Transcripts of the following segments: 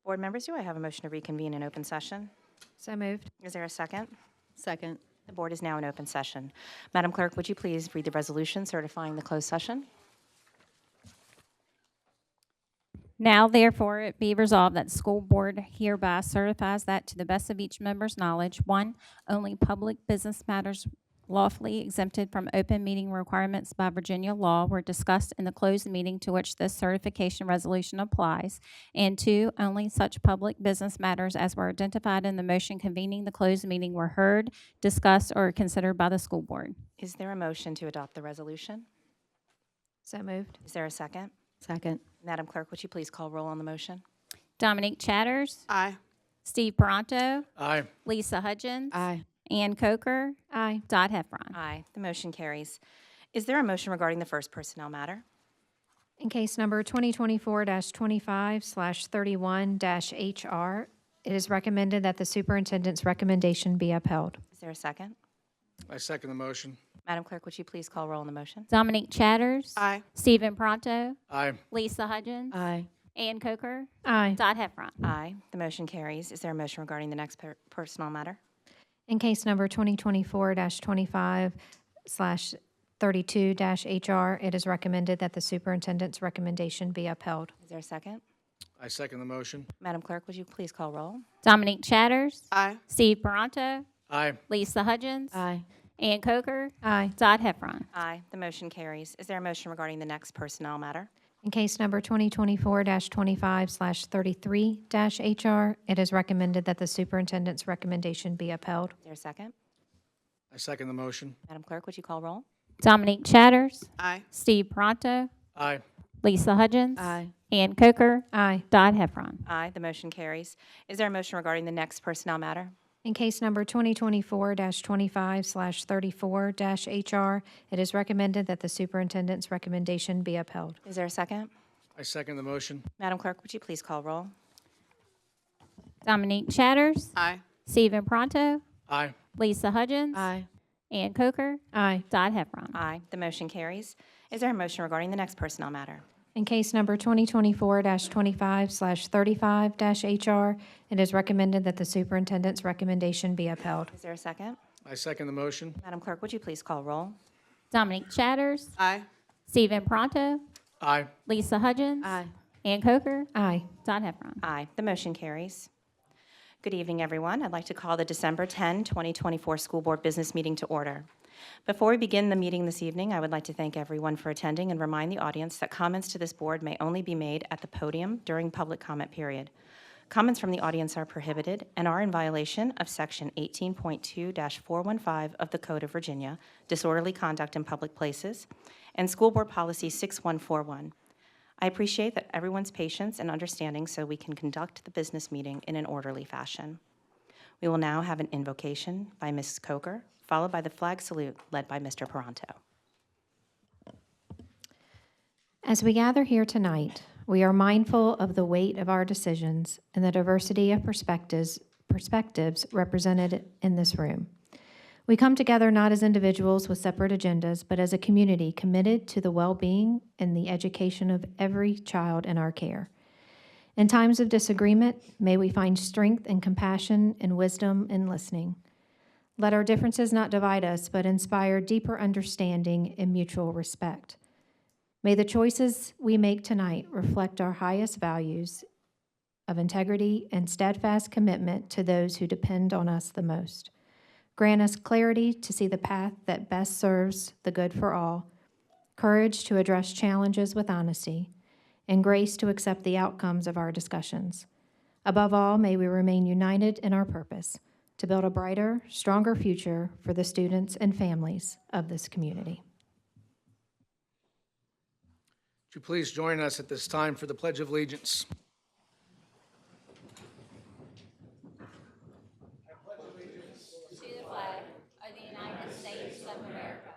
Board members, do I have a motion to reconvene in open session? So moved. Is there a second? Second. The board is now in open session. Madam Clerk, would you please read the resolution certifying the closed session? Now, therefore, it be resolved that the school board hereby certifies that to the best of each member's knowledge, 1, only public business matters lawfully exempted from open meeting requirements by Virginia law were discussed in the closed meeting to which this certification resolution applies, and 2, only such public business matters as were identified in the motion convening the closed meeting were heard, discussed, or considered by the school board. Is there a motion to adopt the resolution? So moved. Is there a second? Second. Madam Clerk, would you please call roll on the motion? Dominique Chatters. Aye. Steve Peranto. Aye. Lisa Hudgens. Aye. Ann Coker. Aye. Dot Heffron. Aye. The motion carries. Is there a motion regarding the first personnel matter? In case number 2024-25/31-HR, it is recommended that the superintendent's recommendation be upheld. Is there a second? I second the motion. Madam Clerk, would you please call roll on the motion? Dominique Chatters. Aye. Stephen Pronto. Aye. Lisa Hudgens. Aye. Ann Coker. Aye. Dot Heffron. Aye. The motion carries. Is there a motion regarding the next personnel matter? In case number 2024-25/32-HR, it is recommended that the superintendent's recommendation be upheld. Is there a second? I second the motion. Madam Clerk, would you please call roll? Dominique Chatters. Aye. Steve Peranto. Aye. Lisa Hudgens. Aye. Ann Coker. Aye. Dot Heffron. Aye. The motion carries. Is there a motion regarding the next personnel matter? In case number 2024-25/33-HR, it is recommended that the superintendent's recommendation be upheld. Is there a second? I second the motion. Madam Clerk, would you call roll? Dominique Chatters. Aye. Steve Peranto. Aye. Lisa Hudgens. Aye. Ann Coker. Aye. Dot Heffron. Aye. The motion carries. Is there a motion regarding the next personnel matter? In case number 2024-25/34-HR, it is recommended that the superintendent's recommendation be upheld. Is there a second? I second the motion. Madam Clerk, would you please call roll? Dominique Chatters. Aye. Stephen Pronto. Aye. Lisa Hudgens. Aye. Ann Coker. Aye. Dot Heffron. Aye. The motion carries. Is there a motion regarding the next personnel matter? In case number 2024-25/35-HR, it is recommended that the superintendent's recommendation be upheld. Is there a second? I second the motion. Madam Clerk, would you please call roll? Dominique Chatters. Aye. Stephen Pronto. Aye. Lisa Hudgens. Aye. Ann Coker. Aye. Dot Heffron. Aye. The motion carries. Good evening, everyone. I'd like to call the December 10, 2024 School Board Business Meeting to order. Before we begin the meeting this evening, I would like to thank everyone for attending and remind the audience that comments to this board may only be made at the podium during public comment period. Comments from the audience are prohibited and are in violation of Section 18.2-415 of the Code of Virginia, Disorderly Conduct in Public Places, and School Board Policy 6141. I appreciate that everyone's patience and understanding so we can conduct the business meeting in an orderly fashion. We will now have an invocation by Mrs. Coker, followed by the flag salute led by Mr. Peranto. As we gather here tonight, we are mindful of the weight of our decisions and the diversity of perspectives represented in this room. We come together not as individuals with separate agendas, but as a community committed to the well-being and the education of every child in our care. In times of disagreement, may we find strength and compassion and wisdom in listening. Let our differences not divide us, but inspire deeper understanding and mutual respect. May the choices we make tonight reflect our highest values of integrity and steadfast commitment to those who depend on us the most. Grant us clarity to see the path that best serves the good for all, courage to address challenges with honesty, and grace to accept the outcomes of our discussions. Above all, may we remain united in our purpose to build a brighter, stronger future for the students and families of this community. Would you please join us at this time for the Pledge of Allegiance? To the flag of the United States of America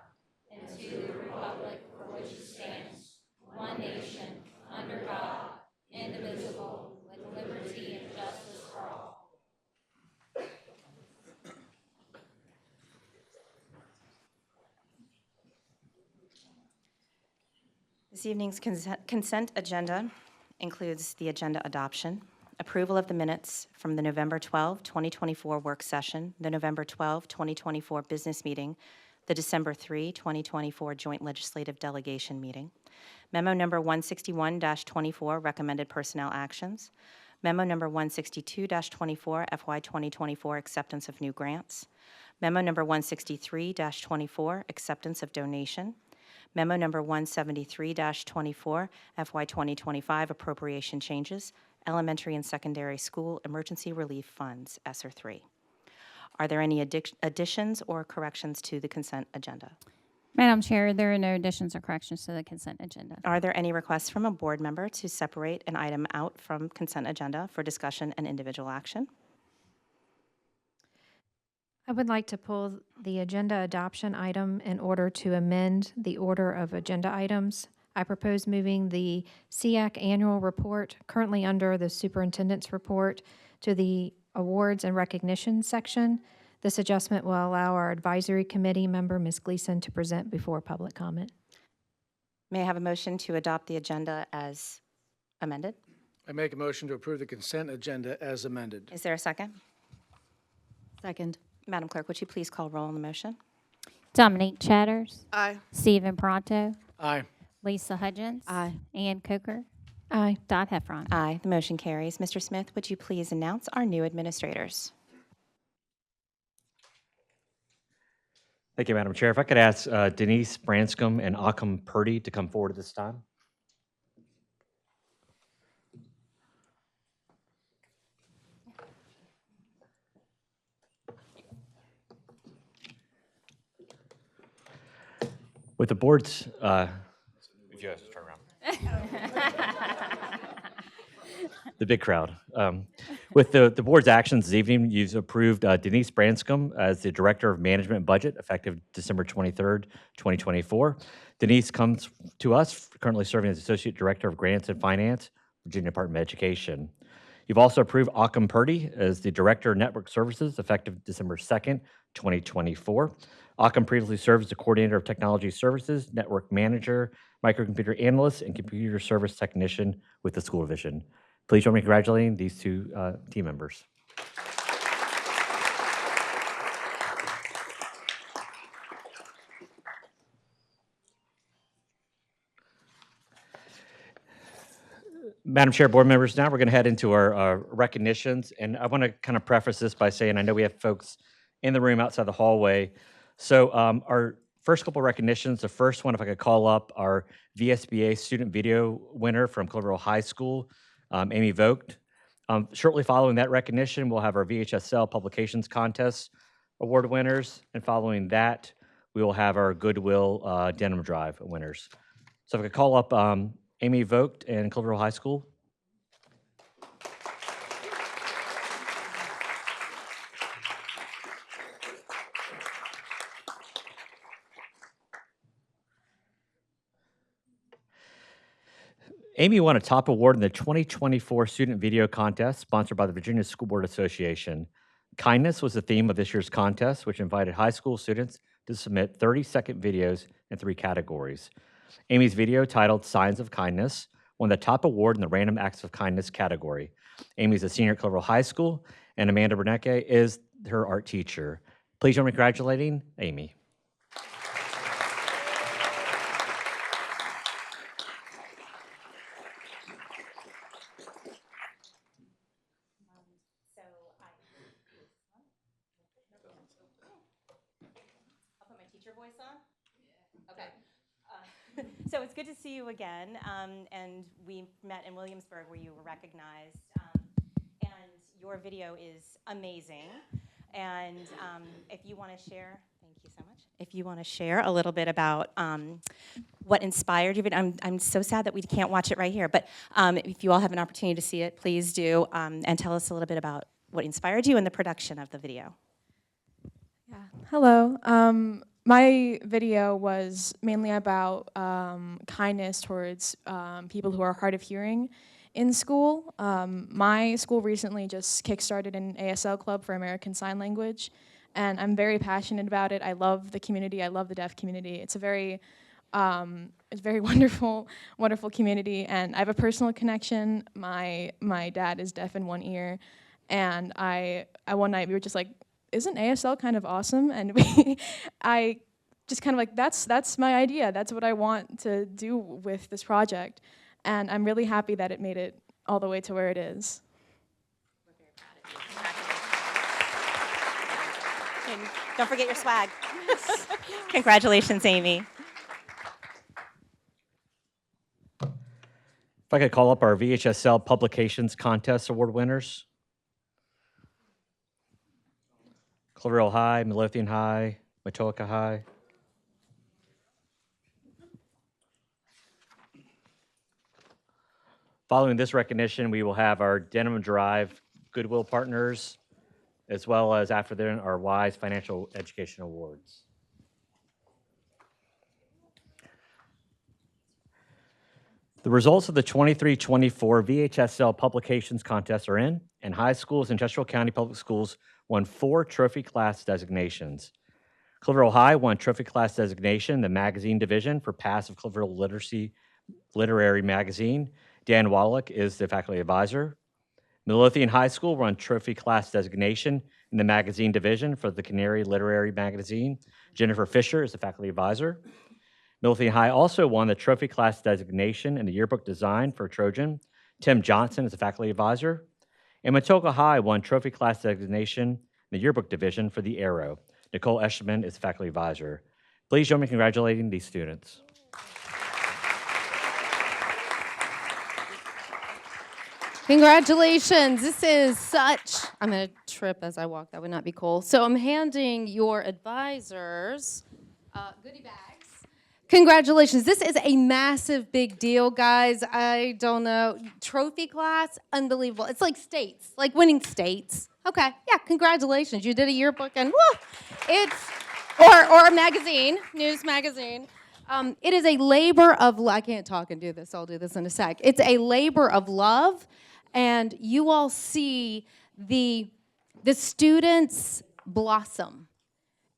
and to the republic for which it stands, one nation, under God, indivisible, with liberty and justice for all. This evening's consent agenda includes the agenda adoption. Approval of the minutes from the November 12, 2024 work session, the November 12, 2024 business meeting, the December 3, 2024 joint legislative delegation meeting. Memo number 161-24, recommended personnel actions. Memo number 162-24, FY 2024 acceptance of new grants. Memo number 163-24, acceptance of donation. Memo number 173-24, FY 2025 appropriation changes, elementary and secondary school emergency relief funds, ESSER 3. Are there any additions or corrections to the consent agenda? Madam Chair, there are no additions or corrections to the consent agenda. Are there any requests from a board member to separate an item out from consent agenda for discussion and individual action? I would like to pull the agenda adoption item in order to amend the order of agenda items. I propose moving the SEAC annual report, currently under the superintendent's report, to the awards and recognition section. This adjustment will allow our advisory committee member, Ms. Gleason, to present before public comment. May I have a motion to adopt the agenda as amended? I make a motion to approve the consent agenda as amended. Is there a second? Second. Madam Clerk, would you please call roll on the motion? Dominique Chatters. Aye. Stephen Pronto. Aye. Lisa Hudgens. Aye. Ann Coker. Aye. Dot Heffron. Aye, the motion carries. Mr. Smith, would you please announce our new administrators? Thank you, Madam Chair. If I could ask Denise Branscombe and Akam Purdy to come forward at this time. With the board's, if you guys turn around. The big crowd. With the board's actions this evening, you've approved Denise Branscombe as the Director of Management and Budget, effective December 23rd, 2024. Denise comes to us currently serving as Associate Director of Grants and Finance, Virginia Department of Education. You've also approved Akam Purdy as the Director of Network Services, effective December 2nd, 2024. Akam previously served as the Coordinator of Technology Services, Network Manager, Microcomputer Analyst, and Computer Service Technician with the School Division. Please join me in congratulating these two team members. Madam Chair, board members, now we're going to head into our recognitions. And I want to kind of preface this by saying I know we have folks in the room outside the hallway. So our first couple recognitions, the first one, if I could call up our VSBA student video winner from Cloverville High School, Amy Vogt. Shortly following that recognition, we'll have our VHSL Publications Contest Award winners. And following that, we will have our Goodwill Denim Drive winners. So if I could call up Amy Vogt and Cloverville High School. Amy won a top award in the 2024 Student Video Contest sponsored by the Virginia School Board Association. Kindness was the theme of this year's contest, which invited high school students to submit 30-second videos in 3 categories. Amy's video, titled Signs of Kindness, won the top award in the Random Acts of Kindness category. Amy's a senior at Cloverville High School, and Amanda Bernecke is her art teacher. Please join me in congratulating Amy. Voice on? Okay. So it's good to see you again, and we met in Williamsburg where you were recognized, and your video is amazing. And if you want to share, thank you so much. If you want to share a little bit about what inspired you, I'm so sad that we can't watch it right here, but if you all have an opportunity to see it, please do, and tell us a little bit about what inspired you in the production of the video. Yeah. Hello. My video was mainly about kindness towards people who are hard of hearing in school. My school recently just kickstarted an ASL club for American Sign Language, and I'm very passionate about it. I love the community. I love the deaf community. It's a very It's a very wonderful, wonderful community, and I have a personal connection. My dad is deaf in one ear, and I one night we were just like, isn't ASL kind of awesome? And I just kind of like, that's my idea. That's what I want to do with this project, and I'm really happy that it made it all the way to where it is. And don't forget your swag. Congratulations, Amy. If I could call up our VHSL Publications Contest Award winners. Cloverdale High, Midlothian High, Matoaka High. Following this recognition, we will have our Denham Drive Goodwill Partners, as well as after them, our WISE Financial Education Awards. The results of the 23-24 VHSL Publications Contest are in, and high schools in Chesterfield County Public Schools won 4 trophy class designations. Cloverdale High won trophy class designation in the magazine division for Passive Cloverdale Literary Magazine. Dan Wallach is the faculty advisor. Midlothian High School won trophy class designation in the magazine division for the Canary Literary Magazine. Jennifer Fisher is the faculty advisor. Midlothian High also won the trophy class designation in the yearbook design for Trojan. Tim Johnson is the faculty advisor. And Matoaka High won trophy class designation in the yearbook division for the Arrow. Nicole Eschman is the faculty advisor. Please join me in congratulating these students. Congratulations. This is such, I'm going to trip as I walk. That would not be cool. So I'm handing your advisors goodie bags. Congratulations. This is a massive big deal, guys. I don't know. Trophy class, unbelievable. It's like states, like winning states. Okay, yeah, congratulations. You did a yearbook and woo, it's, or a magazine, news magazine. It is a labor of, I can't talk and do this. I'll do this in a sec. It's a labor of love. And you all see the students blossom,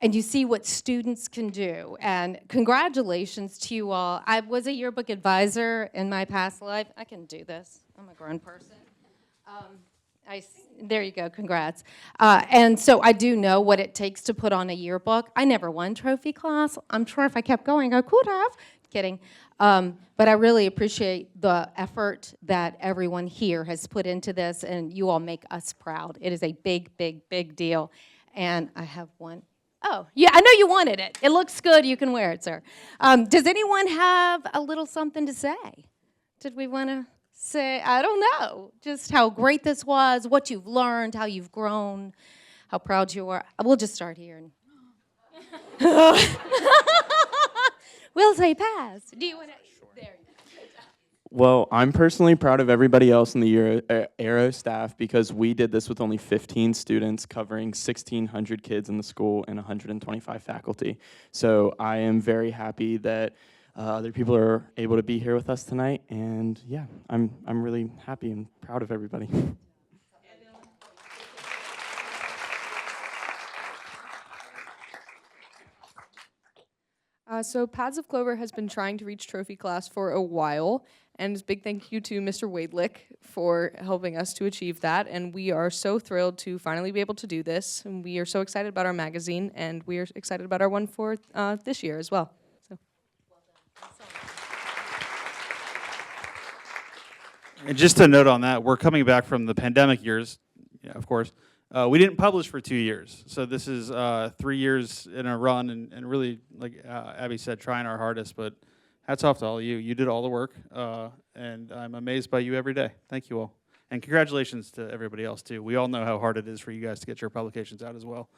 and you see what students can do. And congratulations to you all. I was a yearbook advisor in my past life. I can do this. I'm a grown person. There you go. Congrats. And so I do know what it takes to put on a yearbook. I never won trophy class. I'm sure if I kept going, I could have. Kidding. But I really appreciate the effort that everyone here has put into this, and you all make us proud. It is a big, big, big deal. And I have one. Oh, yeah, I know you wanted it. It looks good. You can wear it, sir. Does anyone have a little something to say? Did we want to say, I don't know, just how great this was, what you've learned, how you've grown, how proud you are? We'll just start here. We'll say pass. Do you want to? Sure. There you go. Well, I'm personally proud of everybody else in the Arrow staff because we did this with only 15 students covering 1,600 kids in the school and 125 faculty. So I am very happy that other people are able to be here with us tonight. And yeah, I'm really happy and proud of everybody. So Paths of Clover has been trying to reach trophy class for a while, and a big thank you to Mr. Wadelick for helping us to achieve that, and we are so thrilled to finally be able to do this, and we are so excited about our magazine, and we are excited about our one for this year as well. So. And just a note on that, we're coming back from the pandemic years, yeah, of course. We didn't publish for 2 years, so this is 3 years in a run, and really, like Abby said, trying our hardest, but hats off to all of you. You did all the work, and I'm amazed by you every day. Thank you all. And congratulations to everybody else, too. We all know how hard it is for you guys to get your publications out as well.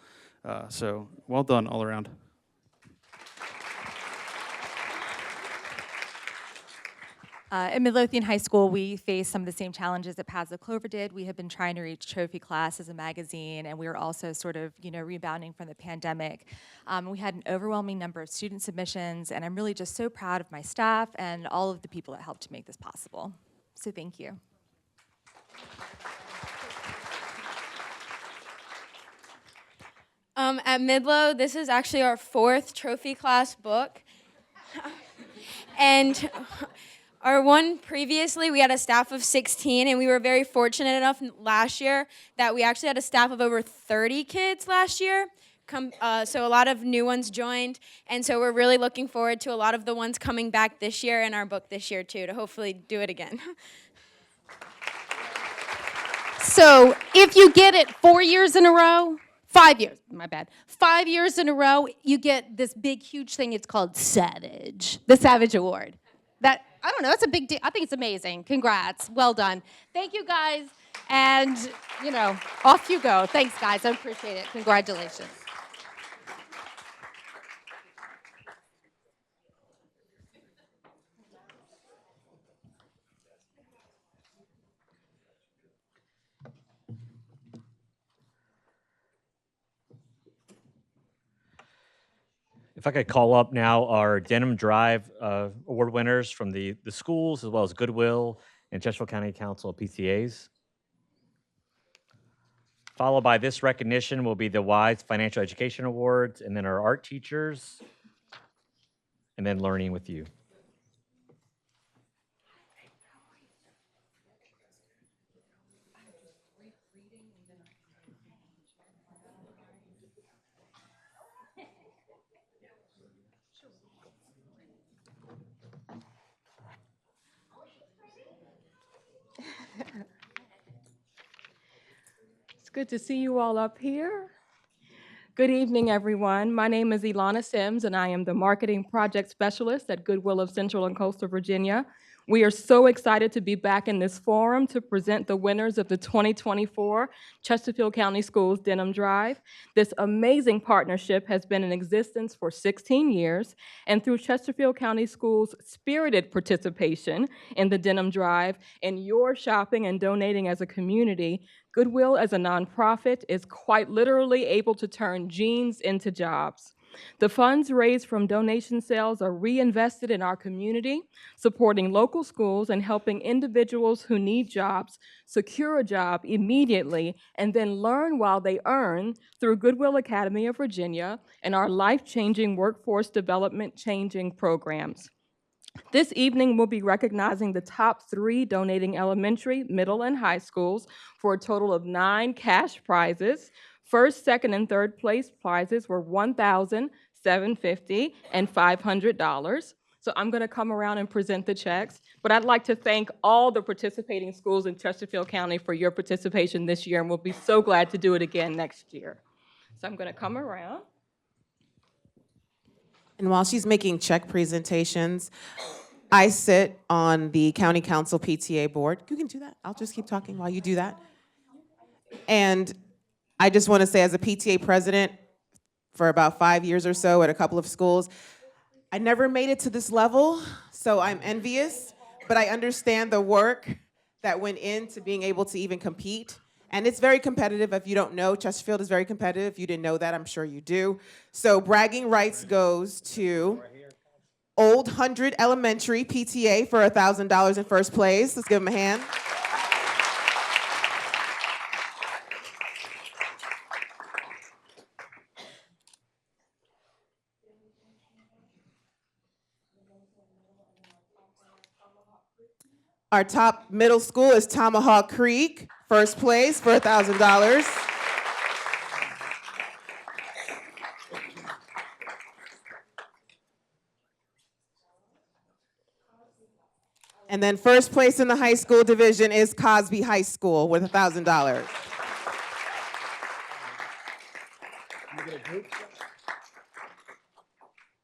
So well done all around. At Midlothian High School, we faced some of the same challenges that Paths of Clover did. We have been trying to reach trophy class as a magazine, and we were also sort of, rebounding from the pandemic. We had an overwhelming number of student submissions, and I'm really just so proud of my staff and all of the people that helped to make this possible. So thank you. At Midlow, this is actually our 4th trophy class book. And our one previously, we had a staff of 16, and we were very fortunate enough last year that we actually had a staff of over 30 kids last year. So a lot of new ones joined, and so we're really looking forward to a lot of the ones coming back this year in our book this year too, to hopefully do it again. So if you get it 4 years in a row, 5 years, my bad, 5 years in a row, you get this big, huge thing. It's called Savage, the Savage Award. That, I don't know, that's a big deal. I think it's amazing. Congrats. Well done. Thank you, guys. And, you know, off you go. Thanks, guys. I appreciate it. Congratulations. If I could call up now our Denim Drive award winners from the schools, as well as Goodwill and Chesterfield County Council of PTAs. Followed by this recognition will be the WISE Financial Education Awards, and then our art teachers, and then Learning with You. It's good to see you all up here. Good evening, everyone. My name is Ilana Sims, and I am the Marketing Project Specialist at Goodwill of Central and Coastal Virginia. We are so excited to be back in this forum to present the winners of the 2024 Chesterfield County Schools Denim Drive. This amazing partnership has been in existence for 16 years, and through Chesterfield County Schools' spirited participation in the Denim Drive and your shopping and donating as a community, Goodwill as a nonprofit is quite literally able to turn jeans into jobs. The funds raised from donation sales are reinvested in our community, supporting local schools and helping individuals who need jobs secure a job immediately and then learn while they earn through Goodwill Academy of Virginia and our life-changing workforce development changing programs. This evening, we'll be recognizing the top 3 donating elementary, middle, and high schools for a total of 9 cash prizes. First, second, and third place prizes were $1,000, $750, and $500. So I'm going to come around and present the checks. But I'd like to thank all the participating schools in Chesterfield County for your participation this year, and we'll be so glad to do it again next year. So I'm going to come around. And while she's making check presentations, I sit on the County Council PTA board. You can do that. I'll just keep talking while you do that. And I just want to say, as a PTA president for about 5 years or so at a couple of schools, I never made it to this level, so I'm envious, but I understand the work that went into being able to even compete. And it's very competitive. If you don't know, Chesterfield is very competitive. If you didn't know that, I'm sure you do. So bragging rights goes to Old 100 Elementary PTA for $1,000 in first place. Let's give them a hand. Our top middle school is Tomahawk Creek, first place for $1,000. And then first place in the high school division is Cosby High School with $1,000.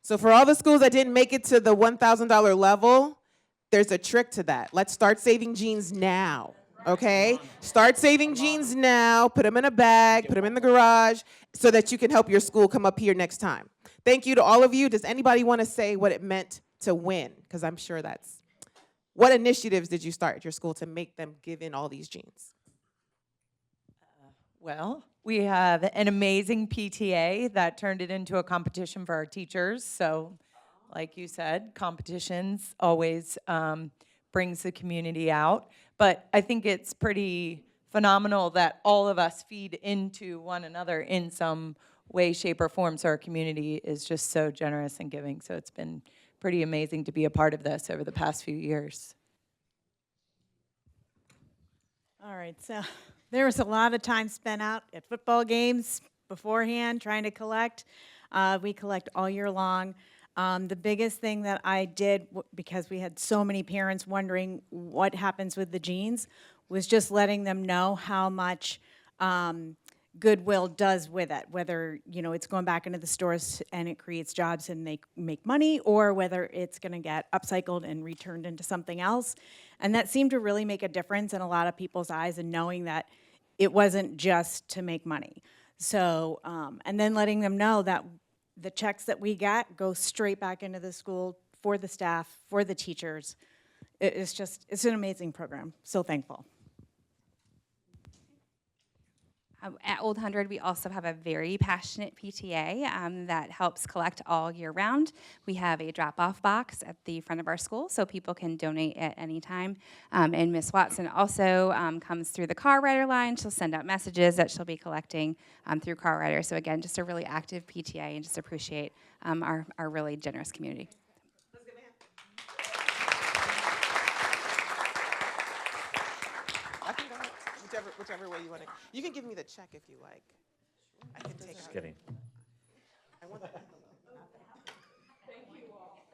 So for all the schools that didn't make it to the $1,000 level, there's a trick to that. Let's start saving jeans now, okay? Start saving jeans now, put them in a bag, put them in the garage, so that you can help your school come up here next time. Thank you to all of you. Does anybody want to say what it meant to win? Because I'm sure that's, what initiatives did you start at your school to make them give in all these jeans? Well, we have an amazing PTA that turned it into a competition for our teachers, so like you said, competitions always brings the community out. But I think it's pretty phenomenal that all of us feed into one another in some way, shape, or form. So our community is just so generous and giving. So it's been pretty amazing to be a part of this over the past few years. All right, so there was a lot of time spent out at football games beforehand trying to collect. We collect all year long. The biggest thing that I did, because we had so many parents wondering what happens with the jeans, was just letting them know how much Goodwill does with it, whether it's going back into the stores and it creates jobs and they make money, or whether it's going to get upcycled and returned into something else. And that seemed to really make a difference in a lot of people's eyes, and knowing that it wasn't just to make money. So, and then letting them know that the checks that we get go straight back into the school for the staff, for the teachers. It's an amazing program. So thankful. At Old 100, we also have a very passionate PTA that helps collect all year round. We have a drop-off box at the front of our school so people can donate at any time. And Miss Watson also comes through the car rider line. She'll send out messages that she'll be collecting through car rider. So again, just a really active PTA, and just appreciate our really generous community. Whichever way you want to. You can give me the check if you like. I can take Just out. kidding. I want that. Thank you all.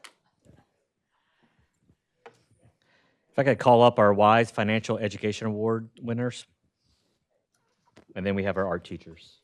If I could call up our WISE Financial Education Award winners. And then we have our art teachers.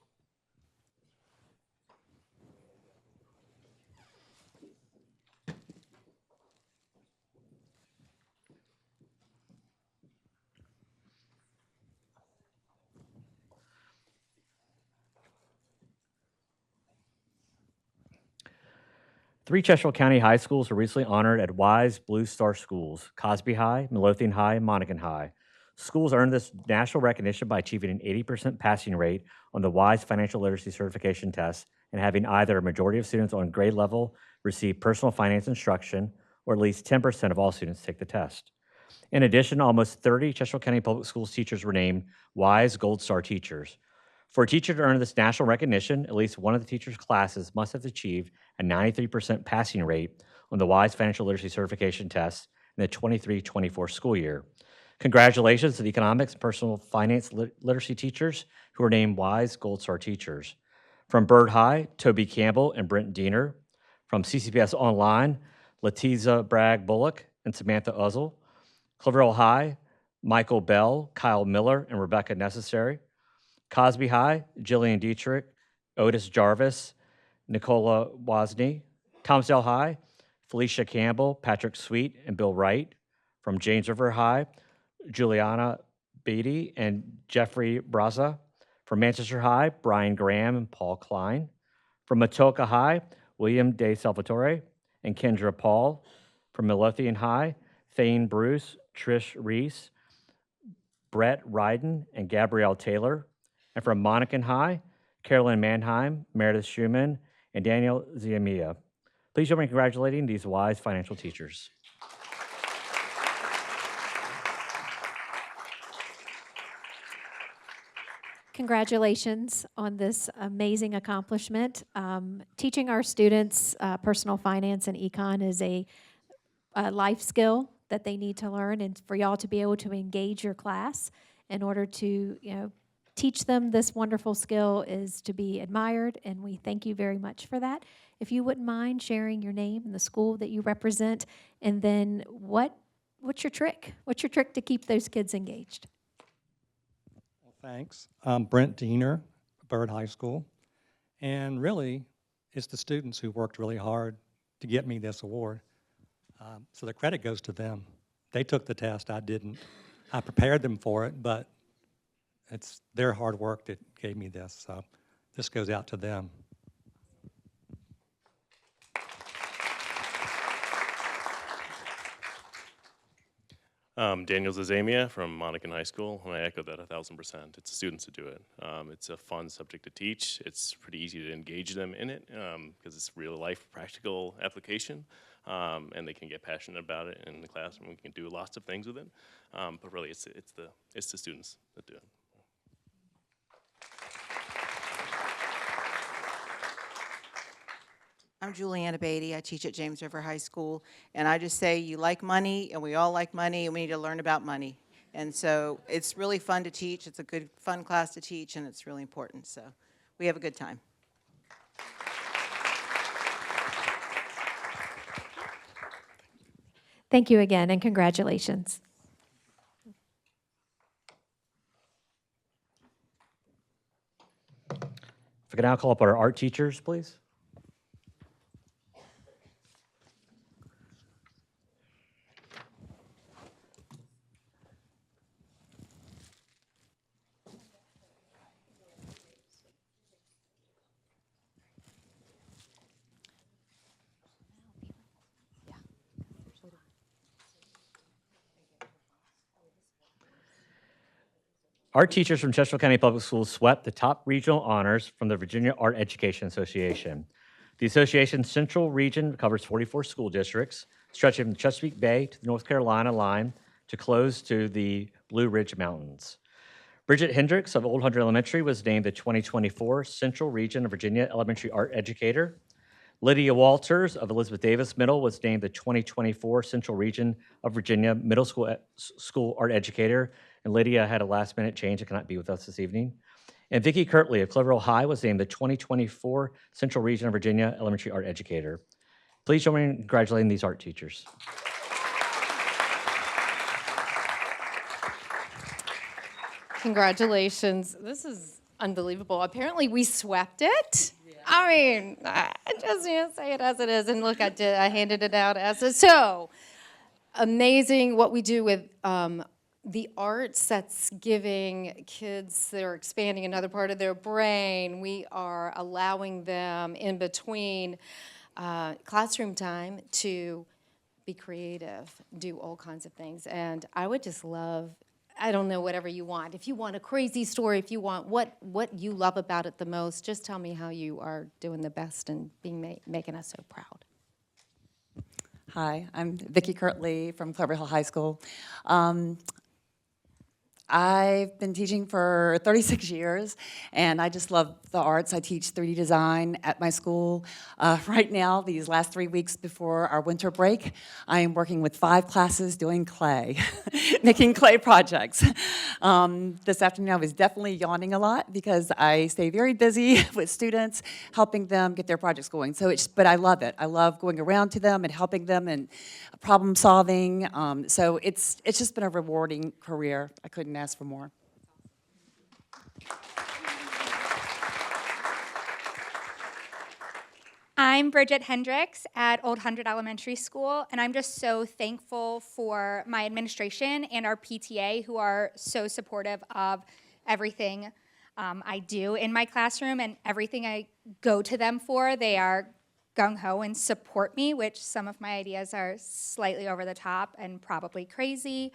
Three Chesterfield County high schools were recently honored at WISE Blue Star Schools: Cosby High, Midlothian High, and Monacan High. Schools earned this national recognition by achieving an 80% passing rate on the WISE Financial Literacy Certification Test and having either a majority of students on grade level receive personal finance instruction, or at least 10% of all students take the test. In addition, almost 30 Chesterfield County Public Schools teachers were named WISE Gold Star teachers. For a teacher to earn this national recognition, at least one of the teacher's classes must have achieved a 93% passing rate on the WISE Financial Literacy Certification Test in the 23-24 school year. Congratulations to the economics and personal finance literacy teachers who were named WISE Gold Star teachers. From Bird High, Toby Campbell and Brent Diener. From CCPS Online, Letiza Bragg Bullock and Samantha Uzzle. Cloverhill High, Michael Bell, Kyle Miller, and Rebecca Necessary. Cosby High, Jillian Dietrich, Otis Jarvis, Nicola Wozni. Thomasdale High, Felicia Campbell, Patrick Sweet, and Bill Wright. From James River High, Juliana Beatty and Jeffrey Braza. From Manchester High, Brian Graham and Paul Klein. From Matoka High, William De Salvatore and Kendra Paul. From Midlothian High, Thane Bruce, Trish Reese, Brett Ryden, and Gabrielle Taylor. And from Monacan High, Carolyn Mannheim, Meredith Schumann, and Daniel Ziamia. Please join me in congratulating these WISE financial teachers. Congratulations on this amazing accomplishment. Teaching our students personal finance and econ is a life skill that they need to learn, and for y'all to be able to engage your class in order to teach them this wonderful skill is to be admired, and we thank you very much for that. If you wouldn't mind sharing your name and the school that you represent, and then what's your trick? What's your trick to keep those kids engaged? Well, thanks. I'm Brent Diener, Bird High School, and really, it's the students who worked really hard to get me this award. So the credit goes to them. They took the test, I didn't. I prepared them for it, but it's their hard work that gave me this, so this goes out to them. Daniel Zazamia from Monacan High School, and I echo that 1,000%. It's the students who do it. It's a fun subject to teach. It's pretty easy to engage them in it because it's real life practical application, and they can get passionate about it in the classroom. We can do lots of things with it, but really it's the students that do it. I'm Juliana Beatty. I teach at James River High School. And I just say you like money, and we all like money, and we need to learn about money. And so it's really fun to teach. It's a good, fun class to teach, and it's really important. So we have a good time. Thank you again, and congratulations. If we can now call up our art teachers, please. Art teachers from Chesterfield County Public Schools swept the top regional honors from the Virginia Art Education Association. The association's central region covers 44 school districts, stretching from Chesapeake Bay to the North Carolina line to close to the Blue Ridge Mountains. Bridget Hendricks of Old Hunter Elementary was named the 2024 Central Region of Virginia Elementary Art Educator. Lydia Walters of Elizabeth Davis Middle was named the 2024 Central Region of Virginia Middle School Art Educator. And Lydia had a last-minute change and cannot be with us this evening. And Vicki Kirtley of Cloverhill High was named the 2024 Central Region of Virginia Elementary Art Educator. Please join me in congratulating these art teachers. Congratulations. This is unbelievable. Apparently we swept it. Yeah. I mean, I just say it as it is, and look, I handed it out as it. So amazing what we do with the arts that's giving kids that are expanding another part of their brain. We are allowing them in between classroom time to be creative, do all kinds of things. And I would just love, I don't know, whatever you want. If you want a crazy story, if you want what you love about it the most, just tell me how you are doing the best and making us so proud. Hi, I'm Vicki Kirtley from Cloverhill High School. I've been teaching for 36 years, and I just love the arts. I teach 3D design at my school. Right now, these last 3 weeks before our winter break, I am working with 5 classes doing clay, making clay projects. This afternoon, I was definitely yawning a lot because I stay very busy with students, helping them get their projects going. But I love it. I love going around to them and helping them and problem solving. So it's just been a rewarding career. I couldn't ask for more. I'm Bridget Hendricks at Old Hundred Elementary School, and I'm just so thankful for my administration and our PTA who are so supportive of everything I do in my classroom and everything I go to them for. They are gung-ho and support me, which some of my ideas are slightly over the top and probably crazy.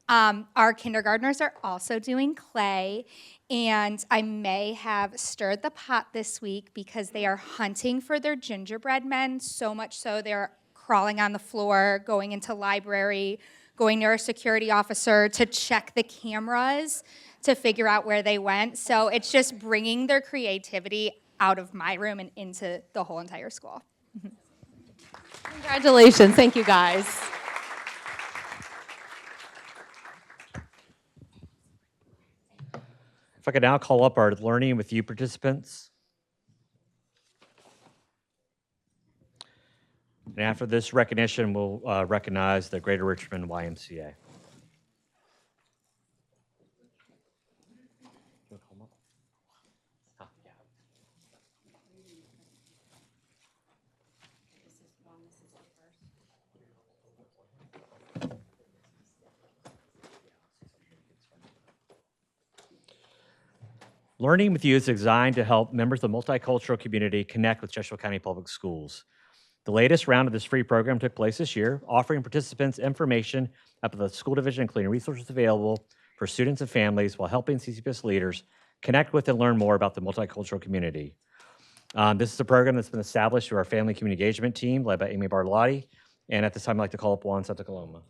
Our kindergartners are also doing clay, and I may have stirred the pot this week because they are hunting for their gingerbread men, so much so they're crawling on the floor, going into library, going near a security officer to check the cameras to figure out where they went. So it's just bringing their creativity out of my room and into the whole entire school. Congratulations. Thank you, guys. If I could now call up our Learning with You participants. And after this recognition, we'll recognize the Greater Richmond YMCA. Learning with You is designed to help members of the multicultural community connect with Chesterfield County Public Schools. The latest round of this free program took place this year, offering participants information about the school division, including resources available for students and families, while helping CCPS leaders connect with and learn more about the multicultural community. This is a program that's been established through our family community engagement team led by Amy Bartolotti. And at this time, I'd like to call up Juan Santacoloma.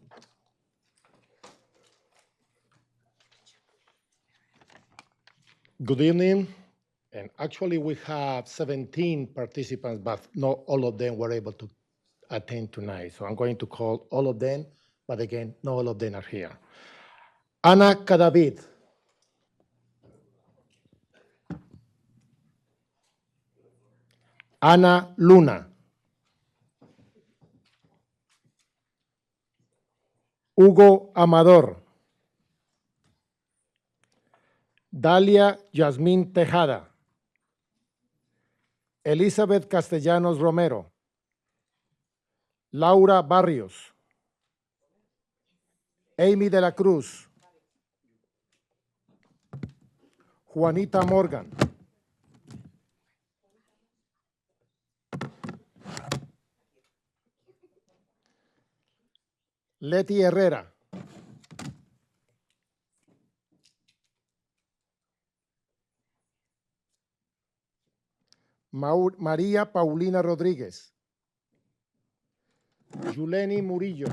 Good evening. And actually, we have 17 participants, but not all of them were able to attend tonight. So I'm going to call all of them, but again, not all of them are here. Ana Cadavid. Ana Luna. Hugo Amador. Dalia Yasmín Tejada. Elizabeth Castellanos Romero. Laura Barrios. Amy de la Cruz. Juanita Morgan. Leti Herrera. María Paulina Rodríguez. Yuleni Murillo.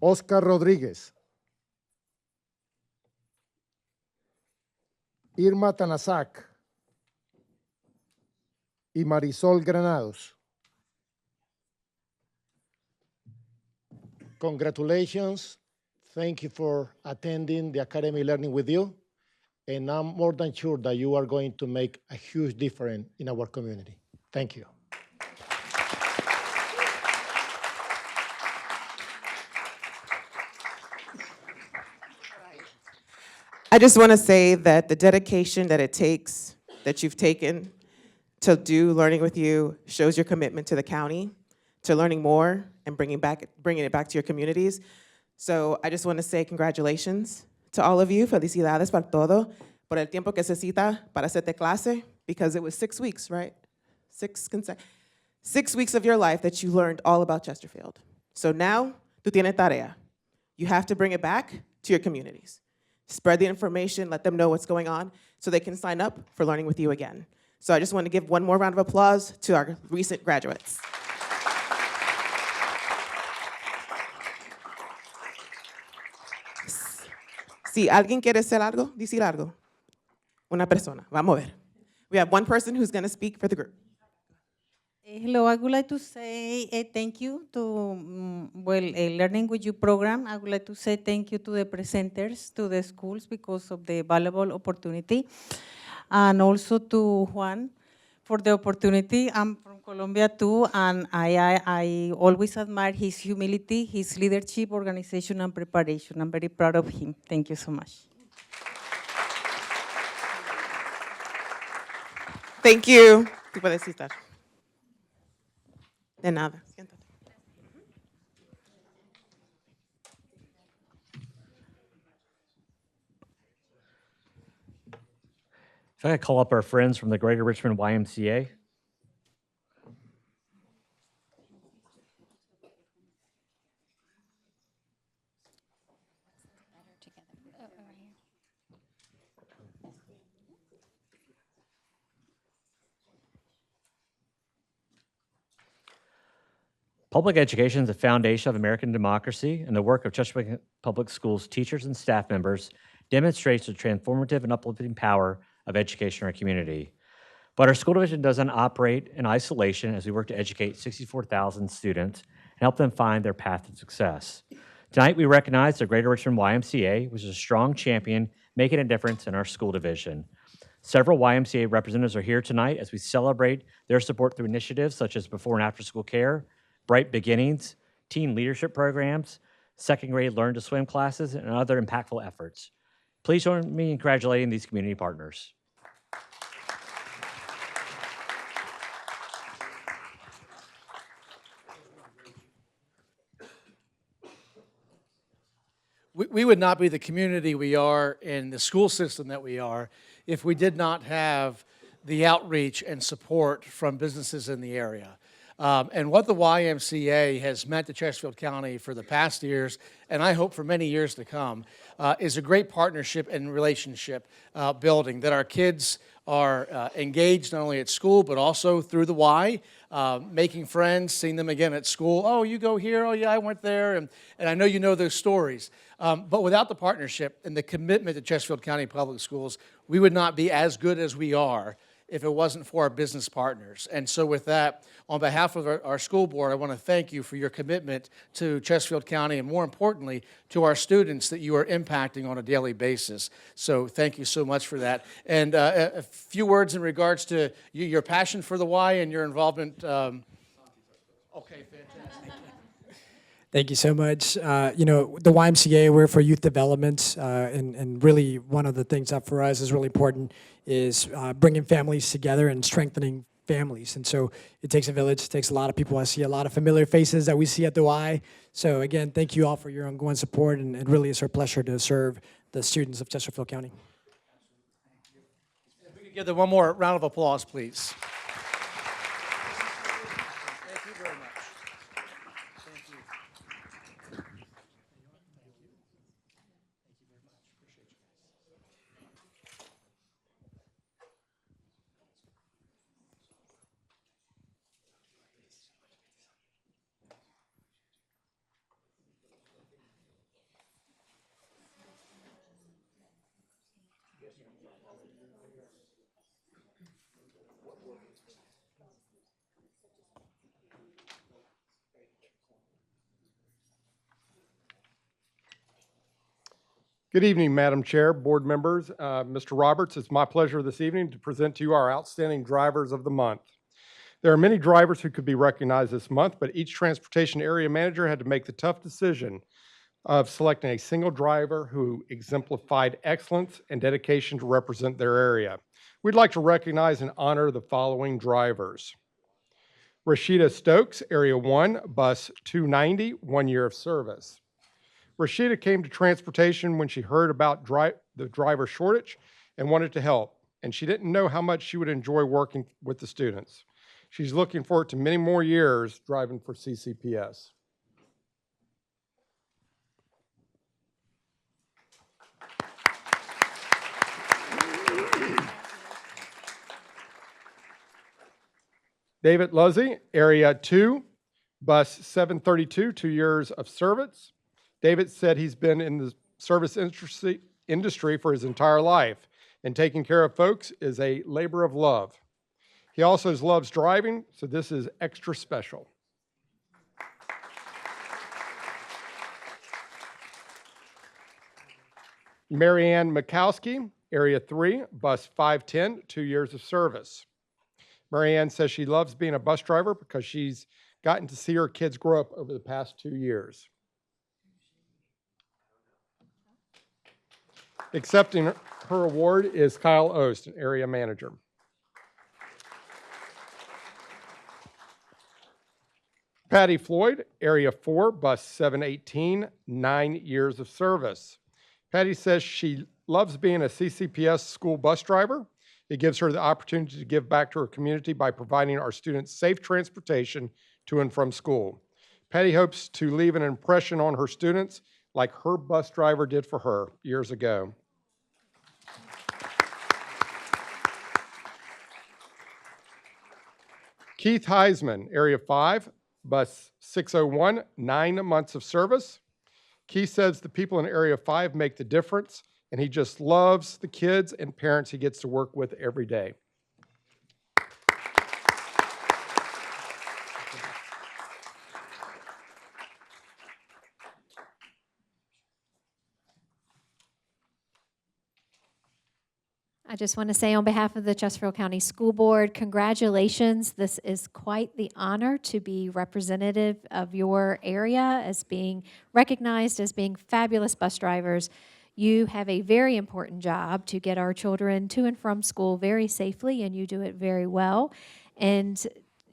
Oscar Rodríguez. Irma Tanasac y Marisol Granados. Congratulations. Thank you for attending the Academy Learning with you. And I'm more than sure that you are going to make a huge difference in our community. Thank you. I just want to say that the dedication that it takes, that you've taken to do Learning with You shows your commitment to the county, to learning more and bringing it back to your communities. So I just want to say congratulations to all of you. Felicidades por todo, por el tiempo que se cita para hacerte clase, because it was 6 weeks, right? 6 weeks of your life that you learned all about Chesterfield. So now, tú tienes tarea. You have to bring it back to your communities. Spread the information, let them know what's going on, so they can sign up for Learning with You again. So I just want to give one more round of applause to our recent graduates. Si alguien quiere decir algo, una persona, vamos a ver. We have one person who's going to speak for the group. Hello, I would like to say thank you to, Learning with You program. I would like to say thank you to the presenters, to the schools, because of the valuable opportunity. And also to Juan for the opportunity. I'm from Colombia too, and I always admire his humility, his leadership, organization, and preparation. I'm very proud of him. Thank you so much. Thank you. Tú puedes citar. De nada. Siéntate. If I could call up our friends from the Greater Richmond YMCA. Public education is the foundation of American democracy, and the work of Chesterfield Public Schools teachers and staff members demonstrates the transformative and uplifting power of education in our community. But our school division doesn't operate in isolation as we work to educate 64,000 students and help them find their path to success. Tonight, we recognize the Greater Richmond YMCA, which is a strong champion making a difference in our school division. Several YMCA representatives are here tonight as we celebrate their support through initiatives such as before and after school care, Bright Beginnings, teen leadership programs, second grade Learn to Swim classes, and other impactful efforts. Please join me in congratulating these community partners. We would not be the community we are and the school system that we are if we did not have the outreach and support from businesses in the area. And what the YMCA has meant to Chesterfield County for the past years, and I hope for many years to come, is a great partnership and relationship building, that our kids are engaged not only at school but also through the Y, making friends, seeing them again at school. Oh, you go here. Oh, yeah, I went there. And I know you know those stories. But without the partnership and the commitment to Chesterfield County Public Schools, we would not be as good as we are if it wasn't for our business partners. And so with that, on behalf of our school board, I want to thank you for your commitment to Chesterfield County and, more importantly, to our students that you are impacting on a daily basis. So thank you so much for that. And a few words in regards to your passion for the Y and your involvement. Okay, fantastic. Thank you so much. You know, the YMCA, we're for youth development, and really one of the things that for us is really important is bringing families together and strengthening families. And so it takes a village, it takes a lot of people. I see a lot of familiar faces that we see at the Y. So again, thank you all for your ongoing support, and it really is our pleasure to serve the students of Chesterfield County. If we could give them one more round of applause, please. Thank you very much. Thank you. Good evening, Madam Chair, board members, Mr. Roberts. It's my pleasure this evening to present to you our Outstanding Drivers of the Month. There are many drivers who could be recognized this month, but each transportation area manager had to make the tough decision of selecting a single driver who exemplified excellence and dedication to represent their area. We'd like to recognize and honor the following drivers. Rashida Stokes, Area 1, Bus 290, 1 year of service. Rashida came to transportation when she heard about the driver shortage and wanted to help, and she didn't know how much she would enjoy working with the students. She's looking forward to many more years driving for CCPS. David Luzzy, Area 2, Bus 732, 2 years of service. David said he's been in the service industry for his entire life, and taking care of folks is a labor of love. He also loves driving, so this is extra special. Marianne Mikowski, Area 3, Bus 510, 2 years of service. Marianne says she loves being a bus driver because she's gotten to see her kids grow up over the past 2 years. Accepting her award is Kyle Ost, an area manager. Patty Floyd, Area 4, Bus 718, 9 years of service. Patty says she loves being a CCPS school bus driver. It gives her the opportunity to give back to her community by providing our students safe transportation to and from school. Patty hopes to leave an impression on her students like her bus driver did for her years ago. Keith Heisman, Area 5, Bus 601, 9 months of service. Keith says the people in Area 5 make the difference, and he just loves the kids and parents he gets to work with every day. I just want to say on behalf of the Chesterfield County School Board, congratulations. This is quite the honor to be representative of your area as being recognized as being fabulous bus drivers. You have a very important job to get our children to and from school very safely, and you do it very well. And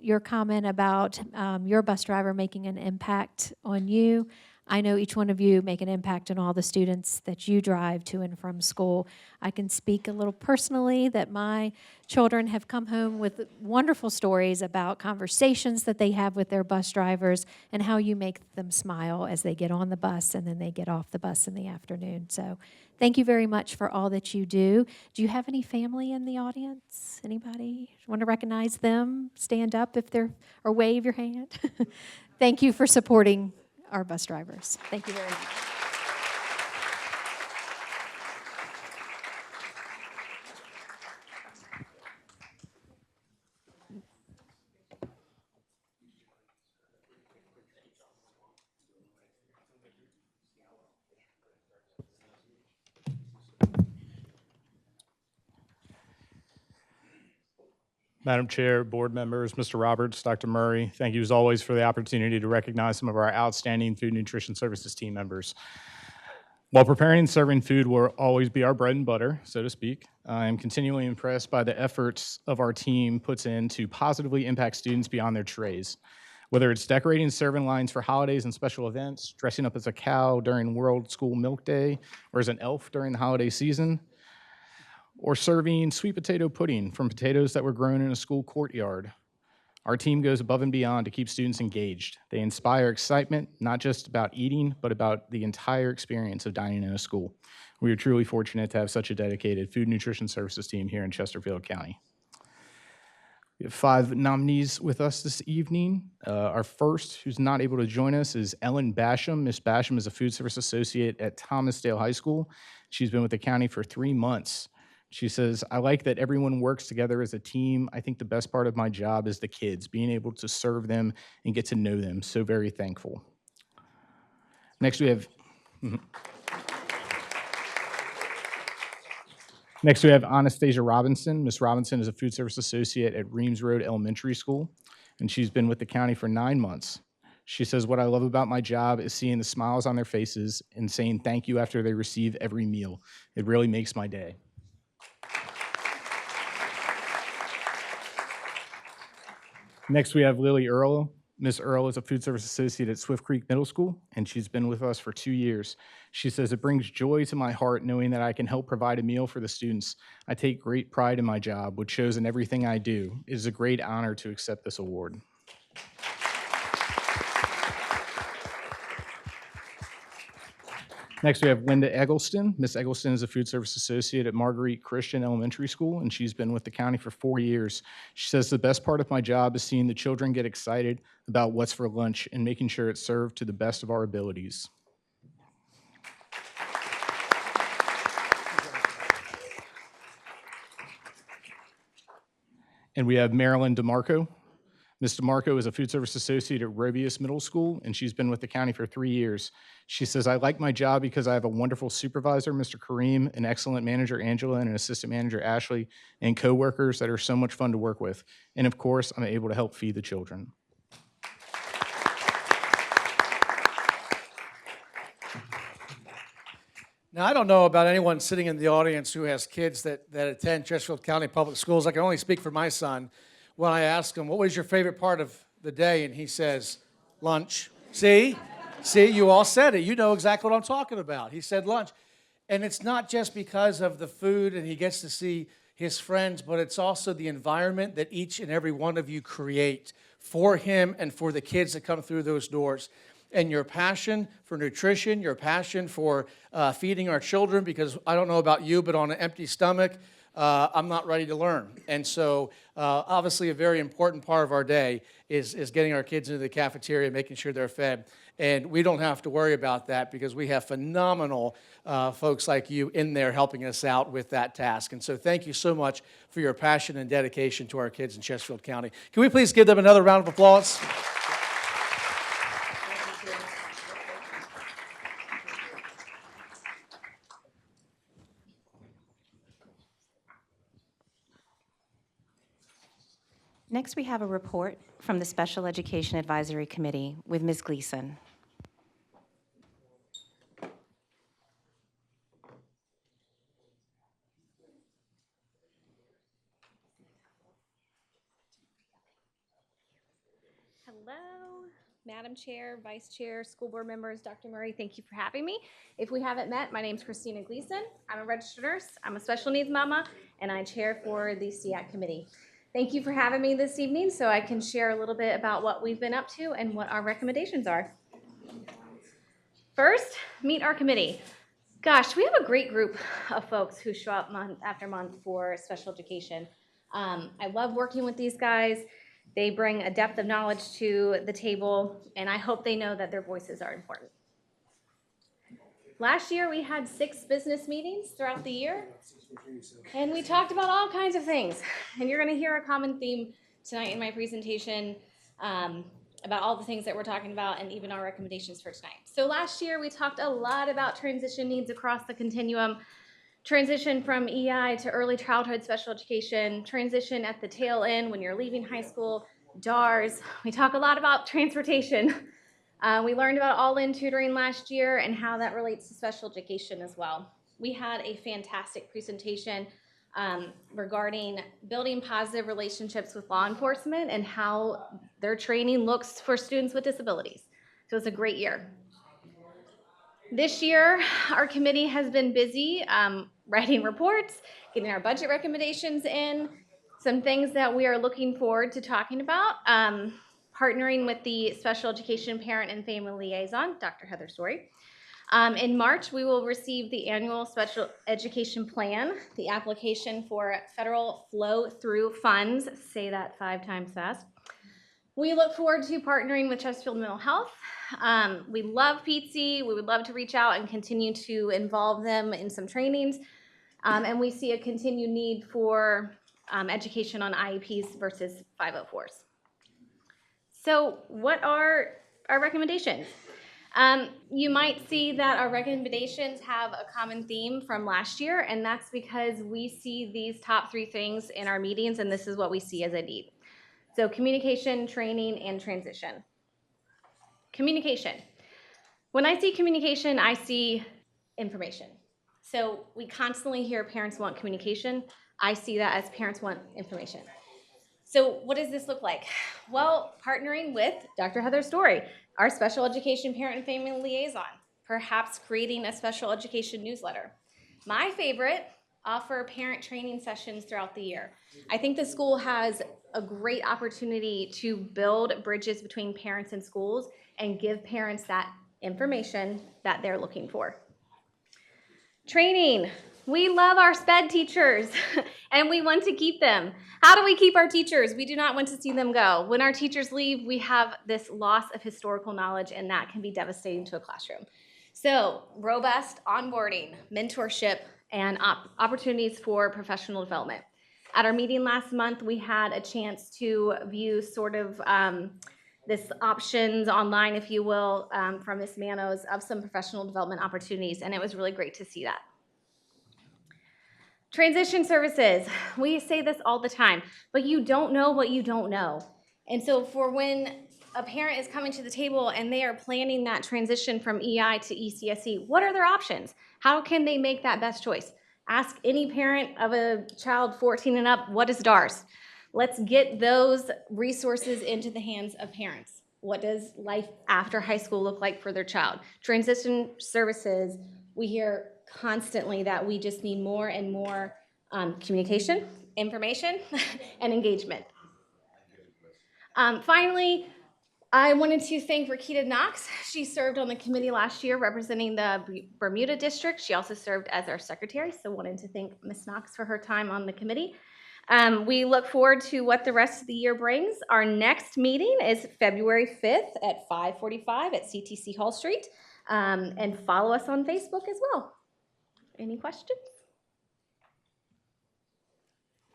your comment about your bus driver making an impact on you, I know each one of you make an impact on all the students that you drive to and from school. I can speak a little personally that my children have come home with wonderful stories about conversations that they have with their bus drivers and how you make them smile as they get on the bus and then they get off the bus in the afternoon. So thank you very much for all that you do. Do you have any family in the audience? Anybody want to recognize them? Stand up if they're, or wave your hand. Thank you for supporting our bus drivers. Thank you very much. Madam Chair, board members, Mr. Roberts, Dr. Murray, thank you as always for the opportunity to recognize some of our outstanding food nutrition services team members. While preparing and serving food will always be our bread and butter, so to speak, I am continually impressed by the efforts of our team puts in to positively impact students beyond their trays. Whether it's decorating serving lines for holidays and special events, dressing up as a cow during World School Milk Day, or as an elf during the holiday season, or serving sweet potato pudding from potatoes that were grown in a school courtyard. Our team goes above and beyond to keep students engaged. They inspire excitement, not just about eating, but about the entire experience of dining in a school. We are truly fortunate to have such a dedicated food nutrition services team here in Chesterfield County. We have 5 nominees with us this evening. Our first, who's not able to join us, is Ellen Basham. Ms. Basham is a food service associate at Thomasdale High School. She's been with the county for 3 months. She says, I like that everyone works together as a team. I think the best part of my job is the kids, being able to serve them and get to know them. So very thankful. Next we have, Anastasia Robinson. Ms. Robinson is a food service associate at Reams Road Elementary School, and she's been with the county for 9 months. She says, what I love about my job is seeing the smiles on their faces and saying thank you after they receive every meal. It really makes my day. Next, we have Lily Earle. Ms. Earle is a food service associate at Swift Creek Middle School, and she's been with us for 2 years. She says, it brings joy to my heart knowing that I can help provide a meal for the students. I take great pride in my job, which shows in everything I do. It is a great honor to accept this award. Next, we have Linda Eggleston. Ms. Eggleston is a food service associate at Marguerite Christian Elementary School, and she's been with the county for 4 years. She says, the best part of my job is seeing the children get excited about what's for lunch and making sure it's served to the best of our abilities. And we have Marilyn DeMarco. Ms. DeMarco is a food service associate at Robius Middle School, and she's been with the county for 3 years. She says, I like my job because I have a wonderful supervisor, Mr. Kareem, an excellent manager, Angela, and an assistant manager, Ashley, and coworkers that are so much fun to work with. And of course, I'm able to help feed the children. Now, I don't know about anyone sitting in the audience who has kids that attend Chesterfield County Public Schools. I can only speak for my son. When I ask him, what was your favorite part of the day? And he says, lunch. See, you all said it. You know exactly what I'm talking about. He said lunch. And it's not just because of the food and he gets to see his friends, but it's also the environment that each and every one of you create for him and for the kids that come through those doors. And your passion for nutrition, your passion for feeding our children, because I don't know about you, but on an empty stomach, I'm not ready to learn. And so obviously a very important part of our day is getting our kids into the cafeteria, making sure they're fed. And we don't have to worry about that because we have phenomenal folks like you in there helping us out with that task. And so thank you so much for your passion and dedication to our kids in Chesterfield County. Can we please give them another round of applause? Next, we have a report from the Special Education Advisory Committee with Ms. Gleason. Hello. Madam Chair, Vice Chair, School Board members, Dr. Murray, thank you for having me. If we haven't met, my name's Christina Gleason. I'm a registered nurse, I'm a special needs mama, and I chair for the SEAC committee. Thank you for having me this evening so I can share a little bit about what we've been up to and what our recommendations are. First, meet our committee. Gosh, we have a great group of folks who show up month after month for special education. I love working with these guys. They bring a depth of knowledge to the table, and I hope they know that their voices are important. Last year, we had 6 business meetings throughout the year, and we talked about all kinds of things. And you're going to hear a common theme tonight in my presentation about all the things that we're talking about and even our recommendations for tonight. So last year, we talked a lot about transition needs across the continuum, transition from EI to early childhood special education, transition at the tail end when you're leaving high school, DARS. We talk a lot about transportation. We learned about all-in tutoring last year and how that relates to special education as well. We had a fantastic presentation regarding building positive relationships with law enforcement and how their training looks for students with disabilities. So it's a great year. This year, our committee has been busy writing reports, getting our budget recommendations in, some things that we are looking forward to talking about, partnering with the Special Education Parent and Family Liaison, Dr. Heather Story. In March, we will receive the annual Special Education Plan, the application for federal flow-through funds, say that 5 times fast. We look forward to partnering with Chesterfield Mental Health. We love PT. We would love to reach out and continue to involve them in some trainings. And we see a continued need for education on IEPs versus 504s. So what are our recommendations? You might see that our recommendations have a common theme from last year, and that's because we see these top 3 things in our meetings, and this is what we see as a need. So communication, training, and transition. Communication. When I see communication, I see information. So we constantly hear parents want communication. I see that as parents want information. So what does this look like? Well, partnering with Dr. Heather Story, our special education parent and family liaison, perhaps creating a special education newsletter. My favorite, offer parent training sessions throughout the year. I think the school has a great opportunity to build bridges between parents and schools and give parents that information that they're looking for. Training. We love our SPED teachers and we want to keep them. How do we keep our teachers? We do not want to see them go. When our teachers leave, we have this loss of historical knowledge and that can be devastating to a classroom. So robust onboarding, mentorship, and opportunities for professional development. At our meeting last month, we had a chance to view sort of this options online, if you will, from Ms. Manos of some professional development opportunities, and it was really great to see that. Transition services. We say this all the time, but you don't know what you don't know. And so for when a parent is coming to the table and they are planning that transition from EI to ECSE, what are their options? How can they make that best choice? Ask any parent of a child 14 and up, what is DARS? Let's get those resources into the hands of parents. What does life after high school look like for their child? Transition services, we hear constantly that we just need more and more communication, information, and engagement. Finally, I wanted to thank Rakita Knox. She served on the committee last year representing the Bermuda district. She also served as our secretary, so wanted to thank Ms. Knox for her time on the committee. We look forward to what the rest of the year brings. Our next meeting is February 5th at 5:45 at CTC Hall Street, and follow us on Facebook as well. Any questions?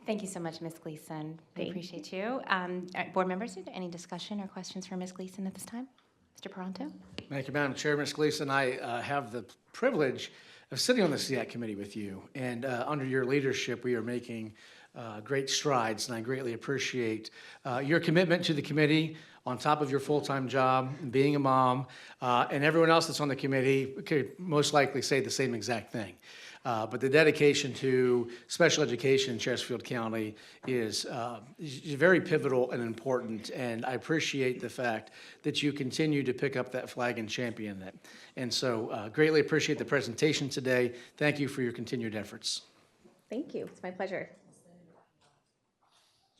Thank you so much, Ms. Gleason. We appreciate you. Board members, is there any discussion or questions for Ms. Gleason at this time? Mr. Paranto? Thank you, Madam Chair. Ms. Gleason, I have the privilege of sitting on the SEAC committee with you, and under your leadership, we are making great strides, and I greatly appreciate your commitment to the committee on top of your full-time job, being a mom, and everyone else that's on the committee could most likely say the same exact thing. But the dedication to special education in Chesterfield County is very pivotal and important, and I appreciate the fact that you continue to pick up that flag and champion that. And so greatly appreciate the presentation today. Thank you for your continued efforts. Thank you. It's my pleasure.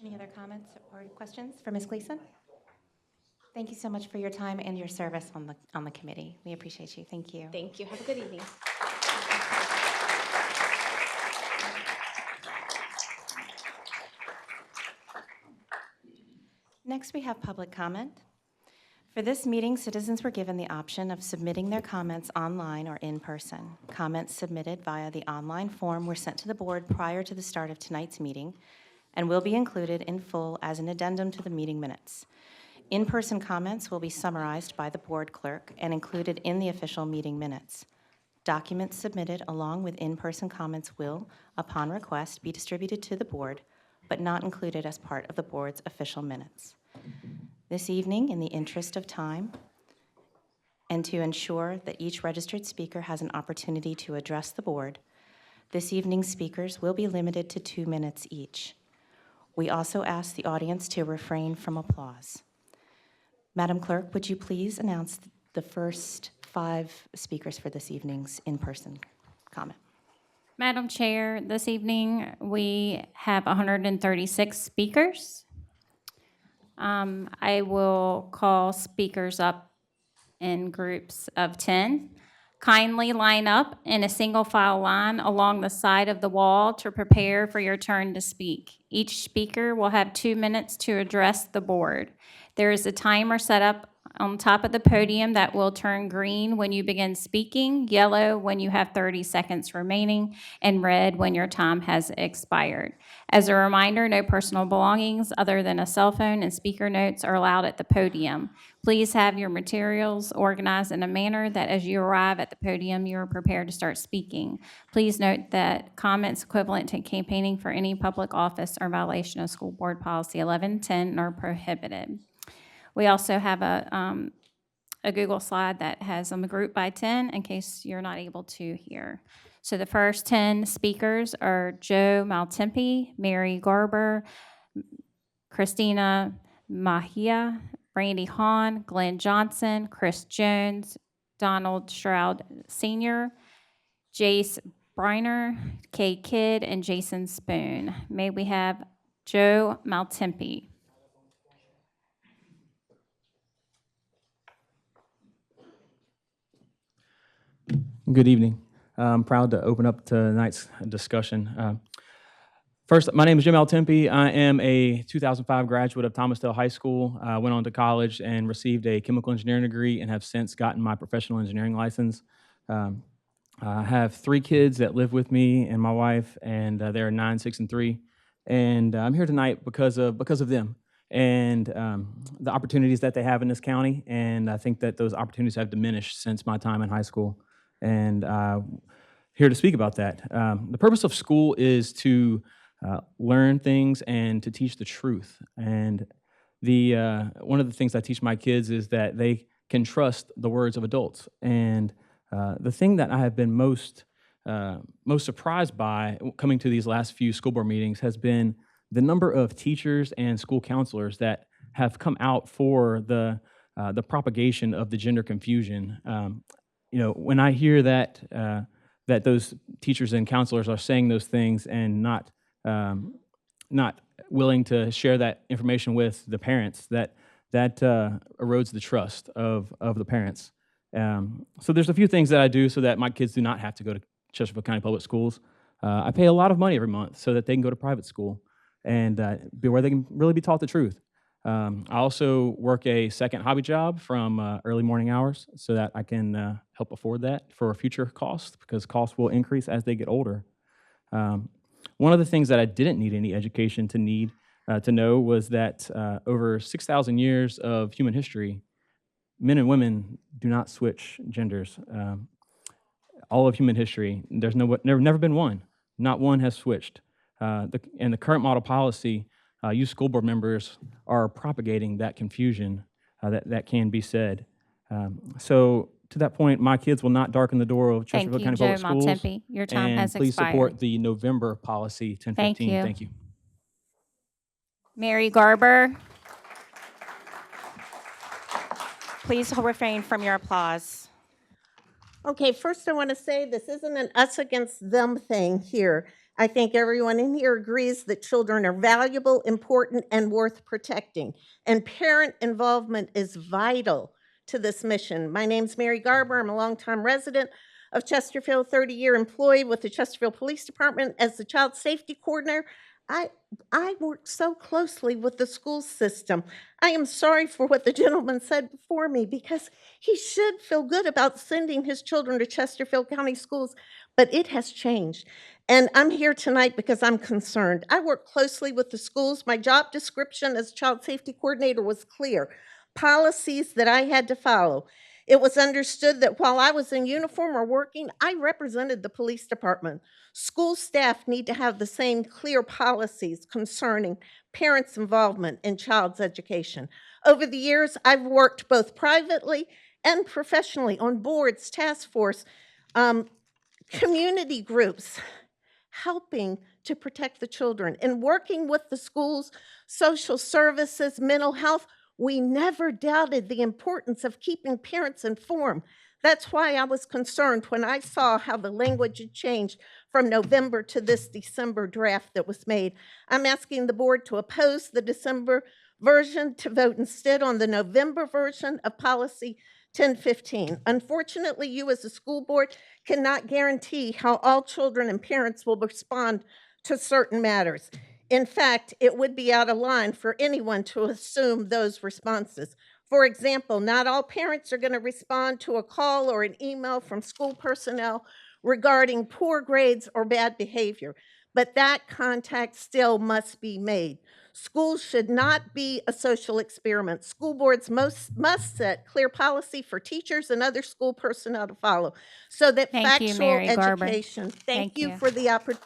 Any other comments or questions for Ms. Gleason? Thank you so much for your time and your service on the committee. We appreciate you. Thank you. Thank you. Have a good evening. Next, we have public comment. For this meeting, citizens were given the option of submitting their comments online or in person. Comments submitted via the online form were sent to the board prior to the start of tonight's meeting and will be included in full as an addendum to the meeting minutes. In-person comments will be summarized by the board clerk and included in the official meeting minutes. Documents submitted along with in-person comments will, upon request, be distributed to the board, but not included as part of the board's official minutes. This evening, in the interest of time, and to ensure that each registered speaker has an opportunity to address the board, this evening's speakers will be limited to 2 minutes each. We also ask the audience to refrain from applause. Madam Clerk, would you please announce the first 5 speakers for this evening's in-person comment? Madam Chair, this evening we have 136 speakers. I will call speakers up in groups of 10. Kindly line up in a single file line along the side of the wall to prepare for your turn to speak. Each speaker will have 2 minutes to address the board. There is a timer set up on top of the podium that will turn green when you begin speaking, yellow when you have 30 seconds remaining, and red when your time has expired. As a reminder, no personal belongings other than a cell phone and speaker notes are allowed at the podium. Please have your materials organized in a manner that as you arrive at the podium, you are prepared to start speaking. Please note that comments equivalent to campaigning for any public office are violation of School Board Policy 1110 and are prohibited. We also have a Google slide that has them grouped by 10 in case you're not able to hear. So the first 10 speakers are Joe Maltempe, Mary Garber, Christina Mahia, Randy Hahn, Glenn Johnson, Chris Jones, Donald Stroud Sr., Jace Briner, Kay Kidd, and Jason Spoon. May we have Joe Maltempe. Good evening. I'm proud to open up tonight's discussion. First, my name is Jim Altempe. I am a 2005 graduate of Thomasdale High School. I went on to college and received a chemical engineering degree and have since gotten my professional engineering license. I have 3 kids that live with me and my wife, and they're 9, 6, and 3. And I'm here tonight because of them and the opportunities that they have in this county. And I think that those opportunities have diminished since my time in high school. And here to speak about that. The purpose of school is to learn things and to teach the truth. And one of the things I teach my kids is that they can trust the words of adults. And the thing that I have been most surprised by coming to these last few school board meetings has been the number of teachers and school counselors that have come out for the propagation of the gender confusion. When I hear that those teachers and counselors are saying those things and not willing to share that information with the parents, that erodes the trust of the parents. So there's a few things that I do so that my kids do not have to go to Chesterfield County Public Schools. I pay a lot of money every month so that they can go to private school and be where they can really be taught the truth. I also work a second hobby job from early morning hours so that I can help afford that for future costs, because costs will increase as they get older. One of the things that I didn't need any education to know was that over 6,000 years of human history, men and women do not switch genders. All of human history, there's never been one. Not one has switched. And the current model policy, you school board members are propagating that confusion that can be said. So to that point, my kids will not darken the door of Thank Chesterfield you, County Joe Public Schools. Maltempe. Your time And has please support expired. the November policy 1015. Thank you. Thank you. Mary Garber. Please refrain from your applause. Okay, first I want to say this isn't an us against them thing here. I think everyone in here agrees that children are valuable, important, and worth protecting. And parent involvement is vital to this mission. My name's Mary Garber. I'm a longtime resident of Chesterfield, 30-year employee with the Chesterfield Police Department as the child safety coordinator. I work so closely with the school system. I am sorry for what the gentleman said before me, because he should feel good about sending his children to Chesterfield County Schools, but it has changed. And I'm here tonight because I'm concerned. I work closely with the schools. My job description as child safety coordinator was clear. Policies that I had to follow. It was understood that while I was in uniform or working, I represented the police department. School staff need to have the same clear policies concerning parents' involvement in child's education. Over the years, I've worked both privately and professionally on boards, task force, community groups, helping to protect the children. And working with the schools, social services, mental health, we never doubted the importance of keeping parents informed. That's why I was concerned when I saw how the language had changed from November to this December draft that was made. I'm asking the board to oppose the December version, to vote instead on the November version of policy 1015. Unfortunately, you as a school board cannot guarantee how all children and parents will respond to certain matters. In fact, it would be out of line for anyone to assume those responses. For example, not all parents are going to respond to a call or an email from school personnel regarding poor grades or bad behavior, but that contact still must be made. Schools should not be a social experiment. School boards must set clear policy for teachers and other school personnel to follow, so that Thank you, factual Mary Garber. education. Thank you. For the opportunity.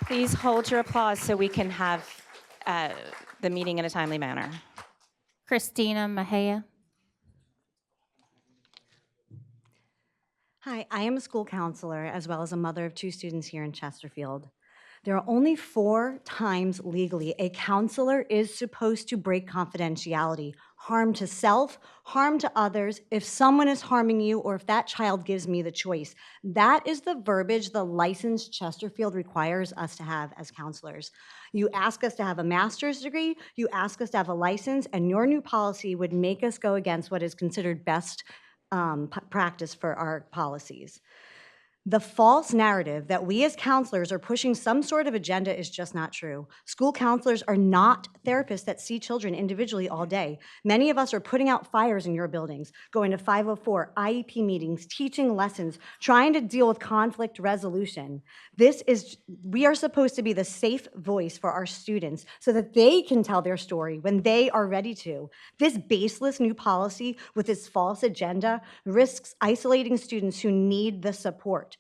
Please hold your applause so we can have the meeting in a timely manner. Christina Mejia. Hi, I am a school counselor as well as a mother of 2 students here in Chesterfield. There are only 4 times legally a counselor is supposed to break confidentiality: harm to self, harm to others, if someone is harming you, or if that child gives me the choice. That is the verbiage the licensed Chesterfield requires us to have as counselors. You ask us to have a master's degree, you ask us to have a license, and your new policy would make us go against what is considered best practice for our policies. The false narrative that we as counselors are pushing some sort of agenda is just not true. School counselors are not therapists that see children individually all day. Many of us are putting out fires in your buildings, going to 504, IEP meetings, teaching lessons, trying to deal with conflict resolution. We are supposed to be the safe voice for our students so that they can tell their story when they are ready to. This baseless new policy with its false agenda risks isolating students who need the support.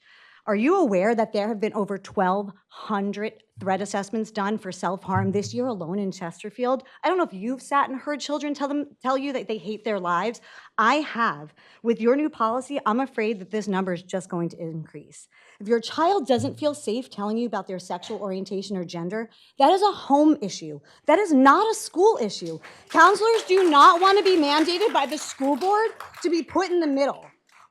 Are you aware that there have been over 1,200 threat assessments done for self-harm this year alone in Chesterfield? I don't know if you've sat and heard children tell you that they hate their lives. I have. With your new policy, I'm afraid that this number is just going to increase. If your child doesn't feel safe telling you about their sexual orientation or gender, that is a home issue. That is not a school issue. Counselors do not want to be mandated by the school board to be put in the middle.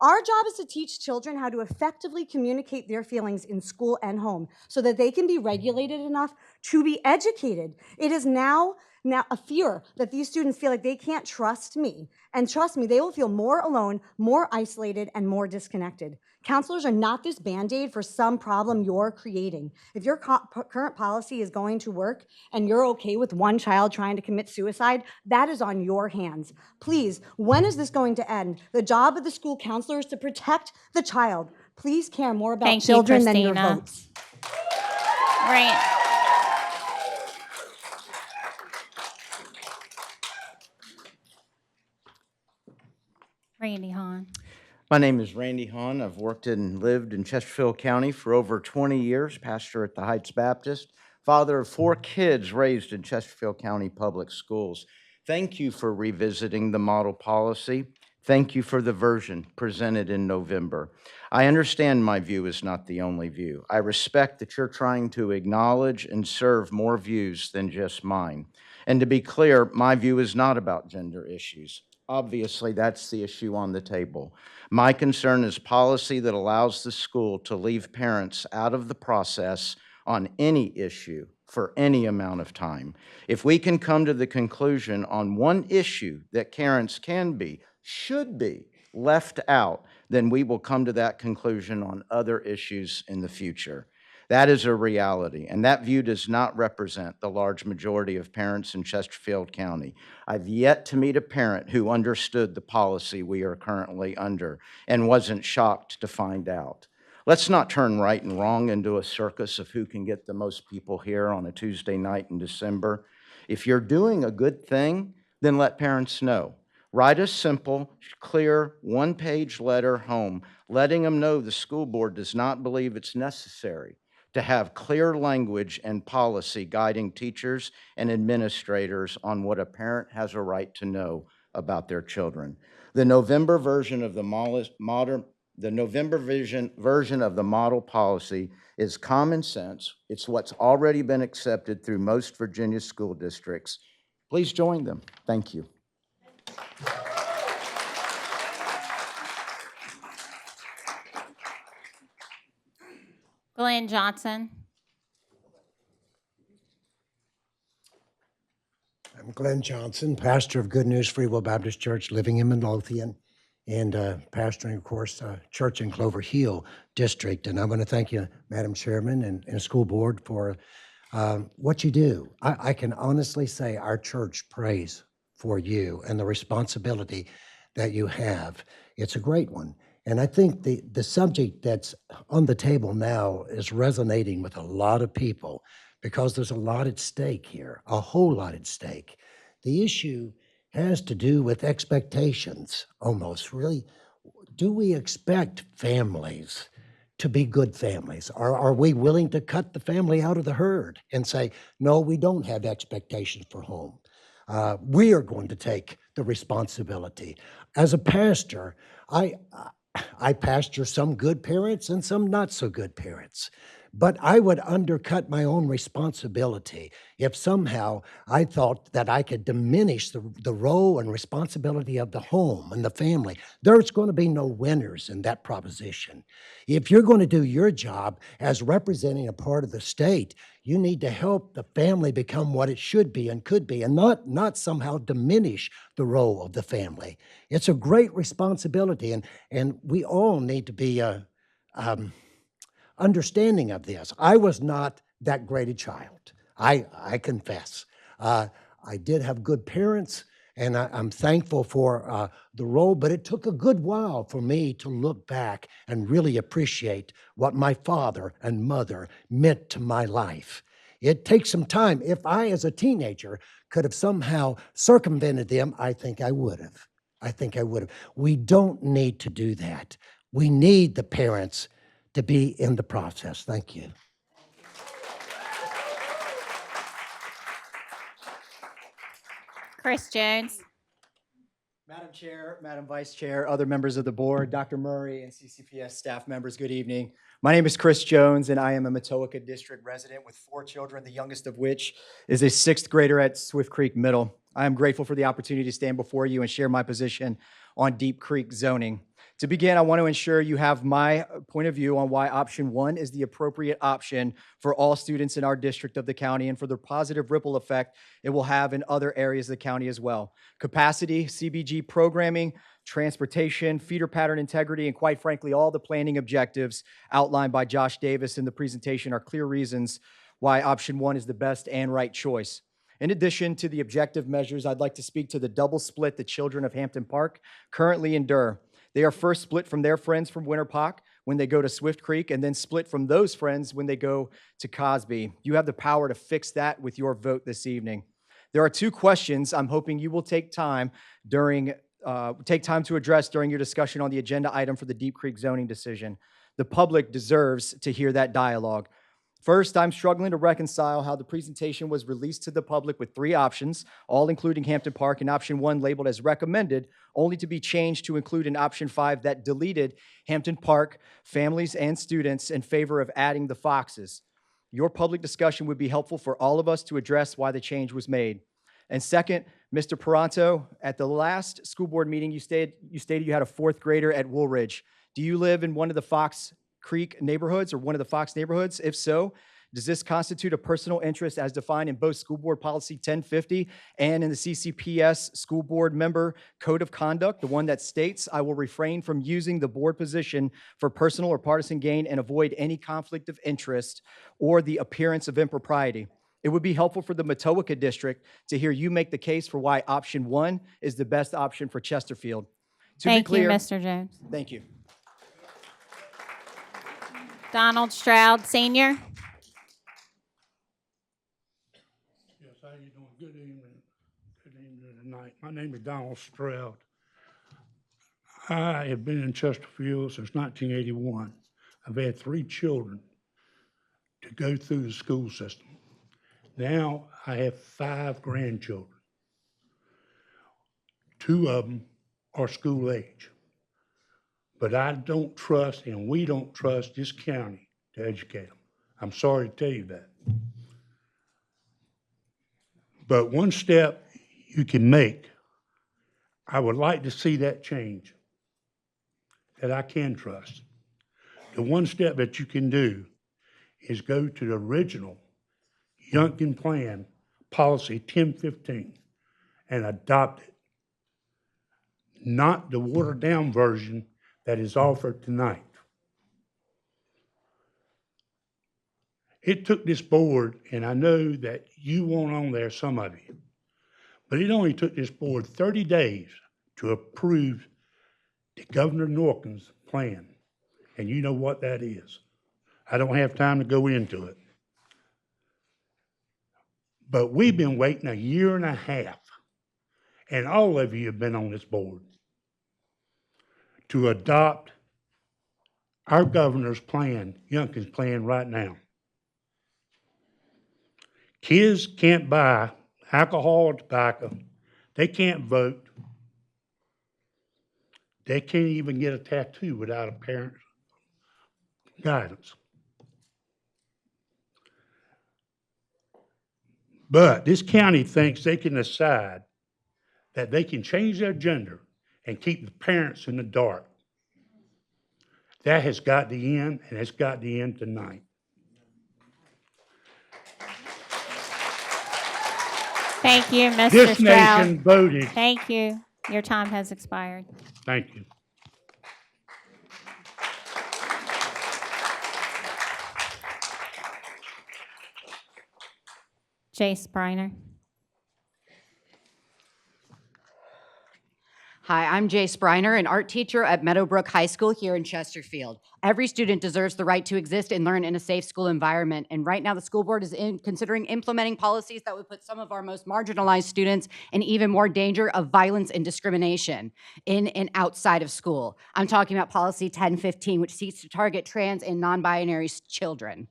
Our job is to teach children how to effectively communicate their feelings in school and home so that they can be regulated enough to be educated. It is now a fear that these students feel like they can't trust me. And trust me, they will feel more alone, more isolated, and more disconnected. Counselors are not this Band-Aid for some problem you're creating. If your current policy is going to work and you're okay with one child trying to commit suicide, that is on your hands. Please, when is this going to end? The job of the school counselor is to protect the child. Please care more about children than your votes. Right. Randy Hahn. My name is Randy Hahn. I've worked and lived in Chesterfield County for over 20 years, pastor at the Heights Baptist, father of 4 kids raised in Chesterfield County Public Schools. Thank you for revisiting the model policy. Thank you for the version presented in November. I understand my view is not the only view. I respect that you're trying to acknowledge and serve more views than just mine. And to be clear, my view is not about gender issues. Obviously, that's the issue on the table. My concern is policy that allows the school to leave parents out of the process on any issue for any amount of time. If we can come to the conclusion on one issue that parents should be left out, then we will come to that conclusion on other issues in the future. That is a reality, and that view does not represent the large majority of parents in Chesterfield County. I've yet to meet a parent who understood the policy we are currently under and wasn't shocked to find out. Let's not turn right and wrong into a circus of who can get the most people here on a Tuesday night in December. If you're doing a good thing, then let parents know. Write a simple, clear, one-page letter home, letting them know the school board does not believe it's necessary to have clear language and policy guiding teachers and administrators on what a parent has a right to know about their children. The November version of the model policy is common sense. It's what's already been accepted through most Virginia school districts. Please join them. Thank you. Glenn Johnson. I'm Glenn Johnson, pastor of Good News Free Will Baptist Church, living in Midlothian, and pastoring, of course, church in Clover Hill District. And I want to thank you, Madam Chairman and School Board, for what you do. I can honestly say our church prays for you and the responsibility that you have. It's a great one. And I think the subject that's on the table now is resonating with a lot of people because there's a lot at stake here, a whole lot at stake. The issue has to do with expectations, almost. Really, do we expect families to be good families? Are we willing to cut the family out of the herd and say, no, we don't have expectations for home? We are going to take the responsibility. As a pastor, I pastor some good parents and some not so good parents. But I would undercut my own responsibility if somehow I thought that I could diminish the role and responsibility of the home and the family. There's going to be no winners in that proposition. If you're going to do your job as representing a part of the state, you need to help the family become what it should be and could be, and not somehow diminish the role of the family. It's a great responsibility, and we all need to be understanding of this. I was not that great a child. I confess. I did have good parents, and I'm thankful for the role, but it took a good while for me to look back and really appreciate what my father and mother meant to my life. It takes some time. If I, as a teenager, could have somehow circumvented them, I think I would have. We don't need to do that. We need the parents to be in the process. Thank you. Chris Jones. Madam Chair, Madam Vice Chair, other members of the board, Dr. Murray, and CCPS staff members, good evening. My name is Chris Jones, and I am a Matoaka District resident with 4 children, the youngest of which is a 6th grader at Swift Creek Middle. I am grateful for the opportunity to stand before you and share my position on Deep Creek zoning. To begin, I want to ensure you have my point of view on why option 1 is the appropriate option for all students in our district of the county and for the positive ripple effect it will have in other areas of the county as well. Capacity, CBG programming, transportation, feeder pattern integrity, and quite frankly, all the planning objectives outlined by Josh Davis in the presentation are clear reasons why option 1 is the best and right choice. In addition to the objective measures, I'd like to speak to the double split the children of Hampton Park currently endure. They are first split from their friends from Winter Park when they go to Swift Creek, and then split from those friends when they go to Cosby. You have the power to fix that with your vote this evening. There are 2 questions I'm hoping you will take time to address during your discussion on the agenda item for the Deep Creek zoning decision. The public deserves to hear that dialogue. First, I'm struggling to reconcile how the presentation was released to the public with 3 options, all including Hampton Park, and option 1 labeled as recommended, only to be changed to include an option 5 that deleted Hampton Park families and students in favor of adding the Foxes. Your public discussion would be helpful for all of us to address why the change was made. And second, Mr. Peranto, at the last school board meeting, you stated you had a 4th grader at Woolridge. Do you live in one of the Fox Creek neighborhoods or one of the Fox neighborhoods? If so, does this constitute a personal interest as defined in both School Board Policy 1050 and in the CCPS School Board Member Code of Conduct, the one that states, I will refrain from using the board position for personal or partisan gain and avoid any conflict of interest or the appearance of impropriety? It would be helpful for the Matoaka District to hear you make the case for why option 1 is the best option for Chesterfield. To be Thank you, clear, Mr. Jones. Thank you. Donald Stroud, Sr. Yes, how you doing? Good evening. Good evening tonight. My name is Donald Stroud. I have been in Chesterfield since 1981. I've had 3 children to go through the school system. Now I have 5 grandchildren. 2 of them are school age. But I don't trust, and we don't trust this county to educate them. I'm sorry to tell you that. But one step you can make, I would like to see that change, that I can trust. The one step that you can do is go to the original Youngkin Plan, Policy 1015, and adopt it. Not the watered-down version that is offered tonight. It took this board, and I know that you weren't on there, some of you, but it only took this board 30 days to approve the Governor Norkin's plan, and you know what that is. I don't have time to go into it. But we've been waiting a year and a half, and all of you have been on this board, to adopt our governor's plan, Youngkin's plan right now. Kids can't buy alcohol or tobacco. They can't vote. They can't even get a tattoo without a parent's guidance. But this county thinks they can decide that they can change their gender and keep the parents in the dark. That has got to end, and it's got to end tonight. Thank you, Mr. This Stroud. nation voted. Thank you. Your time has expired. Thank you. Jace Briner. Hi, I'm Jace Briner, an art teacher at Meadowbrook High School here in Chesterfield. Every student deserves the right to exist and learn in a safe school environment. And right now, the school board is considering implementing policies that would put some of our most marginalized students in even more danger of violence and discrimination in and outside of school. I'm talking about Policy 1015, which seeks to target trans and non-binary children.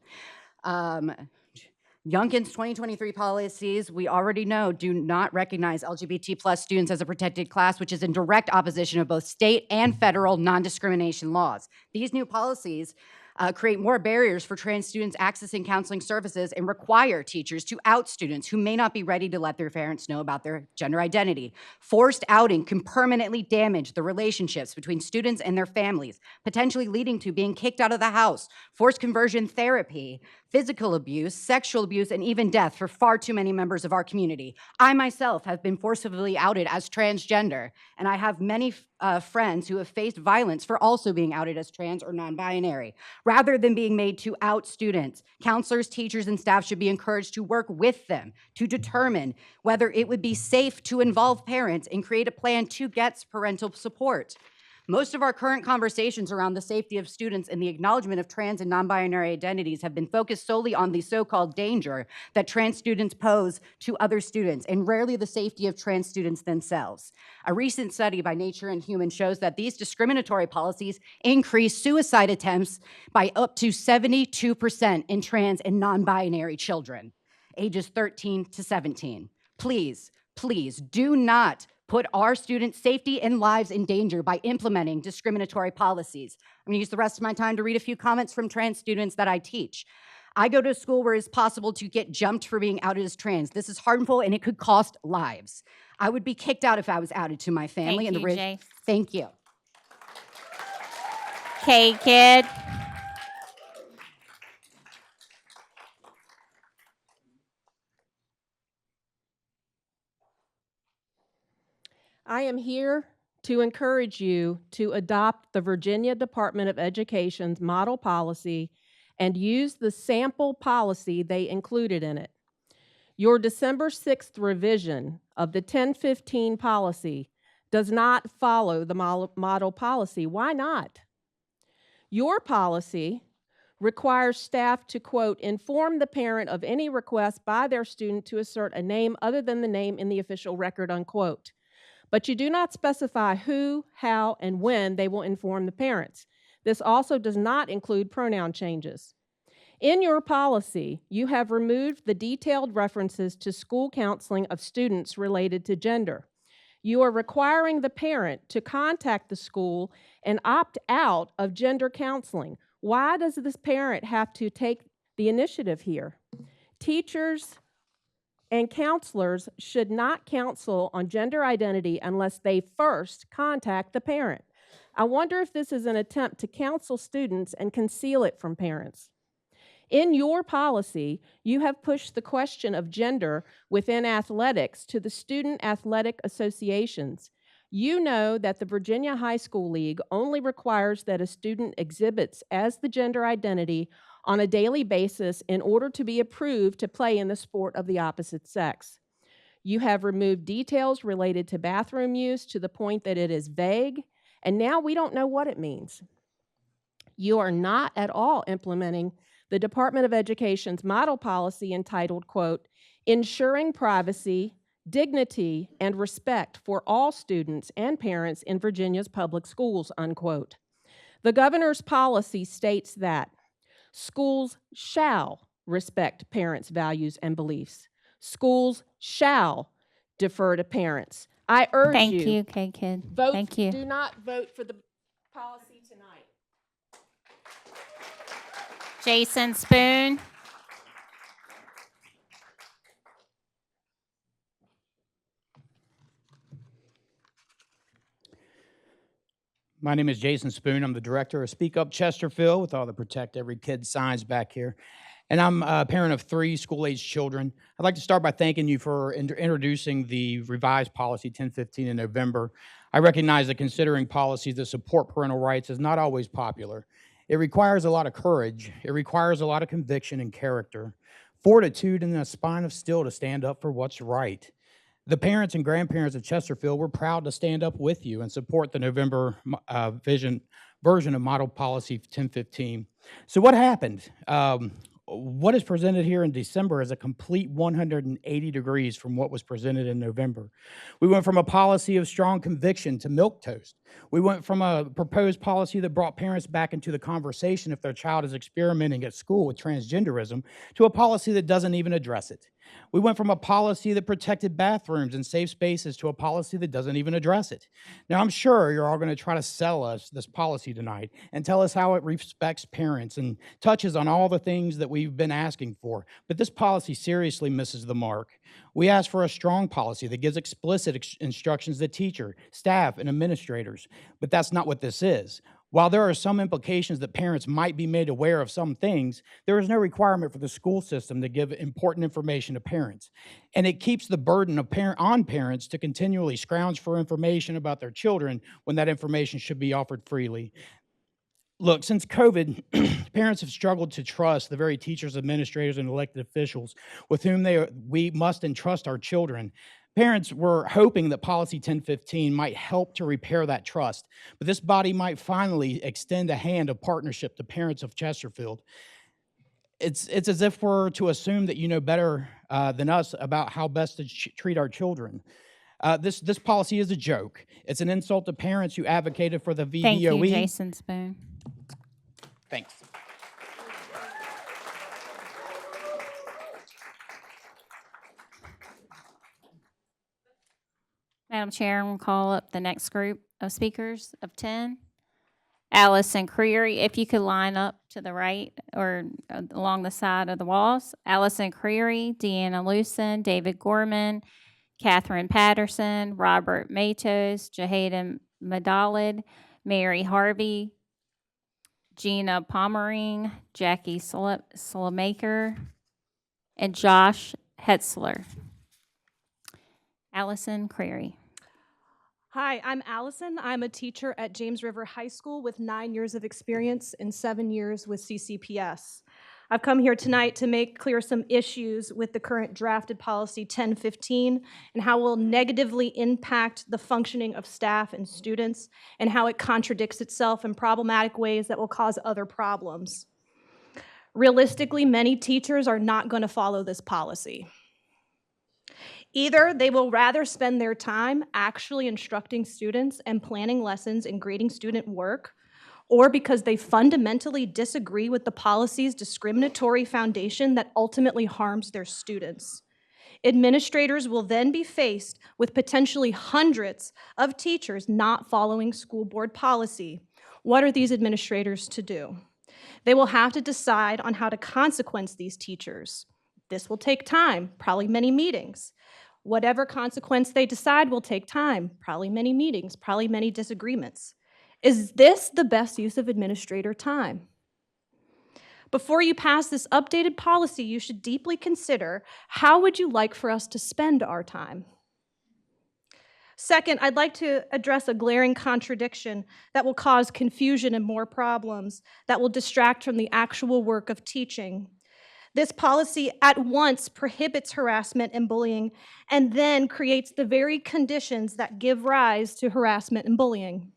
Youngkin's 2023 policies, we already know, do not recognize LGBT+ students as a protected class, which is in direct opposition of both state and federal non-discrimination laws. These new policies create more barriers for trans students accessing counseling services and require teachers to out students who may not be ready to let their parents know about their gender identity. Forced outing can permanently damage the relationships between students and their families, potentially leading to being kicked out of the house, forced conversion therapy, physical abuse, sexual abuse, and even death for far too many members of our community. I myself have been forcibly outed as transgender, and I have many friends who have faced violence for also being outed as trans or non-binary. Rather than being made to out students, counselors, teachers, and staff should be encouraged to work with them to determine whether it would be safe to involve parents and create a plan to get parental support. Most of our current conversations around the safety of students and the acknowledgement of trans and non-binary identities have been focused solely on the so-called danger that trans students pose to other students, and rarely the safety of trans students themselves. A recent study by Nature and Human shows that these discriminatory policies increase suicide attempts by up to 72% in trans and non-binary children, ages 13 to 17. Please, please do not put our students' safety and lives in danger by implementing discriminatory policies. I'm gonna use the rest of my time to read a few comments from trans students that I teach. I go to a school where it's possible to get jumped for being outed as trans. This is harmful and it could cost lives. I would be kicked out if I was outed to my family. Thank you, Jay. Thank you. Okay, kid. I am here to encourage you to adopt the Virginia Department of Education's model policy and use the sample policy they included in it. Your December 6th revision of the 1015 policy does not follow the model policy. Why not? Your policy requires staff to, quote, inform the parent of any request by their student to assert a name other than the name in the official record, unquote. But you do not specify who, how, and when they will inform the parents. This also does not include pronoun changes. In your policy, you have removed the detailed references to school counseling of students related to gender. You are requiring the parent to contact the school and opt out of gender counseling. Why does this parent have to take the initiative here? Teachers and counselors should not counsel on gender identity unless they first contact the parent. I wonder if this is an attempt to counsel students and conceal it from parents. In your policy, you have pushed the question of gender within athletics to the student athletic associations. You know that the Virginia High School League only requires that a student exhibits as the gender identity on a daily basis in order to be approved to play in the sport of the opposite sex. You have removed details related to bathroom use to the point that it is vague, and now we don't know what it means. You are not at all implementing the Department of Education's model policy entitled, quote, ensuring privacy, dignity, and respect for all students and parents in Virginia's public schools, unquote. The governor's policy states that schools shall respect parents' values and beliefs. Schools shall defer to parents. I urge Thank you, okay, kid. Vote, Thank you. do not vote for the policy tonight. Jason Spoon. My name is Jason Spoon. I'm the director of Speak Up Chesterfield with all the Protect Every Kid signs back here. And I'm a parent of 3 school-aged children. I'd like to start by thanking you for introducing the revised policy 1015 in November. I recognize that considering policies that support parental rights is not always popular. It requires a lot of courage. It requires a lot of conviction and character, fortitude, and a spine of steel to stand up for what's right. The parents and grandparents of Chesterfield were proud to stand up with you and support the November version of Model Policy 1015. So what happened? What is presented here in December is a complete 180 degrees from what was presented in November. We went from a policy of strong conviction to milquetoast. We went from a proposed policy that brought parents back into the conversation if their child is experimenting at school with transgenderism to a policy that doesn't even address it. We went from a policy that protected bathrooms and safe spaces to a policy that doesn't even address it. Now, I'm sure you're all going to try to sell us this policy tonight and tell us how it respects parents and touches on all the things that we've been asking for. But this policy seriously misses the mark. We ask for a strong policy that gives explicit instructions to teachers, staff, and administrators. But that's not what this is. While there are some implications that parents might be made aware of some things, there is no requirement for the school system to give important information to parents. And it keeps the burden of on parents to continually scrounge for information about their children when that information should be offered freely. Look, since COVID, parents have struggled to trust the very teachers, administrators, and elected officials with whom we must entrust our children. Parents were hoping that Policy 1015 might help to repair that trust, but this body might finally extend a hand of partnership to parents of Chesterfield. It's as if we're to assume that you know better than us about how best to treat our children. This policy is a joke. It's an insult to parents who advocated for the VVOE. Thank you, Jason Spoon. Thanks. Madam Chair, we'll call up the next group of speakers of 10. Allison Creary, if you could line up to the right or along the side of the walls. Allison Creary, Deanna Lewson, David Gorman, Catherine Patterson, Robert Matos, Jaheda Madalid, Mary Harvey, Gina Pommering, Jackie Slamaker, and Josh Hetzler. Allison Creary. Hi, I'm Allison. I'm a teacher at James River High School with 9 years of experience and 7 years with CCPS. I've come here tonight to make clear some issues with the current drafted policy 1015 and how it will negatively impact the functioning of staff and students and how it contradicts itself in problematic ways that will cause other problems. Realistically, many teachers are not going to follow this policy. Either they will rather spend their time actually instructing students and planning lessons and grading student work, or because they fundamentally disagree with the policy's discriminatory foundation that ultimately harms their students. Administrators will then be faced with potentially hundreds of teachers not following school board policy. What are these administrators to do? They will have to decide on how to consequence these teachers. This will take time, probably many meetings. Whatever consequence they decide will take time, probably many meetings, probably many disagreements. Is this the best use of administrator time? Before you pass this updated policy, you should deeply consider, how would you like for us to spend our time? Second, I'd like to address a glaring contradiction that will cause confusion and more problems, that will distract from the actual work of teaching. This policy at once prohibits harassment and bullying and then creates the very conditions that give rise to harassment and bullying.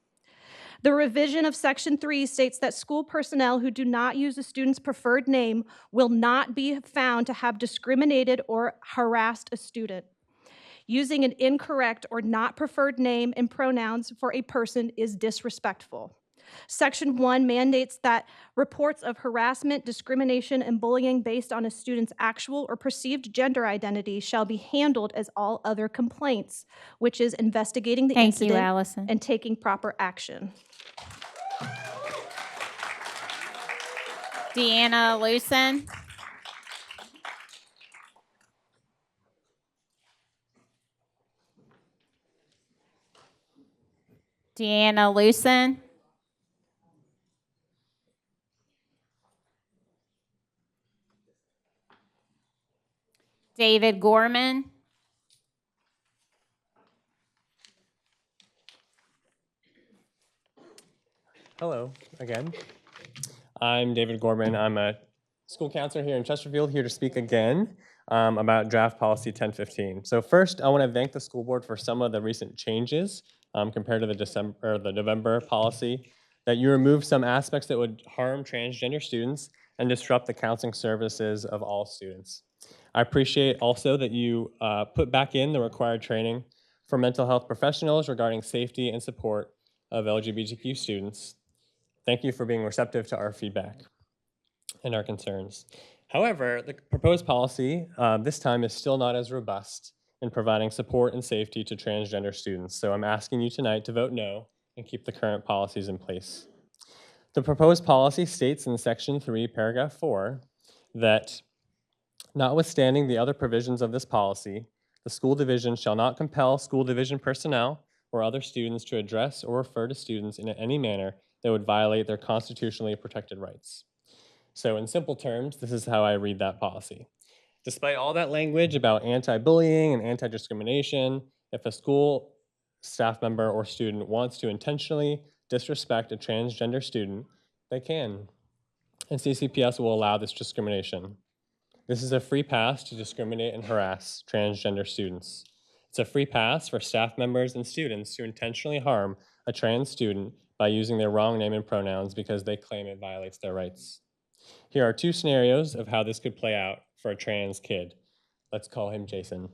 The revision of Section 3 states that school personnel who do not use a student's preferred name will not be found to have discriminated or harassed a student. Using an incorrect or not preferred name and pronouns for a person is disrespectful. Section 1 mandates that reports of harassment, discrimination, and bullying based on a student's actual or perceived gender identity shall be handled as all other complaints, which is investigating the Thank you, incident Allison. and taking proper action. Deanna Lewson. Deanna Lewson. David Gorman. Hello again. I'm David Gorman. I'm a school counselor here in Chesterfield, here to speak again about draft policy 1015. So first, I want to thank the school board for some of the recent changes compared to the November policy, that you removed some aspects that would harm transgender students and disrupt the counseling services of all students. I appreciate also that you put back in the required training for mental health professionals regarding safety and support of LGBTQ students. Thank you for being receptive to our feedback and our concerns. However, the proposed policy this time is still not as robust in providing support and safety to transgender students. So I'm asking you tonight to vote no and keep the current policies in place. The proposed policy states in Section 3, Paragraph 4, that notwithstanding the other provisions of this policy, the school division shall not compel school division personnel or other students to address or refer to students in any manner that would violate their constitutionally protected rights. So in simple terms, this is how I read that policy. Despite all that language about anti-bullying and anti-discrimination, if a school staff member or student wants to intentionally disrespect a transgender student, they can. And CCPS will allow this discrimination. This is a free pass to discriminate and harass transgender students. It's a free pass for staff members and students to intentionally harm a trans student by using their wrong name and pronouns because they claim it violates their rights. Here are 2 scenarios of how this could play out for a trans kid. Let's call him Jason.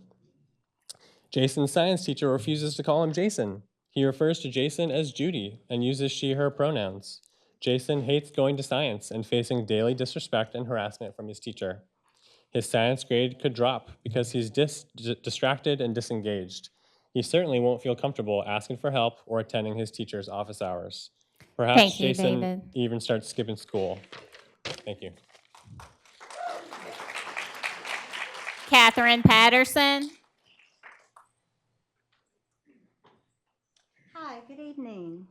Jason's science teacher refuses to call him Jason. He refers to Jason as Judy and uses she/her pronouns. Jason hates going to science and facing daily disrespect and harassment from his teacher. His science grade could drop because he's distracted and disengaged. He certainly won't feel comfortable asking for help or attending his teacher's office hours. Perhaps Thank you, Jason David. even starts skipping school. Thank you. Catherine Patterson. Hi, good evening.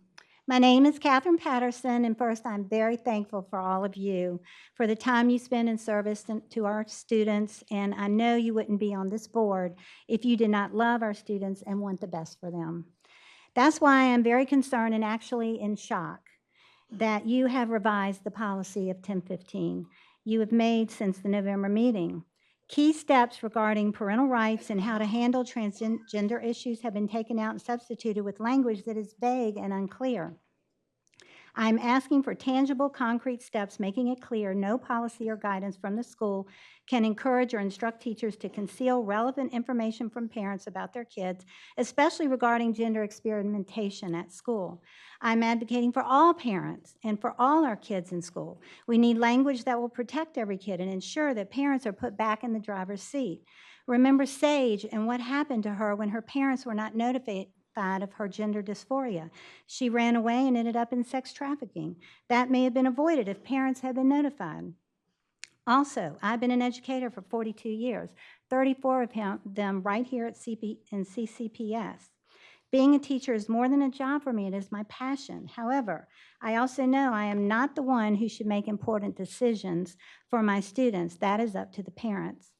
My name is Catherine Patterson, and first, I'm very thankful for all of you for the time you spend in service to our students, and I know you wouldn't be on this board if you did not love our students and want the best for them. That's why I'm very concerned and actually in shock that you have revised the policy of 1015 you have made since the November meeting. Key steps regarding parental rights and how to handle transgender issues have been taken out and substituted with language that is vague and unclear. I'm asking for tangible, concrete steps making it clear no policy or guidance from the school can encourage or instruct teachers to conceal relevant information from parents about their kids, especially regarding gender experimentation at school. I'm advocating for all parents and for all our kids in school. We need language that will protect every kid and ensure that parents are put back in the driver's seat. Remember Sage and what happened to her when her parents were not notified of her gender dysphoria. She ran away and ended up in sex trafficking. That may have been avoided if parents had been notified. Also, I've been an educator for 42 years, 34 of them right here at CCPS. Being a teacher is more than a job for me, it is my passion. However, I also know I am not the one who should make important decisions for my students. That is up to the parents.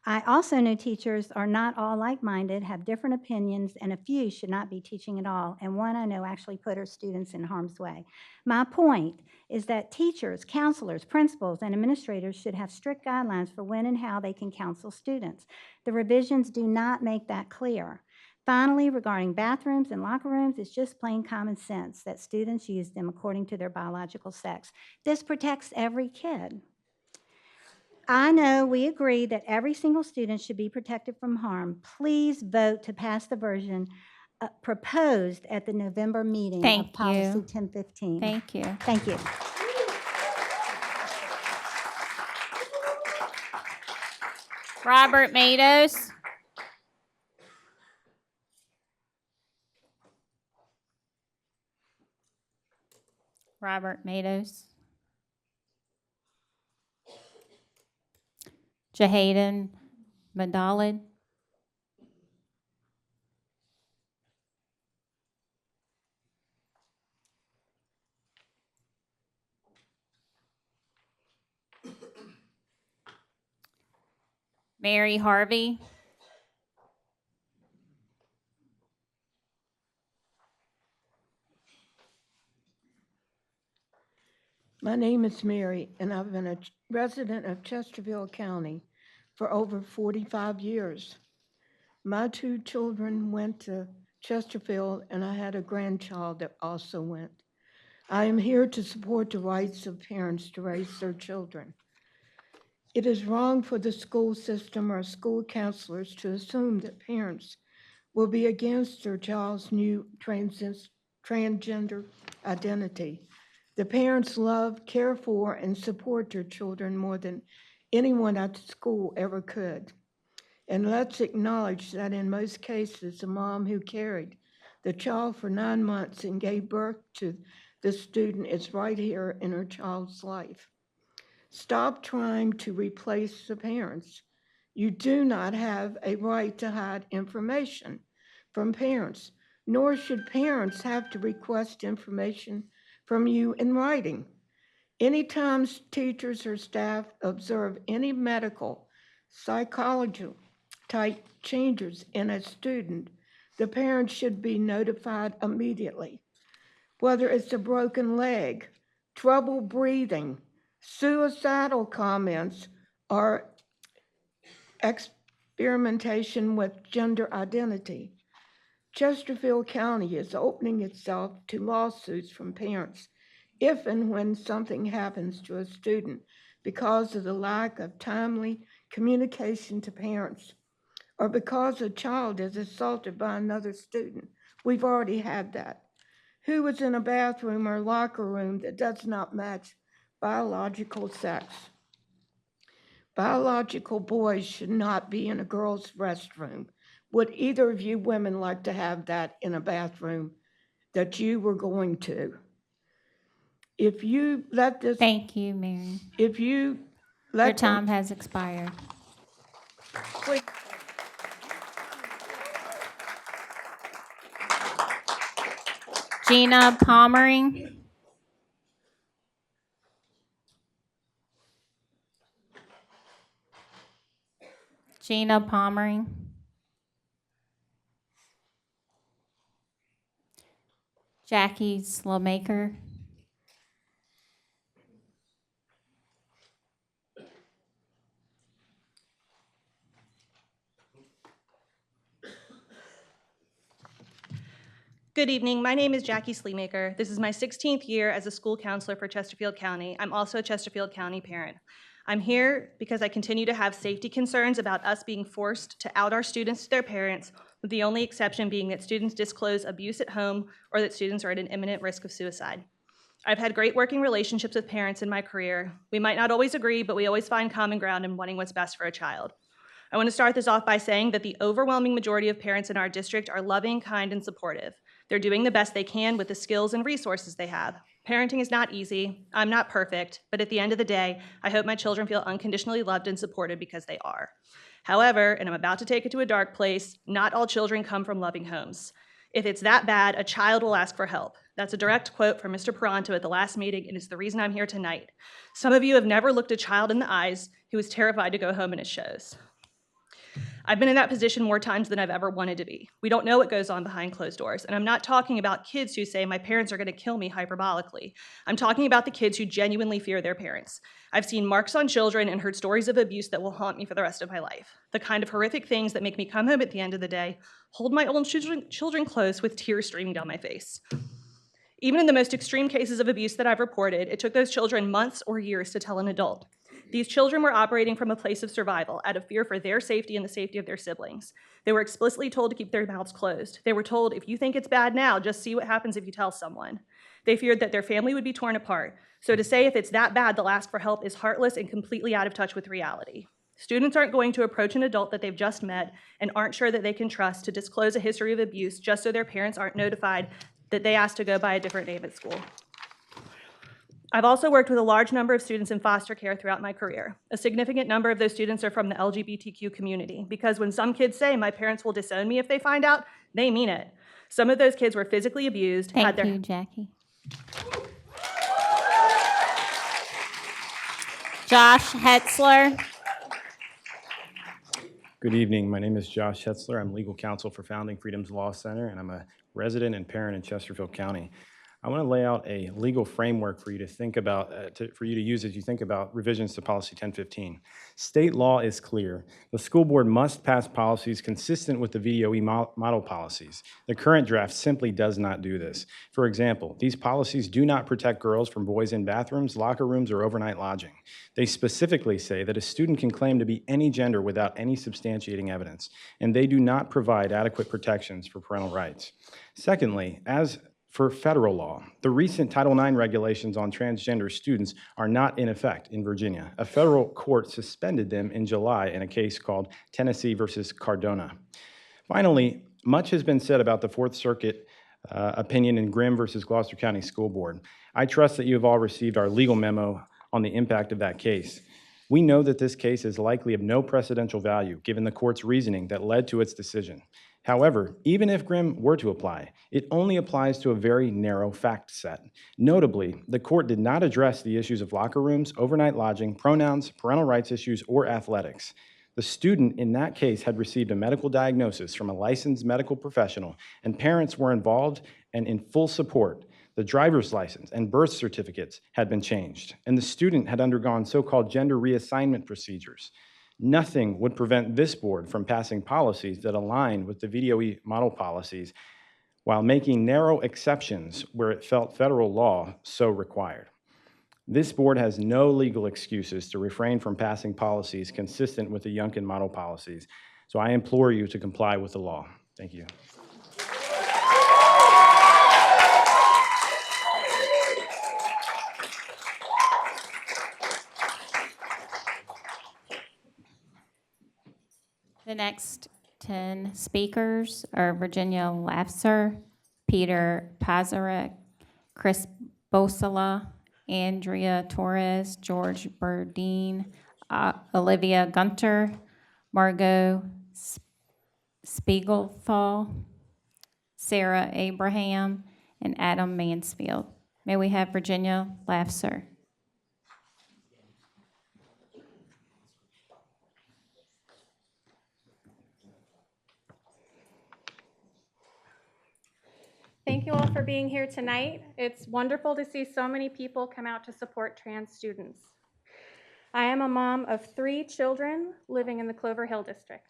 I also know teachers are not all like-minded, have different opinions, and a few should not be teaching at all, and one I know actually put her students in harm's way. My point is that teachers, counselors, principals, and administrators should have strict guidelines for when and how they can counsel students. The revisions do not make that clear. Finally, regarding bathrooms and locker rooms, it's just plain common sense that students use them according to their biological sex. This protects every kid. I know we agree that every single student should be protected from harm. Please vote to pass the version proposed at the November meeting of Policy 1015. Thank you. Thank you. Robert Matos. Robert Matos. Jahaden Madalid. Mary Harvey. My name is Mary, and I've been a resident of Chesterfield County for over 45 years. My 2 children went to Chesterfield, and I had a grandchild that also went. I am here to support the rights of parents to raise their children. It is wrong for the school system or school counselors to assume that parents will be against their child's new transgender identity. The parents love, care for, and support their children more than anyone at the school ever could. And let's acknowledge that in most cases, the mom who carried the child for 9 months and gave birth to the student is right here in her child's life. Stop trying to replace the parents. You do not have a right to hide information from parents, nor should parents have to request information from you in writing. Anytime teachers or staff observe any medical, psychological type changes in a student, the parent should be notified immediately. Whether it's a broken leg, trouble breathing, suicidal comments, or experimentation with gender identity. Chesterfield County is opening itself to lawsuits from parents if and when something happens to a student because of the lack of timely communication to parents, or because a child is assaulted by another student. We've already had that. Who was in a bathroom or locker room that does not match biological sex? Biological boys should not be in a girl's restroom. Would either of you women like to have that in a bathroom that you were going to? If you let this, Thank you, Mary. if you let Your them- time has expired. Wait. Gina Palmering. Gina Palmering. Jackie Slowmaker. Good evening. My name is Jackie Sleemaker. This is my 16th year as a school counselor for Chesterfield County. I'm also a Chesterfield County parent. I'm here because I continue to have safety concerns about us being forced to out our students to their parents, with the only exception being that students disclose abuse at home or that students are at an imminent risk of suicide. I've had great working relationships with parents in my career. We might not always agree, but we always find common ground in wanting what's best for a child. I want to start this off by saying that the overwhelming majority of parents in our district are loving, kind, and supportive. They're doing the best they can with the skills and resources they have. Parenting is not easy. I'm not perfect, but at the end of the day, I hope my children feel unconditionally loved and supported because they are. However, and I'm about to take it to a dark place, not all children come from loving homes. If it's that bad, a child will ask for help. That's a direct quote from Mr. Peranto at the last meeting, and it's the reason I'm here tonight. Some of you have never looked a child in the eyes who is terrified to go home and it shows. I've been in that position more times than I've ever wanted to be. We don't know what goes on behind closed doors, and I'm not talking about kids who say my parents are going to kill me hyperbolically. I'm talking about the kids who genuinely fear their parents. I've seen marks on children and heard stories of abuse that will haunt me for the rest of my life. The kind of horrific things that make me come home at the end of the day, hold my own children close with tears streaming down my face. Even in the most extreme cases of abuse that I've reported, it took those children months or years to tell an adult. These children were operating from a place of survival, out of fear for their safety and the safety of their siblings. They were explicitly told to keep their mouths closed. They were told, if you think it's bad now, just see what happens if you tell someone. They feared that their family would be torn apart. So to say if it's that bad, they'll ask for help is heartless and completely out of touch with reality. Students aren't going to approach an adult that they've just met and aren't sure that they can trust to disclose a history of abuse just so their parents aren't notified that they asked to go by a different name at school. I've also worked with a large number of students in foster care throughout my career. A significant number of those students are from the LGBTQ community, because when some kids say my parents will disown me if they find out, they mean it. Some of those kids were physically abused. Thank you, Jackie. Josh Hetzler. Good evening. My name is Josh Hetzler. I'm legal counsel for Founding Freedoms Law Center, and I'm a resident and parent in Chesterfield County. I want to lay out a legal framework for you to think about, for you to use as you think about revisions to Policy 1015. State law is clear. The school board must pass policies consistent with the VDOE model policies. The current draft simply does not do this. For example, these policies do not protect girls from boys in bathrooms, locker rooms, or overnight lodging. They specifically say that a student can claim to be any gender without any substantiating evidence, and they do not provide adequate protections for parental rights. Secondly, as for federal law, the recent Title IX regulations on transgender students are not in effect in Virginia. A federal court suspended them in July in a case called Tennessee versus Cardona. Finally, much has been said about the Fourth Circuit opinion in Grimm versus Gloucester County School Board. I trust that you have all received our legal memo on the impact of that case. We know that this case is likely of no precedential value given the court's reasoning that led to its decision. However, even if Grimm were to apply, it only applies to a very narrow fact set. Notably, the court did not address the issues of locker rooms, overnight lodging, pronouns, parental rights issues, or athletics. The student in that case had received a medical diagnosis from a licensed medical professional, and parents were involved and in full support. The driver's license and birth certificates had been changed, and the student had undergone so-called gender reassignment procedures. Nothing would prevent this board from passing policies that align with the VDOE model policies while making narrow exceptions where it felt federal law so required. This board has no legal excuses to refrain from passing policies consistent with the Youngkin model policies, so I implore you to comply with the law. Thank you. The next 10 speakers are Virginia Lafser, Peter Pazarek, Chris Bosola, Andrea Torres, George Burdine, Olivia Gunter, Margot Spiegelthal, Sarah Abraham, and Adam Mansfield. May we have Virginia Lafser? Thank you all for being here tonight. It's wonderful to see so many people come out to support trans students. I am a mom of 3 children living in the Clover Hill district.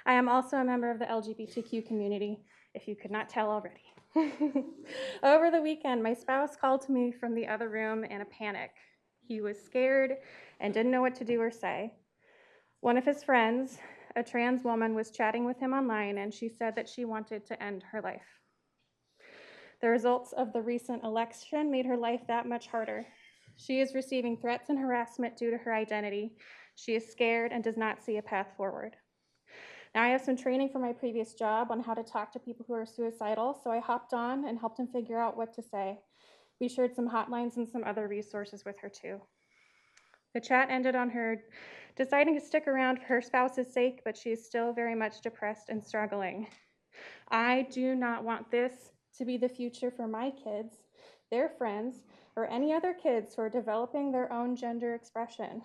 I am also a member of the LGBTQ community, if you could not tell already. Over the weekend, my spouse called to me from the other room in a panic. He was scared and didn't know what to do or say. One of his friends, a trans woman, was chatting with him online, and she said that she wanted to end her life. The results of the recent election made her life that much harder. She is receiving threats and harassment due to her identity. She is scared and does not see a path forward. Now, I have some training from my previous job on how to talk to people who are suicidal, so I hopped on and helped him figure out what to say. We shared some hotlines and some other resources with her too. The chat ended on her deciding to stick around for her spouse's sake, but she is still very much depressed and struggling. I do not want this to be the future for my kids, their friends, or any other kids who are developing their own gender expression.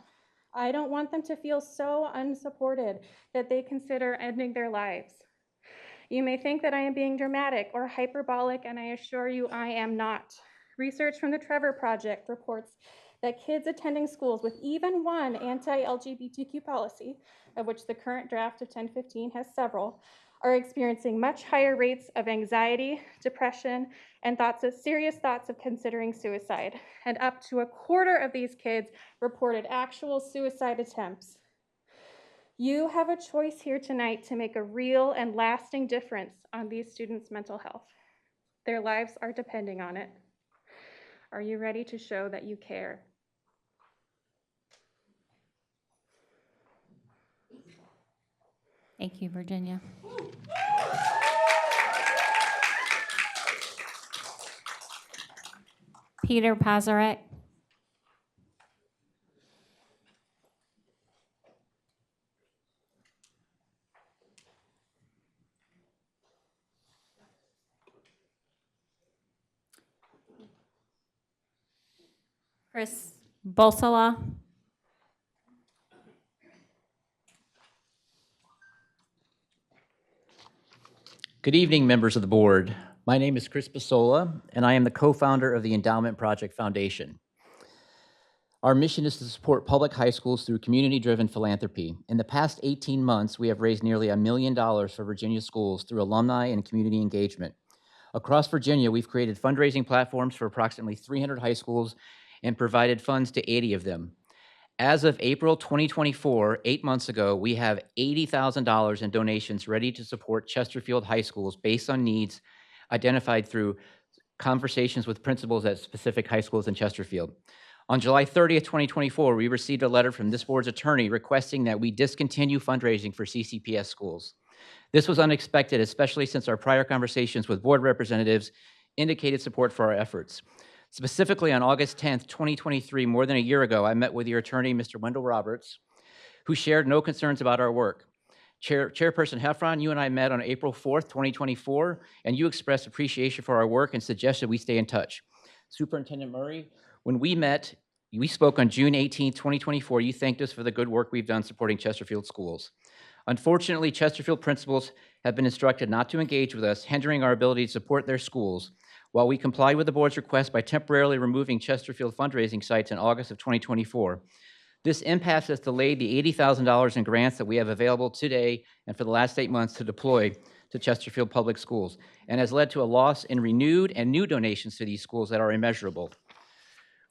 I don't want them to feel so unsupported that they consider ending their lives. You may think that I am being dramatic or hyperbolic, and I assure you I am not. Research from the Trevor Project reports that kids attending schools with even one anti-LGBTQ policy, of which the current draft of 1015 has several, are experiencing much higher rates of anxiety, depression, and serious thoughts of considering suicide. And up to a quarter of these kids reported actual suicide attempts. You have a choice here tonight to make a real and lasting difference on these students' mental health. Their lives are depending on it. Are you ready to show that you care? Thank you, Virginia. Peter Pazarek. Chris Bosola. Good evening, members of the board. My name is Chris Basola, and I am the co-founder of the Endowment Project Foundation. Our mission is to support public high schools through community-driven philanthropy. In the past 18 months, we have raised nearly $1 million for Virginia schools through alumni and community engagement. Across Virginia, we've created fundraising platforms for approximately 300 high schools and provided funds to 80 of them. As of April 2024, 8 months ago, we have $80,000 in donations ready to support Chesterfield high schools based on needs identified through conversations with principals at specific high schools in Chesterfield. On July 30th, 2024, we received a letter from this board's attorney requesting that we discontinue fundraising for CCPS schools. This was unexpected, especially since our prior conversations with board representatives indicated support for our efforts. Specifically, on August 10th, 2023, more than a year ago, I met with your attorney, Mr. Wendell Roberts, who shared no concerns about our work. Chairperson Heffron, you and I met on April 4th, 2024, and you expressed appreciation for our work and suggested we stay in touch. Superintendent Murray, when we met, we spoke on June 18th, 2024. You thanked us for the good work we've done supporting Chesterfield schools. Unfortunately, Chesterfield principals have been instructed not to engage with us, hindering our ability to support their schools. While we complied with the board's request by temporarily removing Chesterfield fundraising sites in August of 2024, This impasse has delayed the $80,000 in grants that we have available today and for the last 8 months to deploy to Chesterfield Public Schools, and has led to a loss in renewed and new donations to these schools that are immeasurable.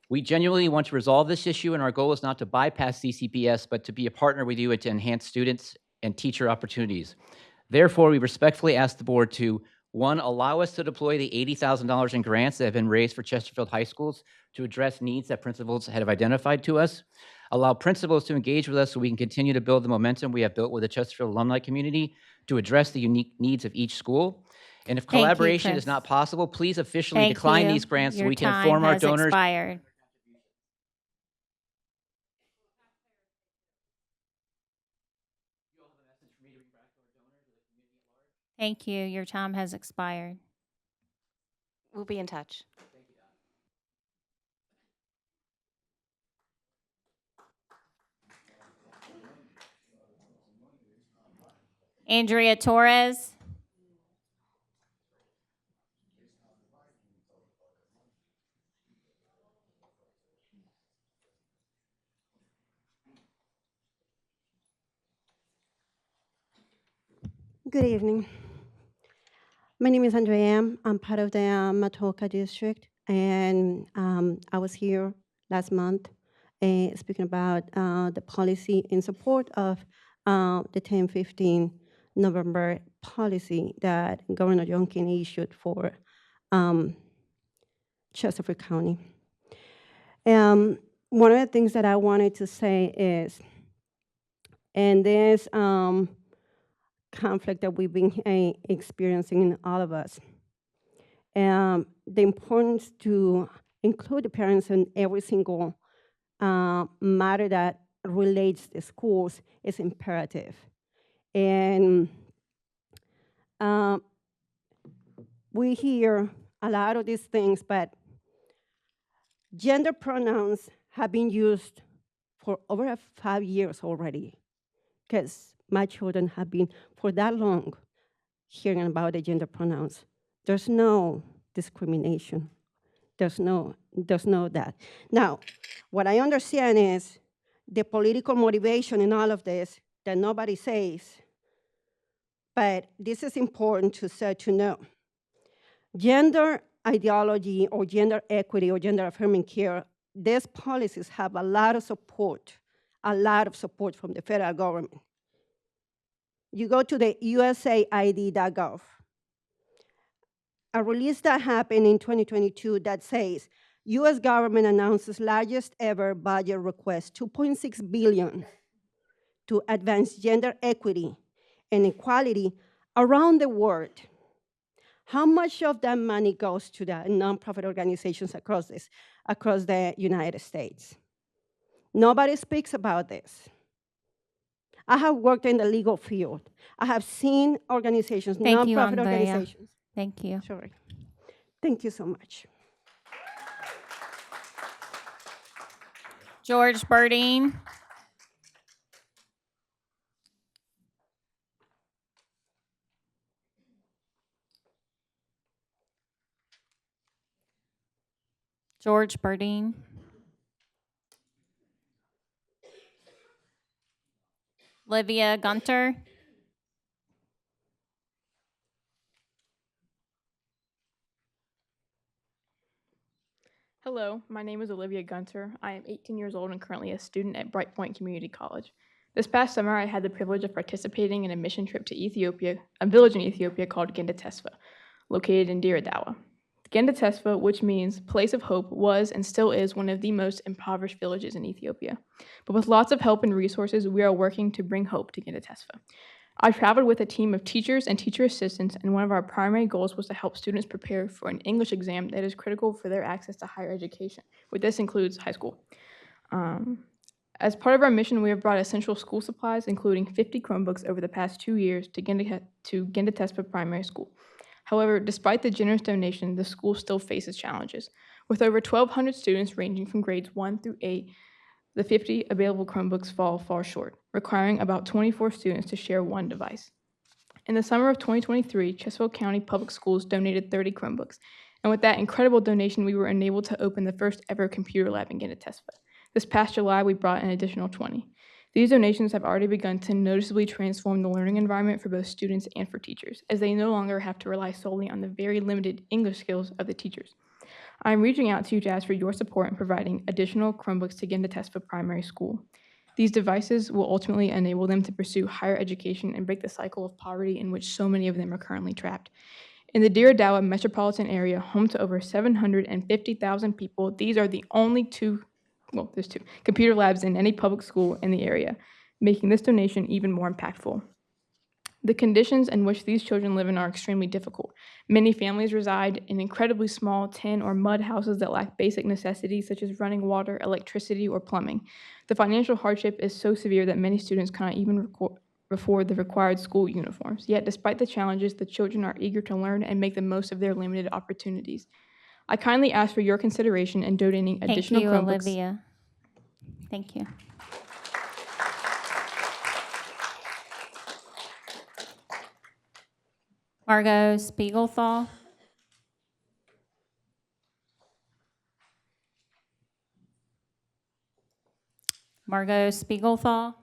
We genuinely want to resolve this issue, and our goal is not to bypass CCPS, but to be a partner with you and to enhance students and teacher opportunities. Therefore, we respectfully ask the board to, one, allow us to deploy the $80,000 in grants that have been raised for Chesterfield High Schools to address needs that principals have identified to us. Allow principals to engage with us so we can continue to build the momentum we have built with the Chesterfield alumni community to address the unique needs of each school. And if Thank you, collaboration is Chris. not possible, please officially Thank decline you. these grants so Your we can time inform our has donors. expired. Thank you. Your time has expired. We'll be in touch. Andrea Torres. Good evening. My name is Andrea. I'm part of the Matoka district, and I was here last month speaking about the policy in support of the 10-15 November policy that Governor Youngkin issued for Chesterfield County. One of the things that I wanted to say is, and there's conflict that we've been experiencing in all of us. The importance to include the parents in every single matter that relates to schools is imperative. And we hear a lot of these things, but gender pronouns have been used for over 5 years already, because my children have been for that long hearing about the gender pronouns. There's no discrimination. There's no that. Now, what I understand is the political motivation in all of this that nobody says, but this is important to know. Gender ideology or gender equity or gender affirming care, these policies have a lot of support from the federal government. You go to the usaid.gov. A release that happened in 2022 that says, U.S. government announces largest ever budget request, $2.6 billion, to advance gender equity and equality around the world. How much of that money goes to the nonprofit organizations across the United States? Nobody speaks about this. I have worked in the legal field. I have seen organizations, Thank you, nonprofit Andrea. organizations. Thank you. Sorry. Thank you so much. George Burdine. George Burdine. Livia Gunter. Hello, my name is Olivia Gunter. I am 18 years old and currently a student at Bright Point Community College. This past summer, I had the privilege of participating in a mission trip to Ethiopia, a village in Ethiopia called Gendatesfa, located in Dire Dawa. Gendatesfa, which means place of hope, was and still is one of the most impoverished villages in Ethiopia. But with lots of help and resources, we are working to bring hope to Gendatesfa. I traveled with a team of teachers and teacher assistants, and one of our primary goals was to help students prepare for an English exam that is critical for their access to higher education, which this includes high school. As part of our mission, we have brought essential school supplies, including 50 Chromebooks over the past 2 years to Gendatesfa Primary School. However, despite the generous donation, the school still faces challenges. With over 1,200 students ranging from grades 1 through 8, the 50 available Chromebooks fall far short, requiring about 24 students to share one device. In the summer of 2023, Chesterfield County Public Schools donated 30 Chromebooks, and with that incredible donation, we were enabled to open the first ever computer lab in Gendatesfa. This past July, we brought an additional 20. These donations have already begun to noticeably transform the learning environment for both students and for teachers, as they no longer have to rely solely on the very limited English skills of the teachers. I'm reaching out to you to ask for your support in providing additional Chromebooks to Ginda Tesfa Primary School. These devices will ultimately enable them to pursue higher education and break the cycle of poverty in which so many of them are currently trapped. In the Deir Dawa metropolitan area, home to over 750,000 people, these are the only there's two computer labs in any public school in the area, making this donation even more impactful. The conditions in which these children live in are extremely difficult. Many families reside in incredibly small tin or mud houses that lack basic necessities such as running water, electricity, or plumbing. The financial hardship is so severe that many students cannot even afford the required school uniforms. Yet, despite the challenges, the children are eager to learn and make the most of their limited opportunities. I kindly ask for your consideration in donating additional Thank you, Chromebooks. Olivia. Thank you. Margot Spiegelthal. Margot Spiegelthal.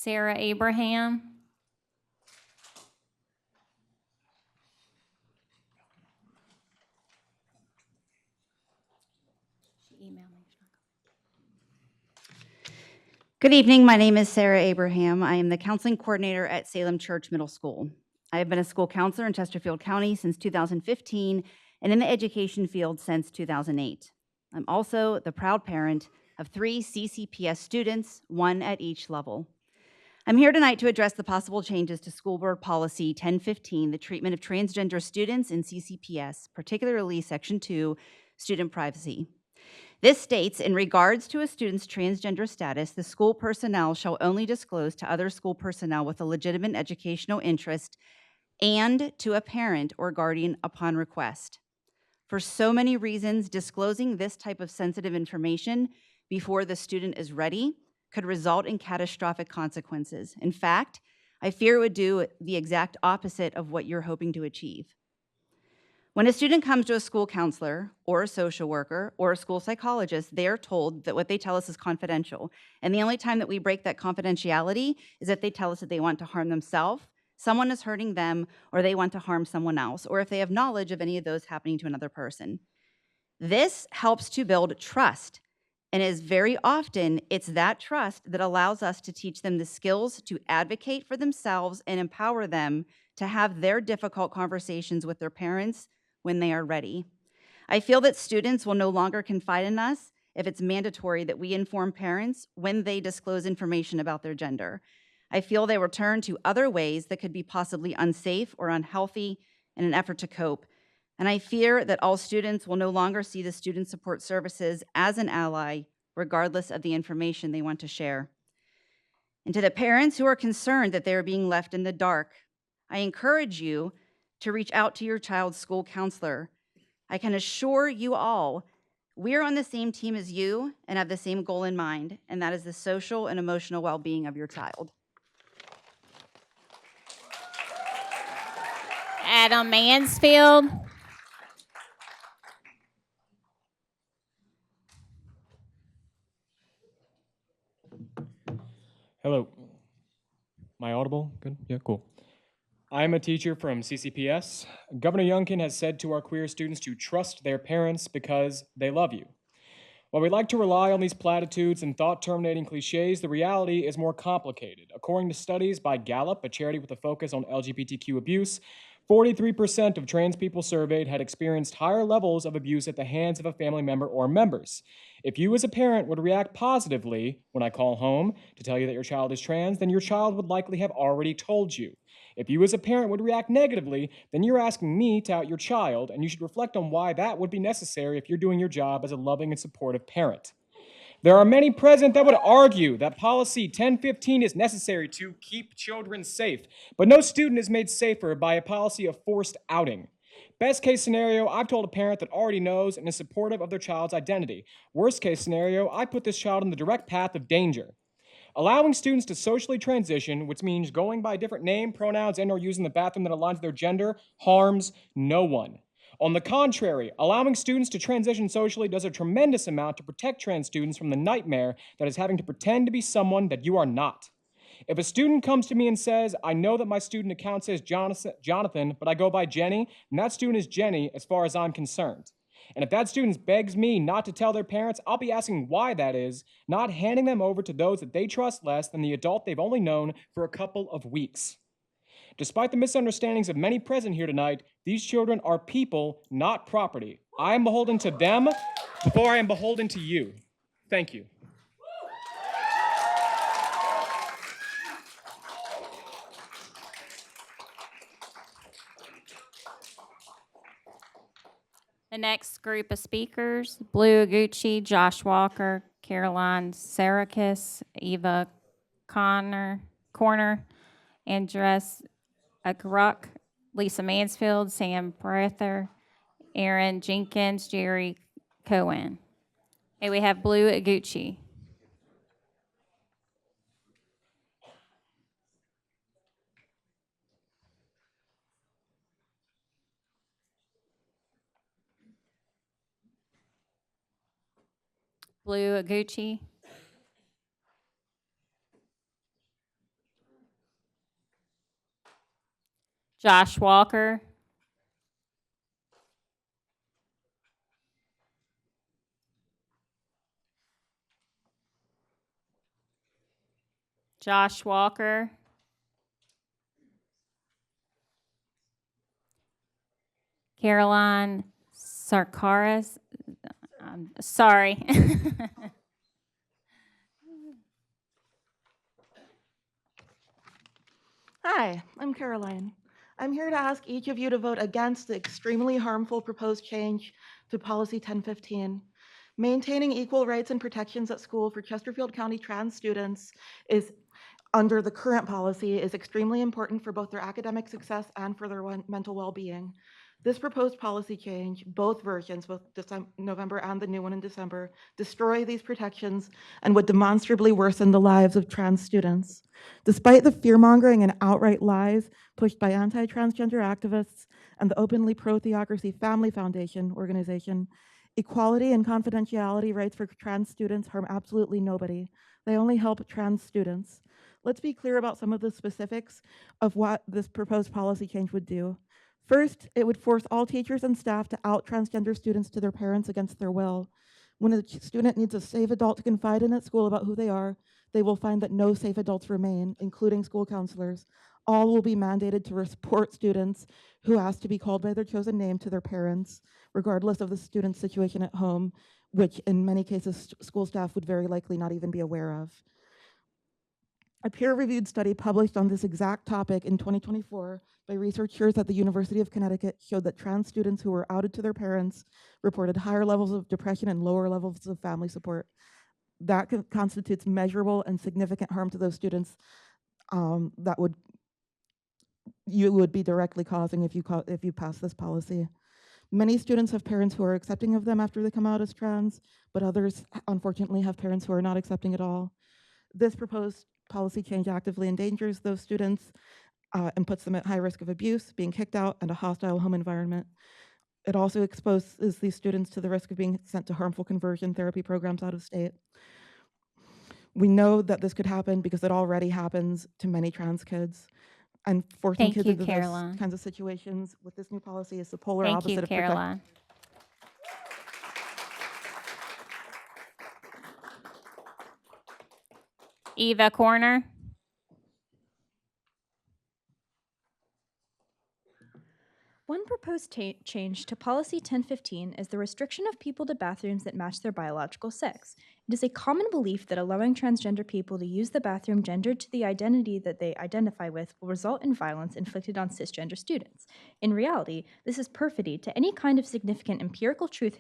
Sarah Abraham. Good evening. My name is Sarah Abraham. I am the counseling coordinator at Salem Church Middle School. I have been a school counselor in Chesterfield County since 2015 and in the education field since 2008. I'm also the proud parent of 3 CCPS students, 1 at each level. I'm here tonight to address the possible changes to School Board Policy 1015, the treatment of transgender students in CCPS, particularly Section 2, student privacy. This states, in regards to a student's transgender status, the school personnel shall only disclose to other school personnel with a legitimate educational interest and to a parent or guardian upon request. For so many reasons, disclosing this type of sensitive information before the student is ready could result in catastrophic consequences. In fact, I fear it would do the exact opposite of what you're hoping to achieve. When a student comes to a school counselor or a social worker or a school psychologist, they are told that what they tell us is confidential. And the only time that we break that confidentiality is if they tell us that they want to harm themselves, someone is hurting them, or they want to harm someone else, or if they have knowledge of any of those happening to another person. This helps to build trust. And is very often, it's that trust that allows us to teach them the skills to advocate for themselves and empower them to have their difficult conversations with their parents when they are ready. I feel that students will no longer confide in us if it's mandatory that we inform parents when they disclose information about their gender. I feel they will turn to other ways that could be possibly unsafe or unhealthy in an effort to cope. And I fear that all students will no longer see the student support services as an ally, regardless of the information they want to share. And to the parents who are concerned that they are being left in the dark, I encourage you to reach out to your child's school counselor. I can assure you all, we're on the same team as you and have the same goal in mind, and that is the social and emotional well-being of your child. Adam Mansfield. Hello. Am I audible? Good? Yeah, cool. I'm a teacher from CCPS. Governor Youngkin has said to our queer students to trust their parents because they love you. While we like to rely on these platitudes and thought-terminating cliches, the reality is more complicated. According to studies by Gallup, a charity with a focus on LGBTQ abuse, 43% of trans people surveyed had experienced higher levels of abuse at the hands of a family member or members. If you as a parent would react positively when I call home to tell you that your child is trans, then your child would likely have already told you. If you as a parent would react negatively, then you're asking me to out your child, and you should reflect on why that would be necessary if you're doing your job as a loving and supportive parent. There are many present that would argue that policy 1015 is necessary to keep children safe, but no student is made safer by a policy of forced outing. Best case scenario, I've told a parent that already knows and is supportive of their child's identity. Worst case scenario, I put this child on the direct path of danger. Allowing students to socially transition, which means going by different name, pronouns, and or using the bathroom that aligns with their gender, harms no one. On the contrary, allowing students to transition socially does a tremendous amount to protect trans students from the nightmare that is having to pretend to be someone that you are not. If a student comes to me and says, I know that my student account says Jonathan, but I go by Jenny, then that student is Jenny as far as I'm concerned. And if that student begs me not to tell their parents, I'll be asking why that is, not handing them over to those that they trust less than the adult they've only known for a couple of weeks. Despite the misunderstandings of many present here tonight, these children are people, not property. I am beholden to them before I am beholden to you. Thank you. The next group of speakers, Blue Aguchi, Josh Walker, Caroline Sarakis, Eva Corner, Andres Agruk, Lisa Mansfield, Sam Prather, Aaron Jenkins, Jerry Cohen. Okay, we have Blue Aguchi. Blue Aguchi. Josh Walker. Josh Walker. Caroline Sarkaris. Sorry. Hi, I'm Caroline. I'm here to ask each of you to vote against the extremely harmful proposed change to Policy 1015. Maintaining equal rights and protections at school for Chesterfield County trans students is, under the current policy, is extremely important for both their academic success and for their mental well-being. This proposed policy change, both versions, both November and the new one in December, destroy these protections and would demonstrably worsen the lives of trans students. Despite the fear-mongering and outright lies pushed by anti-transgender activists and the openly pro-theocracy Family Foundation organization, equality and confidentiality rights for trans students harm absolutely nobody. They only help trans students. Let's be clear about some of the specifics of what this proposed policy change would do. First, it would force all teachers and staff to out transgender students to their parents against their will. When a student needs a safe adult to confide in at school about who they are, they will find that no safe adults remain, including school counselors. All will be mandated to report students who ask to be called by their chosen name to their parents, regardless of the student's situation at home, which in many cases school staff would very likely not even be aware of. A peer-reviewed study published on this exact topic in 2024 by researchers at the University of Connecticut showed that trans students who were outed to their parents reported higher levels of depression and lower levels of family support. That constitutes measurable and significant harm to those students that you would be directly causing if you pass this policy. Many students have parents who are accepting of them after they come out as trans, but others unfortunately have parents who are not accepting at all. This proposed policy change actively endangers those students and puts them at high risk of abuse, being kicked out, and a hostile home environment. It also exposes these students to the risk of being sent to harmful conversion therapy programs out of state. We know that this could happen because it already happens to many trans kids. And forcing kids into those kinds of situations with this new policy is the polar opposite of Caroline. Eva Corner. One proposed change to Policy 1015 is the restriction of people to bathrooms that match their biological sex. It is a common belief that allowing transgender people to use the bathroom gendered to the identity that they identify with will result in violence inflicted on cisgender students. In reality, this is perfidy to any kind of significant empirical truth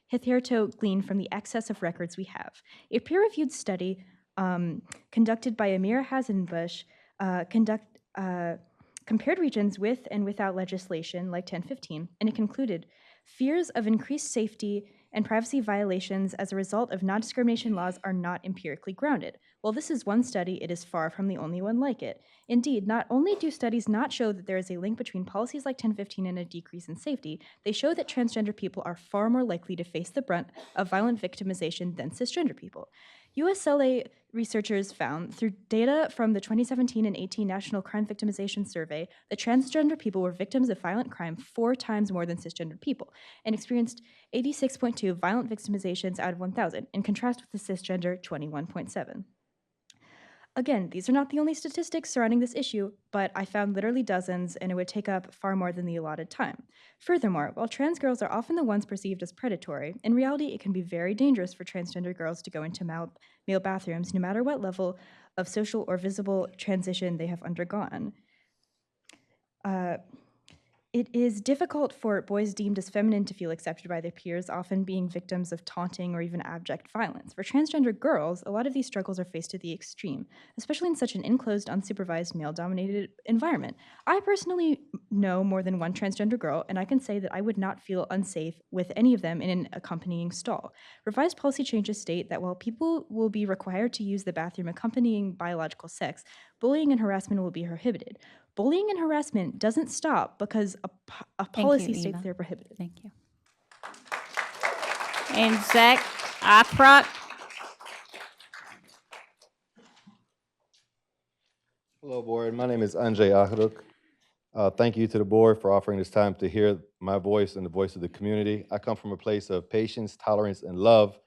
hitherto gleaned from the excess of records we have. A peer-reviewed study conducted by Amir Hazenbush compared regions with and without legislation like 1015, and it concluded fears of increased safety and privacy violations as a result of non-discrimination laws are not empirically grounded. While this is one study, it is far from the only one like it. Indeed, not only do studies not show that there is a link between policies like 1015 and a decrease in safety, they show that transgender people are far more likely to face the brunt of violent victimization than cisgender people. USLA researchers found through data from the 2017 and 18 National Crime Victimization Survey that transgender people were victims of violent crime 4 times more than cisgender people and experienced 86.2 violent victimizations out of 1,000, in contrast with the cisgender 21.7. Again, these are not the only statistics surrounding this issue, but I found literally dozens, and it would take up far more than the allotted time. Furthermore, while trans girls are often the ones perceived as predatory, in reality it can be very dangerous for transgender girls to go into male bathrooms, no matter what level of social or visible transition they have undergone. It is difficult for boys deemed as feminine to feel accepted by their peers, often being victims of taunting or even abject violence. For transgender girls, a lot of these struggles are faced to the extreme, especially in such an enclosed, unsupervised, male-dominated environment. I personally know more than one transgender girl, and I can say that I would not feel unsafe with any of them in an accompanying stall. Revised policy changes state that while people will be required to use the bathroom accompanying biological sex, bullying and harassment will be prohibited. Bullying and harassment doesn't stop because a policy states Eva. they're prohibited. Thank you. And Zach Afrock. Hello, board. My name is Andrzej Achruk. Thank you to the board for offering this time to hear my voice and the voice of the community. I come from a place of patience, tolerance, and love.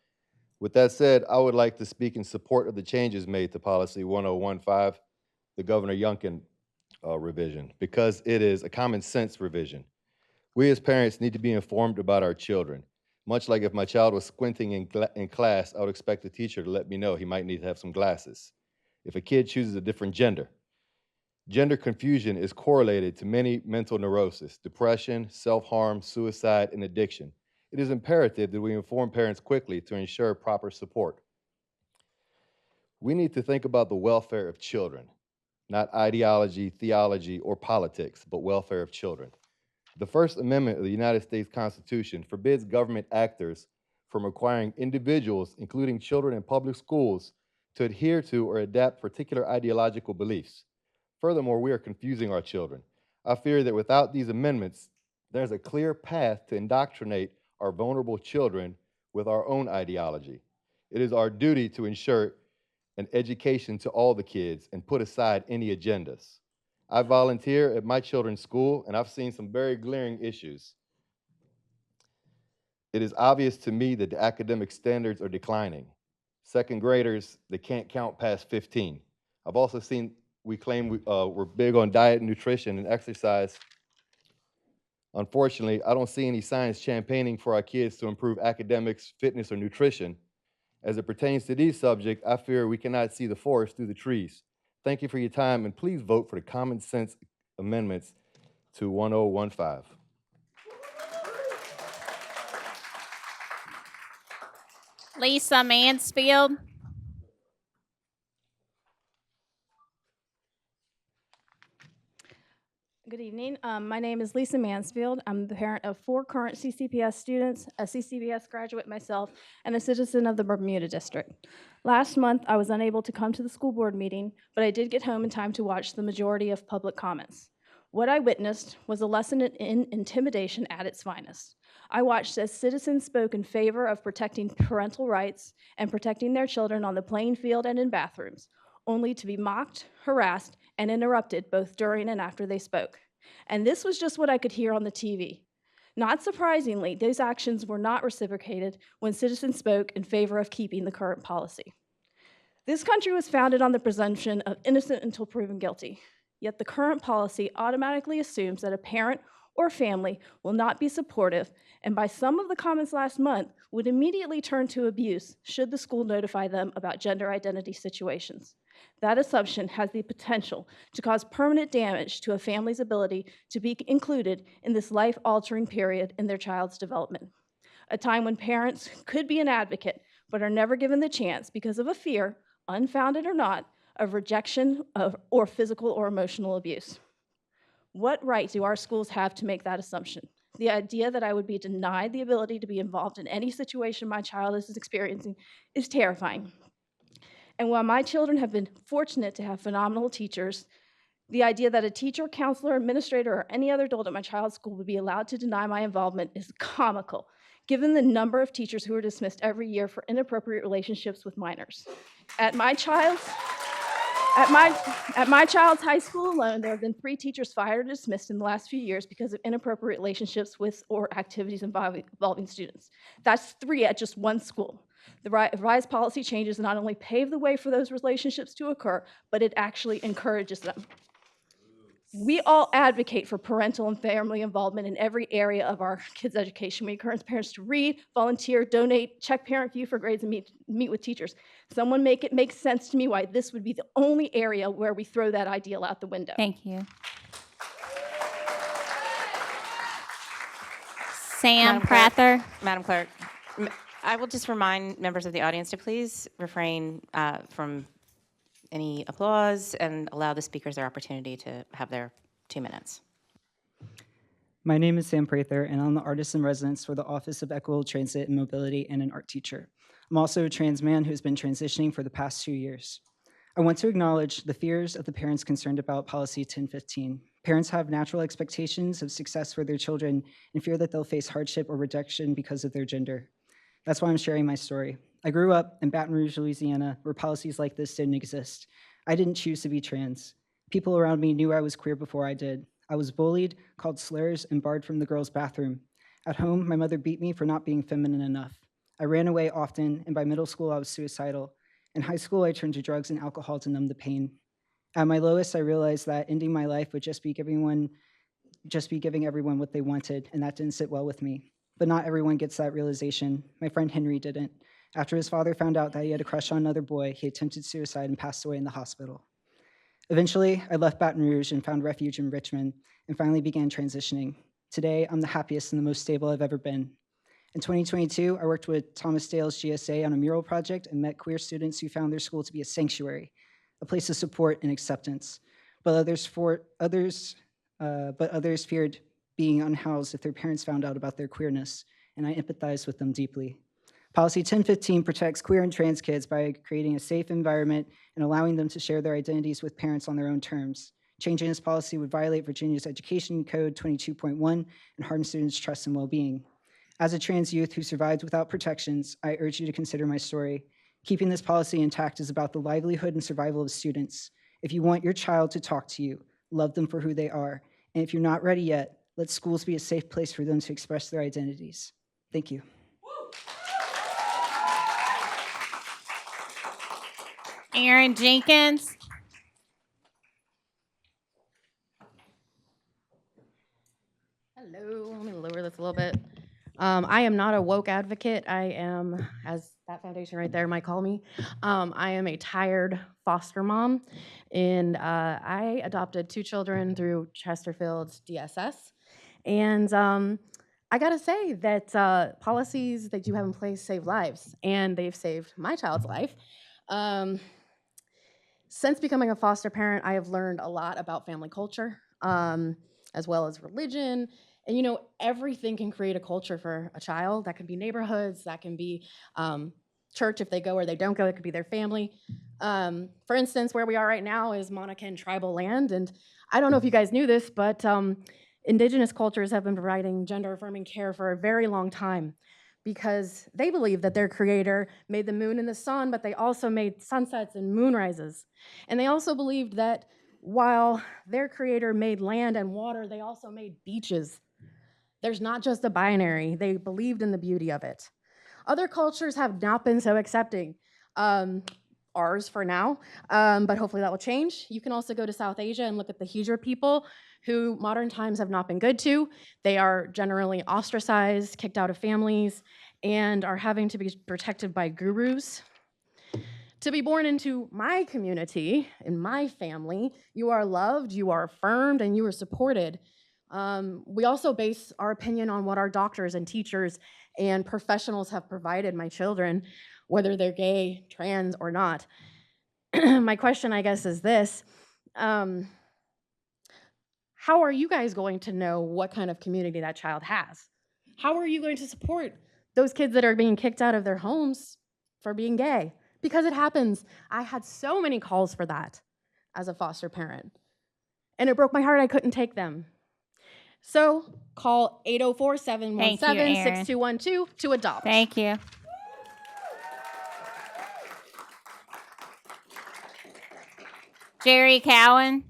With that said, I would like to speak in support of the changes made to Policy 1015, the Governor Youngkin revision, because it is a common sense revision. We as parents need to be informed about our children. Much like if my child was squinting in class, I would expect the teacher to let me know he might need to have some glasses. If a kid chooses a different gender, gender confusion is correlated to many mental neuroses, depression, self-harm, suicide, and addiction. It is imperative that we inform parents quickly to ensure proper support. We need to think about the welfare of children, not ideology, theology, or politics, but welfare of children. The First Amendment of the United States Constitution forbids government actors from requiring individuals, including children in public schools, to adhere to or adapt particular ideological beliefs. Furthermore, we are confusing our children. I fear that without these amendments, there's a clear path to indoctrinate our vulnerable children with our own ideology. It is our duty to ensure an education to all the kids and put aside any agendas. I volunteer at my children's school, and I've seen some very glaring issues. It is obvious to me that the academic standards are declining. Second graders, they can't count past 15. I've also seen, we claim we're big on diet, nutrition, and exercise. Unfortunately, I don't see any signs campaigning for our kids to improve academics, fitness, or nutrition. As it pertains to these subjects, I fear we cannot see the forest through the trees. Thank you for your time, and please vote for the common sense amendments to 1015. Lisa Mansfield. Good evening. My name is Lisa Mansfield. I'm the parent of 4 current CCPS students, a CCPS graduate myself, and a citizen of the Bermuda District. Last month, I was unable to come to the school board meeting, but I did get home in time to watch the majority of public comments. What I witnessed was a lesson in intimidation at its finest. I watched as citizens spoke in favor of protecting parental rights and protecting their children on the playing field and in bathrooms, only to be mocked, harassed, and interrupted both during and after they spoke. And this was just what I could hear on the TV. Not surprisingly, these actions were not reciprocated when citizens spoke in favor of keeping the current policy. This country was founded on the presumption of innocent until proven guilty, yet the current policy automatically assumes that a parent or family will not be supportive, and by some of the comments last month, would immediately turn to abuse should the school notify them about gender identity situations. That assumption has the potential to cause permanent damage to a family's ability to be included in this life-altering period in their child's development, a time when parents could be an advocate but are never given the chance because of a fear, unfounded or not, of rejection or physical or emotional abuse. What right do our schools have to make that assumption? The idea that I would be denied the ability to be involved in any situation my child is experiencing is terrifying. And while my children have been fortunate to have phenomenal teachers, the idea that a teacher, counselor, administrator, or any other adult at my child's school would be allowed to deny my involvement is comical, given the number of teachers who are dismissed every year for inappropriate relationships with minors. At my child's high school alone, there have been 3 teachers fired or dismissed in the last few years because of inappropriate relationships with or activities involving students. That's 3 at just one school. The revised policy changes not only pave the way for those relationships to occur, but it actually encourages them. We all advocate for parental and family involvement in every area of our kids' education. We encourage parents to read, volunteer, donate, check parent view for grades, and meet with teachers. Someone make it make sense to me why this would be the only area where we throw that ideal out the window. Thank you. Sam Prather. Madam Clerk, I will just remind members of the audience to please refrain from any applause and allow the speakers their opportunity to have their 2 minutes. My name is Sam Prather, and I'm the artist in residence for the Office of Equitable Transit and Mobility and an art teacher. I'm also a trans man who's been transitioning for the past 2 years. I want to acknowledge the fears of the parents concerned about Policy 1015. Parents have natural expectations of success for their children and fear that they'll face hardship or rejection because of their gender. That's why I'm sharing my story. I grew up in Baton Rouge, Louisiana, where policies like this didn't exist. I didn't choose to be trans. People around me knew I was queer before I did. I was bullied, called slurs, and barred from the girls' bathroom. At home, my mother beat me for not being feminine enough. I ran away often, and by middle school, I was suicidal. In high school, I turned to drugs and alcohol to numb the pain. At my lowest, I realized that ending my life would just be giving everyone what they wanted, and that didn't sit well with me. But not everyone gets that realization. My friend Henry didn't. After his father found out that he had a crush on another boy, he attempted suicide and passed away in the hospital. Eventually, I left Baton Rouge and found refuge in Richmond and finally began transitioning. Today, I'm the happiest and the most stable I've ever been. In 2022, I worked with Thomas Dale's GSA on a mural project and met queer students who found their school to be a sanctuary, a place of support and acceptance. But others feared being unhoused if their parents found out about their queerness, and I empathized with them deeply. Policy 1015 protects queer and trans kids by creating a safe environment and allowing them to share their identities with parents on their own terms. Changing this policy would violate Virginia's Education Code 22.1 and harden students' trust and well-being. As a trans youth who survived without protections, I urge you to consider my story. Keeping this policy intact is about the livelihood and survival of students. If you want your child to talk to you, love them for who they are. And if you're not ready yet, let schools be a safe place for them to express their identities. Thank you. Aaron Jenkins. Hello, let me lower this a little bit. I am not a woke advocate. I am, as that foundation right there might call me, I am a tired foster mom, and I adopted 2 children through Chesterfield's DSS. And I gotta say that policies that you have in place save lives, and they've saved my child's life. Since becoming a foster parent, I have learned a lot about family culture, as well as religion. And you know, everything can create a culture for a child. That can be neighborhoods, that can be church if they go or they don't go, it could be their family. For instance, where we are right now is Monacan tribal land. And I don't know if you guys knew this, but indigenous cultures have been providing gender-affirming care for a very long time because they believe that their creator made the moon and the sun, but they also made sunsets and moonrises. And they also believed that while their creator made land and water, they also made beaches. There's not just a binary. They believed in the beauty of it. Other cultures have not been so accepting. Ours for now, but hopefully that will change. You can also go to South Asia and look at the Hijra people who modern times have not been good to. They are generally ostracized, kicked out of families, and are having to be protected by gurus. To be born into my community, in my family, you are loved, you are affirmed, and you are supported. We also base our opinion on what our doctors and teachers and professionals have provided my children, whether they're gay, trans, or not. My question, I guess, is this. how are you guys going to know what kind of community that child has? How are you going to support those kids that are being kicked out of their homes for being gay? Because it happens. I had so many calls for that as a foster parent, and it broke my heart I couldn't take them. So call 804-717-6212 to adopt. Thank you. Jerry Cowan.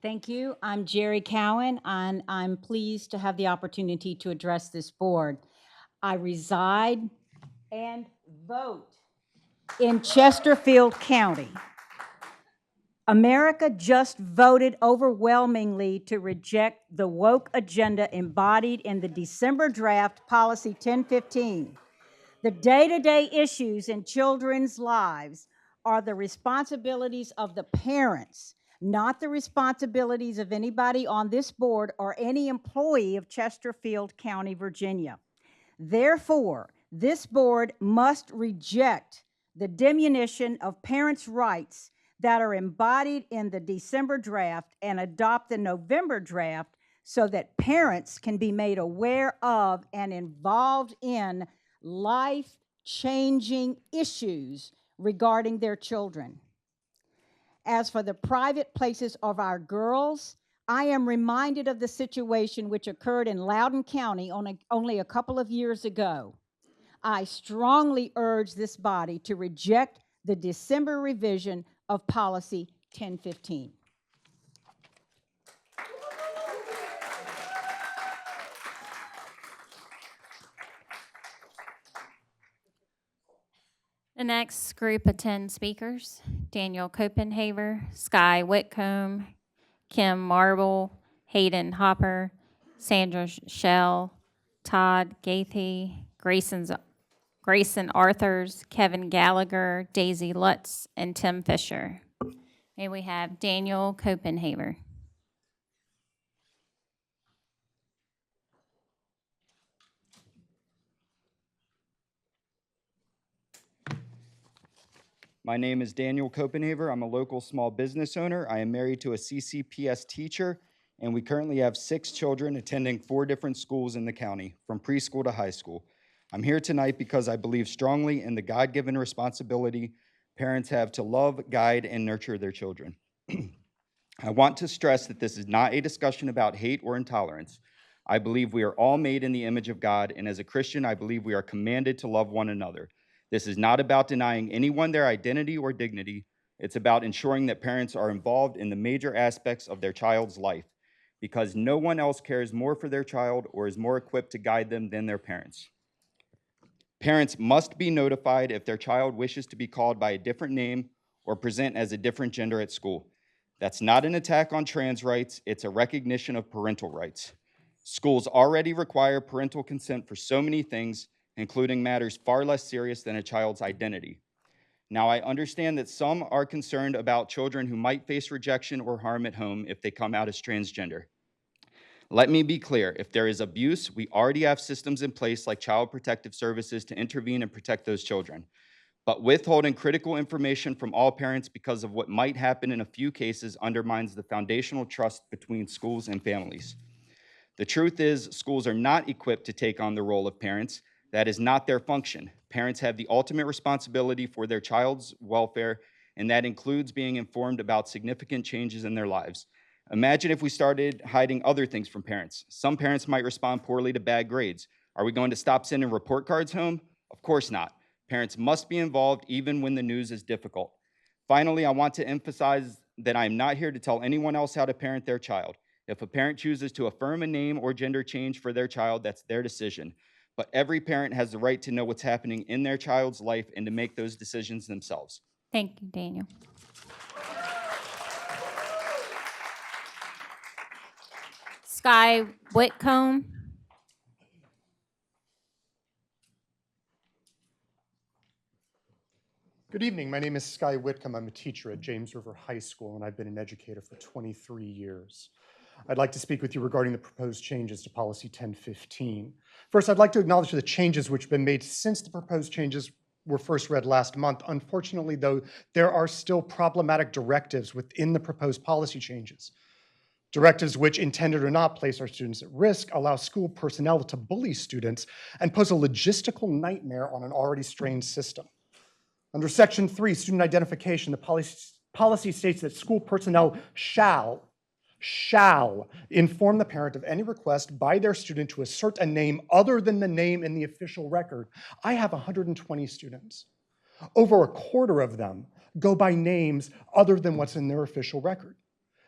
Thank you. I'm Jerry Cowan, and I'm pleased to have the opportunity to address this board. I reside and vote in Chesterfield County. America just voted overwhelmingly to reject the woke agenda embodied in the December draft Policy 1015. The day-to-day issues in children's lives are the responsibilities of the parents, not the responsibilities of anybody on this board or any employee of Chesterfield County, Virginia. Therefore, this board must reject the diminution of parents' rights that are embodied in the December draft and adopt the November draft so that parents can be made aware of and involved in life-changing issues regarding their children. As for the private places of our girls, I am reminded of the situation which occurred in Loudoun County only a couple of years ago. I strongly urge this body to reject the December revision of Policy 1015. The next group of 10 speakers: Daniel Copenhaver, Sky Whitcomb, Kim Marble, Hayden Hopper, Sandra Shell, Todd Gaithy, Grayson Arthurs, Kevin Gallagher, Daisy Lutz, and Tim Fisher. May we have Daniel Copenhaver. My name is Daniel Copenhaver. I'm a local small business owner. I am married to a CCPS teacher, and we currently have 6 children attending 4 different schools in the county, from preschool to high school. I'm here tonight because I believe strongly in the God-given responsibility parents have to love, guide, and nurture their children. I want to stress that this is not a discussion about hate or intolerance. I believe we are all made in the image of God, and as a Christian, I believe we are commanded to love one another. This is not about denying anyone their identity or dignity. It's about ensuring that parents are involved in the major aspects of their child's life, because no one else cares more for their child or is more equipped to guide them than their parents. Parents must be notified if their child wishes to be called by a different name or present as a different gender at school. That's not an attack on trans rights, it's a recognition of parental rights. Schools already require parental consent for so many things, including matters far less serious than a child's identity. Now, I understand that some are concerned about children who might face rejection or harm at home if they come out as transgender. Let me be clear, if there is abuse, we already have systems in place like Child Protective Services to intervene and protect those children. But withholding critical information from all parents because of what might happen in a few cases undermines the foundational trust between schools and families. The truth is, schools are not equipped to take on the role of parents. That is not their function. Parents have the ultimate responsibility for their child's welfare, and that includes being informed about significant changes in their lives. Imagine if we started hiding other things from parents. Some parents might respond poorly to bad grades. Are we going to stop sending report cards home? Of course not. Parents must be involved even when the news is difficult. Finally, I want to emphasize that I am not here to tell anyone else how to parent their child. If a parent chooses to affirm a name or gender change for their child, that's their decision. But every parent has the right to know what's happening in their child's life and to make those decisions themselves. Thank you, Daniel. Sky Whitcomb. Good evening. My name is Sky Whitcomb. I'm a teacher at James River High School, and I've been an educator for 23 years. I'd like to speak with you regarding the proposed changes to Policy 1015. First, I'd like to acknowledge the changes which have been made since the proposed changes were first read last month. Unfortunately, though, there are still problematic directives within the proposed policy changes. Directives which, intended or not, place our students at risk, allow school personnel to bully students, and pose a logistical nightmare on an already strained system. Under Section 3, student identification, the policy states that school personnel shall inform the parent of any request by their student to assert a name other than the name in the official record. I have 120 students. Over a quarter of them go by names other than what's in their official record.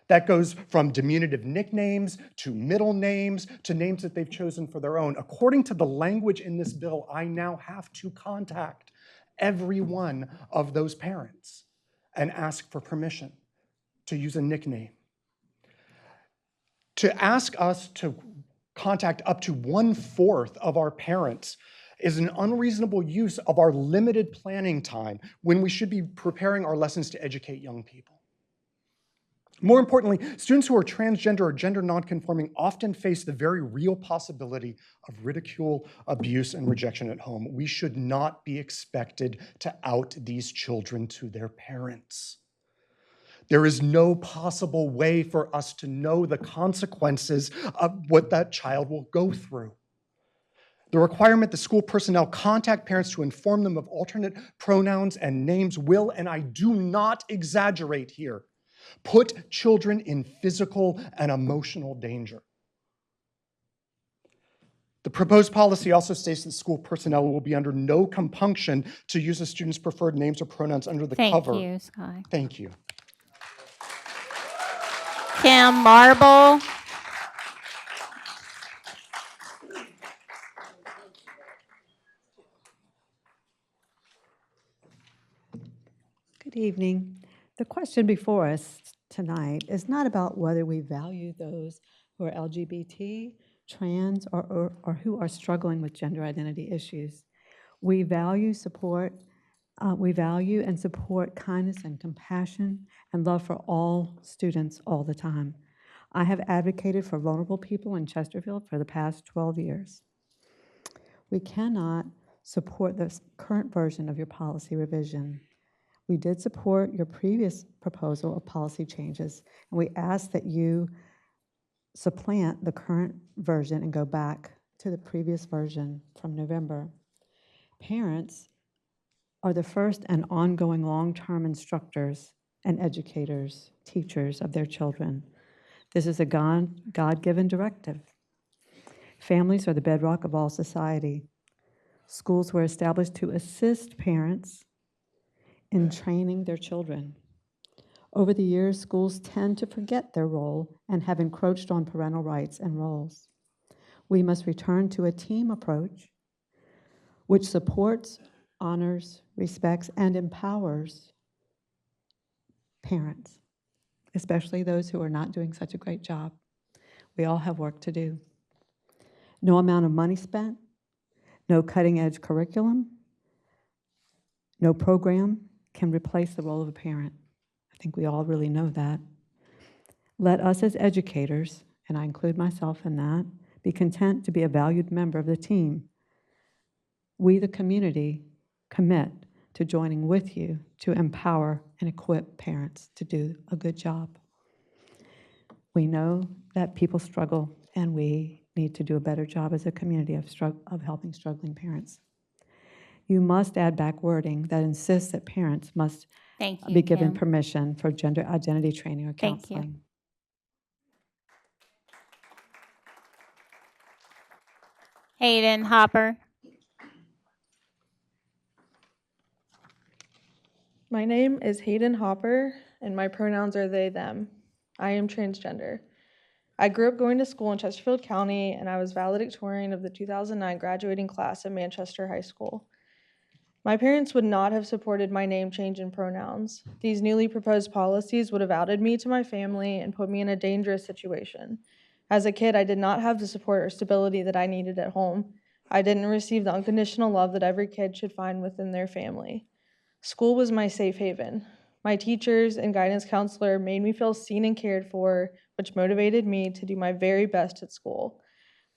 That goes from diminutive nicknames to middle names to names that they've chosen for their own. According to the language in this bill, I now have to contact every one of those parents and ask for permission to use a nickname. To ask us to contact up to 1/4 of our parents is an unreasonable use of our limited planning time when we should be preparing our lessons to educate young people. More importantly, students who are transgender or gender nonconforming often face the very real possibility of ridicule, abuse, and rejection at home. We should not be expected to out these children to their parents. There is no possible way for us to know the consequences of what that child will go through. The requirement that school personnel contact parents to inform them of alternate pronouns and names will, and I do not exaggerate here, put children in physical and emotional danger. The proposed policy also states that school personnel will be under no compunction to use a student's preferred names or pronouns under the cover. Thank you, Sky. Thank you. Kim Marble. Good evening. The question before us tonight is not about whether we value those who are LGBT, trans, or who are struggling with gender identity issues. We value and support kindness and compassion and love for all students all the time. I have advocated for vulnerable people in Chesterfield for the past 12 years. We cannot support the current version of your policy revision. We did support your previous proposal of policy changes, and we ask that you supplant the current version and go back to the previous version from November. Parents are the first and ongoing long-term instructors and educators, teachers of their children. This is a God-given directive. Families are the bedrock of all society. Schools were established to assist parents in training their children. Over the years, schools tend to forget their role and have encroached on parental rights and roles. We must return to a team approach which supports, honors, respects, and empowers parents, especially those who are not doing such a great job. We all have work to do. No amount of money spent, no cutting-edge curriculum, no program can replace the role of a parent. I think we all really know that. Let us as educators, and I include myself in that, be content to be a valued member of the team. We, the community, commit to joining with you to empower and equip parents to do a good job. We know that people struggle, and we need to do a better job as a community of helping struggling parents. You must add back wording that insists that parents must be given Kim. permission for gender identity training or Thank you. counseling. Hayden Hopper. My name is Hayden Hopper, and my pronouns are they, them. I am transgender. I grew up going to school in Chesterfield County, and I was valedictorian of the 2009 graduating class at Manchester High School. My parents would not have supported my name change and pronouns. These newly proposed policies would have outed me to my family and put me in a dangerous situation. As a kid, I did not have the support or stability that I needed at home. I didn't receive the unconditional love that every kid should find within their family. School was my safe haven. My teachers and guidance counselor made me feel seen and cared for, which motivated me to do my very best at school.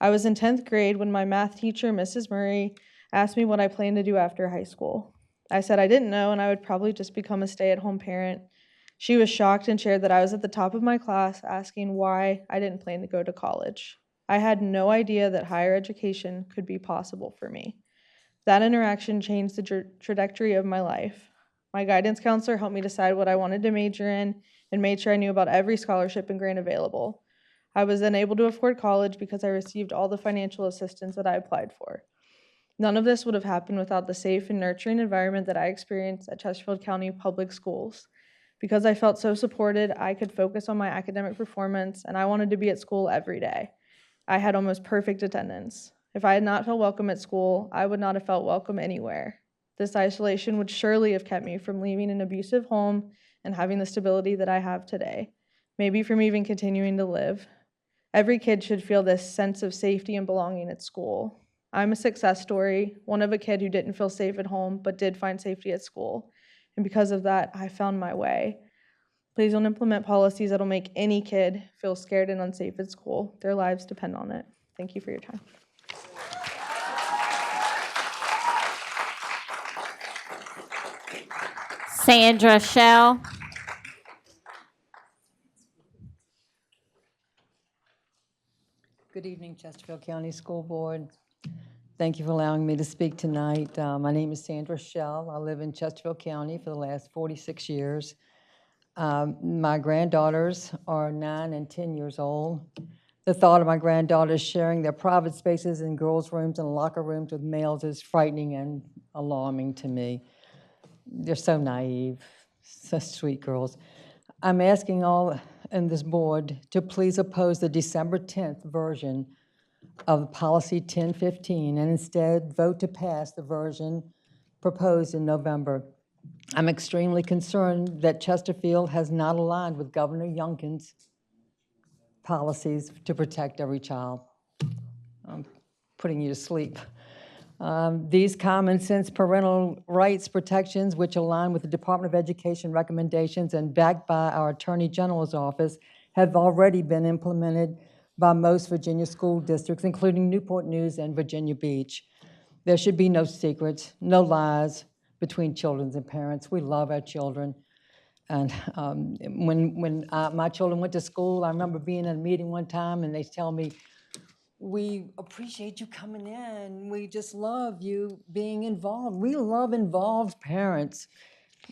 I was in 10th grade when my math teacher, Mrs. Murray, asked me what I planned to do after high school. I said I didn't know and I would probably just become a stay-at-home parent. She was shocked and shared that I was at the top of my class asking why I didn't plan to go to college. I had no idea that higher education could be possible for me. That interaction changed the trajectory of my life. My guidance counselor helped me decide what I wanted to major in and made sure I knew about every scholarship and grant available. I was then able to afford college because I received all the financial assistance that I applied for. None of this would have happened without the safe and nurturing environment that I experienced at Chesterfield County Public Schools. Because I felt so supported, I could focus on my academic performance, and I wanted to be at school every day. I had almost perfect attendance. If I had not felt welcome at school, I would not have felt welcome anywhere. This isolation would surely have kept me from leaving an abusive home and having the stability that I have today, maybe from even continuing to live. Every kid should feel this sense of safety and belonging at school. I'm a success story, one of a kid who didn't feel safe at home but did find safety at school. And because of that, I found my way. Please don't implement policies that'll make any kid feel scared and unsafe at school. Their lives depend on it. Thank you for your time. Sandra Shell. Good evening, Chesterfield County School Board. Thank you for allowing me to speak tonight. My name is Sandra Shell. I live in Chesterfield County for the last 46 years. My granddaughters are 9 and 10 years old. The thought of my granddaughters sharing their private spaces in girls' rooms and locker rooms with males is frightening and alarming to me. They're so naive, such sweet girls. I'm asking all in this board to please oppose the December 10th version of Policy 1015 and instead vote to pass the version proposed in November. I'm extremely concerned that Chesterfield has not aligned with Governor Youngkin's policies to protect every child. I'm putting you to sleep. These common sense parental rights protections, which align with the Department of Education recommendations and backed by our Attorney General's office, have already been implemented by most Virginia school districts, including Newport News and Virginia Beach. There should be no secrets, no lies between children and parents. We love our children. And when my children went to school, I remember being in a meeting one time and they tell me, "We appreciate you coming in. We just love you being involved." We love involved parents.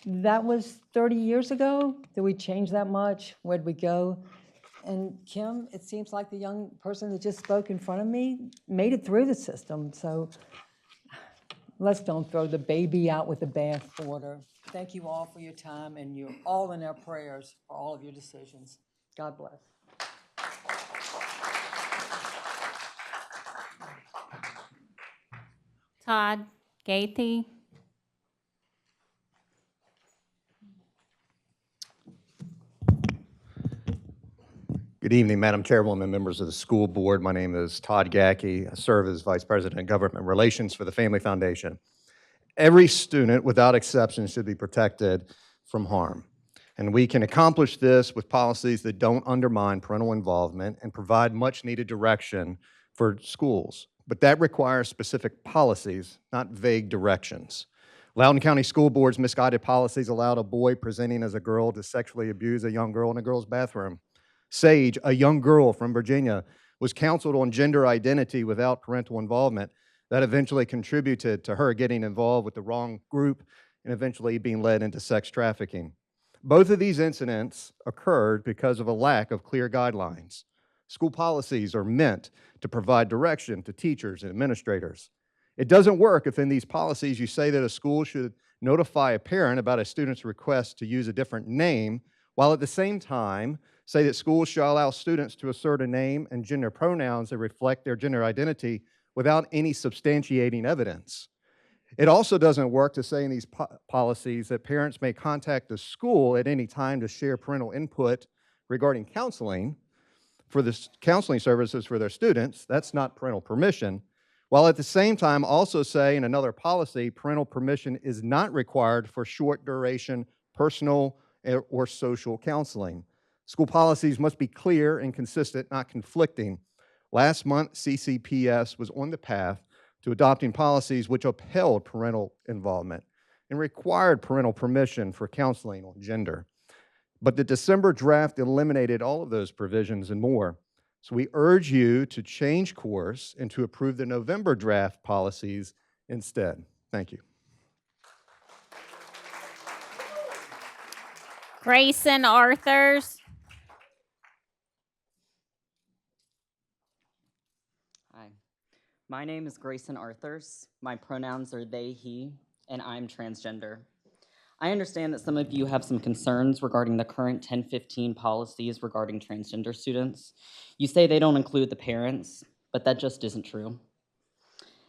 That was 30 years ago. Did we change that much? Where'd we go? And Kim, it seems like the young person that just spoke in front of me made it through the system. So let's don't throw the baby out with the bathwater. Thank you all for your time, and you're all in our prayers for all of your decisions. God bless. Todd Gaithy. Good evening, Madam Chairwoman, members of the school board. My name is Todd Gackey. I serve as Vice President of Government Relations for the Family Foundation. Every student, without exception, should be protected from harm. And we can accomplish this with policies that don't undermine parental involvement and provide much-needed direction for schools. But that requires specific policies, not vague directions. Loudoun County School Board's misguided policies allowed a boy presenting as a girl to sexually abuse a young girl in a girl's bathroom. Sage, a young girl from Virginia, was counseled on gender identity without parental involvement. That eventually contributed to her getting involved with the wrong group and eventually being led into sex trafficking. Both of these incidents occurred because of a lack of clear guidelines. School policies are meant to provide direction to teachers and administrators. It doesn't work if in these policies you say that a school should notify a parent about a student's request to use a different name, while at the same time say that schools shall allow students to assert a name and gender pronouns that reflect their gender identity without any substantiating evidence. It also doesn't work to say in these policies that parents may contact the school at any time to share parental input regarding counseling for the counseling services for their students. That's not parental permission. While at the same time also say in another policy, parental permission is not required for short duration personal or social counseling. School policies must be clear and consistent, not conflicting. Last month, CCPS was on the path to adopting policies which upheld parental involvement. and required parental permission for counseling on gender. But the December draft eliminated all of those provisions and more. So we urge you to change course and to approve the November draft policies instead. Thank you. Grayson Arthurs. Hi, my name is Grayson Arthurs. My pronouns are they, he, and I'm transgender. I understand that some of you have some concerns regarding the current 1015 policies regarding transgender students. You say they don't include the parents, but that just isn't true.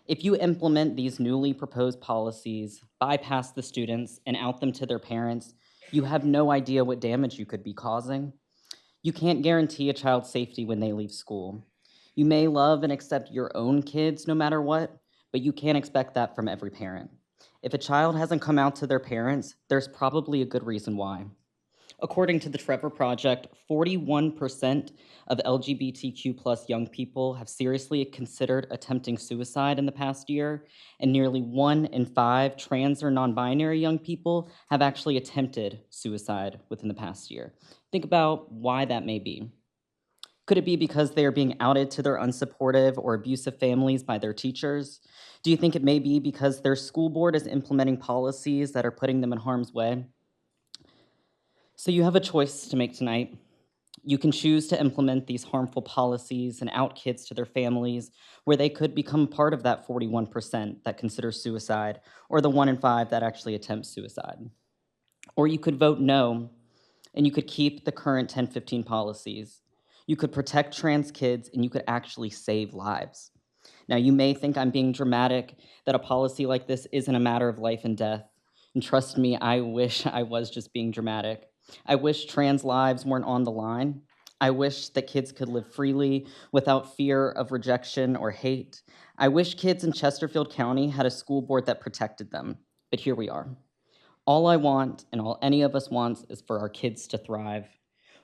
If you implement these newly proposed policies, bypass the students, and out them to their parents, you have no idea what damage you could be causing. You can't guarantee a child's safety when they leave school. You may love and accept your own kids no matter what, but you can't expect that from every parent. If a child hasn't come out to their parents, there's probably a good reason why. According to the Trevor Project, 41% of LGBTQ+ young people have seriously considered attempting suicide in the past year, and nearly 1 in 5 trans or non-binary young people have actually attempted suicide within the past year. Think about why that may be. Could it be because they are being outed to their unsupportive or abusive families by their teachers? Do you think it may be because their school board is implementing policies that are putting them in harm's way? So you have a choice to make tonight. You can choose to implement these harmful policies and out kids to their families, where they could become part of that 41% that consider suicide, or the 1 in 5 that actually attempt suicide. Or you could vote no, and you could keep the current 1015 policies. You could protect trans kids, and you could actually save lives. Now, you may think I'm being dramatic, that a policy like this isn't a matter of life and death. And trust me, I wish I was just being dramatic. I wish trans lives weren't on the line. I wish that kids could live freely without fear of rejection or hate. I wish kids in Chesterfield County had a school board that protected them, but here we are. All I want, and all any of us wants, is for our kids to thrive.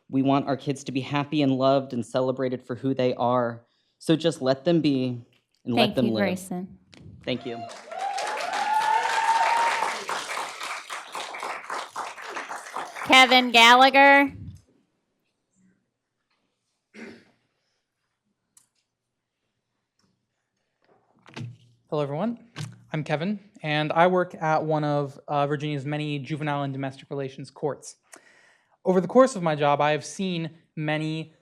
We want our kids to be happy and loved and celebrated for who they are. So just let them be and let them live. Grayson. Thank you. Kevin Gallagher. Hello, everyone. I'm Kevin, and I work at one of Virginia's many juvenile and domestic relations courts. Over the course of my job, I have seen many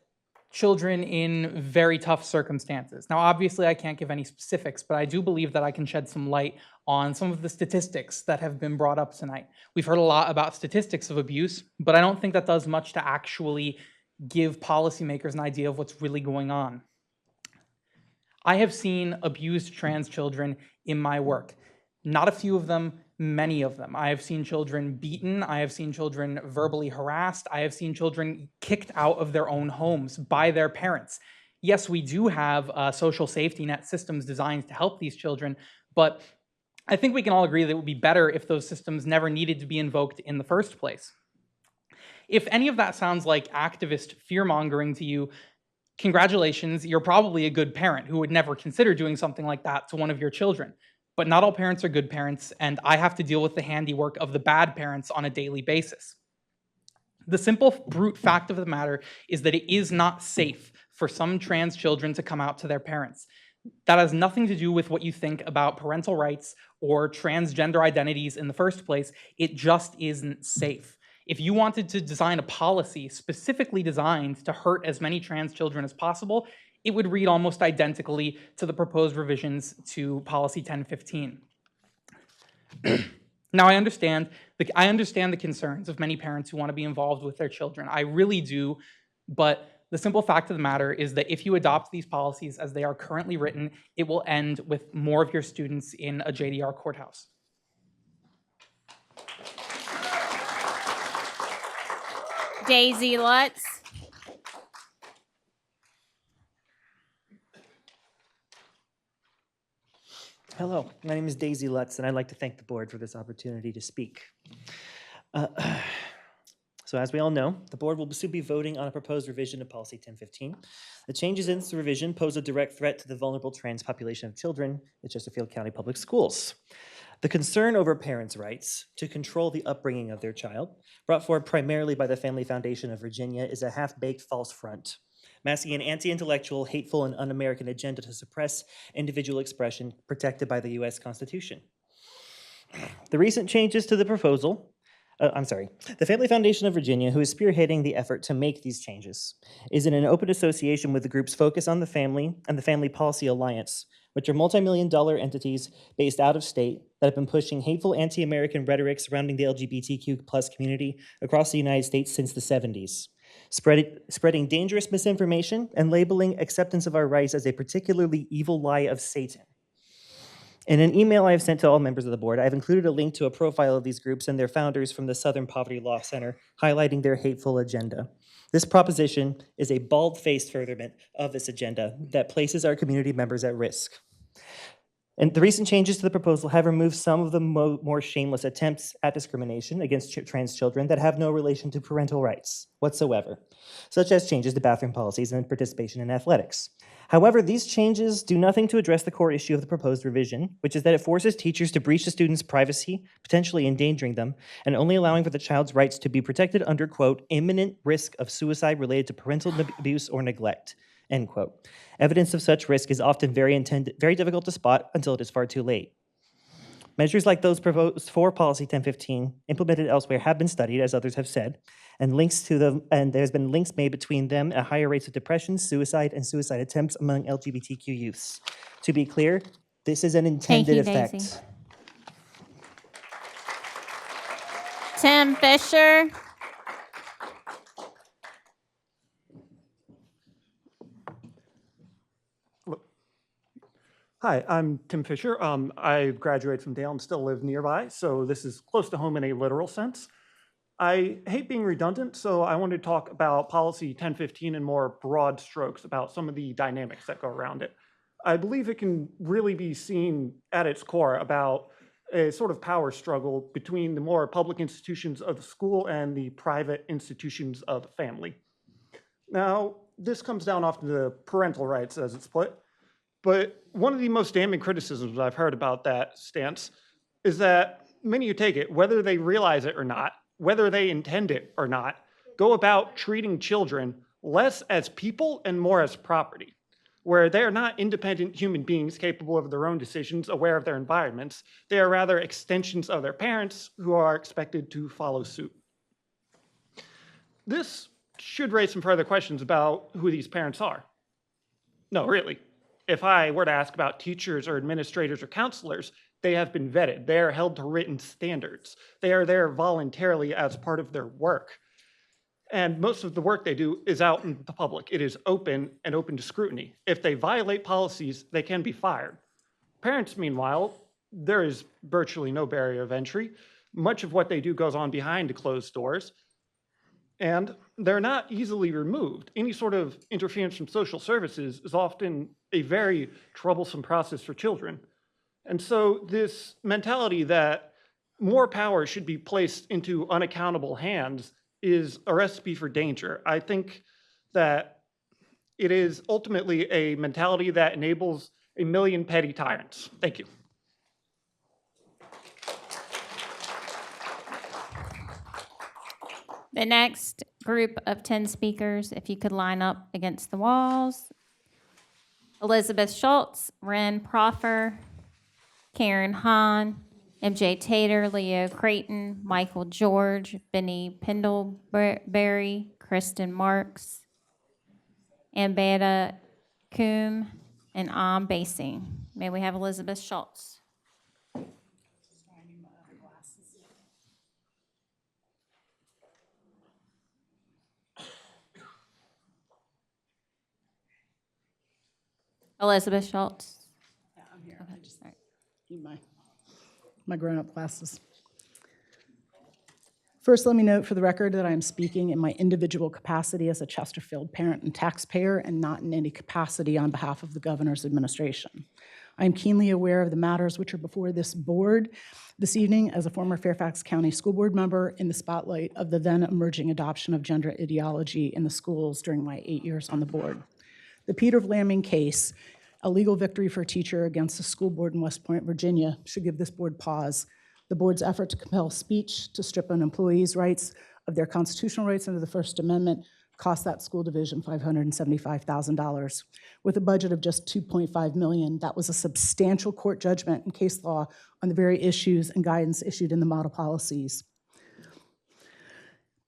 children in very tough circumstances. Now, obviously, I can't give any specifics, but I do believe that I can shed some light on some of the statistics that have been brought up tonight. We've heard a lot about statistics of abuse, but I don't think that does much to actually give policymakers an idea of what's really going on. I have seen abused trans children in my work. Not a few of them, many of them. I have seen children beaten. I have seen children verbally harassed. I have seen children kicked out of their own homes by their parents. Yes, we do have social safety net systems designed to help these children, but I think we can all agree that it would be better if those systems never needed to be invoked in the first place. If any of that sounds like activist fear-mongering to you, congratulations, you're probably a good parent who would never consider doing something like that to one of your children. But not all parents are good parents, and I have to deal with the handiwork of the bad parents on a daily basis. The simple, brute fact of the matter is that it is not safe for some trans children to come out to their parents. That has nothing to do with what you think about parental rights or transgender identities in the first place. It just isn't safe. If you wanted to design a policy specifically designed to hurt as many trans children as possible, it would read almost identically to the proposed revisions to Policy 1015. Now, I understand the concerns of many parents who want to be involved with their children. I really do, but the simple fact of the matter is that if you adopt these policies as they are currently written, it will end with more of your students in a JDR courthouse. Daisy Lutz. Hello, my name is Daisy Lutz, and I'd like to thank the board for this opportunity to speak. So as we all know, the board will soon be voting on a proposed revision of Policy 1015. The changes in this revision pose a direct threat to the vulnerable trans population of children at Chesterfield County Public Schools. The concern over parents' rights to control the upbringing of their child, brought forward primarily by the Family Foundation of Virginia, is a half-baked false front, masking an anti-intellectual, hateful, and un-American agenda to suppress individual expression protected by the U.S. Constitution. The recent changes to the proposal, the Family Foundation of Virginia, who is spearheading the effort to make these changes, is in an open association with the groups Focus on the Family and the Family Policy Alliance, which are multi-million-dollar entities based out of state that have been pushing hateful anti-American rhetoric surrounding the LGBTQ plus community across the United States since the 70s, spreading dangerous misinformation and labeling acceptance of our rights as a particularly evil lie of Satan. In an email I have sent to all members of the board, I have included a link to a profile of these groups and their founders from the Southern Poverty Law Center, highlighting their hateful agenda. This proposition is a bald-faced furtherment of this agenda that places our community members at risk. And the recent changes to the proposal have removed some of the more shameless attempts at discrimination against trans children that have no relation to parental rights whatsoever, such as changes to bathroom policies and participation in athletics. However, these changes do nothing to address the core issue of the proposed revision, which is that it forces teachers to breach the students' privacy, potentially endangering them, and only allowing for the child's rights to be protected under, quote, imminent risk of suicide related to parental abuse or neglect, end quote. Evidence of such risk is often very difficult to spot until it is far too late. Measures like those proposed for Policy 1015 implemented elsewhere have been studied, as others have said, and there's been links made between them at higher rates of depression, suicide, and suicide attempts among LGBTQ youths. To be clear, this is an intended effect. Daisy. Tim Fisher. Hi, I'm Tim Fisher. I graduated from Dale and still live nearby, so this is close to home in a literal sense. I hate being redundant, so I wanted to talk about Policy 1015 in more broad strokes about some of the dynamics that go around it. I believe it can really be seen at its core about a sort of power struggle between the more public institutions of the school and the private institutions of the family. Now, this comes down often to parental rights, as it's put. But one of the most damning criticisms I've heard about that stance is that many who take it, whether they realize it or not, whether they intend it or not, go about treating children less as people and more as property, where they are not independent human beings capable of their own decisions, aware of their environments. They are rather extensions of their parents who are expected to follow suit. This should raise some further questions about who these parents are. No, really. If I were to ask about teachers or administrators or counselors, they have been vetted. They are held to written standards. They are there voluntarily as part of their work. And most of the work they do is out in the public. It is open and open to scrutiny. If they violate policies, they can be fired. Parents, meanwhile, there is virtually no barrier of entry. Much of what they do goes on behind closed doors. And they're not easily removed. Any sort of interference from social services is often a very troublesome process for children. And so this mentality that more power should be placed into unaccountable hands is a recipe for danger. I think that it is ultimately a mentality that enables a million petty tyrants. Thank you. The next group of 10 speakers, if you could line up against the walls. Elizabeth Schultz, Ren Proffer, Karen Hahn, MJ Tater, Leo Creighton, Michael George, Benny Pendleberry, Kristen Marks, Ambeta Coombe, and Am Basing. May we have Elizabeth Schultz? Elizabeth Schultz. Yeah, I'm here. I just need my grown-up glasses. First, let me note for the record that I am speaking in my individual capacity as a Chesterfield parent and taxpayer and not in any capacity on behalf of the governor's administration. I am keenly aware of the matters which are before this board this evening as a former Fairfax County School Board member in the spotlight of the then emerging adoption of gender ideology in the schools during my 8 years on the board. The Peter Vlaming case A legal victory for a teacher against the school board in West Point, Virginia should give this board pause. The board's effort to compel speech, to strip an employee's rights of their constitutional rights under the First Amendment cost that school division $575,000. With a budget of just $2.5 million, that was a substantial court judgment and case law on the very issues and guidance issued in the model policies.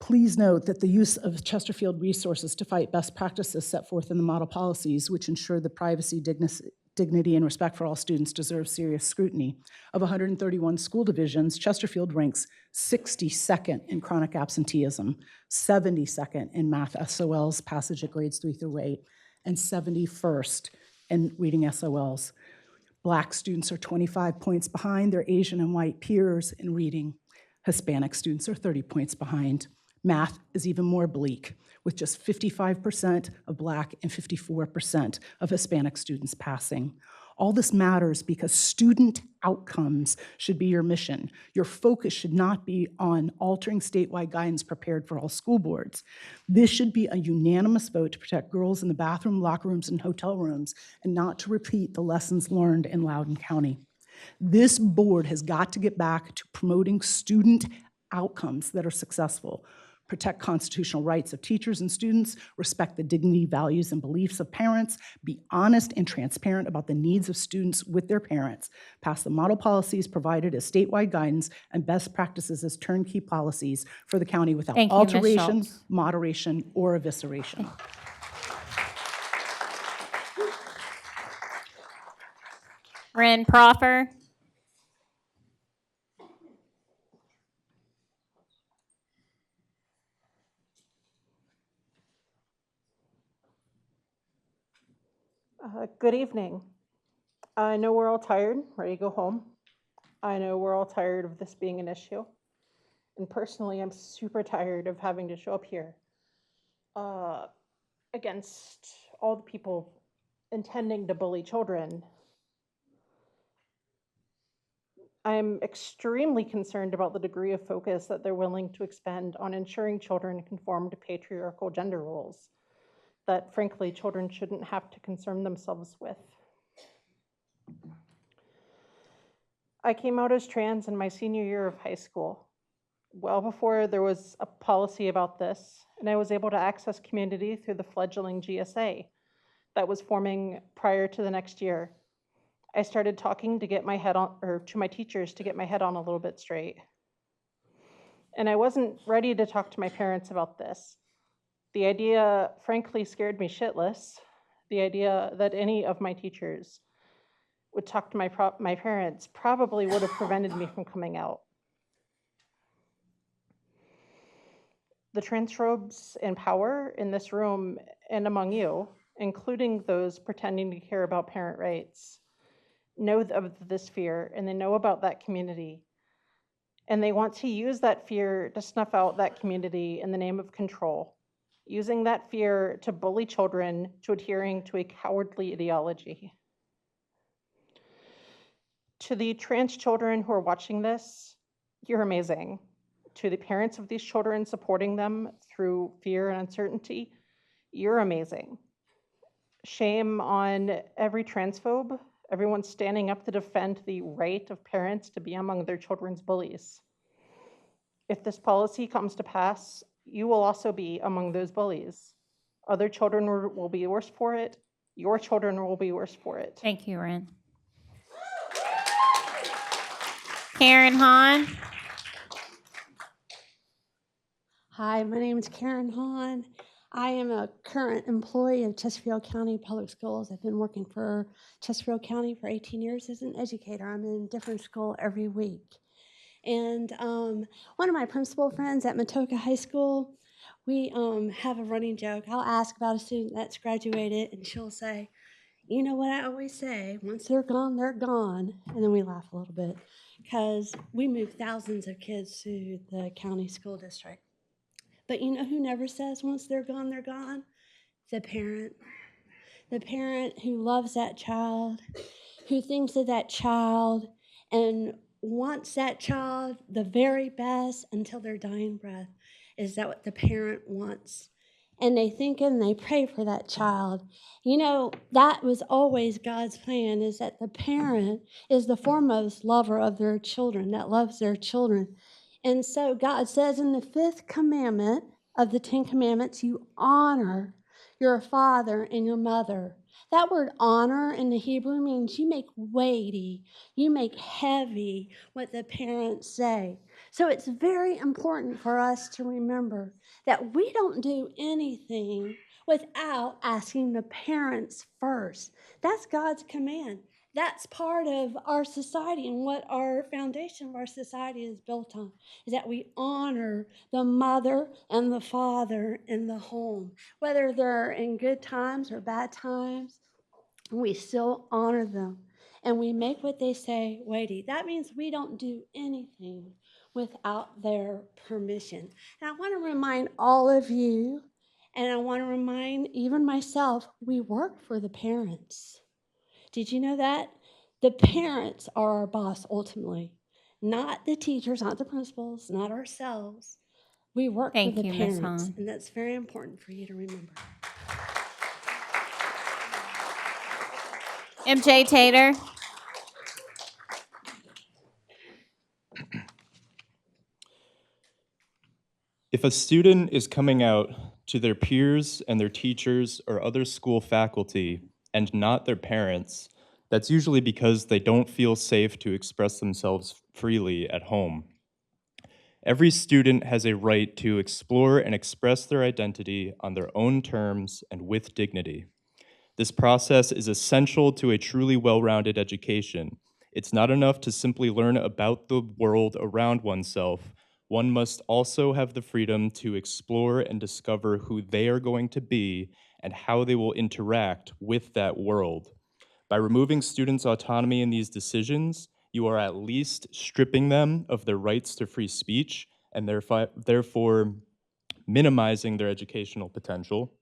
Please note that the use of Chesterfield resources to fight best practices set forth in the model policies, which ensure the privacy, dignity, and respect for all students, deserve serious scrutiny. Of 131 school divisions, Chesterfield ranks 62nd in chronic absenteeism, 72nd in math SOLs, passage at grades 3 through 8, and 71st in reading SOLs. Black students are 25 points behind their Asian and white peers in reading. Hispanic students are 30 points behind. Math is even more bleak, with just 55% of Black and 54% of Hispanic students passing. All this matters because student outcomes should be your mission. Your focus should not be on altering statewide guidance prepared for all school boards. This should be a unanimous vote to protect girls in the bathroom, locker rooms, and hotel rooms, and not to repeat the lessons learned in Loudoun County. This board has got to get back to promoting student outcomes that are successful. Protect constitutional rights of teachers and students, respect the dignity, values, and beliefs of parents, be honest and transparent about the needs of students with their parents, pass the model policies provided as statewide guidance and best practices as turnkey policies for the county without Thank you, Ms. alteration, Schultz. moderation, or evisceration. Ren Proffer. Good evening. I know we're all tired, ready to go home. I know we're all tired of this being an issue. And personally, I'm super tired of having to show up here against all the people intending to bully children. I'm extremely concerned about the degree of focus that they're willing to expend on ensuring children conform to patriarchal gender roles that, frankly, children shouldn't have to concern themselves with. I came out as trans in my senior year of high school, well before there was a policy about this, and I was able to access community through the fledgling GSA that was forming prior to the next year. I started talking to get my head on, or to my teachers to get my head on a little bit straight. And I wasn't ready to talk to my parents about this. The idea, frankly, scared me shitless. The idea that any of my teachers would talk to my parents probably would have prevented me from coming out. The transphobes in power in this room and among you, including those pretending to care about parent rights, know of this fear, and they know about that community. And they want to use that fear to snuff out that community in the name of control, using that fear to bully children to adhering to a cowardly ideology. To the trans children who are watching this, you're amazing. To the parents of these children supporting them through fear and uncertainty, you're amazing. Shame on every transphobe, everyone standing up to defend the right of parents to be among their children's bullies. If this policy comes to pass, you will also be among those bullies. Other children will be worse for it. Your children will be worse for it. Thank you, Ren. Karen Hahn. Hi, my name is Karen Hahn. I am a current employee of Chesterfield County Public Schools. I've been working for Chesterfield County for 18 years as an educator. I'm in a different school every week. And one of my principal friends at Matoka High School, we have a running joke. I'll ask about a student that's graduated, and she'll say, you know what I always say, once they're gone, they're gone. And then we laugh a little bit because we move thousands of kids through the county school district. But you know who never says once they're gone, they're gone? The parent. The parent who loves that child, who thinks of that child and wants that child the very best until their dying breath. Is that what the parent wants? and they think and they pray for that child. You know, that was always God's plan, is that the parent is the foremost lover of their children, that loves their children. And so God says in the 5th commandment of the 10 commandments, you honor your father and your mother. That word honor in the Hebrew means you make weighty, you make heavy what the parents say. So it's very important for us to remember that we don't do anything without asking the parents first. That's God's command. That's part of our society, and what our foundation of our society is built on, is that we honor the mother and the father in the home. Whether they're in good times or bad times, we still honor them. And we make what they say weighty. That means we don't do anything without their permission. And I want to remind all of you, and I want to remind even myself, we work for the parents. Did you know that? The parents are our boss ultimately, not the teachers, not the principals, not ourselves. We work for Thank the you, Ms. parents, Hahn. and that's very important for you to remember. MJ Tater. If a student is coming out to their peers and their teachers or other school faculty and not their parents, that's usually because they don't feel safe to express themselves freely at home. Every student has a right to explore and express their identity on their own terms and with dignity. This process is essential to a truly well-rounded education. It's not enough to simply learn about the world around oneself. One must also have the freedom to explore and discover who they are going to be and how they will interact with that world. By removing students' autonomy in these decisions, you are at least stripping them of their rights to free speech and therefore minimizing their educational potential.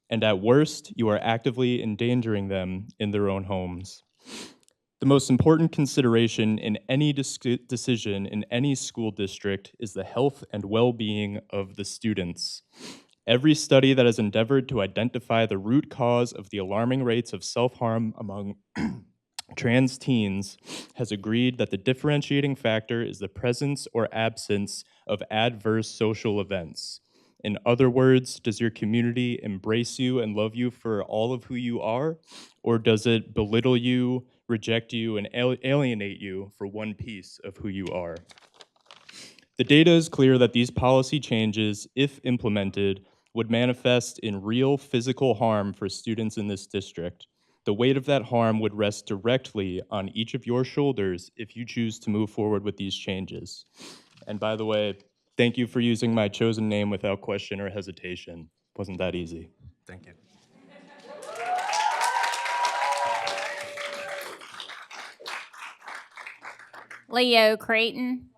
And at worst, you are actively endangering them in their own homes. The most important consideration in any decision in any school district is the health and well-being of the students. Every study that has endeavored to identify the root cause of the alarming rates of self-harm among trans teens has agreed that the differentiating factor is the presence or absence of adverse social events. In other words, does your community embrace you and love you for all of who you are, or does it belittle you, reject you, and alienate you for one piece of who you are? The data is clear that these policy changes, if implemented, would manifest in real physical harm for students in this district. The weight of that harm would rest directly on each of your shoulders if you choose to move forward with these changes. And by the way, thank you for using my chosen name without question or hesitation. Wasn't that easy? Thank you. Leo Creighton.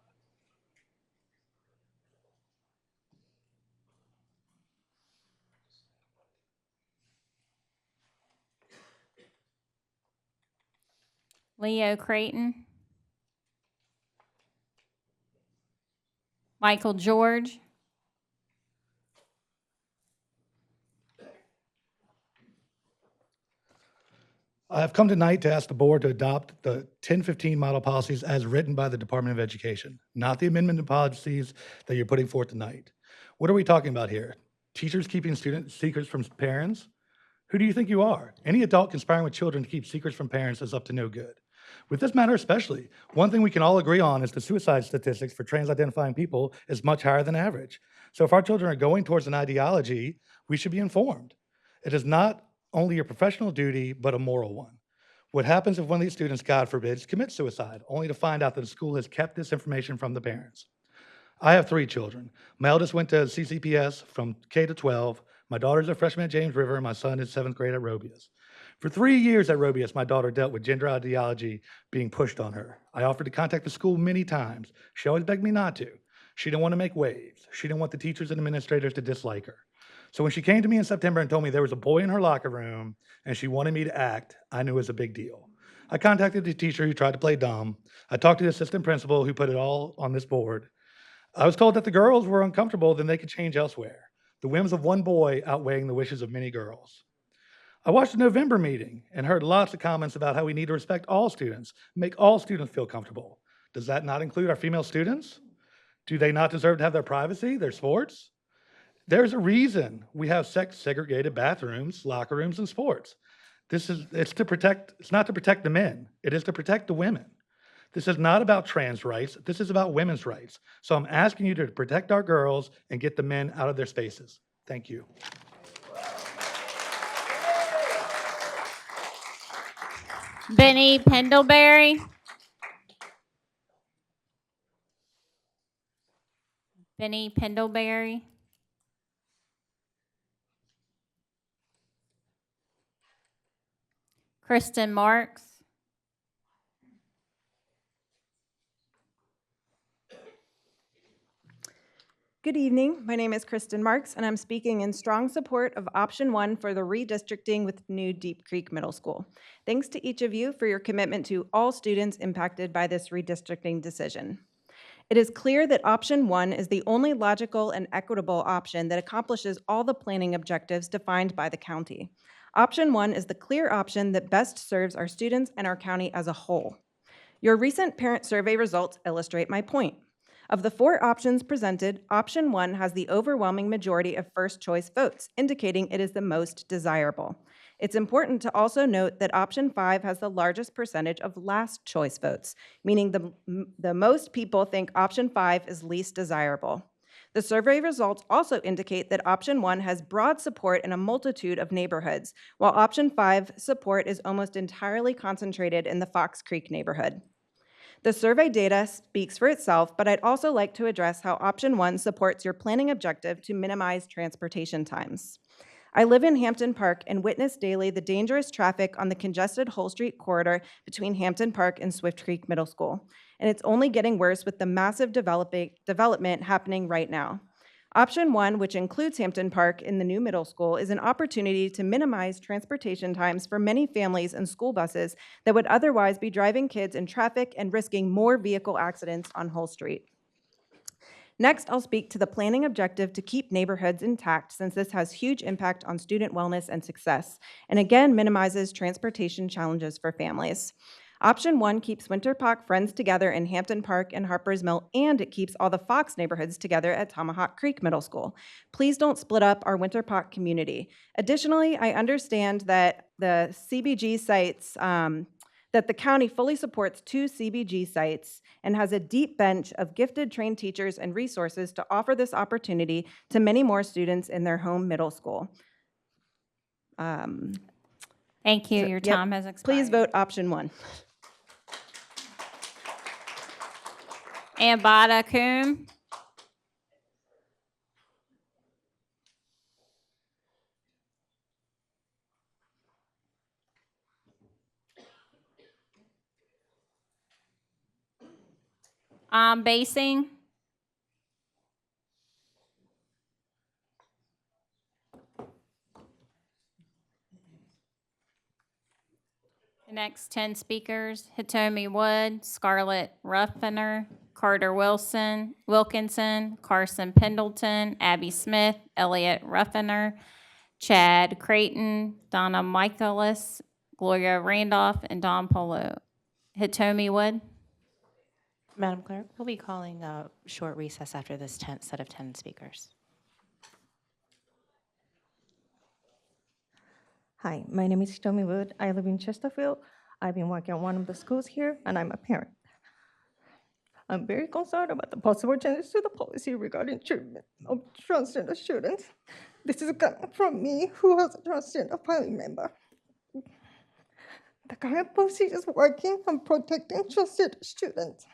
Leo Creighton. Michael George. I have come tonight to ask the board to adopt the 1015 model policies as written by the Department of Education, not the amendment policies that you're putting forth tonight. What are we talking about here? Teachers keeping student secrets from parents? Who do you think you are? Any adult conspiring with children to keep secrets from parents is up to no good. With this matter especially, one thing we can all agree on is the suicide statistics for trans-identifying people is much higher than average. So if our children are going towards an ideology, we should be informed. It is not only a professional duty, but a moral one. What happens if one of these students, God forbid, commits suicide, only to find out that the school has kept this information from the parents? I have 3 children. My eldest went to CCPS from K to 12. My daughter's a freshman at James River, and my son is 7th grade at Robius. For 3 years at Robius, my daughter dealt with gender ideology being pushed on her. I offered to contact the school many times. She always begged me not to. She didn't want to make waves. She didn't want the teachers and administrators to dislike her. So when she came to me in September and told me there was a boy in her locker room and she wanted me to act, I knew it was a big deal. I contacted the teacher who tried to play dumb. I talked to the assistant principal who put it all on this board. I was told that the girls were uncomfortable, then they could change elsewhere. the whims of one boy outweighing the wishes of many girls. I watched the November meeting and heard lots of comments about how we need to respect all students, make all students feel comfortable. Does that not include our female students? Do they not deserve to have their privacy, their sports? There's a reason we have sex-segregated bathrooms, locker rooms, and sports. It's not to protect the men, it is to protect the women. This is not about trans rights, this is about women's rights. So I'm asking you to protect our girls and get the men out of their spaces. Thank you. Benny Pendlebury. Benny Pendlebury. Kristen Marks. Good evening. My name is Kristen Marks, and I'm speaking in strong support of option 1 for the redistricting with new Deep Creek Middle School. Thanks to each of you for your commitment to all students impacted by this redistricting decision. It is clear that option 1 is the only logical and equitable option that accomplishes all the planning objectives defined by the county. Option 1 is the clear option that best serves our students and our county as a whole. Your recent parent survey results illustrate my point. Of the 4 options presented, option 1 has the overwhelming majority of first choice votes, indicating it is the most desirable. It's important to also note that option 5 has the largest percentage of last choice votes, meaning the most people think option 5 is least desirable. The survey results also indicate that option 1 has broad support in a multitude of neighborhoods, while option 5 support is almost entirely concentrated in the Fox Creek neighborhood. The survey data speaks for itself, but I'd also like to address how option 1 supports your planning objective to minimize transportation times. I live in Hampton Park and witness daily the dangerous traffic on the congested Hull Street corridor between Hampton Park and Swift Creek Middle School, and it's only getting worse with the massive development happening right now. Option 1, which includes Hampton Park in the new middle school, is an opportunity to minimize transportation times for many families and school buses that would otherwise be driving kids in traffic and risking more vehicle accidents on Hull Street. Next, I'll speak to the planning objective to keep neighborhoods intact, since this has huge impact on student wellness and success, and again minimizes transportation challenges for families. Option 1 keeps Winter Park friends together in Hampton Park and Harper's Mill, and it keeps all the Fox neighborhoods together at Tomahawk Creek Middle School. Please don't split up our Winter Park community. Additionally, I understand that the CBG sites, that the county fully supports 2 CBG sites and has a deep bench of gifted trained teachers and resources to offer this opportunity to many more students in their home middle school. Thank you. Your time has expired. Please vote option 1. Ambata Coon. Basing. The next 10 speakers: Hitomi Wood, Scarlett Ruffiner, Carter Wilkinson, Carson Pendleton, Abby Smith, Elliot Ruffiner, Chad Creighton, Donna Michaelis, Gloria Randolph, and Don Polo. Hitomi Wood. Madam Clerk, we'll be calling a short recess after this set of 10 speakers. Hi, my name is Hitomi Wood. I live in Chesterfield. I've been working at one of the schools here, and I'm a parent. I'm very concerned about the possible changes to the policy regarding treatment of transgender students. This is coming from me, who has a transgender family member. The current policy is working on protecting transgender students.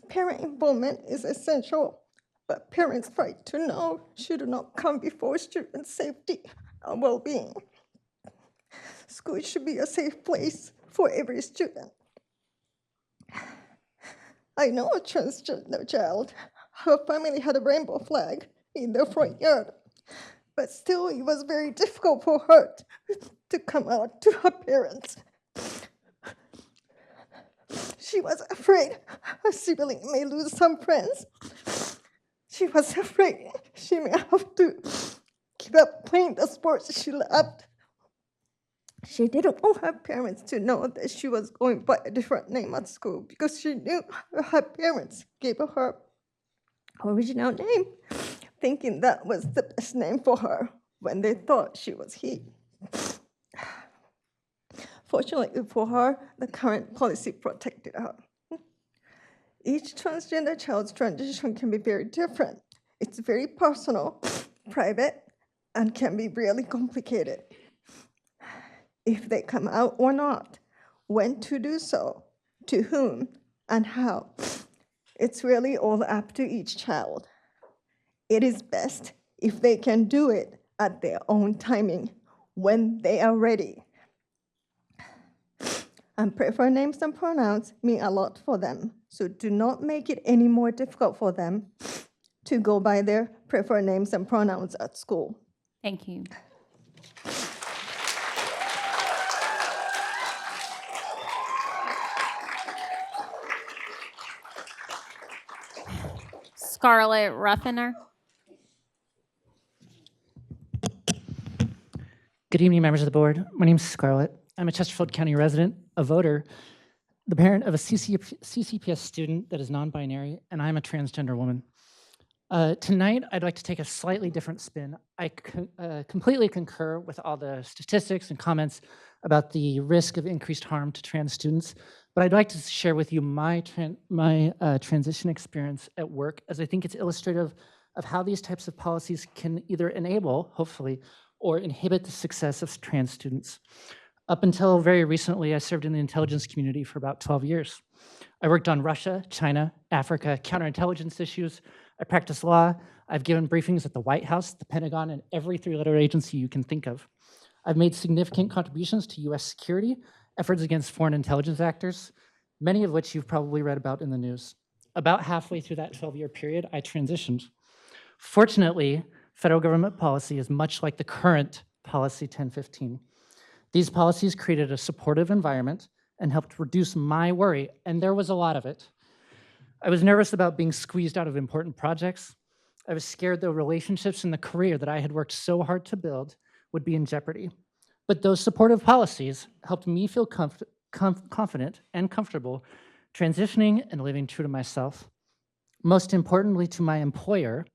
Parent involvement is essential, but parents' right to know should not come before students' safety and well-being. School should be a safe place for every student. I know a transgender child. Her family had a rainbow flag in their front yard, but still it was very difficult for her to come out to her parents. She was afraid her sibling may lose some friends. She was afraid she may have to give up playing the sports she loved. She didn't want her parents to know that she was going by a different name at school because she knew her parents gave her her original name, thinking that was the best name for her when they thought she was he. Fortunately for her, the current policy protected her. Each transgender child's transition can be very different. It's very personal, private, and can be really complicated. If they come out or not, when to do so, to whom, and how. It's really all up to each child. It is best if they can do it at their own timing, when they are ready. And preferred names and pronouns mean a lot for them, so do not make it any more difficult for them to go by their preferred names and pronouns at school. Thank you. Scarlett Ruffiner. Good evening, members of the board. My name is Scarlett. I'm a Chesterfield County resident, a voter, the parent of a CCPS student that is non-binary, and I'm a transgender woman. Tonight, I'd like to take a slightly different spin. I completely concur with all the statistics and comments about the risk of increased harm to trans students, but I'd like to share with you my transition experience at work, as I think it's illustrative of how these types of policies can either enable, hopefully, or inhibit the success of trans students. Up until very recently, I served in the intelligence community for about 12 years. I worked on Russia, China, Africa, counterintelligence issues. I practiced law. I've given briefings at the White House, the Pentagon, and every three-letter agency you can think of. I've made significant contributions to US security, efforts against foreign intelligence actors, many of which you've probably read about in the news. About halfway through that 12-year period, I transitioned. Fortunately, federal government policy is much like the current Policy 1015. These policies created a supportive environment and helped reduce my worry, and there was a lot of it. I was nervous about being squeezed out of important projects. I was scared the relationships and the career that I had worked so hard to build would be in jeopardy. But those supportive policies helped me feel confident and comfortable transitioning and living true to myself. Most importantly, to my employer,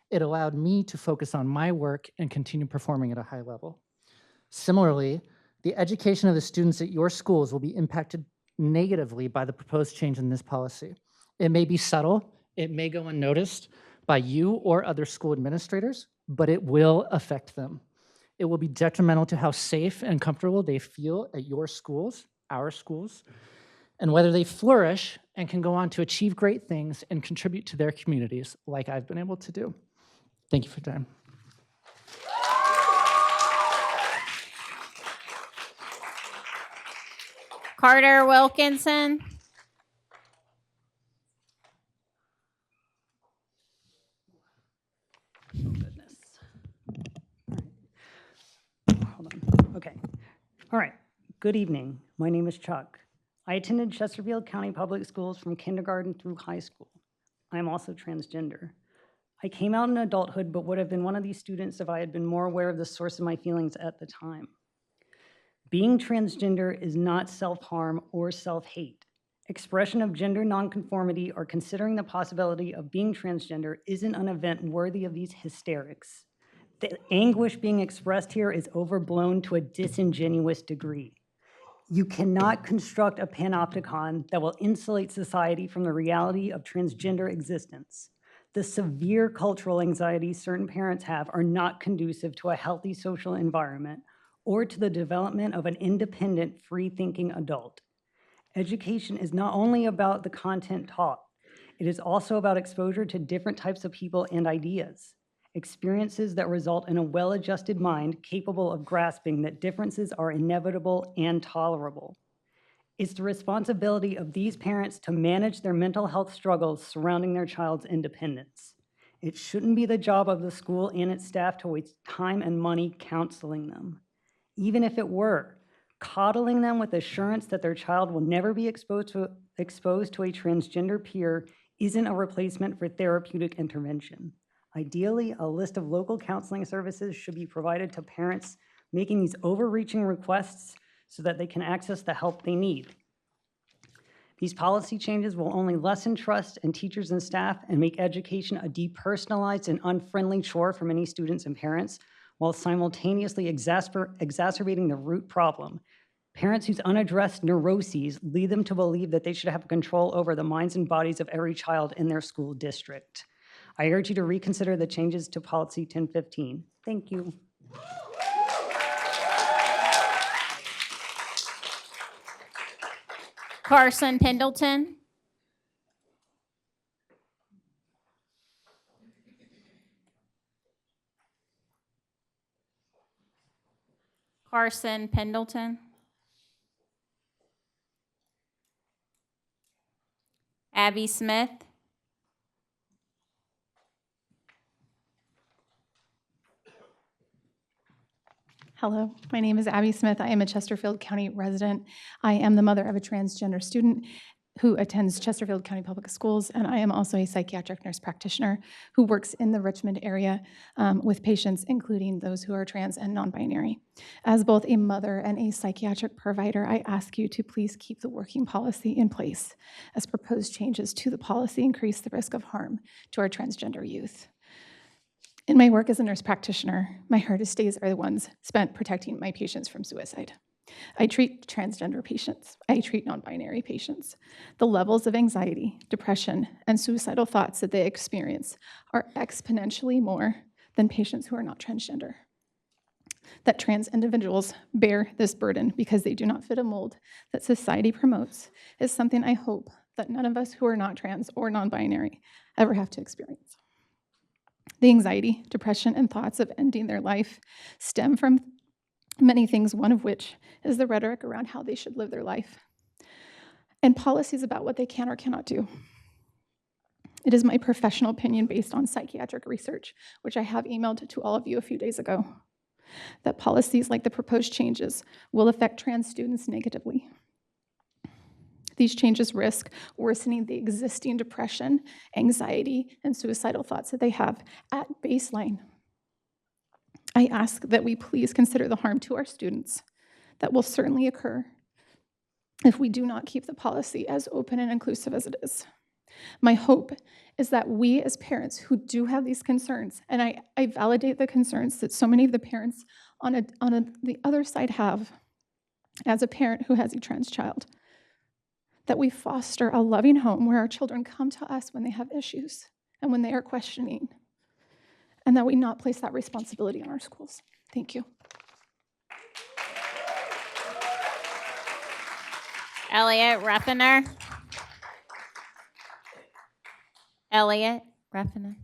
it allowed me to focus on my work and continue performing at a high level. Similarly, the education of the students at your schools will be impacted negatively by the proposed change in this policy. It may be subtle, it may go unnoticed by you or other school administrators, but it will affect them. It will be detrimental to how safe and comfortable they feel at your schools, our schools, and whether they flourish and can go on to achieve great things and contribute to their communities like I've been able to do. Thank you for your time. Carter Wilkinson. Hold on. Okay. All right. Good evening. My name is Chuck. I attended Chesterfield County Public Schools from kindergarten through high school. I am also transgender. I came out in adulthood, but would have been one of these students if I had been more aware of the source of my feelings at the time. Being transgender is not self-harm or self-hate. Expression of gender nonconformity or considering the possibility of being transgender isn't an event worthy of these hysterics. The anguish being expressed here is overblown to a disingenuous degree. You cannot construct a panopticon that will insulate society from the reality of transgender existence. The severe cultural anxieties certain parents have are not conducive to a healthy social environment or to the development of an independent, free-thinking adult. Education is not only about the content taught, it is also about exposure to different types of people and ideas, experiences that result in a well-adjusted mind capable of grasping that differences are inevitable and tolerable. It's the responsibility of these parents to manage their mental health struggles surrounding their child's independence. It shouldn't be the job of the school and its staff to waste time and money counseling them. Even if it were, coddling them with assurance that their child will never be exposed to a transgender peer isn't a replacement for therapeutic intervention. Ideally, a list of local counseling services should be provided to parents making these overreaching requests so that they can access the help they need. These policy changes will only lessen trust in teachers and staff and make education a depersonalized and unfriendly chore for many students and parents, while simultaneously exacerbating the root problem. Parents whose unaddressed neuroses lead them to believe that they should have control over the minds and bodies of every child in their school district. I urge you to reconsider the changes to Policy 1015. Thank you. Carson Pendleton. Carson Pendleton. Abby Smith. Hello, my name is Abby Smith. I am a Chesterfield County resident. I am the mother of a transgender student who attends Chesterfield County Public Schools, and I am also a psychiatric nurse practitioner who works in the Richmond area with patients, including those who are trans and non-binary. As both a mother and a psychiatric provider, I ask you to please keep the working policy in place, as proposed changes to the policy increase the risk of harm to our transgender youth. In my work as a nurse practitioner, my hardest days are the ones spent protecting my patients from suicide. I treat transgender patients. I treat non-binary patients. The levels of anxiety, depression, and suicidal thoughts that they experience are exponentially more than patients who are not transgender. That trans individuals bear this burden because they do not fit a mold that society promotes is something I hope that none of us who are not trans or non-binary ever have to experience. The anxiety, depression, and thoughts of ending their life stem from many things, one of which is the rhetoric around how they should live their life and policies about what they can or cannot do. It is my professional opinion based on psychiatric research, which I have emailed to all of you a few days ago, that policies like the proposed changes will affect trans students negatively. These changes risk worsening the existing depression, anxiety, and suicidal thoughts that they have at baseline. I ask that we please consider the harm to our students that will certainly occur if we do not keep the policy as open and inclusive as it is. My hope is that we as parents who do have these concerns, and I validate the concerns that so many of the parents on the other side have as a parent who has a trans child, that we foster a loving home where our children come to us when they have issues and when they are questioning, and that we not place that responsibility on our schools. Thank you. Elliot Ruffiner. Elliot Ruffiner.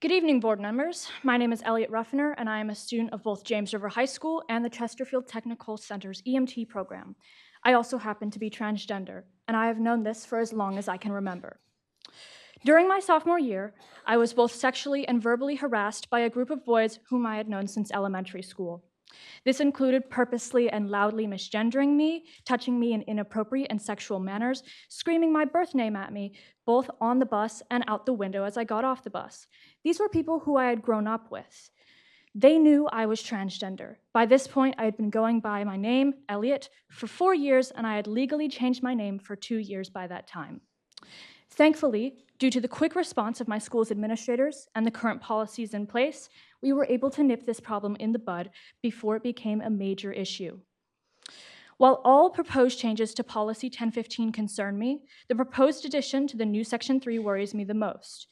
Good evening, board members. My name is Elliot Ruffiner, and I am a student of both James River High School and the Chesterfield Technical Center's EMT program. I also happen to be transgender, and I have known this for as long as I can remember. During my sophomore year, I was both sexually and verbally harassed by a group of boys whom I had known since elementary school. This included purposely and loudly misgendering me, touching me in inappropriate and sexual manners, screaming my birth name at me, both on the bus and out the window as I got off the bus. These were people who I had grown up with. They knew I was transgender. By this point, I had been going by my name, Elliot, for 4 years, and I had legally changed my name for 2 years by that time. Thankfully, due to the quick response of my school's administrators and the current policies in place, we were able to nip this problem in the bud before it became a major issue. While all proposed changes to Policy 1015 concern me, the proposed addition to the new Section 3 worries me the most.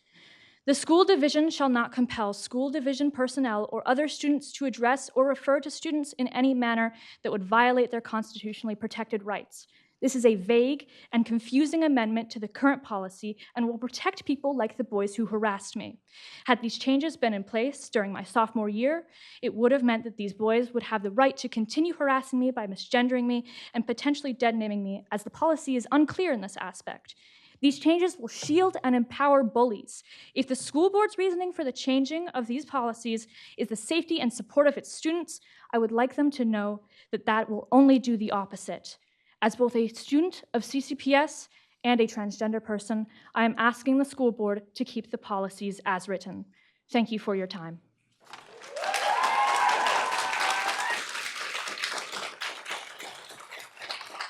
The school division shall not compel school division personnel or other students to address or refer to students in any manner that would violate their constitutionally protected rights. This is a vague and confusing amendment to the current policy and will protect people like the boys who harassed me. Had these changes been in place during my sophomore year, it would have meant that these boys would have the right to continue harassing me by misgendering me and potentially dead-naming me, as the policy is unclear in this aspect. These changes will shield and empower bullies. If the school board's reasoning for the changing of these policies is the safety and support of its students, I would like them to know that that will only do the opposite. As both a student of CCPS and a transgender person, I am asking the school board to keep the policies as written. Thank you for your time.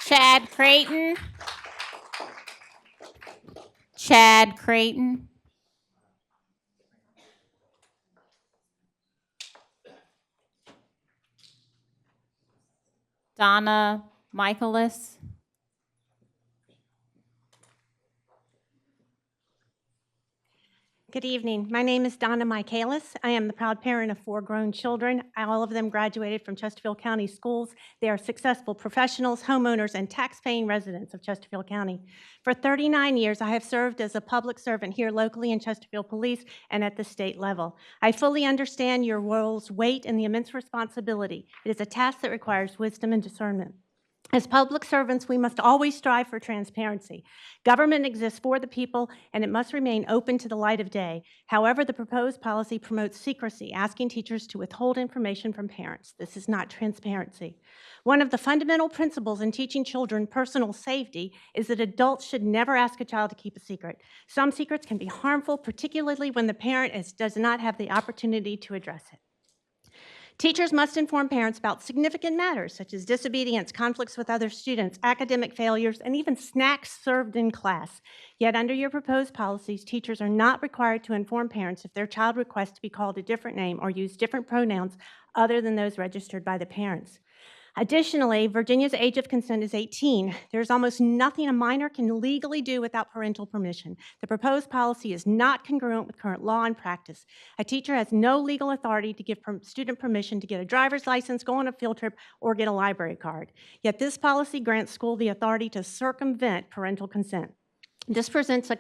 Chad Creighton. Chad Creighton. Donna Michaelis. Good evening. My name is Donna Michaelis. I am the proud parent of 4 grown children. All of them graduated from Chesterfield County Schools. They are successful professionals, homeowners, and tax-paying residents of Chesterfield County. For 39 years, I have served as a public servant here locally in Chesterfield Police and at the state level. I fully understand your role's weight and the immense responsibility. It is a task that requires wisdom and discernment. As public servants, we must always strive for transparency. Government exists for the people, and it must remain open to the light of day. However, the proposed policy promotes secrecy, asking teachers to withhold information from parents. This is not transparency. One of the fundamental principles in teaching children personal safety is that adults should never ask a child to keep a secret. Some secrets can be harmful, particularly when the parent does not have the opportunity to address it. Teachers must inform parents about significant matters such as disobedience, conflicts with other students, academic failures, and even snacks served in class. Yet under your proposed policies, teachers are not required to inform parents if their child requests to be called a different name or use different pronouns other than those registered by the parents. Additionally, Virginia's age of consent is 18. There's almost nothing a minor can legally do without parental permission. The proposed policy is not congruent with current law and practice. A teacher has no legal authority to give student permission to get a driver's license, go on a field trip, or get a library card. Yet this policy grants school the authority to circumvent parental consent. This presents a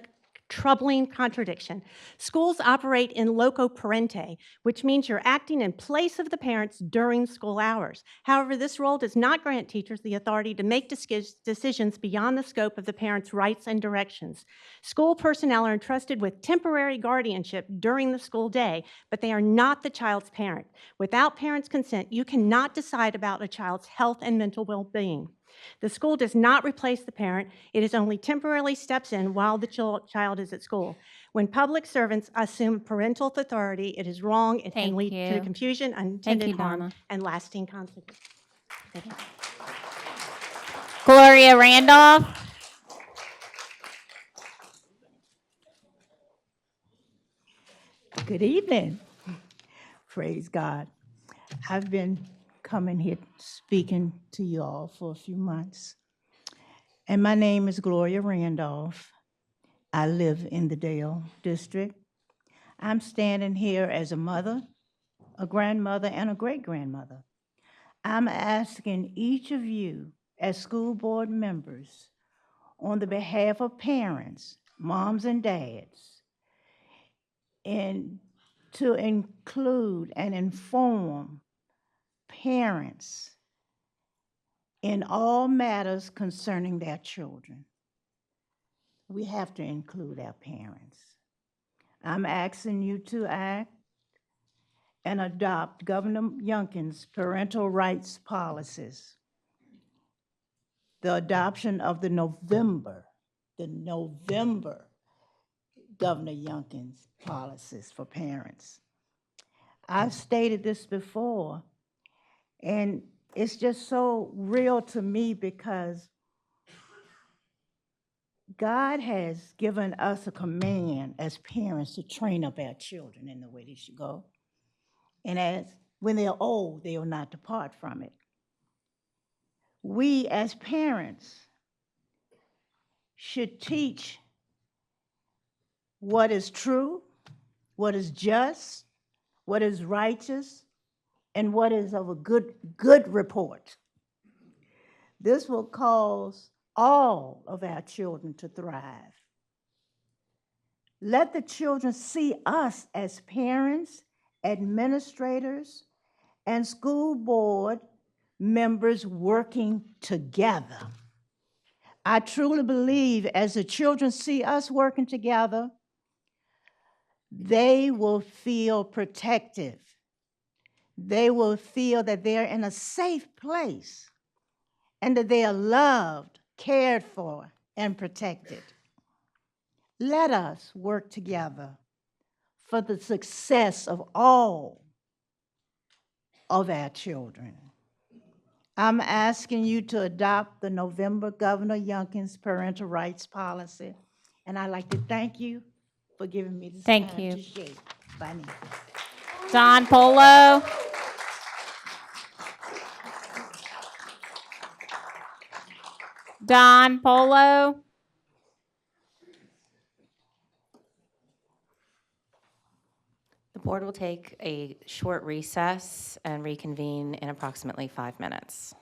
troubling contradiction. Schools operate in loco parente, which means you're acting in place of the parents during school hours. However, this role does not grant teachers the authority to make decisions beyond the scope of the parents' rights and directions. School personnel are entrusted with temporary guardianship during the school day, but they are not the child's parent. Without parents' consent, you cannot decide about a child's health and mental well-being. The school does not replace the parent. It is only temporarily steps in while the child is at school. When public servants assume parental authority, it is wrong. It can lead to confusion, unintended harm, and lasting consequences. Thank you. Gloria Randolph. Good evening. Praise God. I've been coming here speaking to you all for a few months. And my name is Gloria Randolph. I live in the Dale District. I'm standing here as a mother, a grandmother, and a great-grandmother. I'm asking each of you as school board members on the behalf of parents, moms and dads, and to include and inform parents in all matters concerning their children. We have to include our parents. I'm asking you to act and adopt Governor Youngkin's parental rights policies. The adoption of the November Governor Youngkin's policies for parents. I've stated this before, and it's just so real to me because God has given us a command as parents to train up our children in the way they should go. And when they're old, they will not depart from it. We as parents should teach what is true, what is just, what is righteous, and what is of a good report. This will cause all of our children to thrive. Let the children see us as parents, administrators, and school board members working together. I truly believe as the children see us working together, they will feel protected. They will feel that they're in a safe place and that they are loved, cared for, and protected. Let us work together for the success of all of our children. I'm asking you to adopt the November Governor Youngkin's parental rights policy, and I'd like to thank you for giving me this Thank time you. to share. Bye now. Don Polo. Don Polo. The board will take a short recess and reconvene in approximately 5 minutes.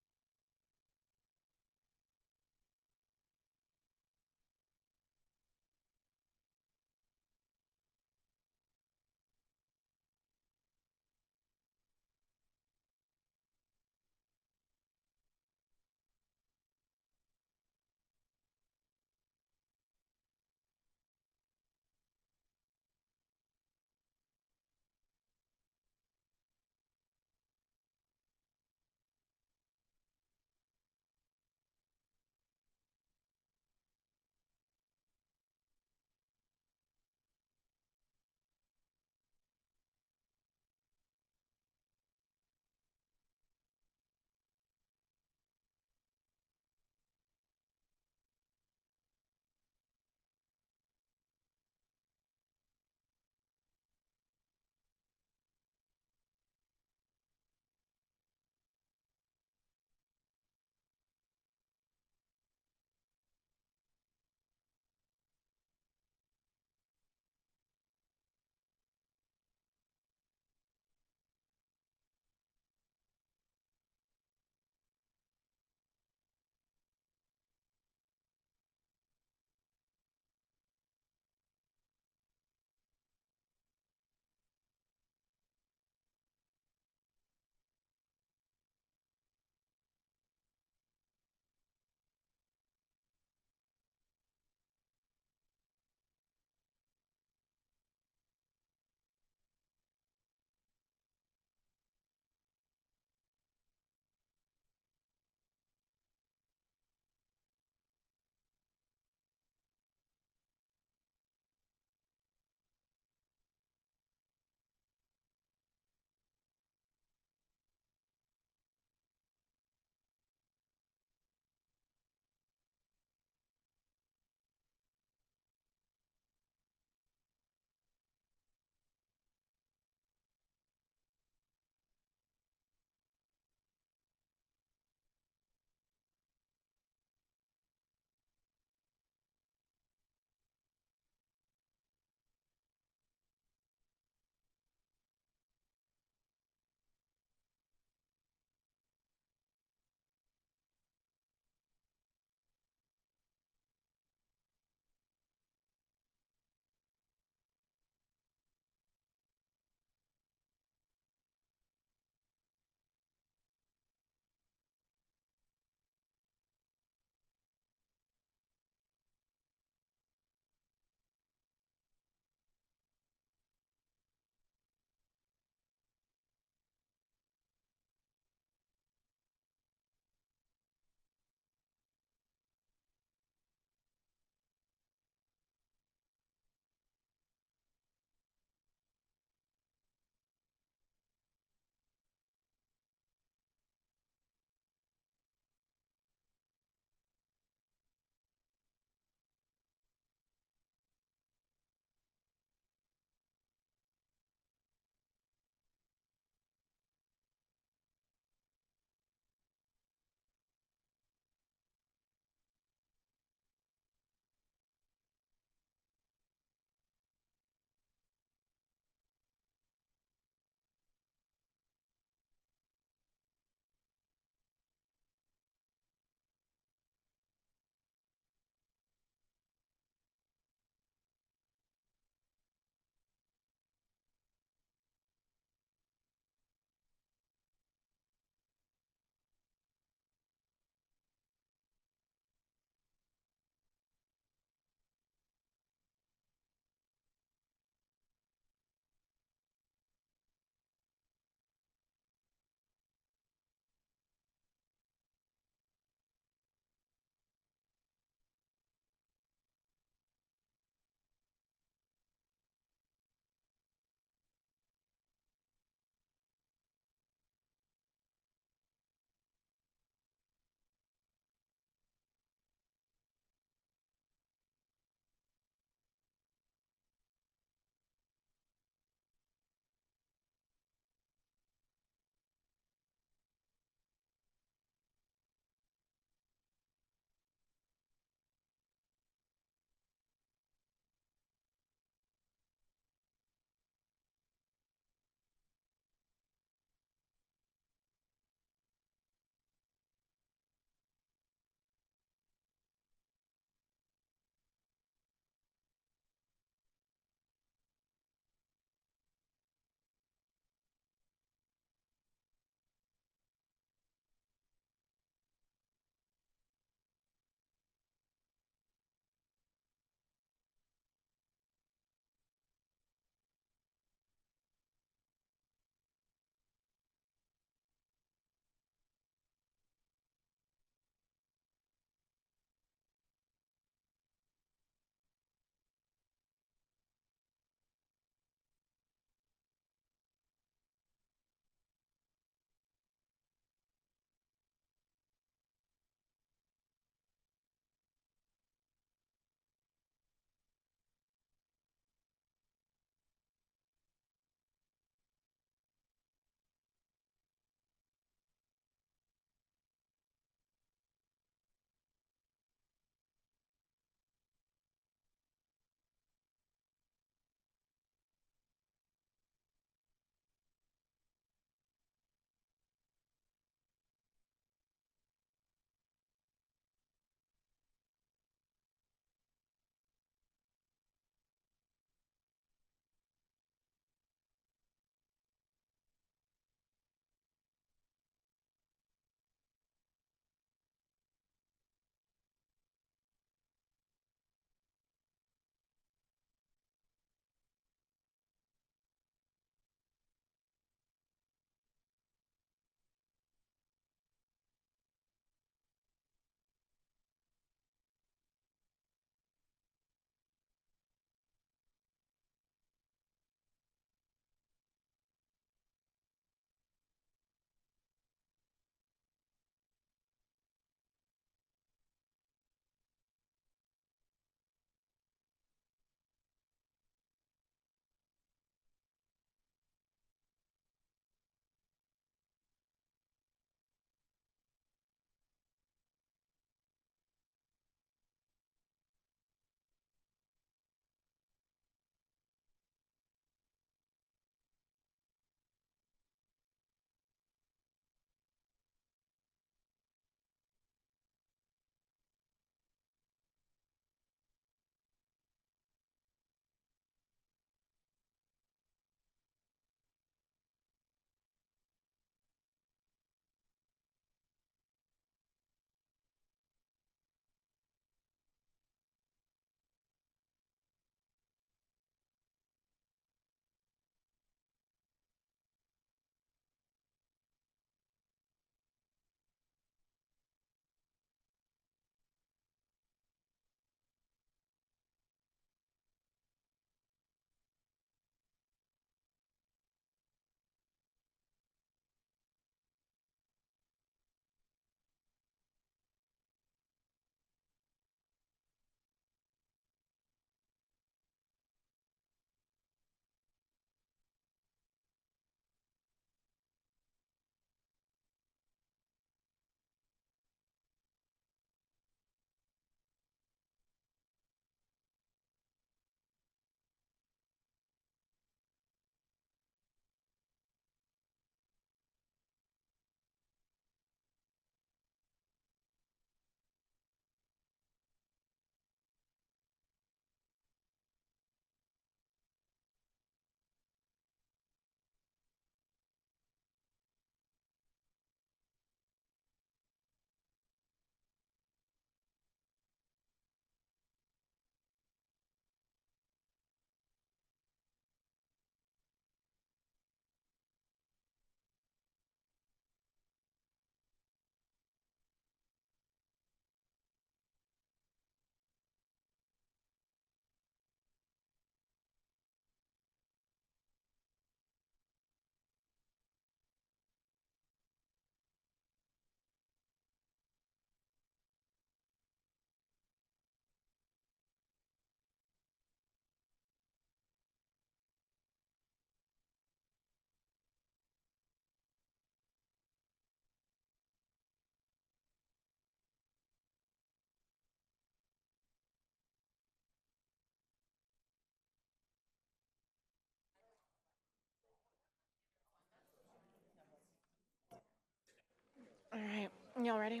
y'all ready?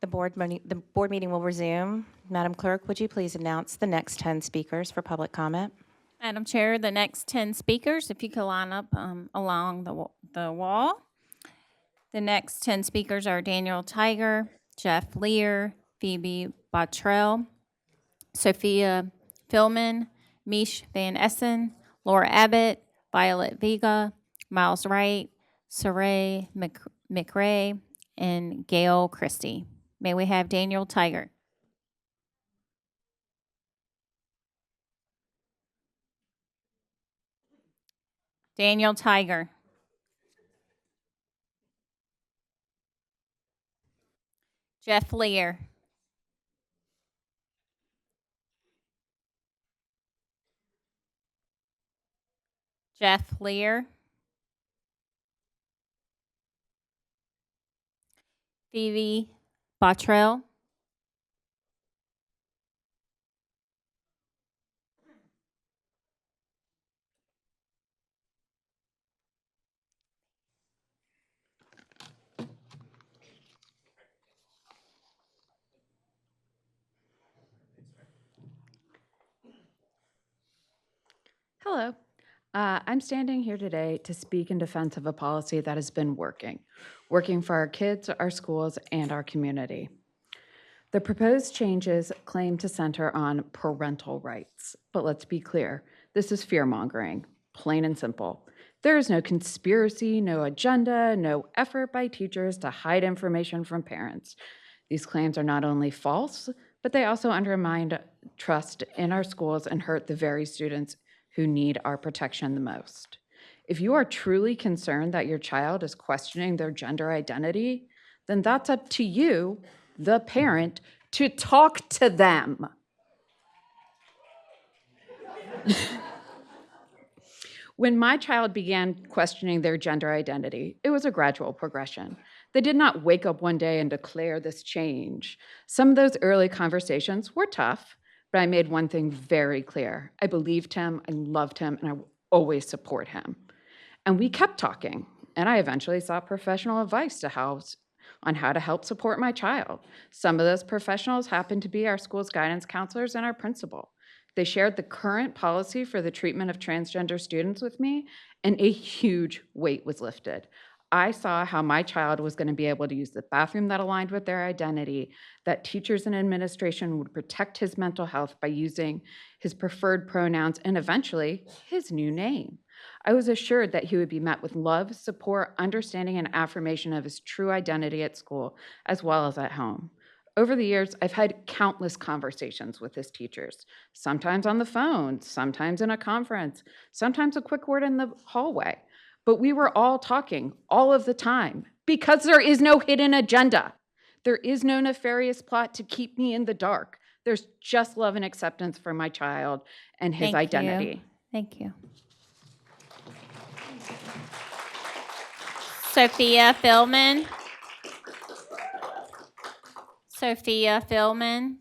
The board meeting will resume. Madam Clerk, would you please announce the next 10 speakers for public comment? Madam Chair, the next 10 speakers, if you could line up along the wall. The next 10 speakers are Daniel Tiger, Jeff Lear, Phoebe Bottrell, Sophia Philman, Mish Van Essen, Laura Abbott, Violet Vega, Miles Wright, Saray McRae, and Gail Christie. May we have Daniel Tiger? Daniel Tiger. Jeff Lear. Jeff Lear. Phoebe Bottrell. Hello. I'm standing here today to speak in defense of a policy that has been working for our kids, our schools, and our community. The proposed changes claim to center on parental rights, but let's be clear, this is fear-mongering, plain and simple. There is no conspiracy, no agenda, no effort by teachers to hide information from parents. These claims are not only false, but they also undermine trust in our schools and hurt the very students who need our protection the most. If you are truly concerned that your child is questioning their gender identity, then that's up to you, the parent, to talk to them. When my child began questioning their gender identity, it was a gradual progression. They did not wake up one day and declare this change. Some of those early conversations were tough, but I made one thing very clear. I believed him, I loved him, and I will always support him. And we kept talking, and I eventually sought professional advice on how to help support my child. Some of those professionals happened to be our school's guidance counselors and our principal. They shared the current policy for the treatment of transgender students with me, and a huge weight was lifted. I saw how my child was going to be able to use the bathroom that aligned with their identity, that teachers and administration would protect his mental health by using his preferred pronouns and eventually his new name. I was assured that he would be met with love, support, understanding, and affirmation of his true identity at school as well as at home. Over the years, I've had countless conversations with his teachers, sometimes on the phone, sometimes in a conference, sometimes a quick word in the hallway. But we were all talking all of the time because there is no hidden agenda. There is no nefarious plot to keep me in the dark. There's just love and acceptance for my child and his identity. Thank you. Sophia Philman. Sophia Philman.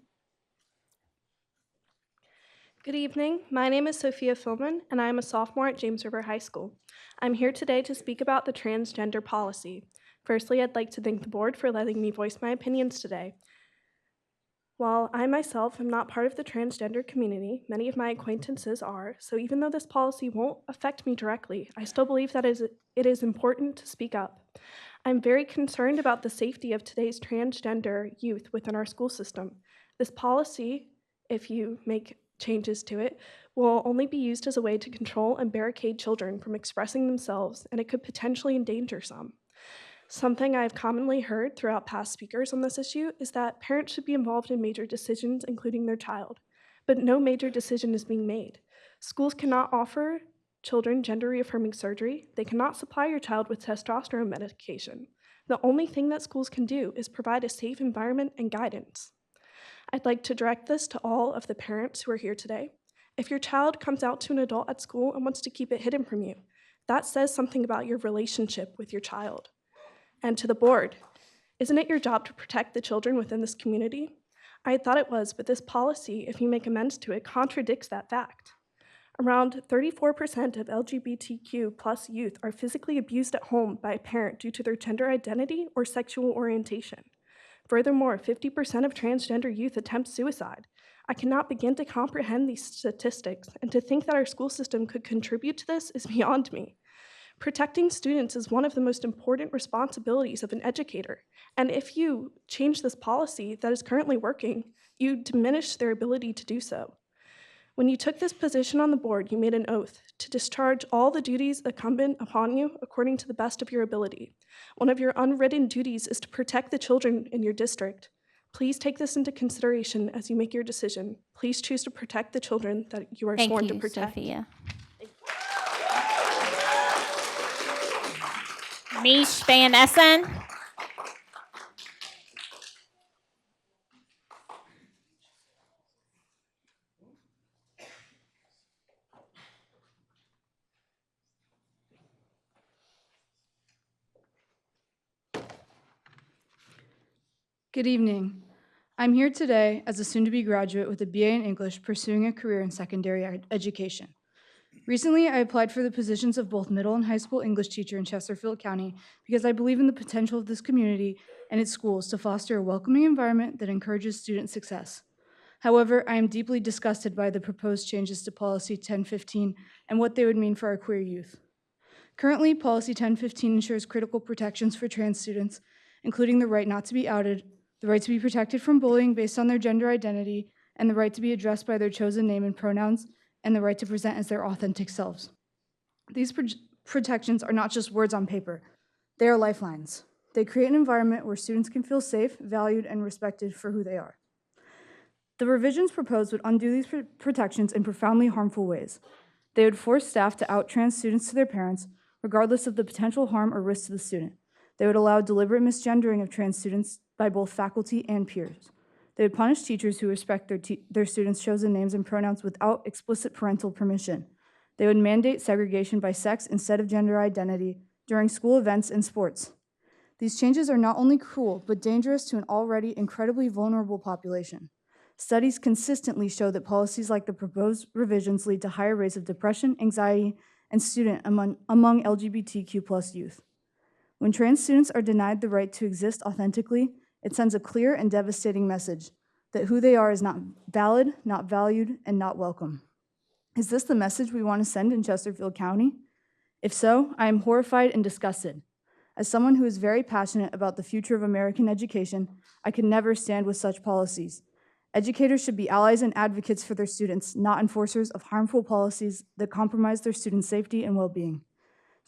Good evening. My name is Sophia Philman, and I am a sophomore at James River High School. I'm here today to speak about the transgender policy. Firstly, I'd like to thank the board for letting me voice my opinions today. While I myself am not part of the transgender community, many of my acquaintances are, so even though this policy won't affect me directly, I still believe that it is important to speak up. I'm very concerned about the safety of today's transgender youth within our school system. This policy, if you make changes to it, will only be used as a way to control and barricade children from expressing themselves, and it could potentially endanger some. Something I've commonly heard throughout past speakers on this issue is that parents should be involved in major decisions, including their child, but no major decision is being made. Schools cannot offer children gender-reaffirming surgery. They cannot supply your child with testosterone medication. The only thing that schools can do is provide a safe environment and guidance. I'd like to direct this to all of the parents who are here today. If your child comes out to an adult at school and wants to keep it hidden from you, that says something about your relationship with your child. And to the board, isn't it your job to protect the children within this community? I thought it was, but this policy, if you make amends to it, contradicts that fact. Around 34% of LGBTQ plus youth are physically abused at home by a parent due to their gender identity or sexual orientation. Furthermore, 50% of transgender youth attempt suicide. I cannot begin to comprehend these statistics, and to think that our school system could contribute to this is beyond me. Protecting students is one of the most important responsibilities of an educator, and if you change this policy that is currently working, you diminish their ability to do so. When you took this position on the board, you made an oath to discharge all the duties incumbent upon you according to the best of your ability. One of your unwritten duties is to protect the children in your district. Please take this into consideration as you make your decision. Please choose to protect the children that you are sworn to protect. Sophia. Mish Van Essen. Good evening. I'm here today as a soon-to-be graduate with a BA in English pursuing a career in secondary education. Recently, I applied for the positions of both middle and high school English teacher in Chesterfield County because I believe in the potential of this community and its schools to foster a welcoming environment that encourages student success. However, I am deeply disgusted by the proposed changes to Policy 1015 and what they would mean for our queer youth. Currently, Policy 1015 ensures critical protections for trans students, including the right not to be outed, the right to be protected from bullying based on their gender identity, and the right to be addressed by their chosen name and pronouns, and the right to present as their authentic selves. These protections are not just words on paper. They are lifelines. They create an environment where students can feel safe, valued, and respected for who they are. The revisions proposed would undo these protections in profoundly harmful ways. They would force staff to out trans students to their parents, regardless of the potential harm or risk to the student. They would allow deliberate misgendering of trans students by both faculty and peers. They would punish teachers who respect their students' chosen names and pronouns without explicit parental permission. They would mandate segregation by sex instead of gender identity during school events and sports. These changes are not only cruel, but dangerous to an already incredibly vulnerable population. Studies consistently show that policies like the proposed revisions lead to higher rates of depression, anxiety, and student among LGBTQ+ youth. When trans students are denied the right to exist authentically, it sends a clear and devastating message that who they are is not valid, not valued, and not welcome. Is this the message we want to send in Chesterfield County? If so, I am horrified and disgusted. As someone who is very passionate about the future of American education, I could never stand with such policies. Educators should be allies and advocates for their students, not enforcers of harmful policies that compromise their students' safety and well-being.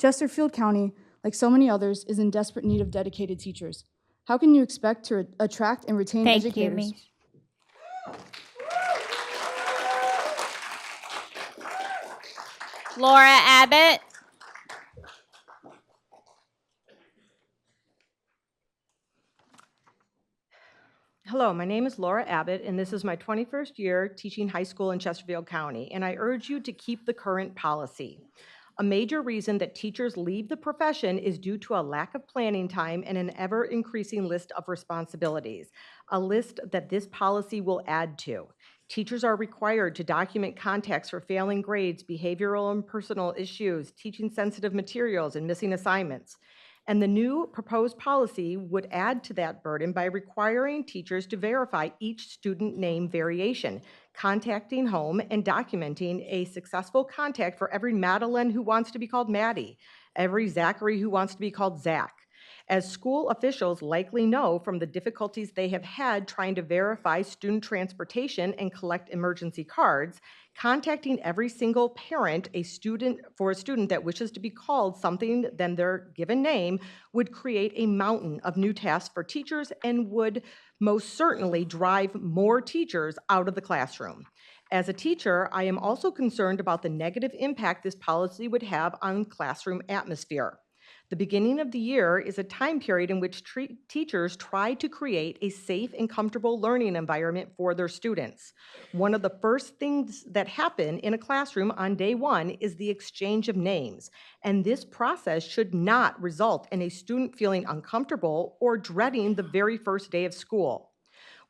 Chesterfield County, like so many others, is in desperate need of dedicated teachers. How can you expect to attract and retain educators? Thank you, Laura Abbott. Hello, my name is Laura Abbott, and this is my 21st year teaching high school in Chesterfield County, and I urge you to keep the current policy. A major reason that teachers leave the profession is due to a lack of planning time and an ever-increasing list of responsibilities, a list that this policy will add to. Teachers are required to document contacts for failing grades, behavioral and personal issues, teaching sensitive materials, and missing assignments. And the new proposed policy would add to that burden by requiring teachers to verify each student name variation, contacting home and documenting a successful contact for every Madeline who wants to be called Maddie, every Zachary who wants to be called Zach. As school officials likely know from the difficulties they have had trying to verify student transportation and collect emergency cards, contacting every single parent for a student that wishes to be called something than their given name would create a mountain of new tasks for teachers and would most certainly drive more teachers out of the classroom. As a teacher, I am also concerned about the negative impact this policy would have on classroom atmosphere. The beginning of the year is a time period in which teachers try to create a safe and comfortable learning environment for their students. One of the first things that happen in a classroom on day one is the exchange of names, and this process should not result in a student feeling uncomfortable or dreading the very first day of school.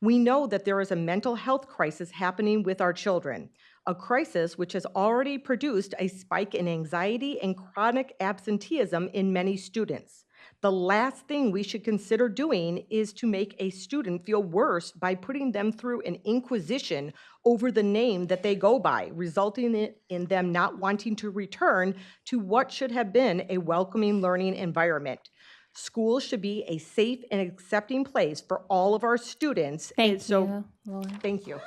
We know that there is a mental health crisis happening with our children, a crisis which has already produced a spike in anxiety and chronic absenteeism in many students. The last thing we should consider doing is to make a student feel worse by putting them through an inquisition over the name that they go by, resulting in them not wanting to return to what should have been a welcoming learning environment. Schools should be a safe and accepting place for all of our students. Thank you, Laura. Thank you.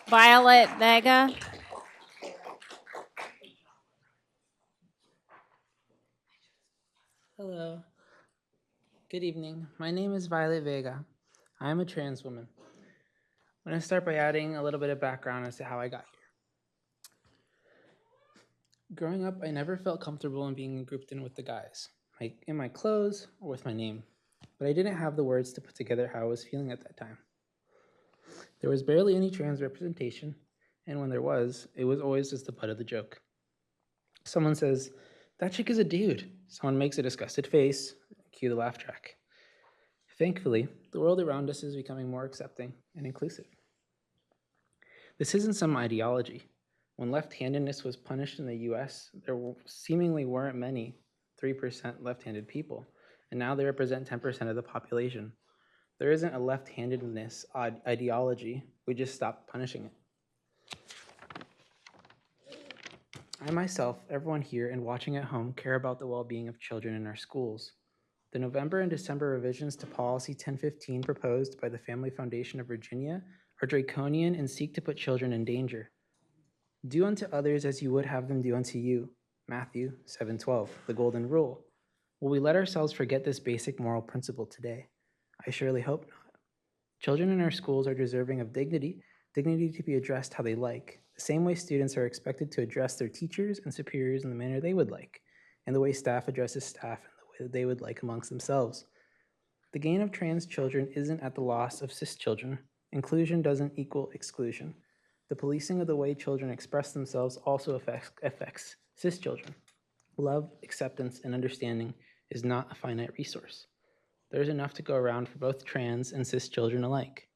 Violet Vega. Hello. Good evening. My name is Violet Vega. I am a trans woman. I'm going to start by adding a little bit of background as to how I got here. Growing up, I never felt comfortable in being grouped in with the guys, in my clothes or with my name, but I didn't have the words to put together how I was feeling at that time. There was barely any trans representation, and when there was, it was always just the butt of the joke. Someone says, "That chick is a dude." Someone makes a disgusted face, cue the laugh track. Thankfully, the world around us is becoming more accepting and inclusive. This isn't some ideology. When left-handedness was punished in the US, there seemingly weren't many 3% left-handed people, and now they represent 10% of the population. There isn't a left-handedness ideology, we just stopped punishing it. I myself, everyone here and watching at home care about the well-being of children in our schools. The November and December revisions to Policy 1015 proposed by the Family Foundation of Virginia are draconian and seek to put children in danger. Do unto others as you would have them do unto you. Matthew 7:12, the golden rule. Will we let ourselves forget this basic moral principle today? I surely hope not. Children in our schools are deserving of dignity to be addressed how they like, the same way students are expected to address their teachers and superiors in the manner they would like, and the way staff addresses staff in the way that they would like amongst themselves. The gain of trans children isn't at the loss of cis children. Inclusion doesn't equal exclusion. The policing of the way children express themselves also affects cis children. Love, acceptance, and understanding is not a finite resource. There's enough to go around for both trans and cis children alike.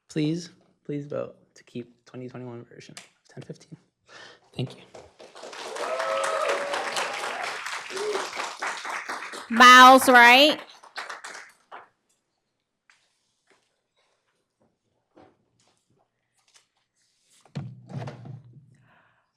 Please vote to keep 2021 version of 1015. Thank you. Miles Wright.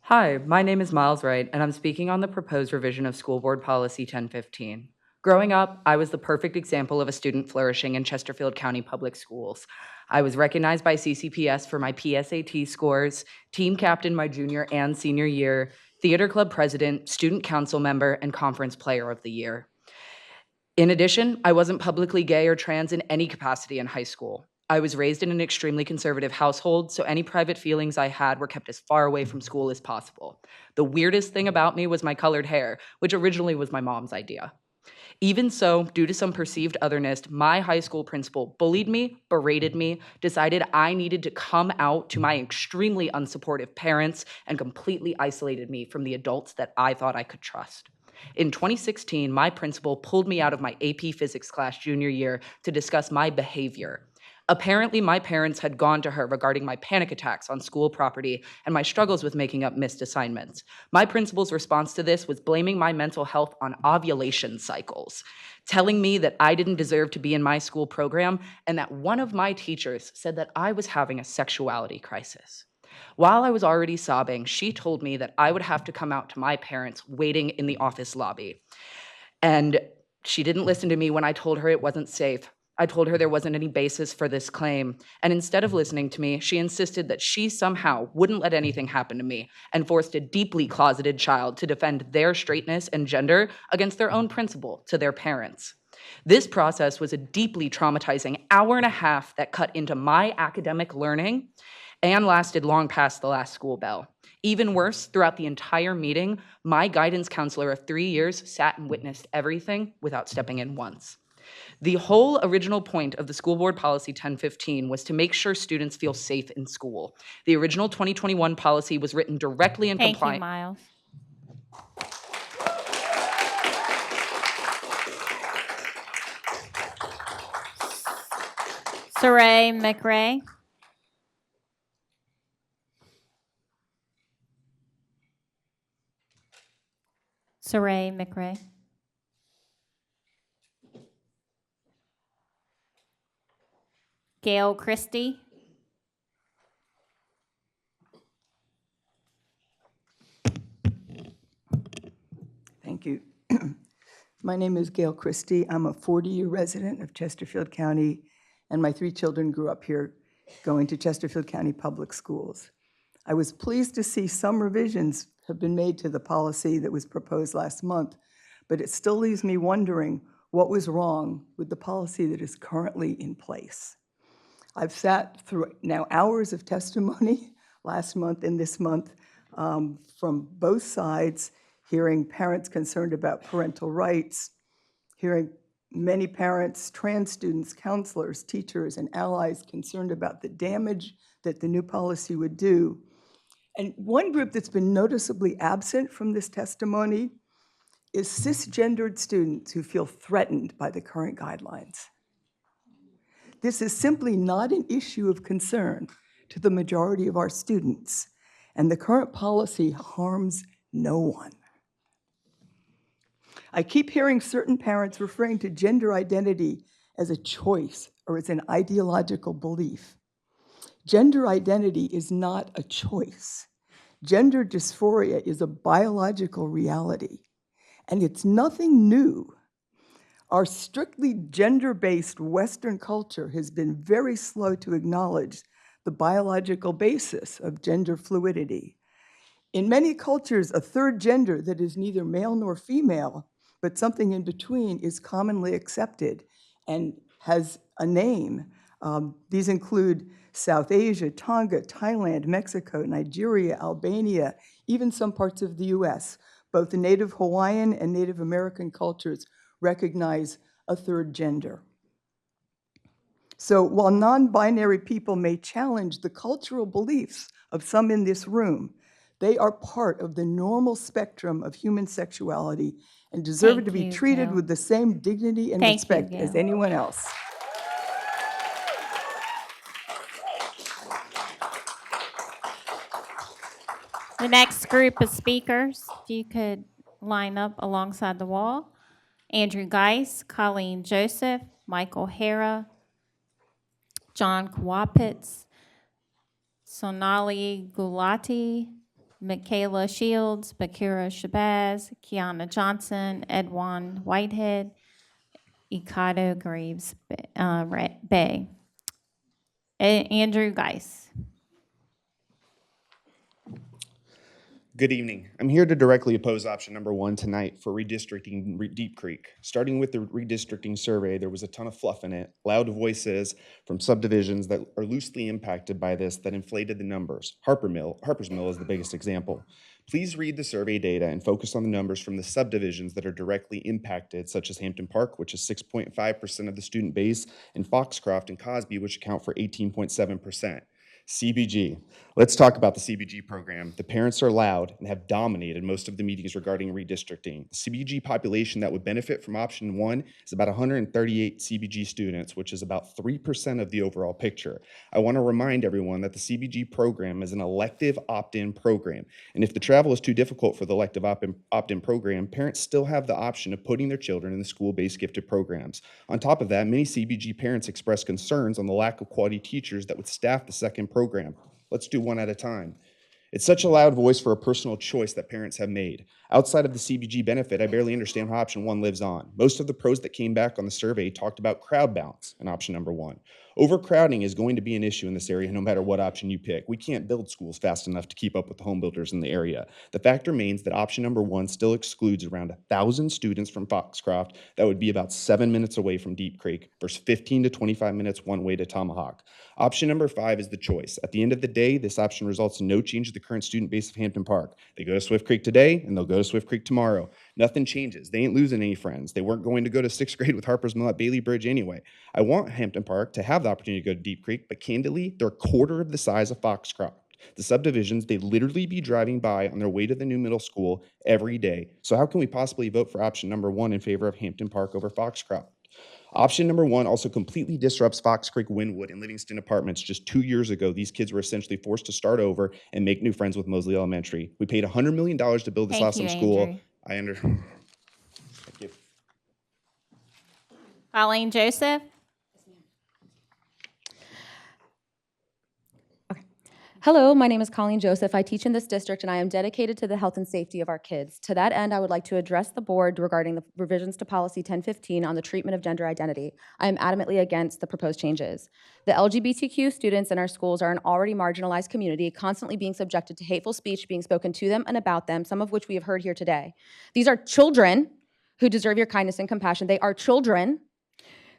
Hi, my name is Miles Wright, and I'm speaking on the proposed revision of School Board Policy 1015. Growing up, I was the perfect example of a student flourishing in Chesterfield County Public Schools. I was recognized by CCPS for my PSAT scores, team captain my junior and senior year, theater club president, student council member, and conference player of the year. In addition, I wasn't publicly gay or trans in any capacity in high school. I was raised in an extremely conservative household, so any private feelings I had were kept as far away from school as possible. The weirdest thing about me was my colored hair, which originally was my mom's idea. Even so, due to some perceived otherness, my high school principal bullied me, berated me, decided I needed to come out to my extremely unsupportive parents, and completely isolated me from the adults that I thought I could trust. In 2016, my principal pulled me out of my AP Physics class junior year to discuss my behavior. Apparently, my parents had gone to her regarding my panic attacks on school property and my struggles with making up missed assignments. My principal's response to this was blaming my mental health on ovulation cycles, telling me that I didn't deserve to be in my school program, and that one of my teachers said that I was having a sexuality crisis. While I was already sobbing, she told me that I would have to come out to my parents waiting in the office lobby. And she didn't listen to me when I told her it wasn't safe. I told her there wasn't any basis for this claim, and instead of listening to me, she insisted that she somehow wouldn't let anything happen to me and forced a deeply closeted child to defend their straightness and gender against their own principal to their parents. This process was a deeply traumatizing hour and a half that cut into my academic learning and lasted long past the last school bell. Even worse, throughout the entire meeting, my guidance counselor of 3 years sat and witnessed everything without stepping in once. The whole original point of the School Board Policy 1015 was to make sure students feel safe in school. The original 2021 policy was written directly in compliance. Thank you, Miles. Saray McRae. Saray McRae. Gail Christie. Thank you. My name is Gail Christie. I'm a 40-year resident of Chesterfield County, and my 3 children grew up here going to Chesterfield County Public Schools. I was pleased to see some revisions have been made to the policy that was proposed last month, but it still leaves me wondering what was wrong with the policy that is currently in place. I've sat through now hours of testimony last month and this month from both sides, hearing parents concerned about parental rights, hearing many parents, trans students, counselors, teachers, and allies concerned about the damage that the new policy would do. And one group that's been noticeably absent from this testimony is cisgendered students who feel threatened by the current guidelines. This is simply not an issue of concern to the majority of our students, and the current policy harms no one. I keep hearing certain parents referring to gender identity as a choice or as an ideological belief. Gender identity is not a choice. Gender dysphoria is a biological reality, and it's nothing new. Our strictly gender-based Western culture has been very slow to acknowledge the biological basis of gender fluidity. In many cultures, a third gender that is neither male nor female, but something in between, is commonly accepted and has a name. These include South Asia, Tonga, Thailand, Mexico, Nigeria, Albania, even some parts of the US. Both the Native Hawaiian and Native American cultures recognize a third gender. So while non-binary people may challenge the cultural beliefs of some in this room, they are part of the normal spectrum of human sexuality and deserve to be treated with the same dignity and respect as anyone else. The next group of speakers, if you could line up alongside the wall. Andrew Geis, Colleen Joseph, Michael Hara, John Kwapitz, Sonali Gulati, Michaela Shields, Bakira Shabazz, Kiana Johnson, Edwan Whitehead, Ikado Graves Bay. Andrew Geis. Good evening. I'm here to directly oppose option number 1 tonight for redistricting Deep Creek. Starting with the redistricting survey, there was a ton of fluff in it, loud voices from subdivisions that are loosely impacted by this that inflated the numbers. Harpers Mill is the biggest example. Please read the survey data and focus on the numbers from the subdivisions that are directly impacted, such as Hampton Park, which is 6.5% of the student base, and Foxcroft and Cosby, which account for 18.7%. CBG. Let's talk about the CBG program. The parents are loud and have dominated most of the meetings regarding redistricting. The CBG population that would benefit from option 1 is about 138 CBG students, which is about 3% of the overall picture. I want to remind everyone that the CBG program is an elective opt-in program. And if the travel is too difficult for the elective opt-in program, parents still have the option of putting their children in the school-based gifted programs. On top of that, many CBG parents express concerns on the lack of quality teachers that would staff the second program. Let's do one at a time. It's such a loud voice for a personal choice that parents have made. Outside of the CBG benefit, I barely understand how option 1 lives on. Most of the pros that came back on the survey talked about crowd balance in option number 1. Overcrowding is going to be an issue in this area no matter what option you pick. We can't build schools fast enough to keep up with the home builders in the area. The fact remains that option number 1 still excludes around 1,000 students from Foxcroft. That would be about 7 minutes away from Deep Creek versus 15 to 25 minutes one way to Tomahawk. Option number 5 is the choice. At the end of the day, this option results in no change to the current student base of Hampton Park. They go to Swift Creek today and they'll go to Swift Creek tomorrow. Nothing changes. They ain't losing any friends. They weren't going to go to 6th grade with Harpers Mill at Bailey Bridge anyway. I want Hampton Park to have the opportunity to go to Deep Creek, but candidly, they're a quarter of the size of Foxcroft. The subdivisions, they'd literally be driving by on their way to the new middle school every day. So how can we possibly vote for option number 1 in favor of Hampton Park over Foxcroft? Option number 1 also completely disrupts Fox Creek, Wynwood, and Livingston Apartments. Just 2 years ago, these kids were essentially forced to start over and make new friends with Mosley Elementary. We paid $100 million to build this Thank you, awesome school. Andrew. Thank you. Colleen Joseph? Hello, my name is Colleen Joseph. I teach in this district and I am dedicated to the health and safety of our kids. To that end, I would like to address the board regarding the revisions to Policy 1015 on the treatment of gender identity. I am adamantly against the proposed changes. The LGBTQ students in our schools are an already marginalized community, constantly being subjected to hateful speech being spoken to them and about them, some of which we have heard here today. These are children who deserve your kindness and compassion. They are children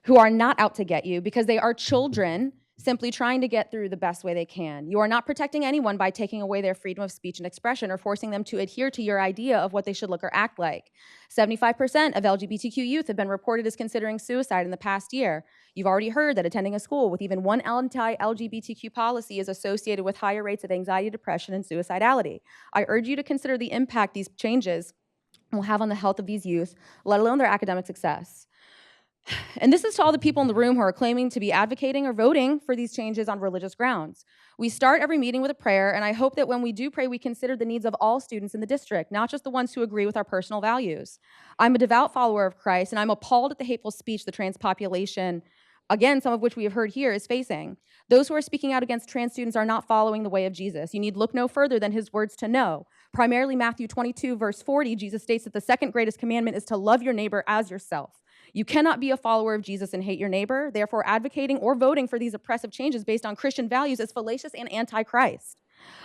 who are not out to get you because they are children simply trying to get through the best way they can. You are not protecting anyone by taking away their freedom of speech and expression or forcing them to adhere to your idea of what they should look or act like. 75% of LGBTQ youth have been reported as considering suicide in the past year. You've already heard that attending a school with even one anti-LGBTQ policy is associated with higher rates of anxiety, depression, and suicidality. I urge you to consider the impact these changes will have on the health of these youth, let alone their academic success. And this is to all the people in the room who are claiming to be advocating or voting for these changes on religious grounds. We start every meeting with a prayer, and I hope that when we do pray, we consider the needs of all students in the district, not just the ones who agree with our personal values. I'm a devout follower of Christ, and I'm appalled at the hateful speech the trans population, again, some of which we have heard here, is facing. Those who are speaking out against trans students are not following the way of Jesus. You need look no further than his words to know. Primarily Matthew 22, verse 40, Jesus states that the second greatest commandment is to love your neighbor as yourself. You cannot be a follower of Jesus and hate your neighbor. Therefore, advocating or voting for these oppressive changes based on Christian values is fallacious and anti-Christ.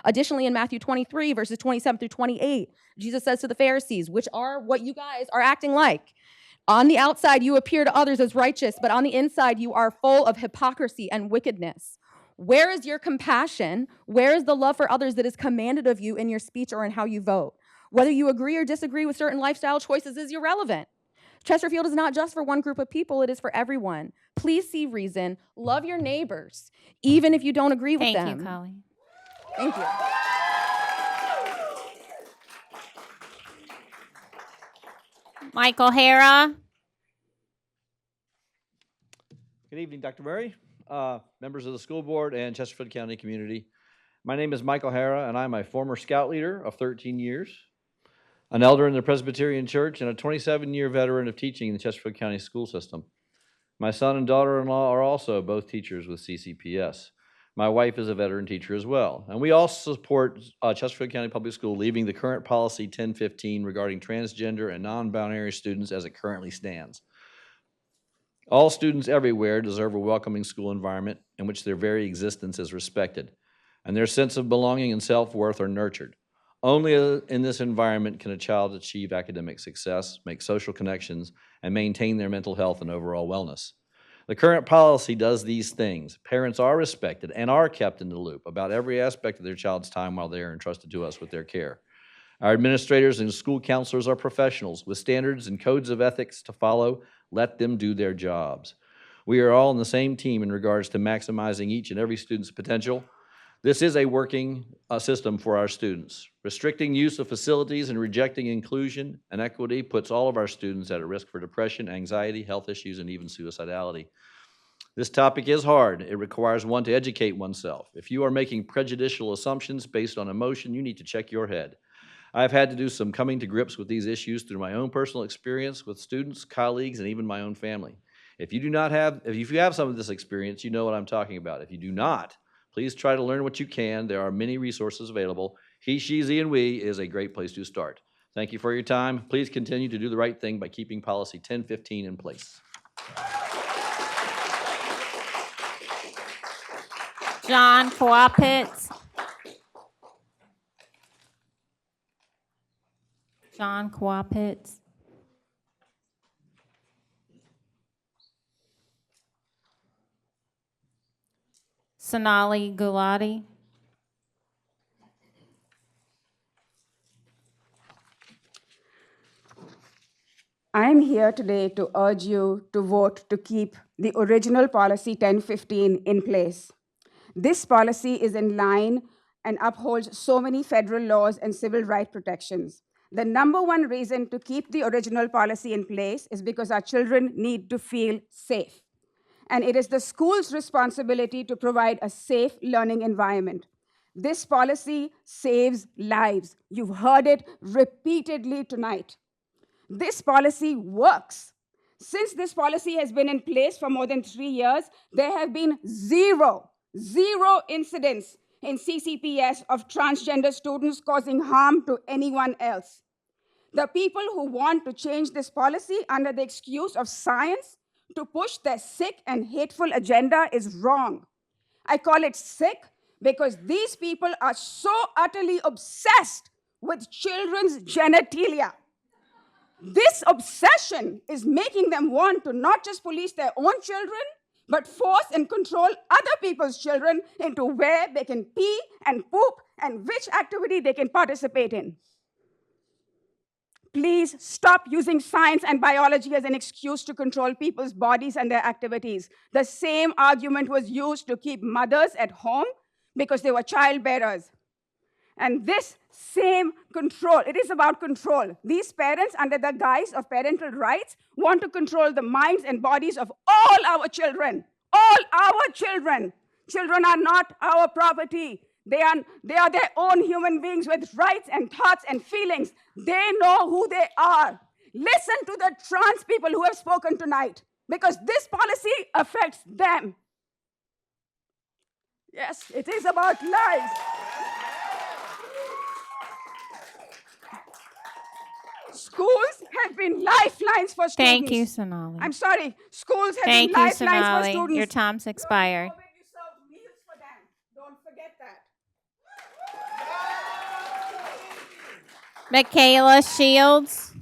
Additionally, in Matthew 23, verses 27 through 28, Jesus says to the Pharisees, which are what you guys are acting like, on the outside you appear to others as righteous, but on the inside you are full of hypocrisy and wickedness. Where is your compassion? Where is the love for others that is commanded of you in your speech or in how you vote? Whether you agree or disagree with certain lifestyle choices is irrelevant. Chesterfield is not just for one group of people, it is for everyone. Please see reason, love your neighbors, even if you don't agree with them. Thank you, Colleen. Thank you. Michael Hara? Good evening, Dr. Murray, members of the school board and Chesterfield County community. My name is Michael Hara, and I'm a former scout leader of 13 years, an elder in the Presbyterian Church, and a 27-year veteran of teaching in the Chesterfield County school system. My son and daughter-in-law are also both teachers with CCPS. My wife is a veteran teacher as well. And we also support Chesterfield County Public School leaving the current policy 1015 regarding transgender and non-binary students as it currently stands. All students everywhere deserve a welcoming school environment in which their very existence is respected and their sense of belonging and self-worth are nurtured. Only in this environment can a child achieve academic success, make social connections, and maintain their mental health and overall wellness. The current policy does these things. Parents are respected and are kept in the loop about every aspect of their child's time while they are entrusted to us with their care. Our administrators and school counselors are professionals with standards and codes of ethics to follow. Let them do their jobs. We are all on the same team in regards to maximizing each and every student's potential. This is a working system for our students. Restricting use of facilities and rejecting inclusion and equity puts all of our students at a risk for depression, anxiety, health issues, and even suicidality. This topic is hard. It requires one to educate oneself. If you are making prejudicial assumptions based on emotion, you need to check your head. I've had to do some coming to grips with these issues through my own personal experience with students, colleagues, and even my own family. If you have some of this experience, you know what I'm talking about. If you do not, please try to learn what you can. There are many resources available. He, she, ze, and we is a great place to start. Thank you for your time. Please continue to do the right thing by keeping policy 1015 in place. John Kwapitz. John Kwapitz. Sonali Gulati. I am here today to urge you to vote to keep the original policy 1015 in place. This policy is in line and upholds so many federal laws and civil rights protections. The number one reason to keep the original policy in place is because our children need to feel safe. And it is the school's responsibility to provide a safe learning environment. This policy saves lives. You've heard it repeatedly tonight. This policy works. Since this policy has been in place for more than 3 years, there have been zero incidents in CCPS of transgender students causing harm to anyone else. The people who want to change this policy under the excuse of science to push their sick and hateful agenda is wrong. I call it sick because these people are so utterly obsessed with children's genitalia. This obsession is making them want to not just police their own children, but force and control other people's children into where they can pee and poop and which activity they can participate in. Please stop using science and biology as an excuse to control people's bodies and their activities. The same argument was used to keep mothers at home because they were childbearers. And this same control, it is about control. These parents, under the guise of parental rights, want to control the minds and bodies of all our children. All our children. Children are not our property. They are their own human beings with rights and thoughts and feelings. They know who they are. Listen to the trans people who have spoken tonight, because this policy affects them. Yes, it is about lives. Schools have been lifelines for students. Thank you, Sonali. I'm sorry. Schools have Thank been you, lifelines Sonali. for students. Your time's expired. You serve meals for them. Don't forget that. Michaela Shields.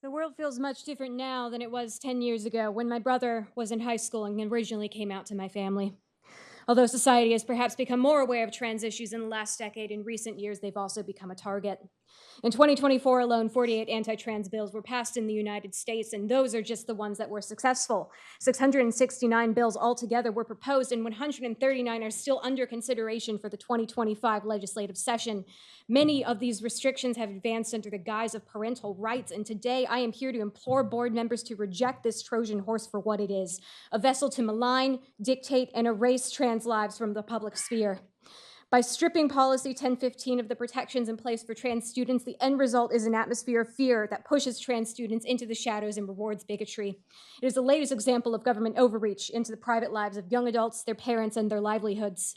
The world feels much different now than it was 10 years ago when my brother was in high school and originally came out to my family. Although society has perhaps become more aware of trans issues in the last decade, in recent years they've also become a target. In 2024 alone, 48 anti-trans bills were passed in the United States, and those are just the ones that were successful. 669 bills altogether were proposed, and 139 are still under consideration for the 2025 legislative session. Many of these restrictions have advanced under the guise of parental rights, and today I am here to implore board members to reject this Trojan horse for what it is, a vessel to malign, dictate, and erase trans lives from the public sphere. By stripping Policy 1015 of the protections in place for trans students, the end result is an atmosphere of fear that pushes trans students into the shadows and rewards bigotry. It is the latest example of government overreach into the private lives of young adults, their parents, and their livelihoods.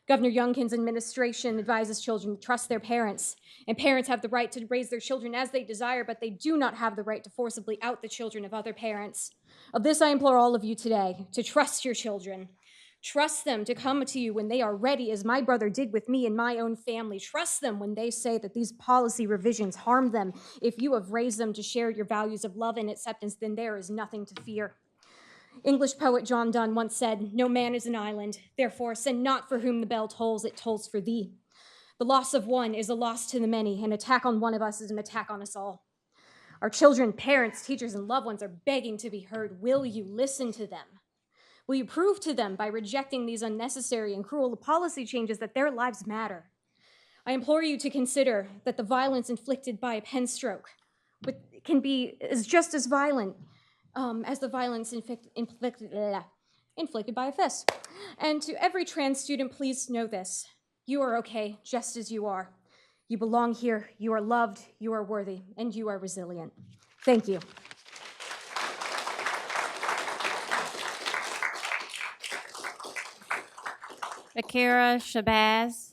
Governor Youngkin's administration advises children to trust their parents, and parents have the right to raise their children as they desire, but they do not have the right to forcibly out the children of other parents. Of this, I implore all of you today to trust your children. Trust them to come to you when they are ready, as my brother did with me and my own family. Trust them when they say that these policy revisions harm them. If you have raised them to share your values of love and acceptance, then there is nothing to fear. English poet John Donne once said, "No man is an island, therefore send not for whom the bell tolls, it tolls for thee." The loss of one is a loss to the many. An attack on one of us is an attack on us all. Our children, parents, teachers, and loved ones are begging to be heard. Will you listen to them? Will you prove to them by rejecting these unnecessary and cruel policy changes that their lives matter? I implore you to consider that the violence inflicted by a pen stroke is just as violent as the violence inflicted by a fist. And to every trans student, please know this. You are okay just as you are. You belong here, you are loved, you are worthy, and you are resilient. Thank you. Akira Shabazz.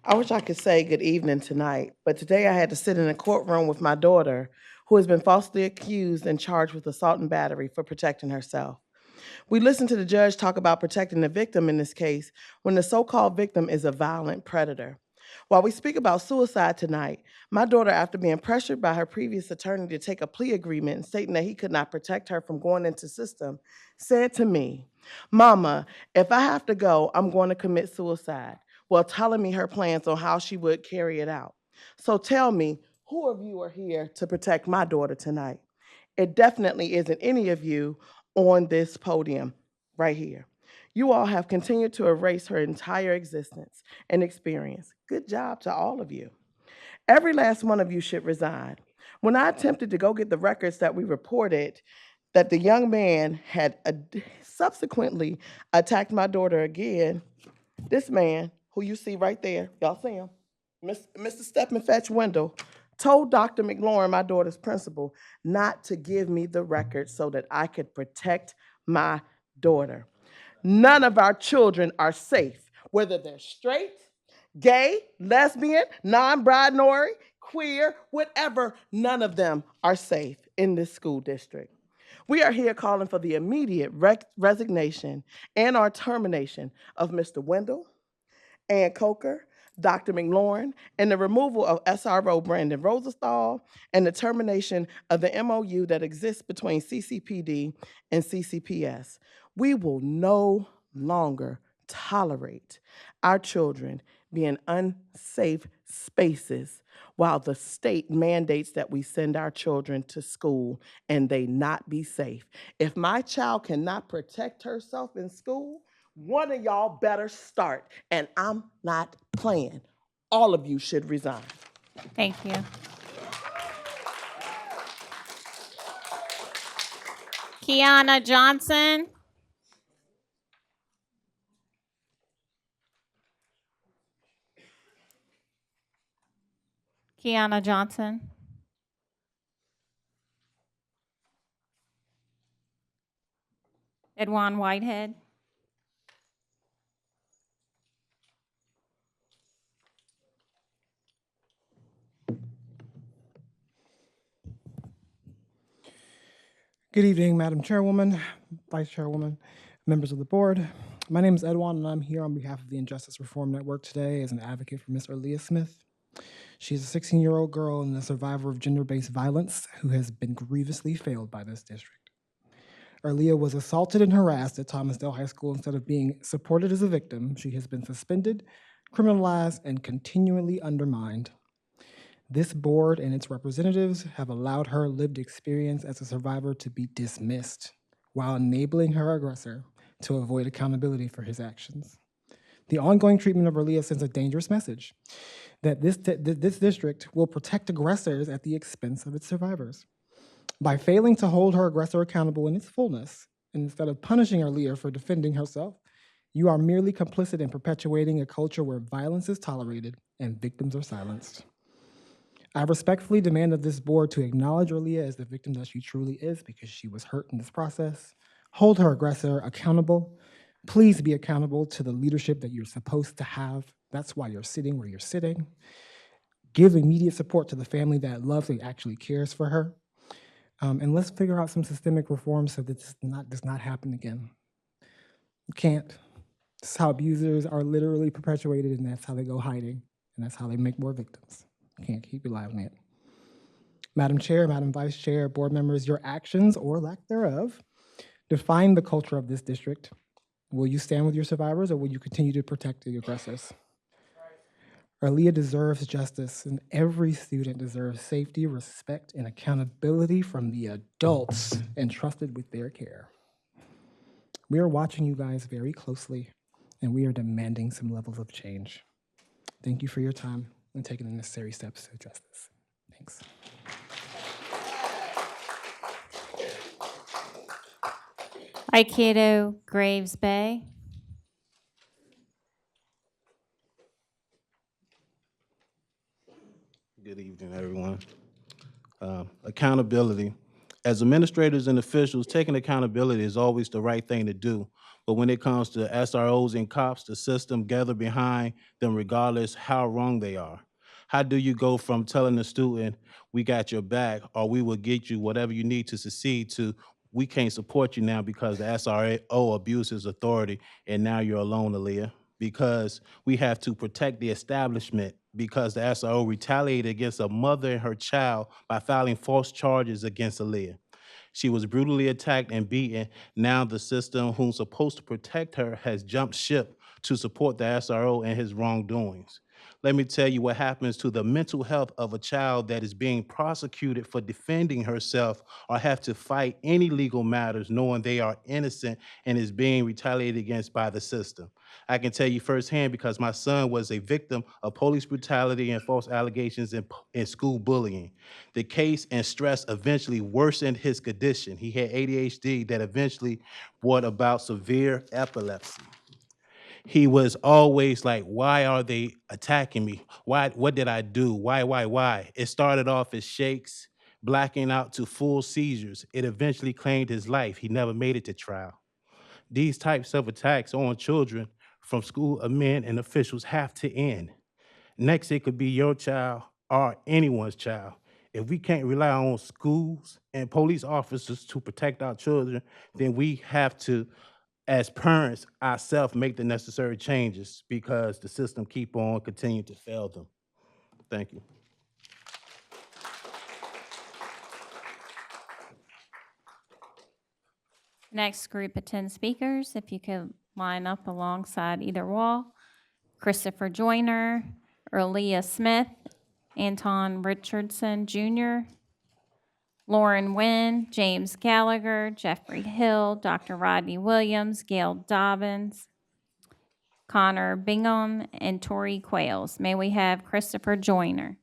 I wish I could say good evening tonight, but today I had to sit in a courtroom with my daughter, who has been falsely accused and charged with assault and battery for protecting herself. We listened to the judge talk about protecting the victim in this case when the so-called victim is a violent predator. While we speak about suicide tonight, my daughter, after being pressured by her previous attorney to take a plea agreement stating that he could not protect her from going into system, said to me, "Mama, if I have to go, I'm going to commit suicide," while telling me her plans on how she would carry it out. So tell me, Who of you are here to protect my daughter tonight? It definitely isn't any of you on this podium right here. You all have continued to erase her entire existence and experience. Good job to all of you. Every last one of you should resign. When I attempted to go get the records that we reported that the young man had subsequently attacked my daughter again, this man, who you see right there, y'all see him, Mr. Stephen Fetch Wendell, told Dr. McLaurin, my daughter's principal, not to give me the records so that I could protect my daughter. None of our children are safe, whether they're straight, gay, lesbian, non-binary, queer, whatever, none of them are safe in this school district. We are here calling for the immediate resignation and or termination of Mr. Wendell, Ann Coker, Dr. McLaurin, and the removal of SRO Brandon Rosenthal, and the termination of the MOU that exists between CCPD and CCPS. We will no longer tolerate our children be in unsafe spaces while the state mandates that we send our children to school and they not be safe. If my child cannot protect herself in school, one of y'all better start, and I'm not playing. All of you should resign. Thank you. Kiana Johnson. Kiana Johnson. Edwan Whitehead. Good evening, Madam Chairwoman, Vice Chairwoman, members of the board. My name is Edwan, and I'm here on behalf of the Injustice Reform Network today as an advocate for Miss Erlia Smith. She's a 16-year-old girl and a survivor of gender-based violence who has been grievously failed by this district. Erlia was assaulted and harassed at Thomasdale High School. Instead of being supported as a victim, she has been suspended, criminalized, and continually undermined. This board and its representatives have allowed her lived experience as a survivor to be dismissed while enabling her aggressor to avoid accountability for his actions. The ongoing treatment of Erlia sends a dangerous message that this district will protect aggressors at the expense of its survivors. By failing to hold her aggressor accountable in its fullness, and instead of punishing Erlia for defending herself, you are merely complicit in perpetuating a culture where violence is tolerated and victims are silenced. I respectfully demand of this board to acknowledge Erlia as the victim that she truly is because she was hurt in this process. Hold her aggressor accountable. Please be accountable to the leadership that you're supposed to have. That's why you're sitting where you're sitting. Give immediate support to the family that loves and actually cares for her. And let's figure out some systemic reforms so that this does not happen again. You can't. This is how abusers are literally perpetuated, and that's how they go hiding, and that's how they make more victims. You can't keep relying on it. Madam Chair, Madam Vice Chair, board members, your actions or lack thereof define the culture of this district. Will you stand with your survivors or will you continue to protect the aggressors? Erlia deserves justice, and every student deserves safety, respect, and accountability from the adults entrusted with their care. We are watching you guys very closely, and we are demanding some levels of change. Thank you for your time and taking the necessary steps to address this. Thanks. Aikido Graves Bay. Good evening, everyone. Accountability. As administrators and officials, taking accountability is always the right thing to do. But when it comes to SROs and cops, the system gather behind them regardless how wrong they are. How do you go from telling the student, we got your back, or we will get you whatever you need to succeed, to we can't support you now because the SRO abuses authority and now you're alone, Aaliyah? Because we have to protect the establishment because the SRO retaliated against a mother and her child by filing false charges against Aaliyah. She was brutally attacked and beaten. Now the system who's supposed to protect her has jumped ship to support the SRO and his wrongdoings. Let me tell you what happens to the mental health of a child that is being prosecuted for defending herself or have to fight any legal matters knowing they are innocent and is being retaliated against by the system. I can tell you firsthand because my son was a victim of police brutality and false allegations in school bullying. The case and stress eventually worsened his condition. He had ADHD that eventually brought about severe epilepsy. He was always like, why are they attacking me? Why? What did I do? Why? It started off as shakes, blacking out to full seizures. It eventually claimed his life. He never made it to trial. These types of attacks on children from school men and officials have to end. Next, it could be your child or anyone's child. If we can't rely on schools and police officers to protect our children, then we have to, as parents ourselves, make the necessary changes because the system keep on continuing to fail them. Thank you. Next group of 10 speakers, if you could line up alongside either wall. Christopher Joyner, Erlia Smith, Anton Richardson Jr., Lauren Wynn, James Gallagher, Jeffrey Hill, Dr. Rodney Williams, Gail Dobbins, Connor Bingham, and Tori Quayles. May we have Christopher Joyner.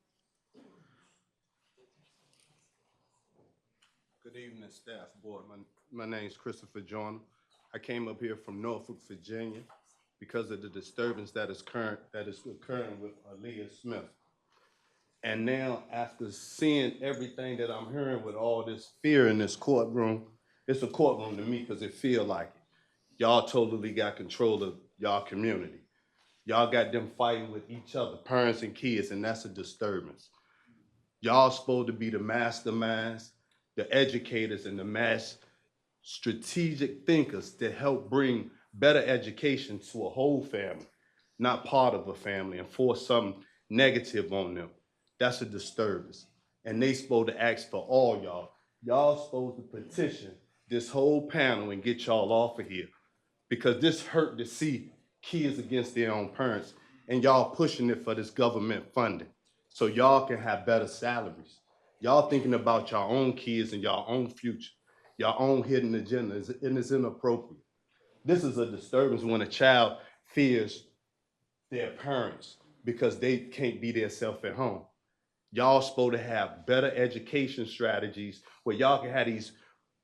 Good evening, staff, board. My name is Christopher Joyner. I came up here from Norfolk, Virginia, because of the disturbance that is occurring with Aaliyah Smith. And now, after seeing everything that I'm hearing with all this fear in this courtroom, it's a courtroom to me because it feels like it. Y'all totally got control of y'all community. Y'all got them fighting with each other, parents and kids, and that's a disturbance. Y'all supposed to be the masterminds, the educators, and the mass strategic thinkers to help bring better education to a whole family, not part of a family, and force something negative on them. That's a disturbance. And they supposed to ask for all y'all. Y'all supposed to petition this whole panel and get y'all off of here because this hurt to see kids against their own parents and y'all pushing it for this government funding so y'all can have better salaries. Y'all thinking about your own kids and your own future, your own hidden agenda, and it's inappropriate. This is a disturbance when a child fears their parents because they can't be themselves at home. Y'all supposed to have better education strategies where y'all can have these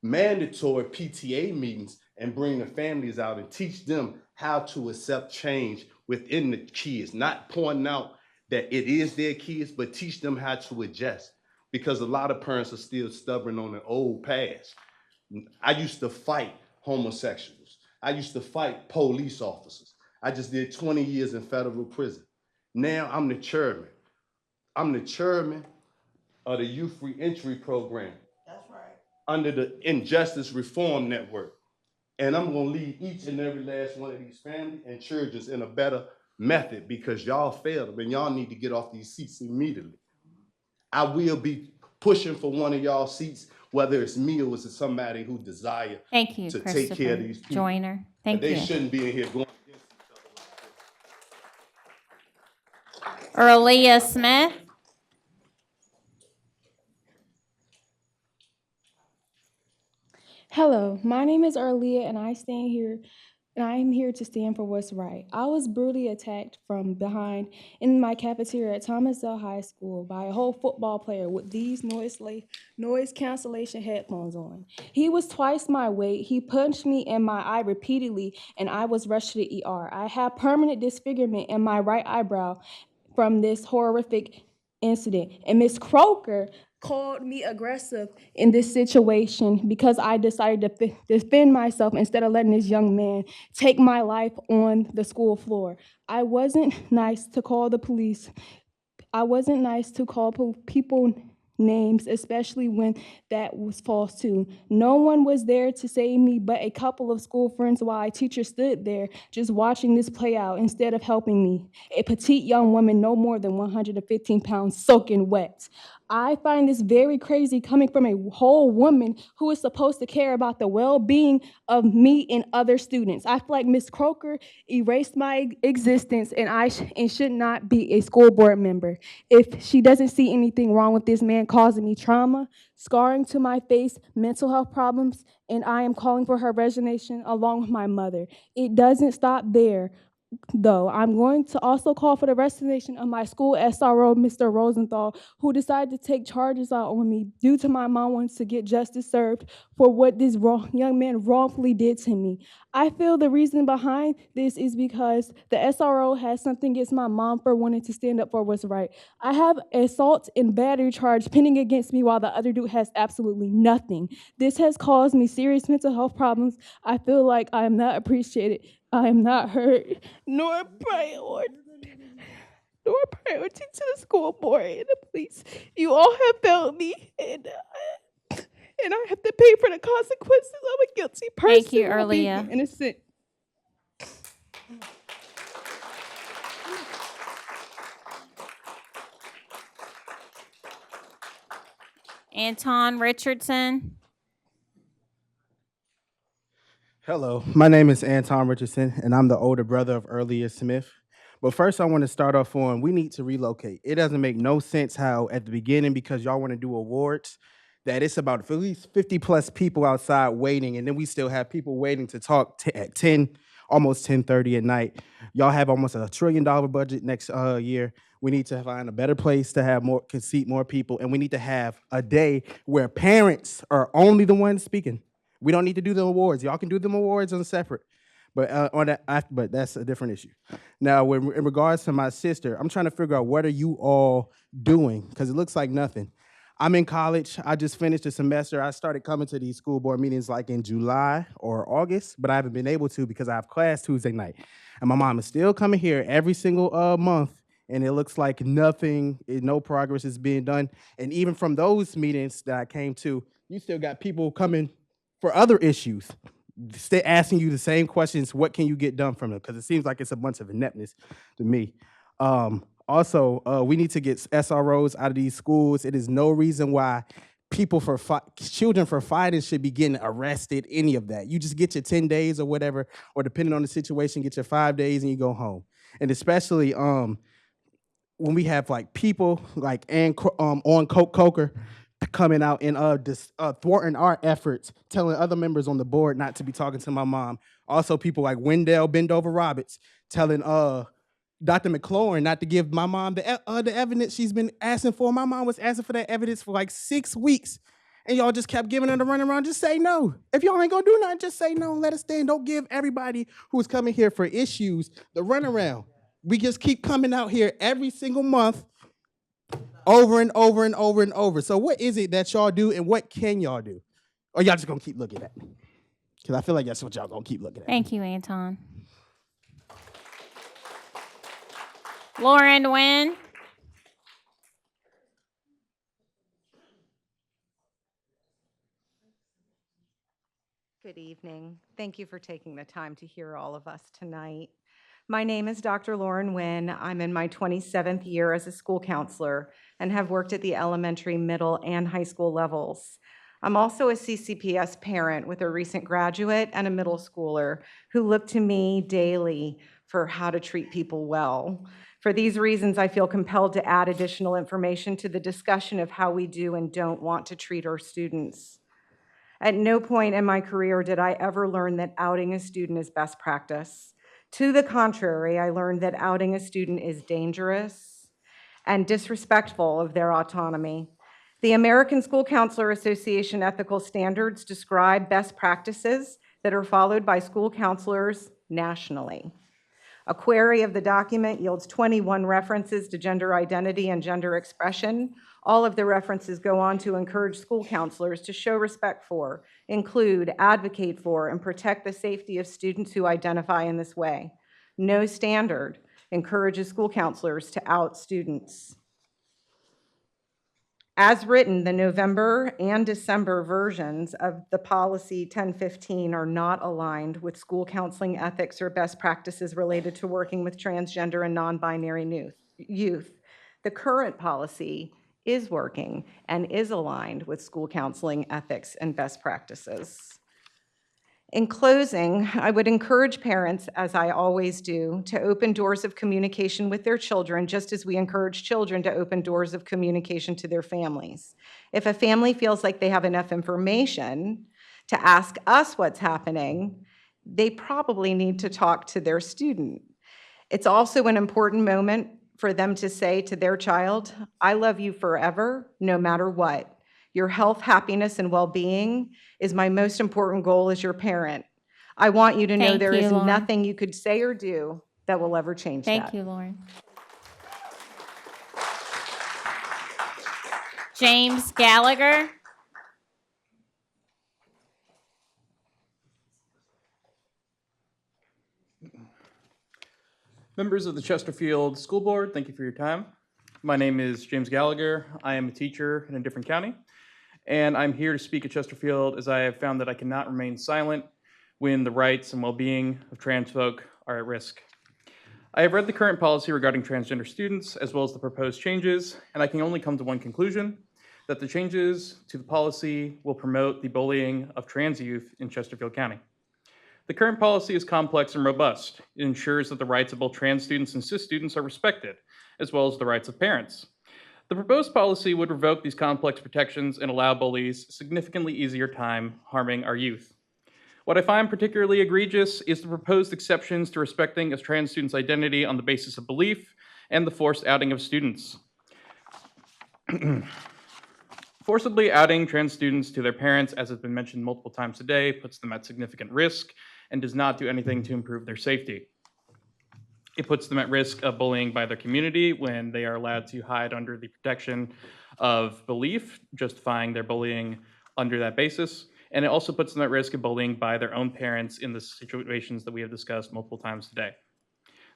mandatory PTA meetings and bring the families out and teach them how to accept change within the kids, not pointing out that it is their kids, but teach them how to adjust because a lot of parents are still stubborn on the old past. I used to fight homosexuals. I used to fight police officers. I just did 20 years in federal prison. Now I'm the chairman. I'm the chairman of the Youth Reentry Program. That's right. Under the Injustice Reform Network. And I'm gonna lead each and every last one of these families and churches in a better method because y'all failed them and y'all need to get off these seats immediately. I will be pushing for one of y'all seats, whether it's me or it's somebody who desire Thank you, to Christopher take care of these people. Joyner. Thank But you. they shouldn't be in here going against each other. Erlia Smith. Hello, my name is Erlia, and I'm here to stand for what's right. I was brutally attacked from behind in my cafeteria at Thomas Dell High School by a whole football player with these noise cancellation headphones on. He was twice my weight. He punched me in my eye repeatedly, and I was rushed to the ER. I have permanent disfigurement in my right eyebrow from this horrific incident. And Ms. Croker called me aggressive in this situation because I decided to defend myself instead of letting this young man take my life on the school floor. I wasn't nice to call the police. I wasn't nice to call people names, especially when that was false too. No one was there to save me but a couple of school friends while a teacher stood there just watching this play out instead of helping me. A petite young woman no more than 115 pounds soaking wet. I find this very crazy coming from a whole woman who is supposed to care about the well-being of me and other students. I feel like Ms. Croker erased my existence and should not be a school board member. If she doesn't see anything wrong with this man causing me trauma, scarring to my face, mental health problems, and I am calling for her resignation along with my mother. It doesn't stop there, though. I'm going to also call for the resignation of my school SRO, Mr. Rosenthal, who decided to take charges out on me due to my mom wanting to get justice served for what this young man wrongfully did to me. I feel the reason behind this is because the SRO has something against my mom for wanting to stand up for what's right. I have assault and battery charge pending against me while the other dude has absolutely nothing. This has caused me serious mental health problems. I feel like I am not appreciated. I am not heard, nor priority to the school board and the police. You all have failed me, and I have to pay for the consequences of a guilty person. Thank you, while being Erlia. innocent. Anton Richardson. Hello, my name is Anton Richardson, and I'm the older brother of Erlia Smith. But first, I want to start off on we need to relocate. It doesn't make no sense how at the beginning, because y'all want to do awards, that it's about at least 50 plus people outside waiting, and then we still have people waiting to talk at 10, almost 10:30 at night. Y'all have almost $1 trillion budget next year. We need to find a better place to have more, can seat more people, and we need to have a day where parents are only the ones speaking. We don't need to do the awards. Y'all can do them awards on separate, but but that's a different issue. Now, in regards to my sister, I'm trying to figure out what are you all doing, because it looks like nothing. I'm in college. I just finished a semester. I started coming to these school board meetings like in July or August, but I haven't been able to because I have class Tuesday night. And my mom is still coming here every single month, and it looks like nothing, no progress is being done. And even from those meetings that I came to, you still got people coming for other issues, stay asking you the same questions. What can you get done from them? Because it seems like it's a bunch of ineptness to me. Also, we need to get SROs out of these schools. It is no reason why people children for fighting should be getting arrested, any of that. You just get your 10 days or whatever, or depending on the situation, get your 5 days and you go home. And especially when we have like people like on Coker coming out and thwarting our efforts, telling other members on the board not to be talking to my mom. Also, people like Wendell Bendover Roberts telling Dr. McLaurin not to give my mom the evidence she's been asking for. My mom was asking for that evidence for like 6 weeks, and y'all just kept giving her the runaround. Just say no. If y'all ain't gonna do nothing, just say no and let us stand. Don't give everybody who's coming here for issues the runaround. We just keep coming out here every single month, over and over and over and over. So what is it that y'all do, and what can y'all do? Or y'all just gonna keep looking at? Because I feel like that's what y'all gonna keep looking at. Thank you, Anton. Lauren Nguyen. Good evening. Thank you for taking the time to hear all of us tonight. My name is Dr. Lauren Nguyen. I'm in my 27th year as a school counselor and have worked at the elementary, middle, and high school levels. I'm also a CCPS parent with a recent graduate and a middle schooler who look to me daily for how to treat people well. For these reasons, I feel compelled to add additional information to the discussion of how we do and don't want to treat our students. At no point in my career did I ever learn that outing a student is best practice. To the contrary, I learned that outing a student is dangerous and disrespectful of their autonomy. The American School Counselor Association ethical standards describe best practices that are followed by school counselors nationally. A query of the document yields 21 references to gender identity and gender expression. All of the references go on to encourage school counselors to show respect for, include, advocate for, and protect the safety of students who identify in this way. No standard encourages school counselors to out students. As written, the November and December versions of the policy 1015 are not aligned with school counseling ethics or best practices related to working with transgender and non-binary youth. The current policy is working and is aligned with school counseling ethics and best practices. In closing, I would encourage parents, as I always do, to open doors of communication with their children, just as we encourage children to open doors of communication to their families. If a family feels like they have enough information to ask us what's happening, they probably need to talk to their student. It's also an important moment for them to say to their child, "I love you forever, no matter what. Your health, happiness, and well-being is my most important goal as your parent. I want you to know Thank there you, is Lauren. nothing you could say or do that will ever change that." Thank you, Lauren. James Gallagher. Members of the Chesterfield School Board, thank you for your time. My name is James Gallagher. I am a teacher in a different county, and I'm here to speak at Chesterfield as I have found that I cannot remain silent when the rights and well-being of trans folk are at risk. I have read the current policy regarding transgender students as well as the proposed changes, and I can only come to one conclusion, that the changes to the policy will promote the bullying of trans youth in Chesterfield County. The current policy is complex and robust. It ensures that the rights of both trans students and cis students are respected, as well as the rights of parents. The proposed policy would revoke these complex protections and allow bullies significantly easier time harming our youth. What I find particularly egregious is the proposed exceptions to respecting a trans student's identity on the basis of belief and the forced outing of students. Forcibly outing trans students to their parents, as has been mentioned multiple times today, puts them at significant risk and does not do anything to improve their safety. It puts them at risk of bullying by their community when they are allowed to hide under the protection of belief, justifying their bullying under that basis. And it also puts them at risk of bullying by their own parents in the situations that we have discussed multiple times today.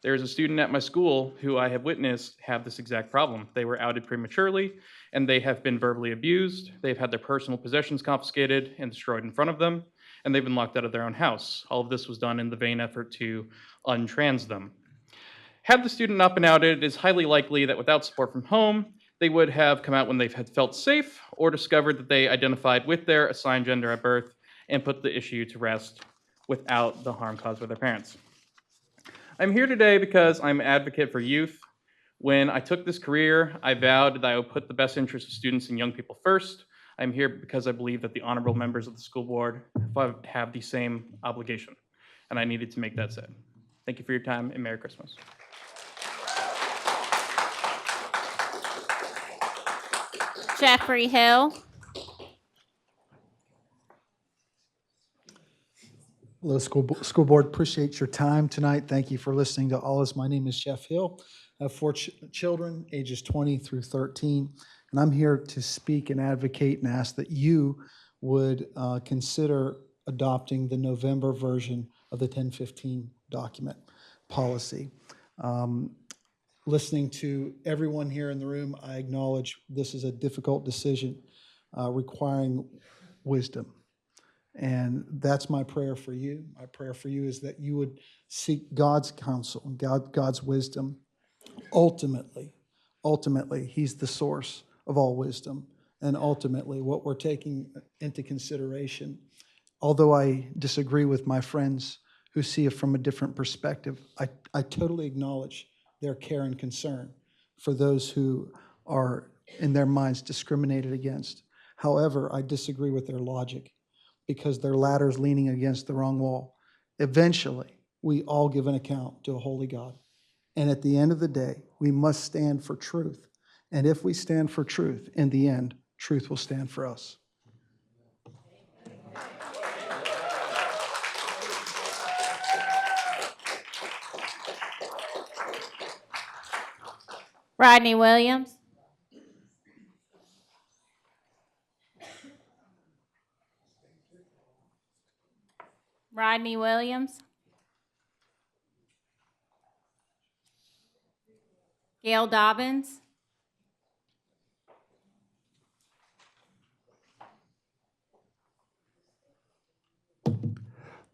There is a student at my school who I have witnessed have this exact problem. They were outed prematurely, and they have been verbally abused. They've had their personal possessions confiscated and destroyed in front of them, and they've been locked out of their own house. All of this was done in the vain effort to untrans them. Had the student not been outed, it is highly likely that without support from home, they would have come out when they had felt safe or discovered that they identified with their assigned gender at birth and put the issue to rest without the harm caused by their parents. I'm here today because I'm an advocate for youth. When I took this career, I vowed that I would put the best interests of students and young people first. I'm here because I believe that the honorable members of the school board have the same obligation, and I needed to make that said. Thank you for your time, and Merry Christmas. Jeffrey Hill. Hello, school board. Appreciate your time tonight. Thank you for listening to all of us. My name is Jeff Hill. I have 4 children, ages 20 through 13, and I'm here to speak and advocate and ask that you would consider adopting the November version of the 1015 document policy. Listening to everyone here in the room, I acknowledge this is a difficult decision requiring wisdom. And that's my prayer for you. My prayer for you is that you would seek God's counsel and God's wisdom. Ultimately, He's the source of all wisdom. And ultimately, what we're taking into consideration, although I disagree with my friends who see it from a different perspective, I totally acknowledge their care and concern for those who are, in their minds, discriminated against. However, I disagree with their logic, because their ladder's leaning against the wrong wall. Eventually, we all give an account to a holy God. And at the end of the day, we must stand for truth. And if we stand for truth, in the end, truth will stand for us. Rodney Williams. Rodney Williams. Gail Dobbins.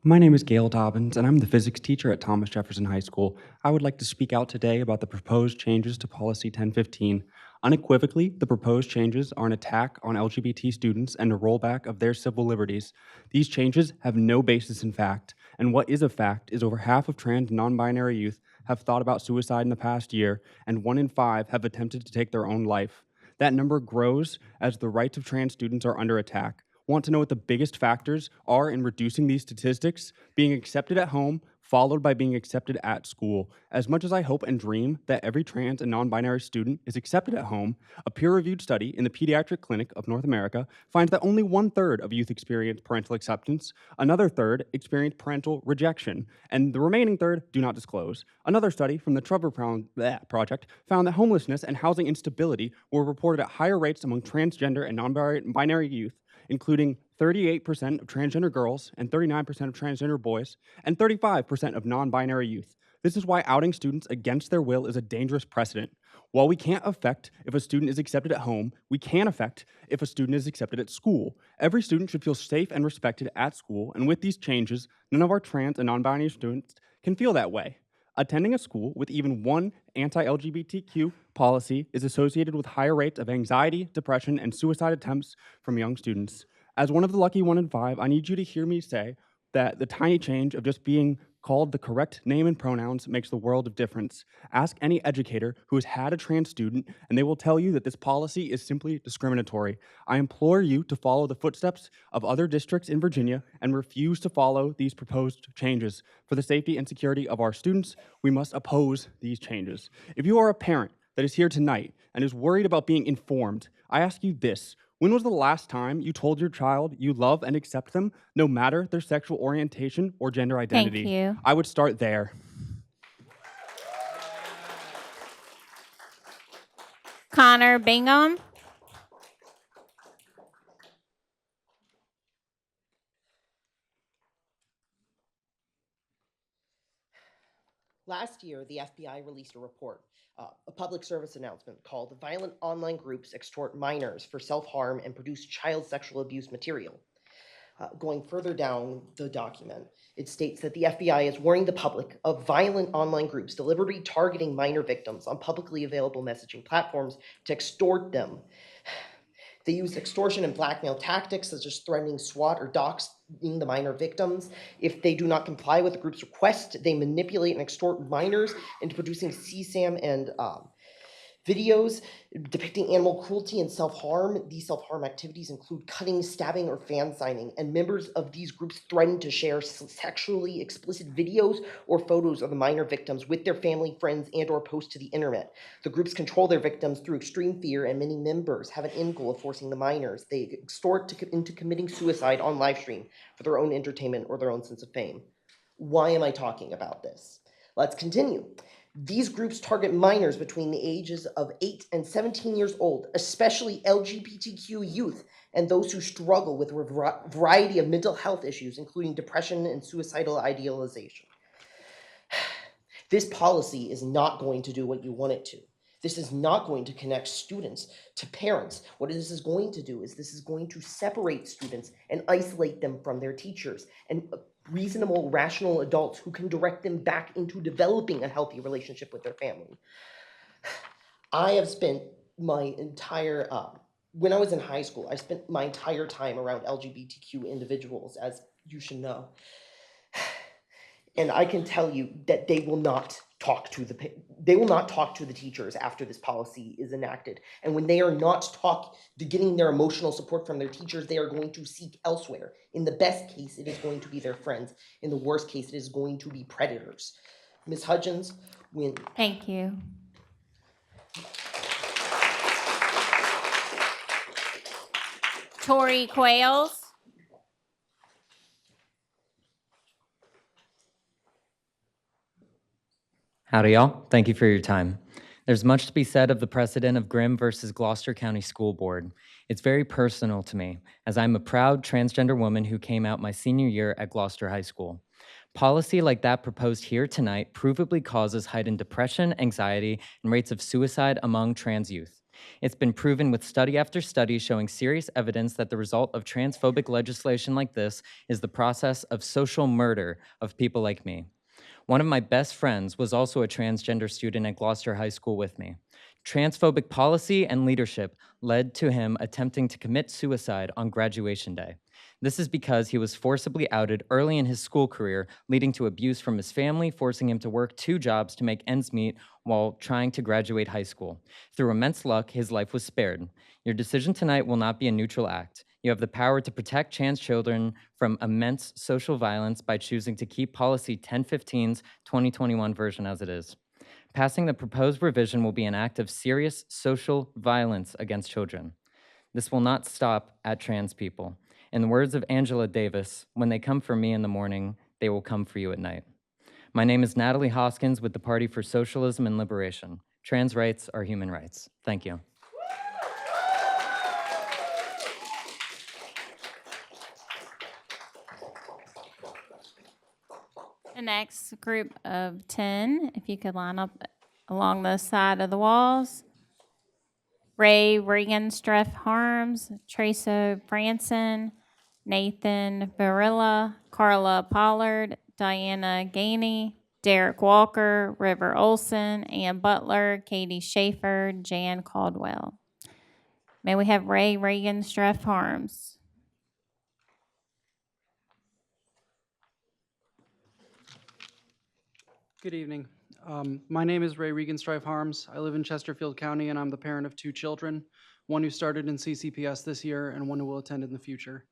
My name is Gail Dobbins, and I'm the physics teacher at Thomas Jefferson High School. I would like to speak out today about the proposed changes to Policy 1015. Unequivocally, the proposed changes are an attack on LGBT students and a rollback of their civil liberties. These changes have no basis in fact, and what is a fact is over half of trans and non-binary youth have thought about suicide in the past year, and 1 in 5 have attempted to take their own life. That number grows as the rights of trans students are under attack. Want to know what the biggest factors are in reducing these statistics? Being accepted at home, followed by being accepted at school. As much as I hope and dream that every trans and non-binary student is accepted at home, a peer-reviewed study in the Pediatric Clinic of North America finds that only 1/3 of youth experience parental acceptance, another third experience parental rejection, and the remaining third do not disclose. Another study from the Trevor Project found that homelessness and housing instability were reported at higher rates among transgender and non-binary youth, including 38% of transgender girls and 39% of transgender boys, and 35% of non-binary youth. This is why outing students against their will is a dangerous precedent. While we can't affect if a student is accepted at home, we can affect if a student is accepted at school. Every student should feel safe and respected at school, and with these changes, none of our trans and non-binary students can feel that way. Attending a school with even one anti-LGBTQ policy is associated with higher rates of anxiety, depression, and suicide attempts from young students. As one of the lucky 1 in 5, I need you to hear me say that the tiny change of just being called the correct name and pronouns makes the world of difference. Ask any educator who has had a trans student, and they will tell you that this policy is simply discriminatory. I implore you to follow the footsteps of other districts in Virginia and refuse to follow these proposed changes. For the safety and security of our students, we must oppose these changes. If you are a parent that is here tonight and is worried about being informed, I ask you this. When was the last time you told your child you love and accept them, no matter their sexual orientation or gender identity? Thank you. I would start there. Connor Bingham. Last year, the FBI released a report, a public service announcement called "Violent Online Groups Extort Minors for Self-Harm and Produce Child Sexual Abuse Material." Going further down the document, it states that the FBI is warning the public of violent online groups deliberately targeting minor victims on publicly available messaging platforms to extort them. They use extortion and blackmail tactics such as threatening SWAT or doxing the minor victims. If they do not comply with the group's request, they manipulate and extort minors into producing CSAM and videos depicting animal cruelty and self-harm. These self-harm activities include cutting, stabbing, or fan signing, and members of these groups threaten to share sexually explicit videos or photos of the minor victims with their family, friends, and/or post to the internet. The groups control their victims through extreme fear, and many members have an end goal of forcing the minors they extort into committing suicide on live stream for their own entertainment or their own sense of fame. Why am I talking about this? Let's continue. These groups target minors between the ages of 8 and 17 years old, especially LGBTQ youth and those who struggle with a variety of mental health issues, including depression and suicidal idealization. This policy is not going to do what you want it to. This is not going to connect students to parents. What this is going to do is this is going to separate students and isolate them from their teachers and reasonable, rational adults who can direct them back into developing a healthy relationship with their family. I have spent my entire, when I was in high school, I spent my entire time around LGBTQ individuals, as you should know. And I can tell you that they will not talk to the teachers after this policy is enacted. And when they are not getting their emotional support from their teachers, they are going to seek elsewhere. In the best case, it is going to be their friends. In the worst case, it is going to be predators. Ms. Hudgens, when... Thank you. Tori Quayles. Howdy, y'all. Thank you for your time. There's much to be said of the precedent of Grimm versus Gloucester County School Board. It's very personal to me, as I'm a proud transgender woman who came out my senior year at Gloucester High School. Policy like that proposed here tonight provably causes heightened depression, anxiety, and rates of suicide among trans youth. It's been proven with study after study showing serious evidence that the result of transphobic legislation like this is the process of social murder of people like me. One of my best friends was also a transgender student at Gloucester High School with me. Transphobic policy and leadership led to him attempting to commit suicide on graduation day. This is because he was forcibly outed early in his school career, leading to abuse from his family, forcing him to work 2 jobs to make ends meet while trying to graduate high school. Through immense luck, his life was spared. Your decision tonight will not be a neutral act. You have the power to protect trans children from immense social violence by choosing to keep Policy 1015's 2021 version as it is. Passing the proposed revision will be an act of serious social violence against children. This will not stop at trans people. In the words of Angela Davis, when they come for me in the morning, they will come for you at night. My name is Natalie Hoskins with the Party for Socialism and Liberation. Trans rights are human rights. Thank you. The next group of 10, if you could line up along the side of the walls. Ray Regenstreff Harms, Traso Branson, Nathan Barilla, Carla Pollard, Diana Gainey, Derek Walker, River Olson, Ann Butler, Katie Schaefer, Jan Caldwell. May we have Ray Regenstreff Harms. Good evening. My name is Ray Regenstreff Harms. I live in Chesterfield County, and I'm the parent of 2 children, one who started in CCPS this year and one who will attend in the future.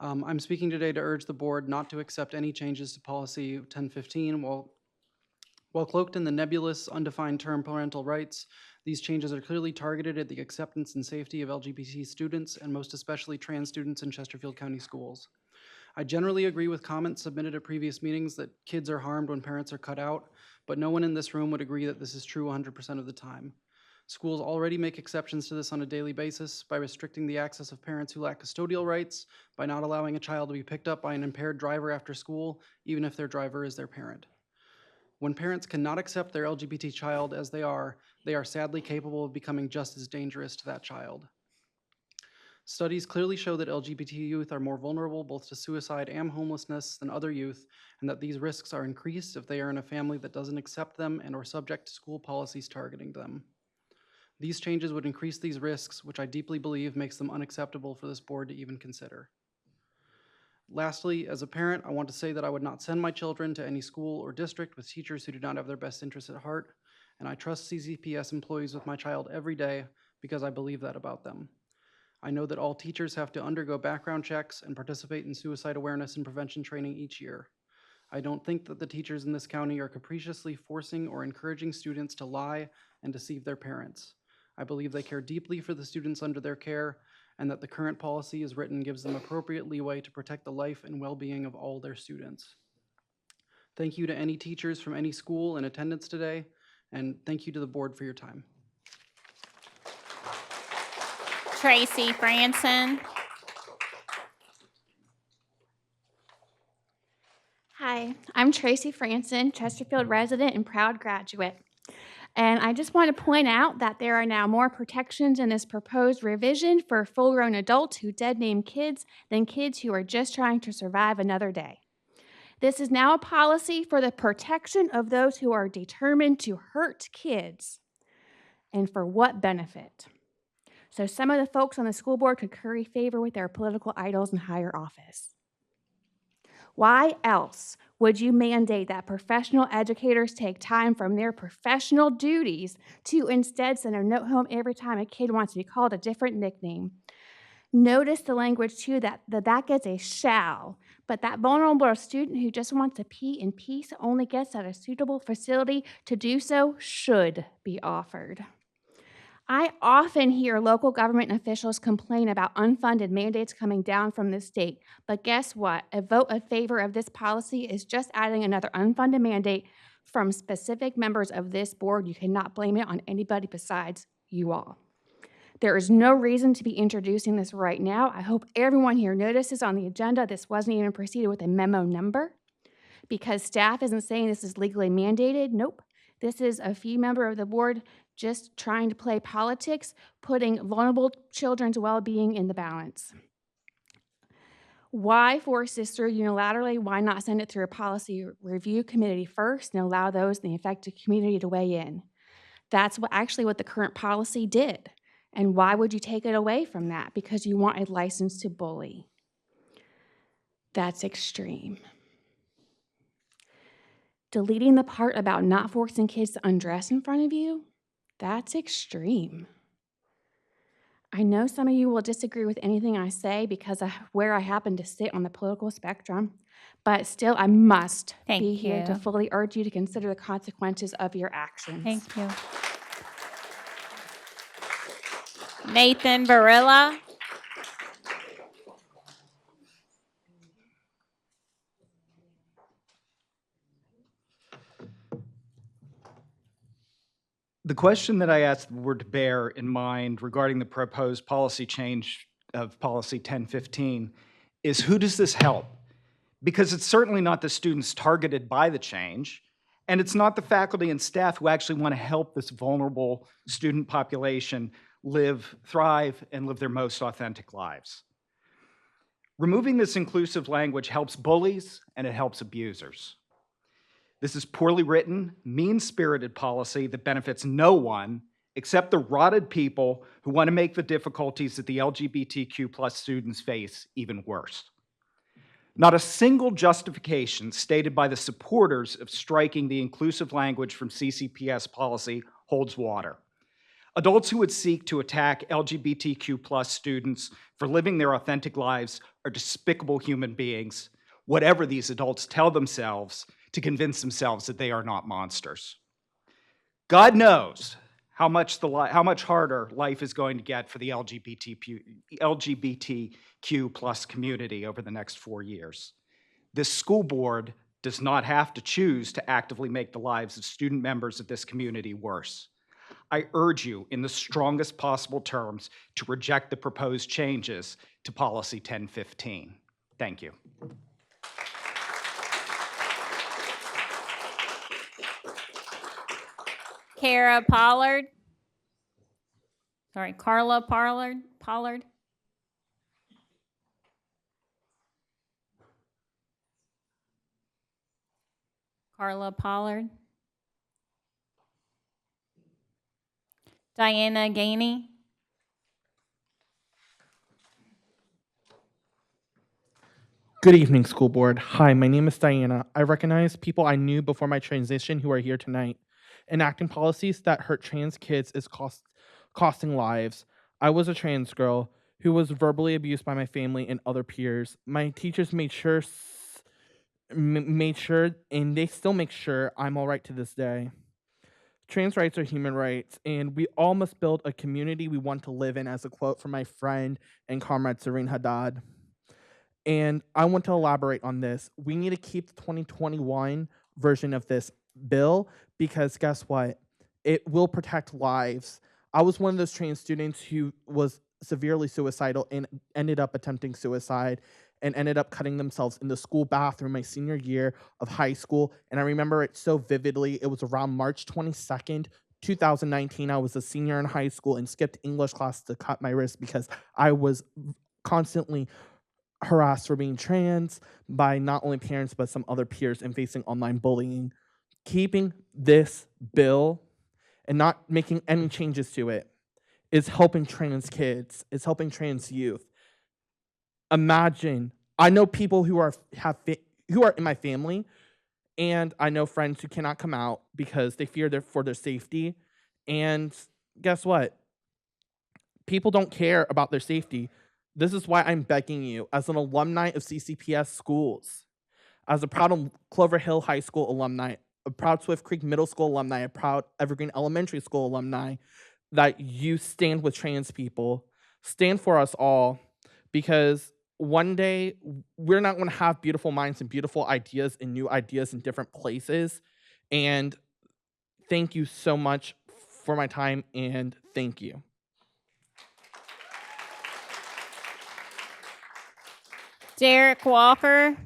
I'm speaking today to urge the board not to accept any changes to Policy 1015 while cloaked in the nebulous, undefined term parental rights. These changes are clearly targeted at the acceptance and safety of LGBT students, and most especially trans students in Chesterfield County schools. I generally agree with comments submitted at previous meetings that kids are harmed when parents are cut out, but no one in this room would agree that this is true 100% of the time. Schools already make exceptions to this on a daily basis by restricting the access of parents who lack custodial rights, by not allowing a child to be picked up by an impaired driver after school, even if their driver is their parent. When parents cannot accept their LGBT child as they are sadly capable of becoming just as dangerous to that child. Studies clearly show that LGBT youth are more vulnerable both to suicide and homelessness than other youth, and that these risks are increased if they are in a family that doesn't accept them and or subject to school policies targeting them. These changes would increase these risks, which I deeply believe makes them unacceptable for this board to even consider. Lastly, as a parent, I want to say that I would not send my children to any school or district with teachers who do not have their best interests at heart, and I trust CCPS employees with my child every day because I believe that about them. I know that all teachers have to undergo background checks and participate in suicide awareness and prevention training each year. I don't think that the teachers in this county are capriciously forcing or encouraging students to lie and deceive their parents. I believe they care deeply for the students under their care, and that the current policy as written gives them appropriate leeway to protect the life and well-being of all their students. Thank you to any teachers from any school in attendance today, and thank you to the board for your time. Tracy Franson. Hi, I'm Tracy Franson, Chesterfield resident and proud graduate. And I just want to point out that there are now more protections in this proposed revision for full-grown adults who dead name kids than kids who are just trying to survive another day. This is now a policy for the protection of those who are determined to hurt kids. And for what benefit? So some of the folks on the school board could curry favor with their political idols in higher office. Why else would you mandate that professional educators take time from their professional duties to instead send a note home every time a kid wants to be called a different nickname? Notice the language too, that gets a shall, but that vulnerable student who just wants to pee in peace only gets at a suitable facility to do so should be offered. I often hear local government officials complain about unfunded mandates coming down from the state, but guess what? A vote in favor of this policy is just adding another unfunded mandate from specific members of this board. You cannot blame it on anybody besides you all. There is no reason to be introducing this right now. I hope everyone here notices on the agenda this wasn't even preceded with a memo number. because staff isn't saying this is legally mandated. Nope. This is a few members of the board just trying to play politics, putting vulnerable children's well-being in the balance. Why force this through unilaterally? Why not send it through a policy review committee first and allow those in the affected community to weigh in? That's actually what the current policy did. And why would you take it away from that? Because you want a license to bully. That's extreme. Deleting the part about not forcing kids to undress in front of you, that's extreme. I know some of you will disagree with anything I say because of where I happen to sit on the political spectrum, but still I must be here to fully urge you to consider the consequences of your actions. Thank you. Nathan Barilla. The question that I asked the board to bear in mind regarding the proposed policy change of policy 1015 is, who does this help? Because it's certainly not the students targeted by the change, and it's not the faculty and staff who actually want to help this vulnerable student population live, thrive, and live their most authentic lives. Removing this inclusive language helps bullies and it helps abusers. This is poorly written, mean-spirited policy that benefits no one except the rotted people who want to make the difficulties that the LGBTQ+ students face even worse. Not a single justification stated by the supporters of striking the inclusive language from CCPS policy holds water. Adults who would seek to attack LGBTQ+ students for living their authentic lives are despicable human beings, whatever these adults tell themselves to convince themselves that they are not monsters. God knows how much harder life is going to get for the LGBTQ+ community over the next 4 years. This school board does not have to choose to actively make the lives of student members of this community worse. I urge you in the strongest possible terms to reject the proposed changes to policy 1015. Thank you. Carla Pollard. Carla Pollard. Carla Pollard. Diana Gainey. Good evening, school board. Hi, my name is Diana. I recognize people I knew before my transition who are here tonight. Enacting policies that hurt trans kids is costing lives. I was a trans girl who was verbally abused by my family and other peers. My teachers made sure, and they still make sure I'm all right to this day. Trans rights are human rights, and we all must build a community we want to live in, as a quote from my friend and comrade Serene Haddad. And I want to elaborate on this. We need to keep the 2021 version of this bill because guess what? It will protect lives. I was one of those trans students who was severely suicidal and ended up attempting suicide and ended up cutting themselves in the school bathroom my senior year of high school. And I remember it so vividly. It was around March 22nd, 2019. I was a senior in high school and skipped English class to cut my wrist because I was constantly harassed for being trans by not only parents but some other peers and facing online bullying. Keeping this bill and not making any changes to it is helping trans kids, is helping trans youth. Imagine, I know people who are in my family, and I know friends who cannot come out because they fear for their safety. And guess what? People don't care about their safety. This is why I'm begging you, as an alumni of CCPS schools, as a proud Clover Hill High School alumni, a proud Swift Creek Middle School alumni, a proud Evergreen Elementary School alumni, that you stand with trans people. Stand for us all, because one day we're not going to have beautiful minds and beautiful ideas and new ideas in different places. And thank you so much for my time, and thank you. Derek Walker.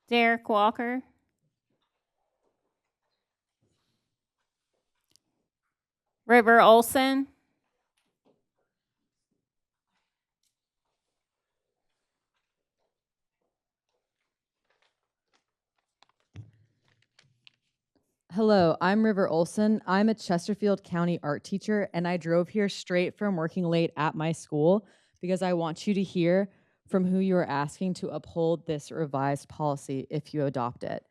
Derek Walker, River Olson, Hello, I'm River Olson. I'm a Chesterfield County art teacher, and I drove here straight from working late at my school because I want you to hear from who you are asking to uphold this revised policy if you adopt it.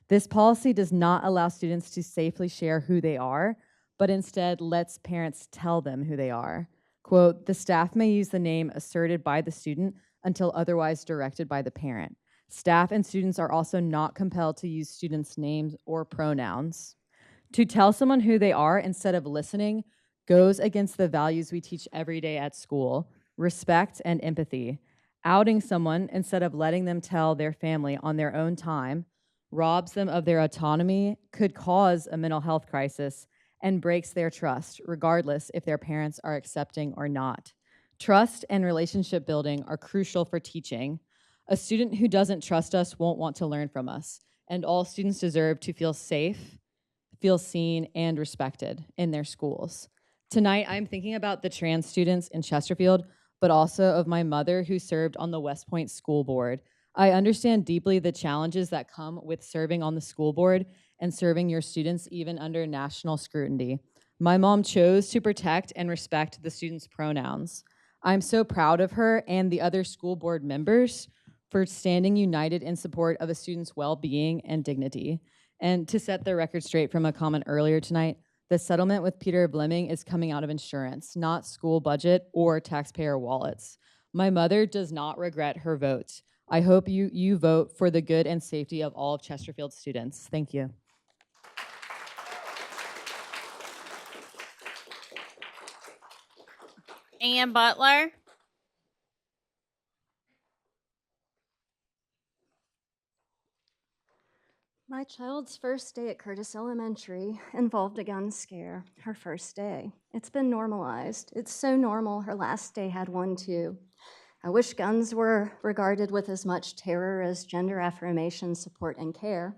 This policy does not allow students to safely share who they are, but instead lets parents tell them who they are. Quote, the staff may use the name asserted by the student until otherwise directed by the parent. Staff and students are also not compelled to use students' names or pronouns. To tell someone who they are instead of listening goes against the values we teach every day at school: respect and empathy. Outing someone instead of letting them tell their family on their own time robs them of their autonomy, could cause a mental health crisis, and breaks their trust, regardless if their parents are accepting or not. Trust and relationship building are crucial for teaching. A student who doesn't trust us won't want to learn from us, and all students deserve to feel safe, feel seen, and respected in their schools. Tonight, I'm thinking about the trans students in Chesterfield, but also of my mother who served on the West Point School Board. I understand deeply the challenges that come with serving on the school board and serving your students even under national scrutiny. My mom chose to protect and respect the students' pronouns. I'm so proud of her and the other school board members for standing united in support of a student's well-being and dignity. And to set the record straight from a comment earlier tonight, the settlement with Peter Blemming is coming out of insurance, not school budget or taxpayer wallets. My mother does not regret her vote. I hope you vote for the good and safety of all of Chesterfield students. Thank you. Ann Butler, My child's first day at Curtis Elementary involved a gun scare, her first day. It's been normalized. It's so normal, her last day had one too. I wish guns were regarded with as much terror as gender affirmation, support, and care.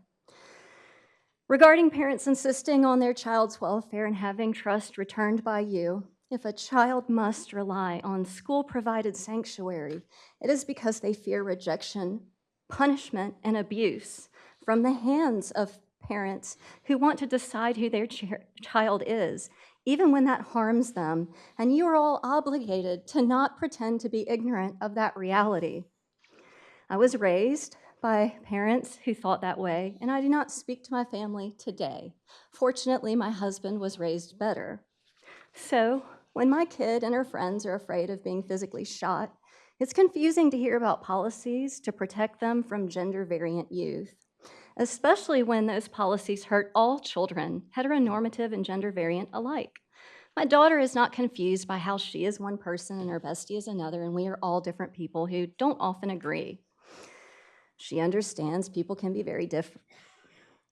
Regarding parents insisting on their child's welfare and having trust returned by you, if a child must rely on school-provided sanctuary, it is because they fear rejection, punishment, and abuse from the hands of parents who want to decide who their child is, even when that harms them, and you are all obligated to not pretend to be ignorant of that reality. I was raised by parents who thought that way, and I do not speak to my family today. Fortunately, my husband was raised better. So when my kid and her friends are afraid of being physically shot, it's confusing to hear about policies to protect them from gender-variant youth, especially when those policies hurt all children, heteronormative and gender-variant alike. My daughter is not confused by how she is one person and her bestie is another, and we are all different people who don't often agree. She understands people can be very different.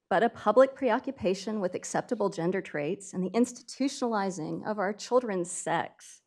But a public preoccupation with acceptable gender traits and the institutionalizing of our children's sex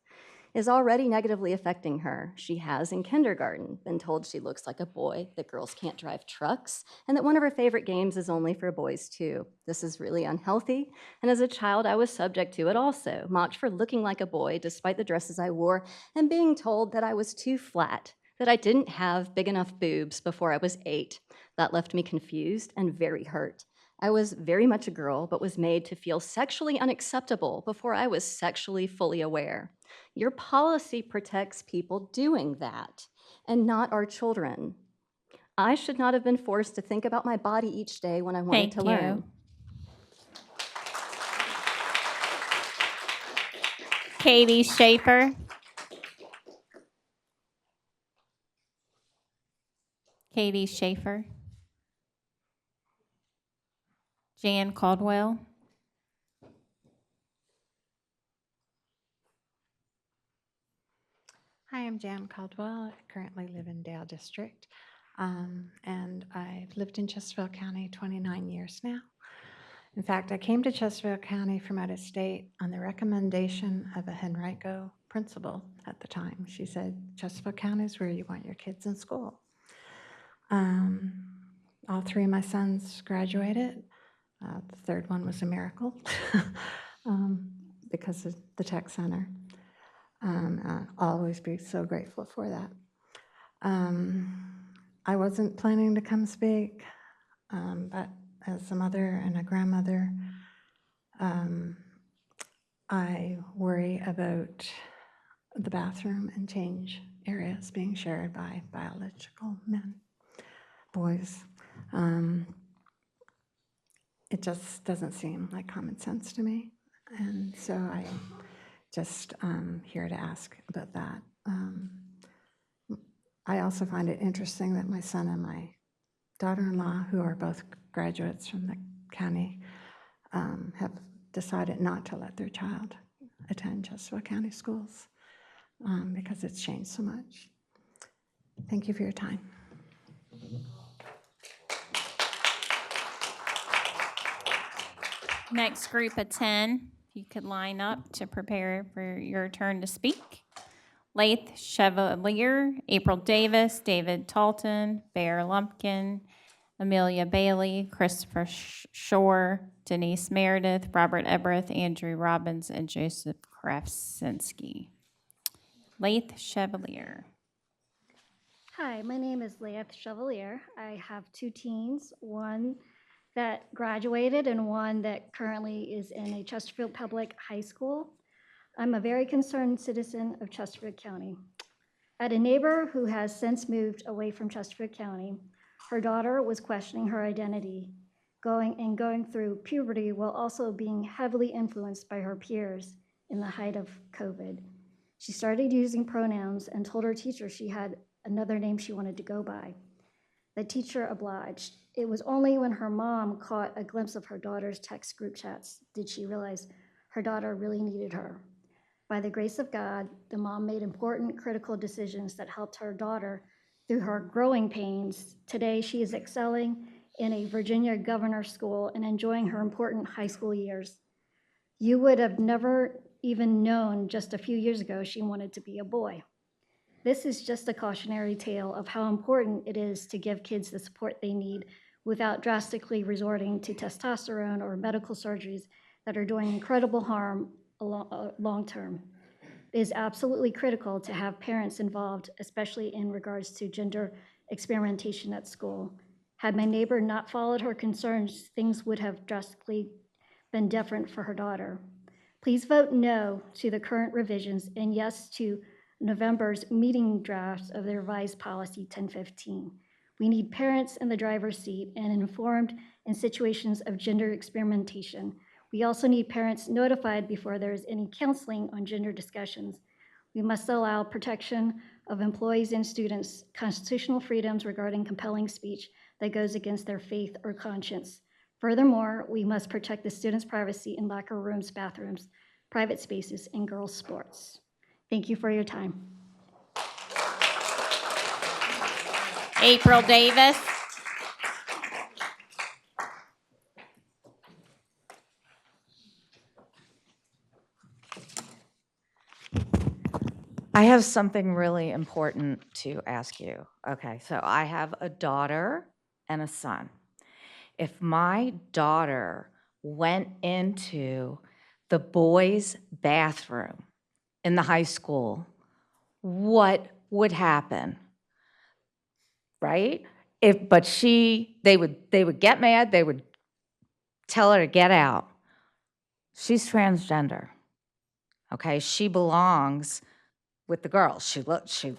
is already negatively affecting her. She has, in kindergarten, been told she looks like a boy, that girls can't drive trucks, and that one of her favorite games is only for boys too. This is really unhealthy, and as a child, I was subject to it also, mocked for looking like a boy despite the dresses I wore, and being told that I was too flat, that I didn't have big enough boobs before I was 8. That left me confused and very hurt. I was very much a girl, but was made to feel sexually unacceptable before I was sexually fully aware. Your policy protects people doing that, and not our children. I should not have been forced to think about my body each day when I wanted to learn. Katie Schaefer, Katie Schaefer, Jan Caldwell, Hi, I'm Jan Caldwell. I currently live in Dale District, and I've lived in Chesterfield County 29 years now. In fact, I came to Chesterfield County from out of state on the recommendation of a Henrico principal at the time. She said, Chesterfield County is where you want your kids in school. All three of my sons graduated. The third one was a miracle because of the tech center. I'll always be so grateful for that. I wasn't planning to come speak, but as a mother and a grandmother, I worry about the bathroom and change areas being shared by biological boys. It just doesn't seem like common sense to me. And so I just here to ask about that. I also find it interesting that my son and my daughter-in-law, who are both graduates from the county, have decided not to let their child attend Chesterfield County schools because it's changed so much. Thank you for your time. Next group of 10, you could line up to prepare for your turn to speak. Laith Chevalier, April Davis, David Talton, Bear Lumpkin, Amelia Bailey, Christopher Shore, Denise Meredith, Robert Ebereth, Andrew Robbins, and Joseph Krasinski. Laith Chevalier. Hi, my name is Laith Chevalier. I have two teens, one that graduated and one that currently is in a Chesterfield Public High School. I'm a very concerned citizen of Chesterfield County. I had a neighbor who has since moved away from Chesterfield County. Her daughter was questioning her identity, going through puberty while also being heavily influenced by her peers in the height of COVID. She started using pronouns and told her teacher she had another name she wanted to go by. The teacher obliged. It was only when her mom caught a glimpse of her daughter's text group chats did she realize her daughter really needed her. By the grace of God, the mom made important, critical decisions that helped her daughter through her growing pains. Today, she is excelling in a Virginia governor school and enjoying her important high school years. You would have never even known just a few years ago she wanted to be a boy. This is just a cautionary tale of how important it is to give kids the support they need without drastically resorting to testosterone or medical surgeries that are doing incredible harm long term. It is absolutely critical to have parents involved, especially in regards to gender experimentation at school. Had my neighbor not followed her concerns, things would have drastically been different for her daughter. Please vote no to the current revisions and yes to November's meeting drafts of the revised policy 1015. We need parents in the driver's seat and informed in situations of gender experimentation. We also need parents notified before there is any counseling on gender discussions. We must allow protection of employees and students' constitutional freedoms regarding compelling speech that goes against their faith or conscience. Furthermore, we must protect the students' privacy in locker rooms, bathrooms, private spaces, and girls' sports. Thank you for your time. April Davis. I have something really important to ask you. Okay, so I have a daughter and a son. If my daughter went into the boys' bathroom in the high school, what would happen? Right? They would get mad, they would tell her to get out. She's transgender. Okay, she belongs with the girls. She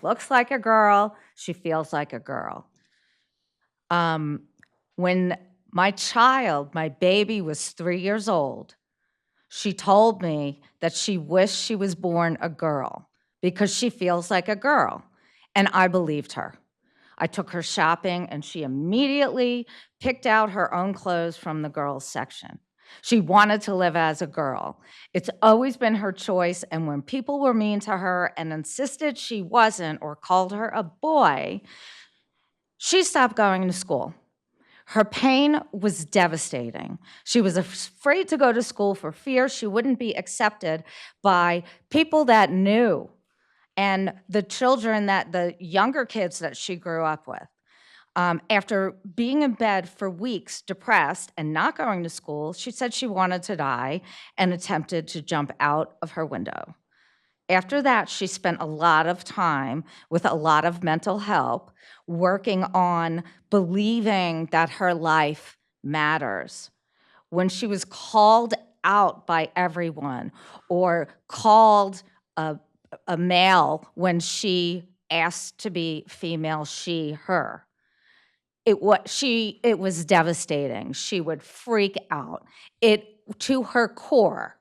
looks like a girl, she feels like a girl. When my baby was 3 years old, she told me that she wished she was born a girl because she feels like a girl, and I believed her. I took her shopping, and she immediately picked out her own clothes from the girls' section. She wanted to live as a girl. It's always been her choice, and when people were mean to her and insisted she wasn't or called her a boy, she stopped going to school. Her pain was devastating. She was afraid to go to school for fear she wouldn't be accepted by people that knew and the younger kids that she grew up with. After being in bed for weeks, depressed and not going to school, she said she wanted to die and attempted to jump out of her window. After that, she spent a lot of time with a lot of mental help working on believing that her life matters. When she was called out by everyone or called a male when she asked to be female, she, her, it was devastating. She would freak out to her core,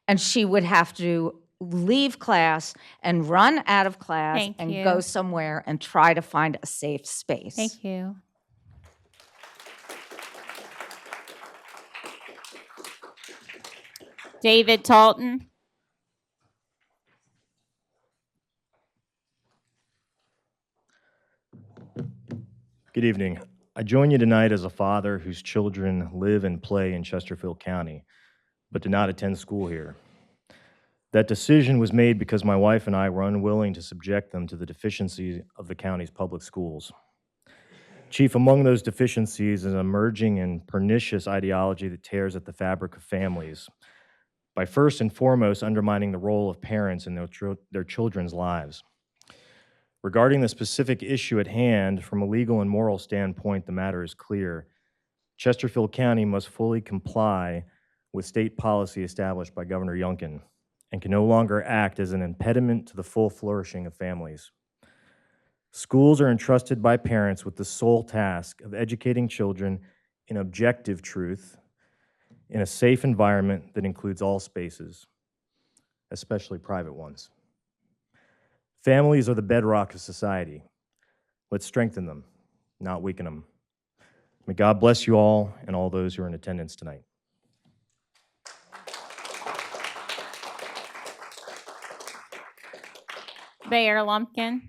and she would have to leave class and run out of class Thank and you. go somewhere and try to find a safe space. Thank you. David Talton. Good evening. I join you tonight as a father whose children live and play in Chesterfield County, but do not attend school here. That decision was made because my wife and I were unwilling to subject them to the deficiencies of the county's public schools. Chief among those deficiencies is an emerging and pernicious ideology that tears at the fabric of families by first and foremost undermining the role of parents in their children's lives. Regarding the specific issue at hand, from a legal and moral standpoint, the matter is clear. Chesterfield County must fully comply with state policy established by Governor Youngkin and can no longer act as an impediment to the full flourishing of families. Schools are entrusted by parents with the sole task of educating children in objective truth in a safe environment that includes all spaces, especially private ones. Families are the bedrock of society. Let's strengthen them, not weaken them. May God bless you all and all those who are in attendance tonight. Bear Lumpkin.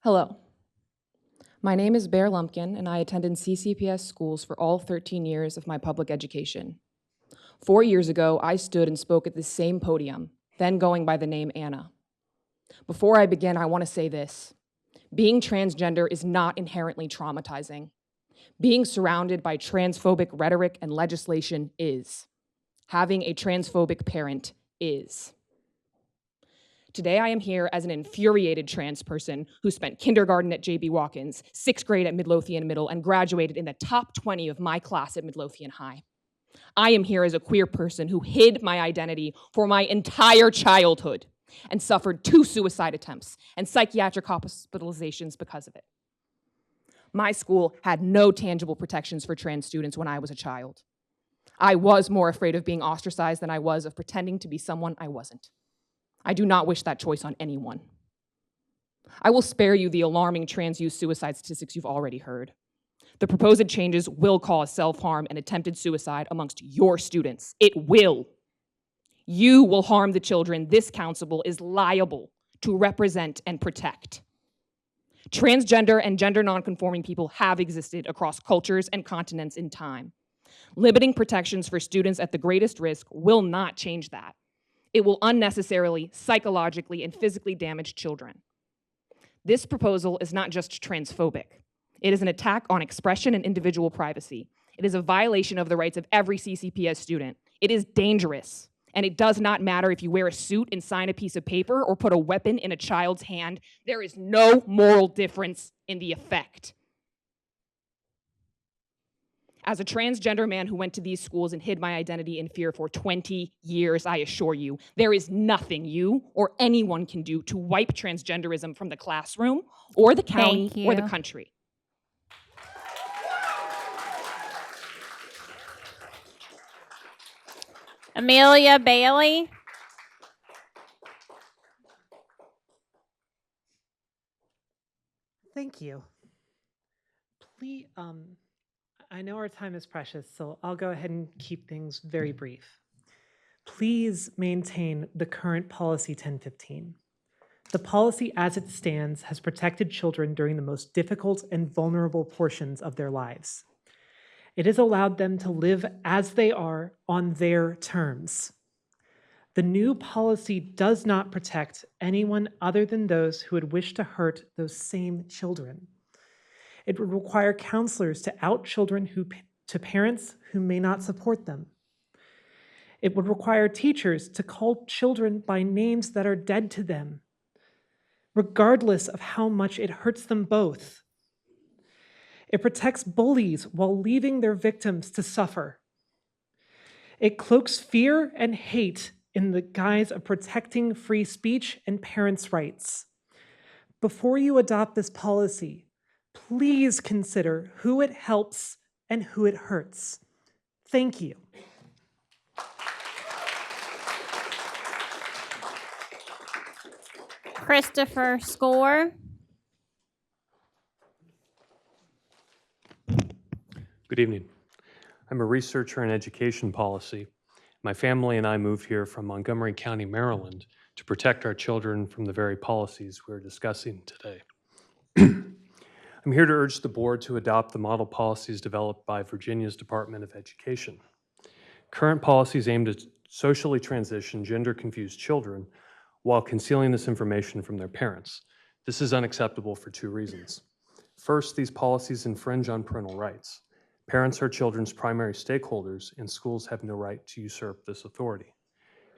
Hello. My name is Bear Lumpkin, and I attended CCPS schools for all 13 years of my public education. 4 years ago, I stood and spoke at the same podium, then going by the name Anna. Before I begin, I want to say this. Being transgender is not inherently traumatizing. Being surrounded by transphobic rhetoric and legislation is. Having a transphobic parent is. Today, I am here as an infuriated trans person who spent kindergarten at J.B. Watkins, 6th grade at Midlothian Middle, and graduated in the top 20 of my class at Midlothian High. I am here as a queer person who hid my identity for my entire childhood and suffered 2 suicide attempts and psychiatric hospitalizations because of it. My school had no tangible protections for trans students when I was a child. I was more afraid of being ostracized than I was of pretending to be someone I wasn't. I do not wish that choice on anyone. I will spare you the alarming trans youth suicide statistics you've already heard. The proposed changes will cause self-harm and attempted suicide amongst your students. It will. You will harm the children this council is liable to represent and protect. Transgender and gender nonconforming people have existed across cultures and continents in time. Limiting protections for students at the greatest risk will not change that. It will unnecessarily, psychologically, and physically damage children. This proposal is not just transphobic. It is an attack on expression and individual privacy. It is a violation of the rights of every CCPS student. It is dangerous, and it does not matter if you wear a suit and sign a piece of paper or put a weapon in a child's hand. There is no moral difference in the effect. As a transgender man who went to these schools and hid my identity in fear for 20 years, I assure you, there is nothing you or anyone can do to wipe transgenderism from the classroom or the county or the country. Amelia Bailey. Thank you. Please, I know our time is precious, so I'll go ahead and keep things very brief. Please maintain the current policy 1015. The policy as it stands has protected children during the most difficult and vulnerable portions of their lives. It has allowed them to live as they are on their terms. The new policy does not protect anyone other than those who would wish to hurt those same children. It would require counselors to out children to parents who may not support them. It would require teachers to call children by names that are dead to them, regardless of how much it hurts them both. It protects bullies while leaving their victims to suffer. It cloaks fear and hate in the guise of protecting free speech and parents' rights. Before you adopt this policy, please consider who it helps and who it hurts. Thank you. Christopher Score. Good evening. I'm a researcher in education policy. My family and I moved here from Montgomery County, Maryland, to protect our children from the very policies we're discussing today. I'm here to urge the board to adopt the model policies developed by Virginia's Department of Education. Current policies aim to socially transition gender-confused children while concealing this information from their parents. This is unacceptable for two reasons. First, these policies infringe on parental rights. Parents are children's primary stakeholders, and schools have no right to usurp this authority.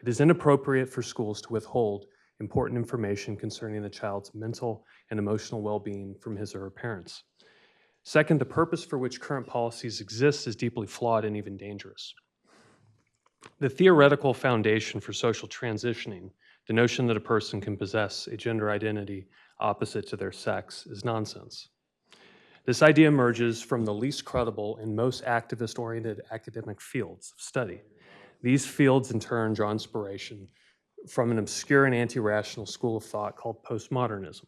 It is inappropriate for schools to withhold important information concerning the child's mental and emotional well-being from his or her parents. Second, the purpose for which current policies exist is deeply flawed and even dangerous. The theoretical foundation for social transitioning, the notion that a person can possess a gender identity opposite to their sex, is nonsense. This idea emerges from the least credible and most activist-oriented academic fields of study. These fields, in turn, draw inspiration from an obscure and anti-rational school of thought called postmodernism.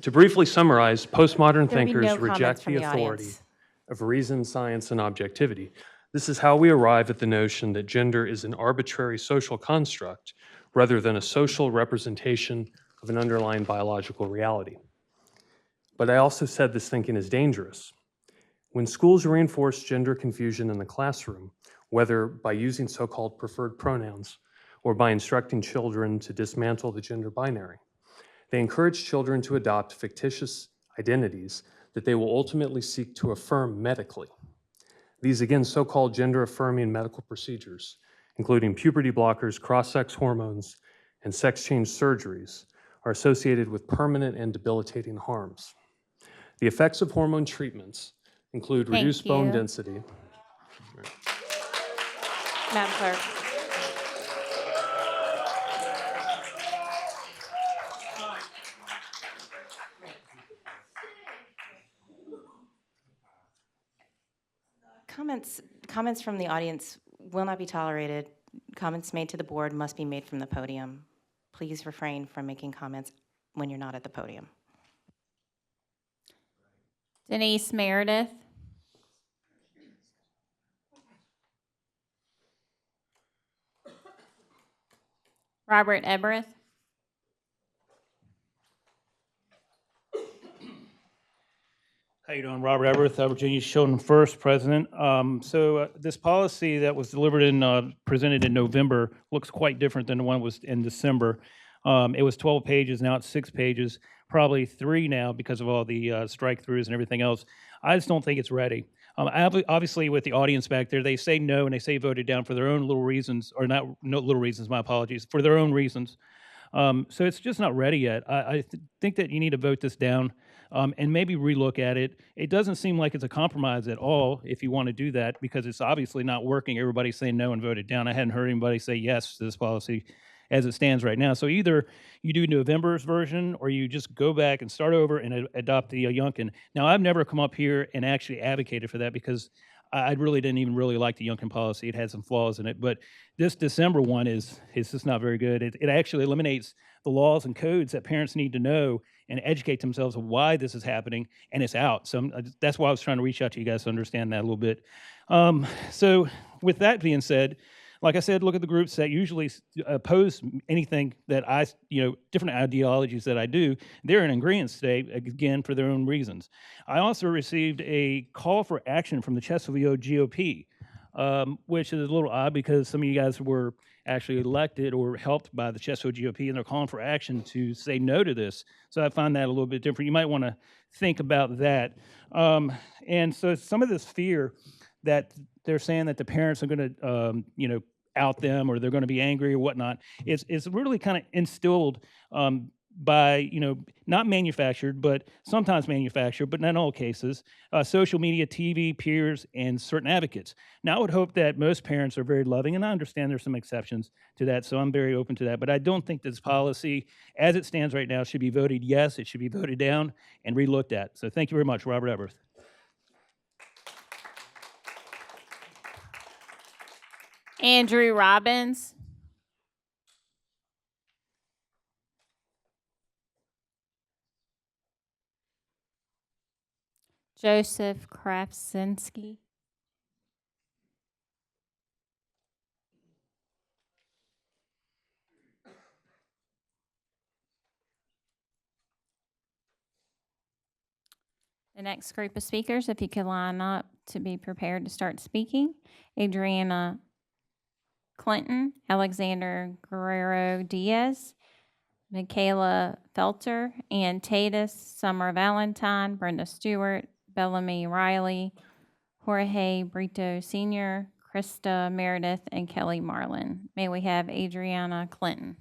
To briefly summarize, postmodern thinkers reject the authority of reason, science, and objectivity. This is how we arrive at the notion that gender is an arbitrary social construct rather than a social representation of an underlying biological reality. But I also said this thinking is dangerous. When schools reinforce gender confusion in the classroom, whether by using so-called preferred pronouns or by instructing children to dismantle the gender binary, they encourage children to adopt fictitious identities that they will ultimately seek to affirm medically. These, again, so-called gender-affirming medical procedures, including puberty blockers, cross-sex hormones, and sex-change surgeries, are associated with permanent and debilitating harms. The effects of hormone treatments include reduced bone density. Madam Clerk. Comments from the audience will not be tolerated. Comments made to the board must be made from the podium. Please refrain from making comments when you're not at the podium. Denise Meredith. Robert Ebereth. How you doing? Robert Ebereth, Virginia's Children First President. This policy that was delivered and presented in November looks quite different than the one that was in December. It was 12 pages, now it's 6 pages, probably 3 now because of all the strike-throughs and everything else. I just don't think it's ready. Obviously, with the audience back there, they say no and they say voted down for their own little reasons, or not no little reasons, my apologies, for their own reasons. So it's just not ready yet. I think that you need to vote this down and maybe relook at it. It doesn't seem like it's a compromise at all if you want to do that, because it's obviously not working. Everybody's saying no and voted down. I hadn't heard anybody say yes to this policy as it stands right now. So either you do November's version or you just go back and start over and adopt the Youngkin. Now, I've never come up here and actually advocated for that because I really didn't even really like the Youngkin policy. It had some flaws in it, but this December one is just not very good. It actually eliminates the laws and codes that parents need to know and educate themselves on why this is happening, and it's out. So that's why I was trying to reach out to you guys to understand that a little bit. So with that being said, like I said, look at the groups that usually oppose anything that different ideologies that I do. They're in agreement today, again, for their own reasons. I also received a call for action from the Chesterfield GOP. which is a little odd because some of you guys were actually elected or helped by the Chesterfield GOP, and they're calling for action to say no to this. So I find that a little bit different. You might want to think about that. And so some of this fear that they're saying that the parents are going to, out them, or they're going to be angry or whatnot, it's really kind of instilled by, not manufactured, but sometimes manufactured, but not in all cases, social media, TV, peers, and certain advocates. Now, I would hope that most parents are very loving, and I understand there's some exceptions to that, so I'm very open to that. But I don't think this policy, as it stands right now, should be voted yes. It should be voted down and relooked at. So thank you very much, Robert Everth. Andrew Robbins. Joseph Krasinski. The next group of speakers, if you could line up to be prepared to start speaking. Adriana Clinton, Alexander Guerrero Diaz, Michaela Felter, Ann Tatus, Summer Valentine, Brenda Stewart, Bellamy Riley, Jorge Brito Sr., Krista Meredith, and Kelly Marlin. May we have Adriana Clinton.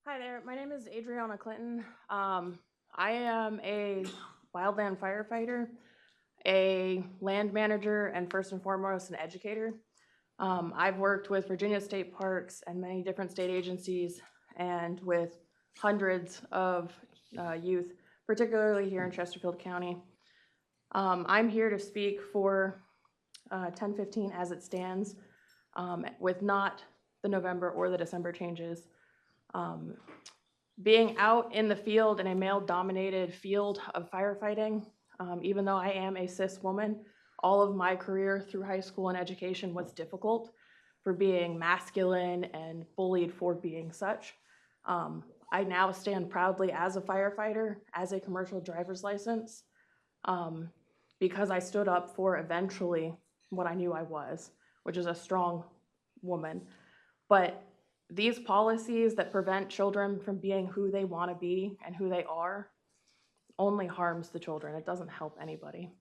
Hi there, my name is Adriana Clinton. I am a wildland firefighter, a land manager, and first and foremost, an educator. I've worked with Virginia State Parks and many different state agencies and with hundreds of youth, particularly here in Chesterfield County. I'm here to speak for 1015 as it stands, with not the November or the December changes. Being out in the field in a male-dominated field of firefighting, even though I am a cis woman, all of my career through high school and education was difficult for being masculine and bullied for being such. I now stand proudly as a firefighter, as a commercial driver's license, because I stood up for eventually what I knew I was, which is a strong woman. But these policies that prevent children from being who they want to be and who they are only harms the children. It doesn't help anybody.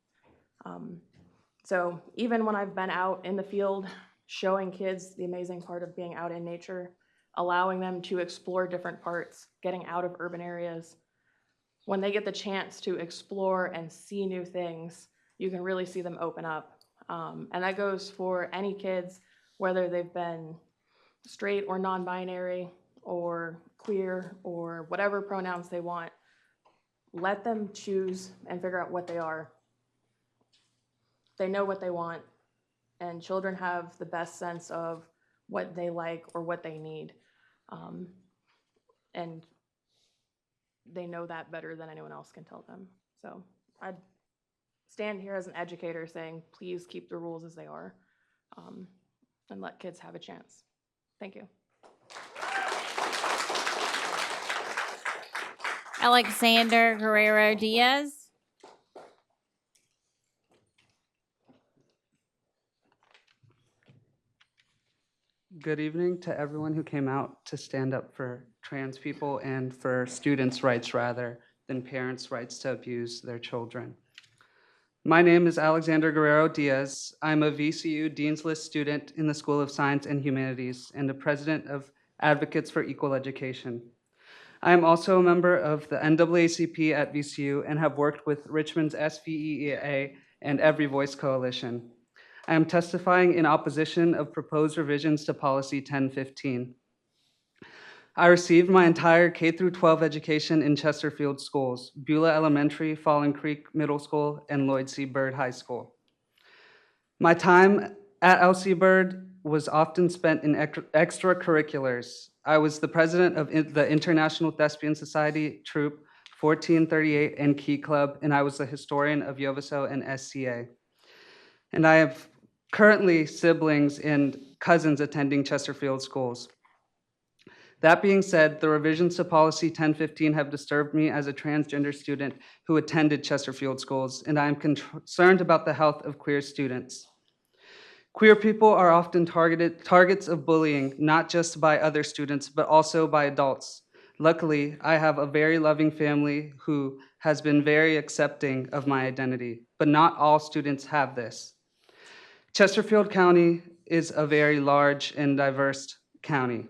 So even when I've been out in the field showing kids the amazing part of being out in nature, allowing them to explore different parts, getting out of urban areas, when they get the chance to explore and see new things, you can really see them open up. And that goes for any kids, whether they've been straight or non-binary or queer or whatever pronouns they want. Let them choose and figure out what they are. They know what they want, and children have the best sense of what they like or what they need. And they know that better than anyone else can tell them. So I'd stand here as an educator saying, please keep the rules as they are, and let kids have a chance. Thank you. Alexander Guerrero Diaz. Good evening to everyone who came out to stand up for trans people and for students' rights rather than parents' rights to abuse their children. My name is Alexander Guerrero Diaz. I'm a VCU Dean's List student in the School of Science and Humanities and the president of Advocates for Equal Education. I am also a member of the NAACP at VCU and have worked with Richmond's SVEA and Every Voice Coalition. I am testifying in opposition of proposed revisions to Policy 1015. I received my entire K-12 education in Chesterfield schools, Beulah Elementary, Fallen Creek Middle School, and Lloyd C. Bird High School. My time at LC Bird was often spent in extracurriculars. I was the president of the International Thespian Society, Troop 1438, and Key Club, and I was the historian of Yovaso and SCA. And I have currently siblings and cousins attending Chesterfield schools. That being said, the revisions to Policy 1015 have disturbed me as a transgender student who attended Chesterfield schools, and I am concerned about the health of queer students. Queer people are often targets of bullying, not just by other students, but also by adults. Luckily, I have a very loving family who has been very accepting of my identity, but not all students have this. Chesterfield County is a very large and diverse county.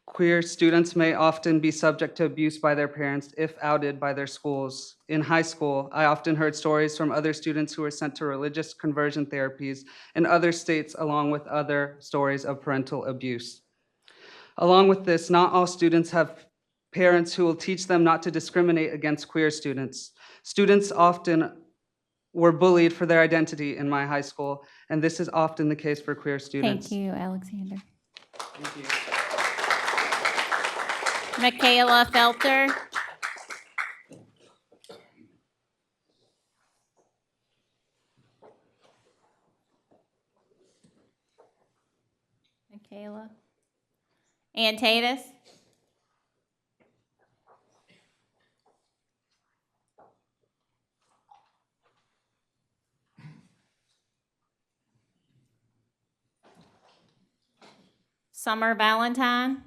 Queer students may often be subject to abuse by their parents if outed by their schools. In high school, I often heard stories from other students who were sent to religious conversion therapies in other states, along with other stories of parental abuse. Along with this, not all students have parents who will teach them not to discriminate against queer students. Students often were bullied for their identity in my high school, and this is often the case for queer students. Thank you, Alexander. Thank you. Michaela Felter. Michaela. Ann Tatus. Summer Valentine.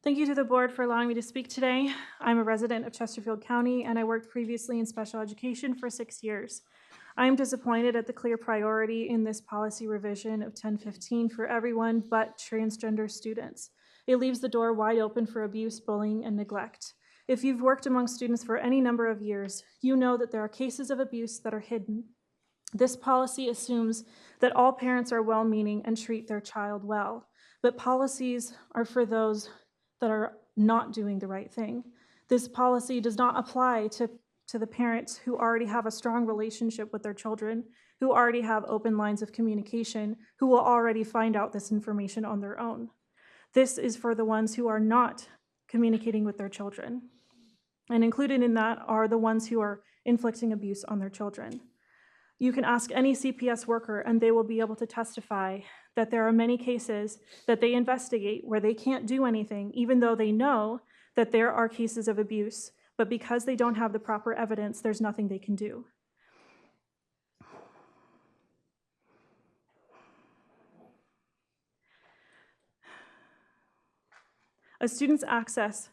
Thank you to the board for allowing me to speak today. I'm a resident of Chesterfield County, and I worked previously in special education for 6 years. I am disappointed at the clear priority in this policy revision of 1015 for everyone but transgender students. It leaves the door wide open for abuse, bullying, and neglect. If you've worked among students for any number of years, you know that there are cases of abuse that are hidden. This policy assumes that all parents are well-meaning and treat their child well, but policies are for those that are not doing the right thing. This policy does not apply to the parents who already have a strong relationship with their children, who already have open lines of communication, who will already find out this information on their own. This is for the ones who are not communicating with their children. And included in that are the ones who are inflicting abuse on their children. You can ask any CPS worker and they will be able to testify that there are many cases that they investigate where they can't do anything, even though they know that there are cases of abuse, but because they don't have the proper evidence, there's nothing they can do. A student's access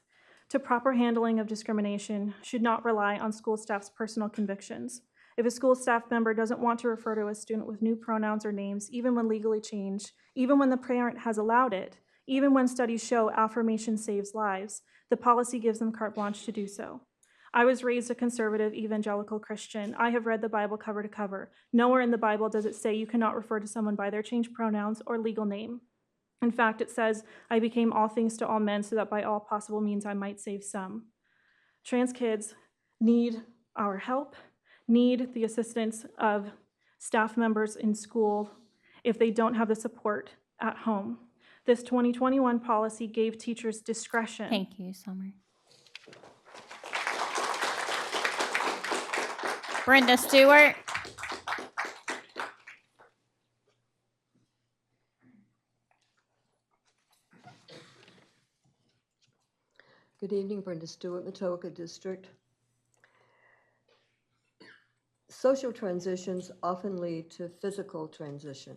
to proper handling of discrimination should not rely on school staff's personal convictions. If a school staff member doesn't want to refer to a student with new pronouns or names, even when legally changed, even when the parent has allowed it, even when studies show affirmation saves lives, the policy gives them carte blanche to do so. I was raised a conservative evangelical Christian. I have read the Bible cover to cover. Nowhere in the Bible does it say you cannot refer to someone by their changed pronouns or legal name. In fact, it says, I became all things to all men so that by all possible means I might save some. Trans kids need our help, need the assistance of staff members in school if they don't have the support at home. This 2021 policy gave teachers discretion. Thank you, Summer. Brenda Stewart. Good evening, Brenda Stewart, Matoaka District. Social transitions often lead to physical transition.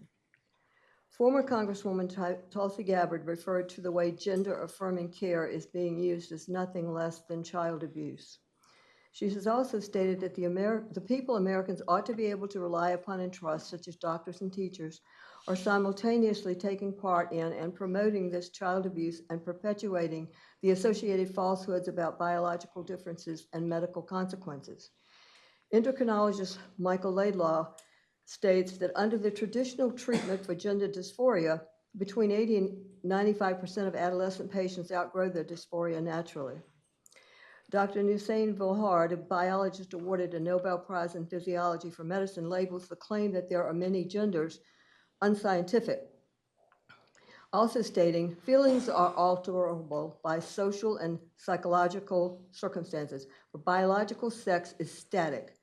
Former Congresswoman Tulsi Gabbard referred to the way gender-affirming care is being used as nothing less than child abuse. She has also stated that the people Americans ought to be able to rely upon and trust, such as doctors and teachers, are simultaneously taking part in and promoting this child abuse and perpetuating the associated falsehoods about biological differences and medical consequences. Endocrinologist Michael Laidlaw states that under the traditional treatment for gender dysphoria, between 80 and 95% of adolescent patients outgrow their dysphoria naturally. Dr. Nusain Vilhard, a biologist awarded a Nobel Prize in Physiology for Medicine, labels the claim that there are many genders unscientific, also stating, feelings are alterable by social and psychological circumstances, but biological sex is static.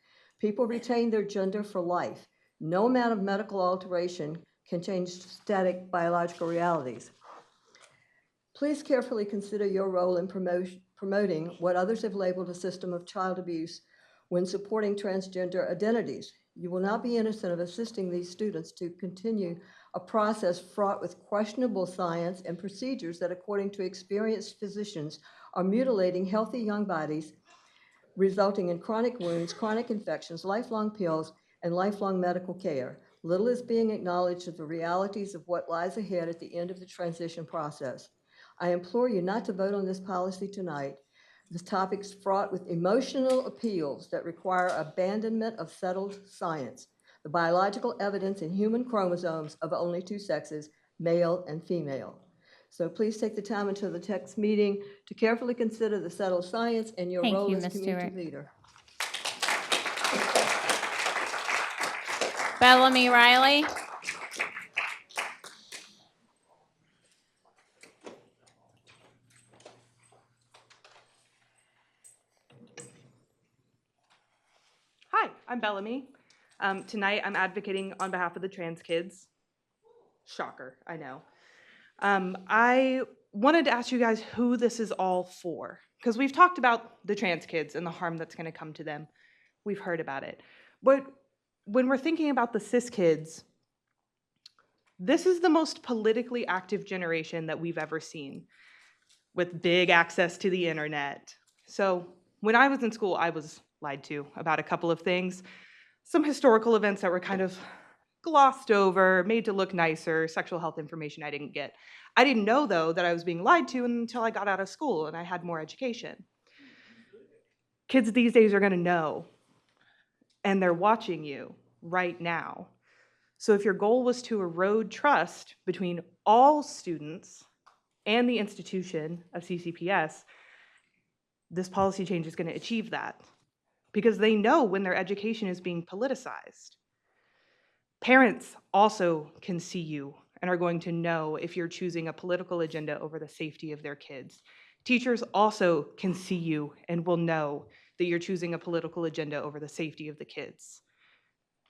People retain their gender for life. No amount of medical alteration can change static biological realities. Please carefully consider your role in promoting what others have labeled a system of child abuse when supporting transgender identities. You will not be innocent of assisting these students to continue a process fraught with questionable science and procedures that, according to experienced physicians, are mutilating healthy young bodies, resulting in chronic wounds, chronic infections, lifelong pills, and lifelong medical care. Little is being acknowledged of the realities of what lies ahead at the end of the transition process. I implore you not to vote on this policy tonight. This topic is fraught with emotional appeals that require abandonment of settled science, the biological evidence in human chromosomes of only two sexes, male and female. So please take the time until the next meeting to carefully consider the settled science and your Thank role you, as Ms. community Stewart. leader. Bellamy Riley. Hi, I'm Bellamy. Tonight I'm advocating on behalf of the trans kids. Shocker, I know. I wanted to ask you guys who this is all for, because we've talked about the trans kids and the harm that's going to come to them. We've heard about it. But when we're thinking about the cis kids, this is the most politically active generation that we've ever seen, with big access to the internet. So when I was in school, I was lied to about a couple of things. Some historical events that were kind of glossed over, made to look nicer, sexual health information I didn't get. I didn't know, though, that I was being lied to until I got out of school and I had more education. Kids these days are going to know, and they're watching you right now. So if your goal was to erode trust between all students and the institution of CCPS, this policy change is going to achieve that, because they know when their education is being politicized. Parents also can see you and are going to know if you're choosing a political agenda over the safety of their kids. Teachers also can see you and will know that you're choosing a political agenda over the safety of the kids.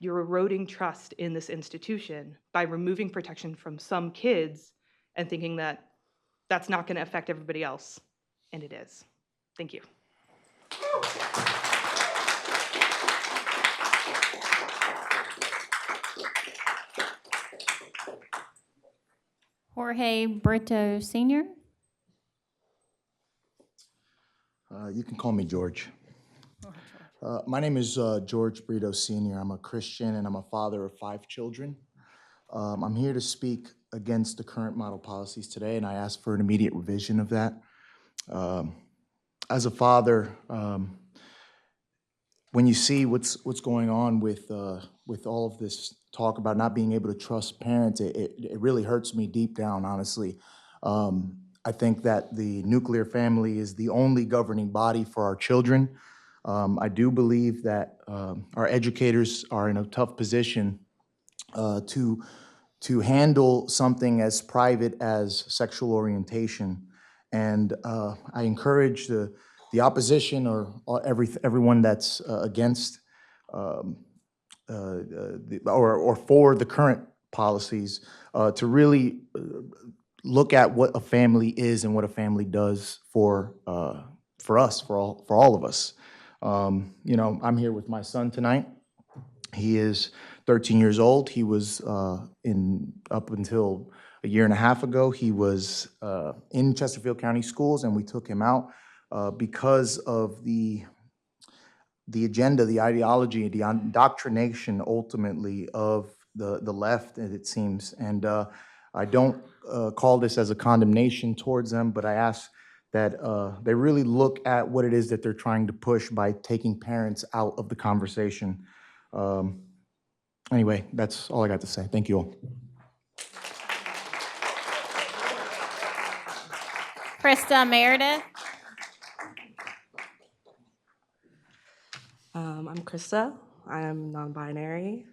You're eroding trust in this institution by removing protection from some kids and thinking that that's not going to affect everybody else, and it is. Thank you. Jorge Brito Sr. You can call me George. My name is George Brito Sr. I'm a Christian and I'm a father of 5 children. I'm here to speak against the current model policies today, and I ask for an immediate revision of that. As a father, when you see what's going on with all of this talk about not being able to trust parents, it really hurts me deep down, honestly. I think that the nuclear family is the only governing body for our children. I do believe that our educators are in a tough position to handle something as private as sexual orientation. And I encourage the opposition or everyone that's against or for the current policies to really look at what a family is and what a family does for us, for all of us. You know, I'm here with my son tonight. He is 13 years old. He was up until a year and a half ago, he was in Chesterfield County Schools, and we took him out because of the agenda, the ideology, the indoctrination ultimately of the left, it seems. And I don't call this as a condemnation towards them, but I ask that they really look at what it is that they're trying to push by taking parents out of the conversation. Anyway, that's all I got to say. Thank you all. Krista Meredith. I'm Krista. I'm non-binary.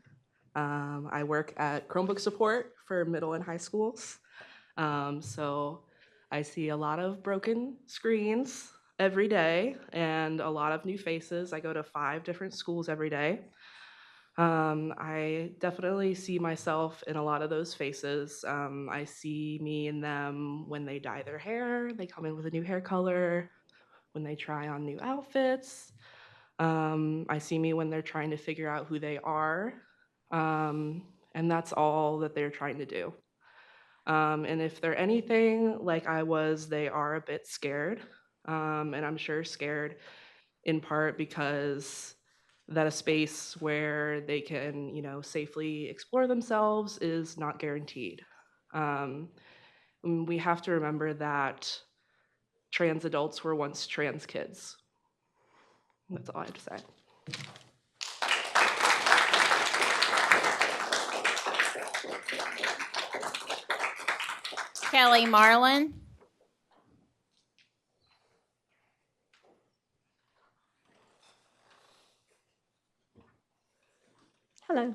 I work at Chromebook support for middle and high schools. So I see a lot of broken screens. every day and a lot of new faces. I go to 5 different schools every day. I definitely see myself in a lot of those faces. I see me in them when they dye their hair, they come in with a new hair color, when they try on new outfits. I see me when they're trying to figure out who they are. And that's all that they're trying to do. And if they're anything like I was, they are a bit scared. And I'm sure scared in part because that a space where they can, safely explore themselves is not guaranteed. We have to remember that trans adults were once trans kids. That's all I have to say. Kelly Marlin. Hello.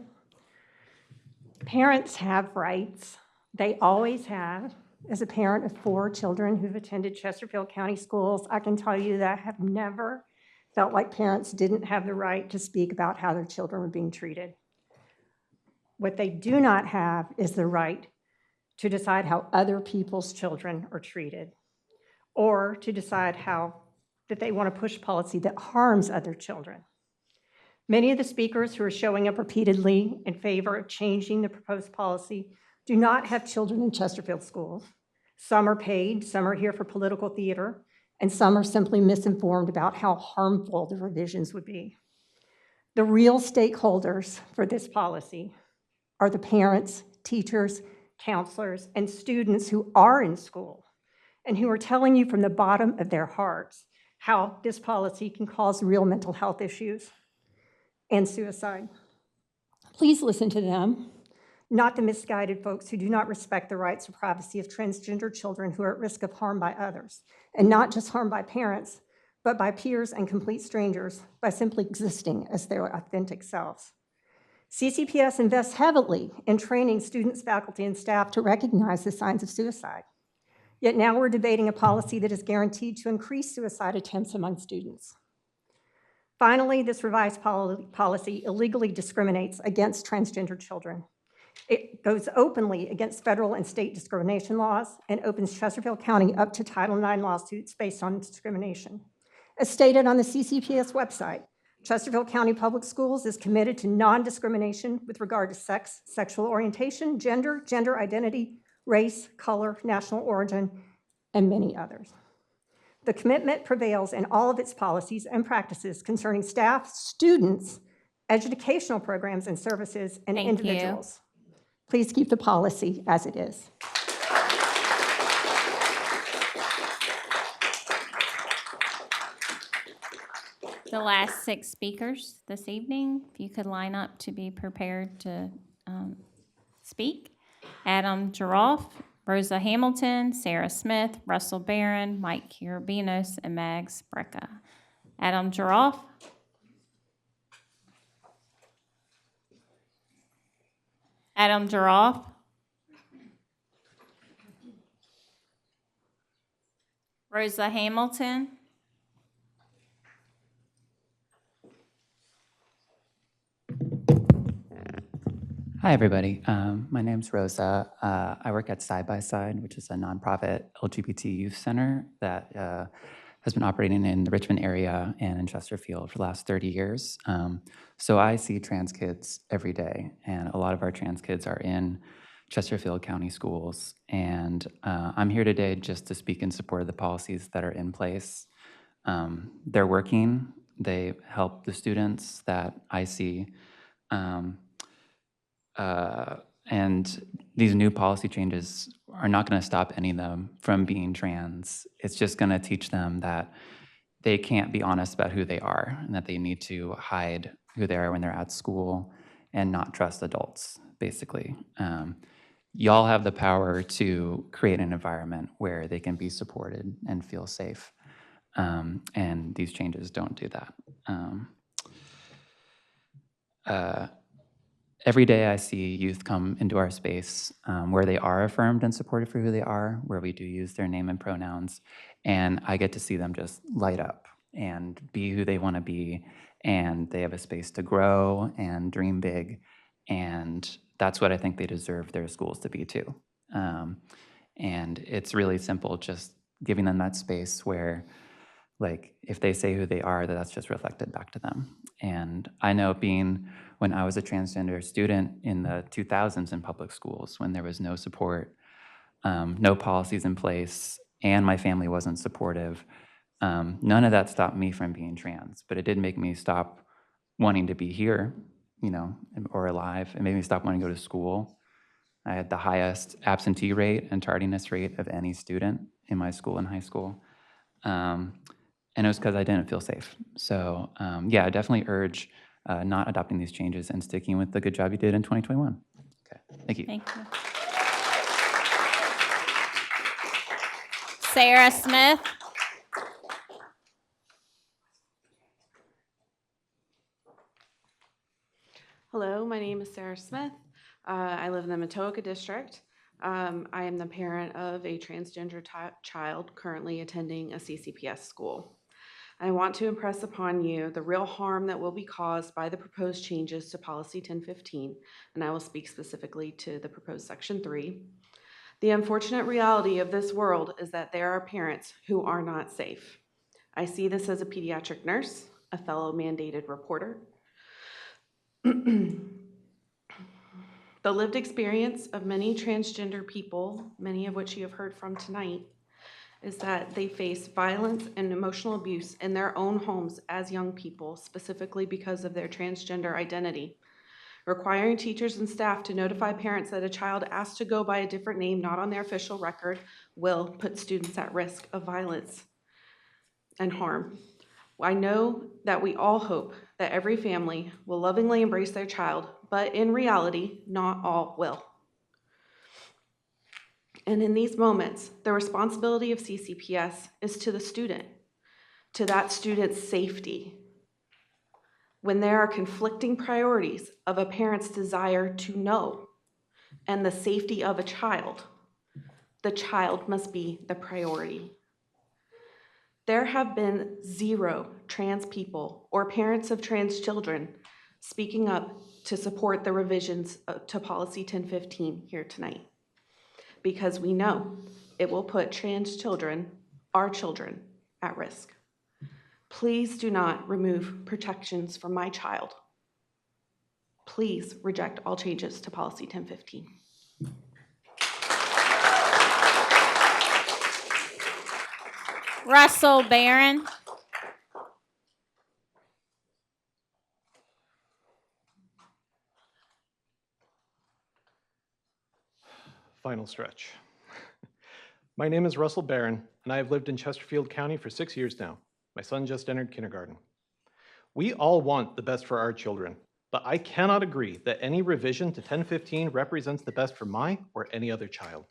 Parents have rights. They always have. As a parent of 4 children who've attended Chesterfield County schools, I can tell you that I have never felt like parents didn't have the right to speak about how their children were being treated. What they do not have is the right to decide how other people's children are treated, or to decide that they want to push policy that harms other children. Many of the speakers who are showing up repeatedly in favor of changing the proposed policy do not have children in Chesterfield schools. Some are paid, some are here for political theater, and some are simply misinformed about how harmful the revisions would be. The real stakeholders for this policy are the parents, teachers, counselors, and students who are in school and who are telling you from the bottom of their hearts how this policy can cause real mental health issues and suicide. Please listen to them, not the misguided folks who do not respect the rights or privacy of transgender children who are at risk of harm by others, and not just harm by parents, but by peers and complete strangers by simply existing as their authentic selves. CCPS invests heavily in training students, faculty, and staff to recognize the signs of suicide. Yet now we're debating a policy that is guaranteed to increase suicide attempts among students. Finally, this revised policy illegally discriminates against transgender children. It goes openly against federal and state discrimination laws and opens Chesterfield County up to Title IX lawsuits based on discrimination. As stated on the CCPS website, Chesterfield County Public Schools is committed to non-discrimination with regard to sex, sexual orientation, gender, gender identity, race, color, national origin, and many others. The commitment prevails in all of its policies and practices concerning staff, students, educational programs and services, and Thank individuals. Please keep the policy as it is. The last 6 speakers this evening, if you could line up to be prepared to speak. Adam Giroff, Rosa Hamilton, Sarah Smith, Russell Barron, Mike Kirabinos, and Mags Brecka. Adam Giroff. Adam Giroff. Rosa Hamilton. Hi, everybody. My name's Rosa. I work at Side by Side, which is a nonprofit LGBT youth center that has been operating in the Richmond area and in Chesterfield for the last 30 years. So I see trans kids every day, and a lot of our trans kids are in Chesterfield County schools. And I'm here today just to speak in support of the policies that are in place. They're working. They help the students that I see. And these new policy changes are not going to stop any of them from being trans. It's just going to teach them that they can't be honest about who they are and that they need to hide who they are when they're at school and not trust adults, basically. Y'all have the power to create an environment where they can be supported and feel safe. And these changes don't do that. every day I see youth come into our space where they are affirmed and supported for who they are, where we do use their name and pronouns, and I get to see them just light up and be who they want to be, and they have a space to grow and dream big, and that's what I think they deserve their schools to be too. And it's really simple, just giving them that space where, like, if they say who they are, that's just reflected back to them. And I know, being when I was a transgender student in the 2000s in public schools, when there was no support, no policies in place, and my family wasn't supportive, none of that stopped me from being trans, but it did make me stop wanting to be here, you know, or alive. It made me stop wanting to go to school. I had the highest absentee rate and tardiness rate of any student in my school in high school. And it was because I didn't feel safe. So yeah, I definitely urge not adopting these changes and sticking with the good job you did in 2021. Okay, thank you. Thank you. Sarah Smith. Hello, my name is Sarah Smith. I live in the Matoaka district. I am the parent of a transgender child currently attending a CCPS school. I want to impress upon you the real harm that will be caused by the proposed changes to Policy 1015, and I will speak specifically to the proposed Section 3. The unfortunate reality of this world is that there are parents who are not safe. I see this as a pediatric nurse, a fellow mandated reporter. The lived experience of many transgender people, many of which you have heard from tonight, is that they face violence and emotional abuse in their own homes as young people, specifically because of their transgender identity. Requiring teachers and staff to notify parents that a child asked to go by a different name not on their official record will put students at risk of violence and harm. I know that we all hope that every family will lovingly embrace their child, but in reality, not all will. And in these moments, the responsibility of CCPS is to the student, to that student's safety. When there are conflicting priorities of a parent's desire to know and the safety of a child, the child must be the priority. There have been 0 trans people or parents of trans children speaking up to support the revisions to Policy 1015 here tonight, because we know it will put trans children, our children, at risk. Please do not remove protections from my child. Please reject all changes to Policy 1015. Russell Barron. Final stretch. My name is Russell Barron, and I have lived in Chesterfield County for 6 years now. My son just entered kindergarten. We all want the best for our children, but I cannot agree that any revision to 1015 represents the best for my or any other child.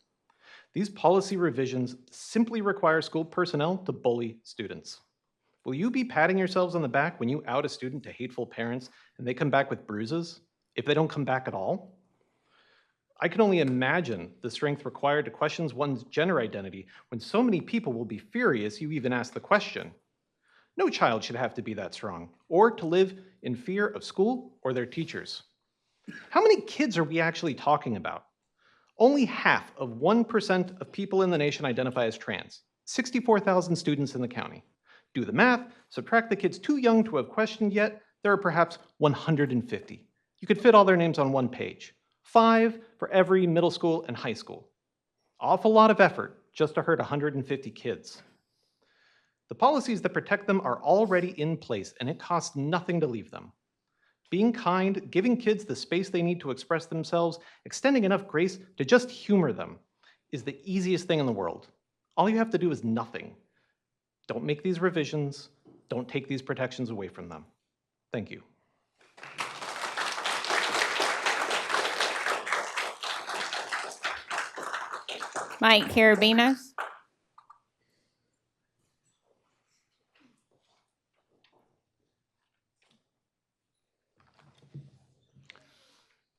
These policy revisions simply require school personnel to bully students. Will you be patting yourselves on the back when you out a student to hateful parents and they come back with bruises, if they don't come back at all? I can only imagine the strength required to question one's gender identity when so many people will be furious you even ask the question. No child should have to be that strong, or to live in fear of school or their teachers. How many kids are we actually talking about? Only half of 1% of people in the nation identify as trans, 64,000 students in the county. Do the math, subtract the kids too young to have questioned yet, there are perhaps 150. You could fit all their names on one page. 5 for every middle school and high school. Awful lot of effort just to hurt 150 kids. The policies that protect them are already in place, and it costs nothing to leave them. Being kind, giving kids the space they need to express themselves, extending enough grace to just humor them is the easiest thing in the world. All you have to do is nothing. Don't make these revisions. Don't take these protections away from them. Thank you. Mike Carabinos.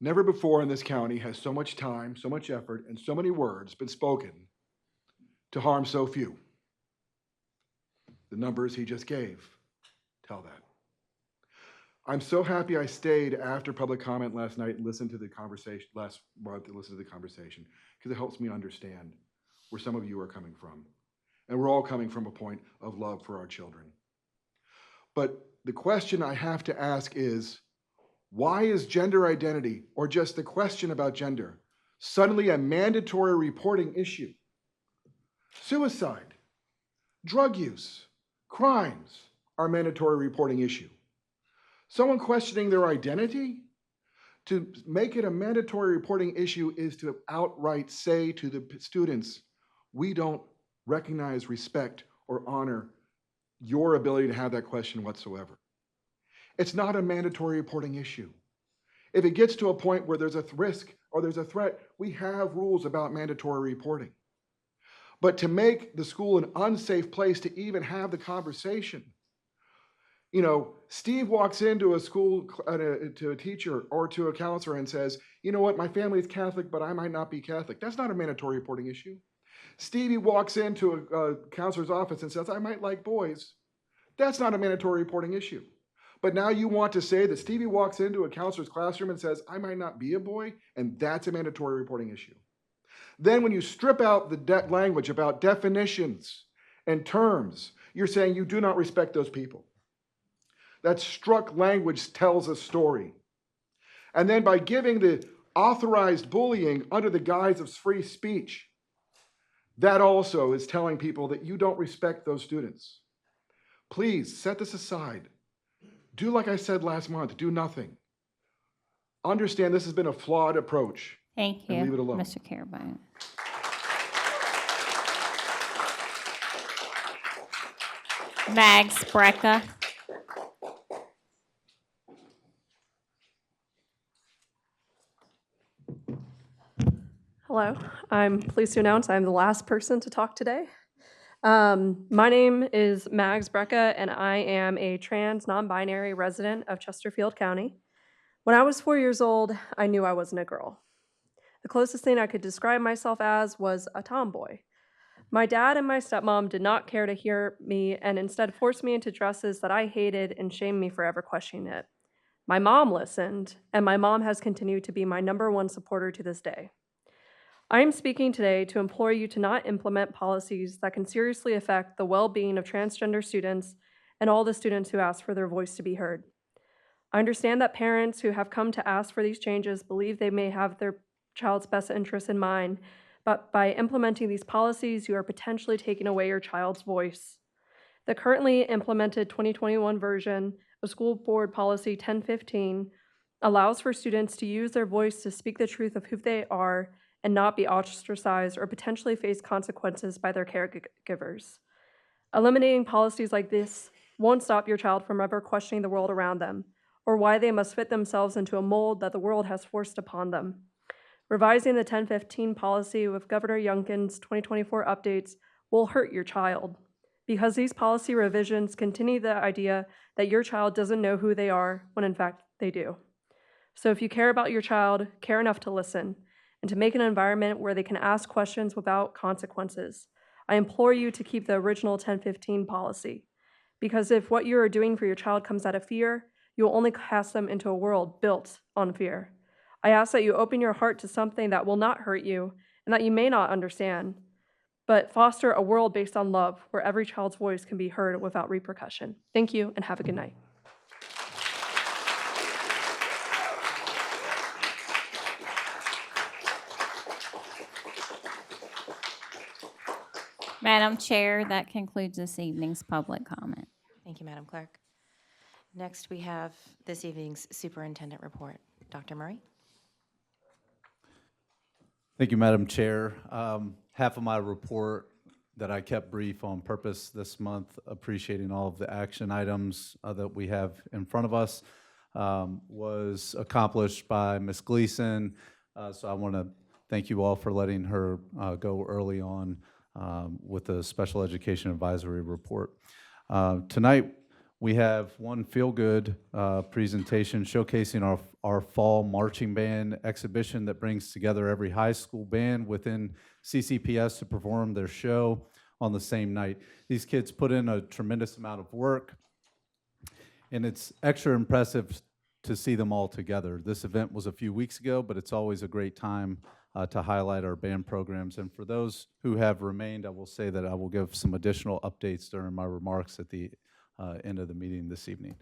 Never before in this county has so much time, so much effort, and so many words been spoken to harm so few. The numbers he just gave tell that. I'm so happy I stayed after public comment last night and listened to the conversation, last month, and listened to the conversation, because it helps me understand where some of you are coming from. And we're all coming from a point of love for our children. But the question I have to ask is, why is gender identity, or just the question about gender, suddenly a mandatory reporting issue? Suicide, drug use, crimes are a mandatory reporting issue. Someone questioning their identity? To make it a mandatory reporting issue is to outright say to the students, we don't recognize, respect, or honor your ability to have that question whatsoever. It's not a mandatory reporting issue. If it gets to a point where there's a risk or there's a threat, we have rules about mandatory reporting. But to make the school an unsafe place to even have the conversation, you know, Steve walks into a school, to a teacher or to a counselor and says, you know what, my family is Catholic, but I might not be Catholic. That's not a mandatory reporting issue. Stevie walks into a counselor's office and says, I might like boys. That's not a mandatory reporting issue. But now you want to say that Stevie walks into a counselor's classroom and says, I might not be a boy, and that's a mandatory reporting issue. Then when you strip out the language about definitions and terms, you're saying you do not respect those people. That struck language tells a story. And then by giving the authorized bullying under the guise of free speech, that also is telling people that you don't respect those students. Please set this aside. Do like I said last month, do nothing. Understand this has been a flawed approach. Thank you, And leave it alone. Mr. Carabine. Mags Brecka. Hello, I'm pleased to announce I'm the last person to talk today. My name is Mags Brecka, and I am a trans non-binary resident of Chesterfield County. When I was 4 years old, I knew I wasn't a girl. The closest thing I could describe myself as was a tomboy. My dad and my stepmom did not care to hear me and instead forced me into dresses that I hated and shamed me for ever questioning it. My mom listened, and my mom has continued to be my #1 supporter to this day. I am speaking today to implore you to not implement policies that can seriously affect the well-being of transgender students and all the students who ask for their voice to be heard. I understand that parents who have come to ask for these changes believe they may have their child's best interests in mind, but by implementing these policies, you are potentially taking away your child's voice. The currently implemented 2021 version of School Board Policy 1015 allows for students to use their voice to speak the truth of who they are and not be ostracized or potentially face consequences by their caregivers. Eliminating policies like this won't stop your child from ever questioning the world around them or why they must fit themselves into a mold that the world has forced upon them. Revising the 1015 policy with Governor Youngkin's 2024 updates will hurt your child because these policy revisions continue the idea that your child doesn't know who they are when in fact they do. So if you care about your child, care enough to listen and to make an environment where they can ask questions without consequences. I implore you to keep the original 1015 policy, because if what you are doing for your child comes out of fear, you will only cast them into a world built on fear. I ask that you open your heart to something that will not hurt you and that you may not understand, but foster a world based on love where every child's voice can be heard without repercussion. Thank you and have a good night. Madam Chair, that concludes this evening's public comment. Thank you, Madam Clerk. Next, we have this evening's superintendent report. Dr. Murray? Thank you, Madam Chair. Half of my report that I kept brief on purpose this month, appreciating all of the action items that we have in front of us, was accomplished by Ms. Gleason. So I want to thank you all for letting her go early on with the Special Education Advisory Report. Tonight, We have one feel-good presentation showcasing our fall marching band exhibition that brings together every high school band within CCPS to perform their show on the same night. These kids put in a tremendous amount of work, and it's extra impressive to see them all together. This event was a few weeks ago, but it's always a great time to highlight our band programs. And for those who have remained, I will say that I will give some additional updates during my remarks at the end of the meeting this evening.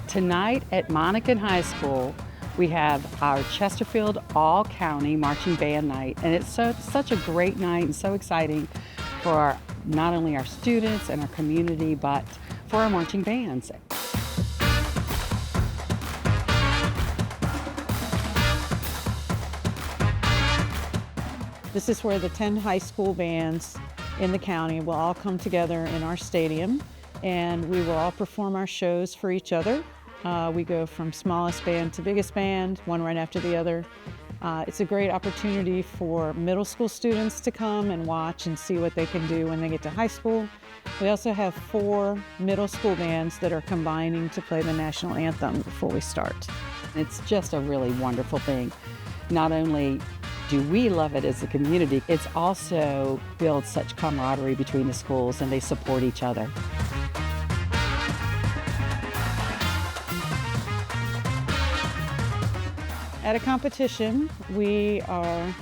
Tonight at Monacan High School, we have our Chesterfield All-County Marching Band Night, and it's such a great night and so exciting for not only our students and our community, but for our marching bands. This is where the 10 high school bands in the county will all come together in our stadium, and we will all perform our shows for each other. We go from smallest band to biggest band, one right after the other. It's a great opportunity for middle school students to come and watch and see what they can do when they get to high school. We also have 4 middle school bands that are combining to play the national anthem before we start. It's just a really wonderful thing. Not only do we love it as a community, it's also builds such camaraderie between the schools, and they support each other. At a competition, we are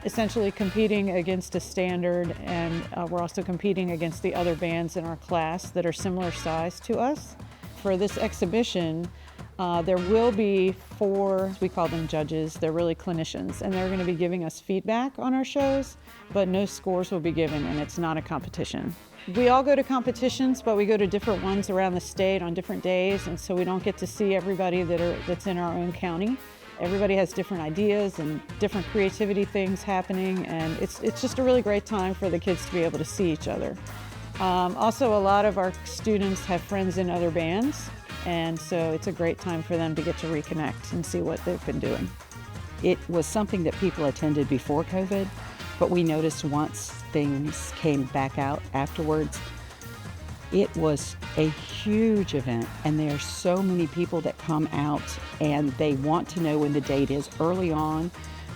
essentially competing against a standard, and we're also competing against the other bands in our class that are similar size to us. For this exhibition, there will be 4, we call them judges, they're really clinicians, and they're going to be giving us feedback on our shows, but no scores will be given, and it's not a competition. We all go to competitions, but we go to different ones around the state on different days, and so we don't get to see everybody that's in our own county. Everybody has different ideas and different creativity things happening, and it's just a really great time for the kids to be able to see each other. Also, a lot of our students have friends in other bands, and so it's a great time for them to get to reconnect and see what they've been doing. It was something that people attended before COVID, but we noticed once things came back out afterwards, it was a huge event, and there are so many people that come out and they want to know when the date is early on.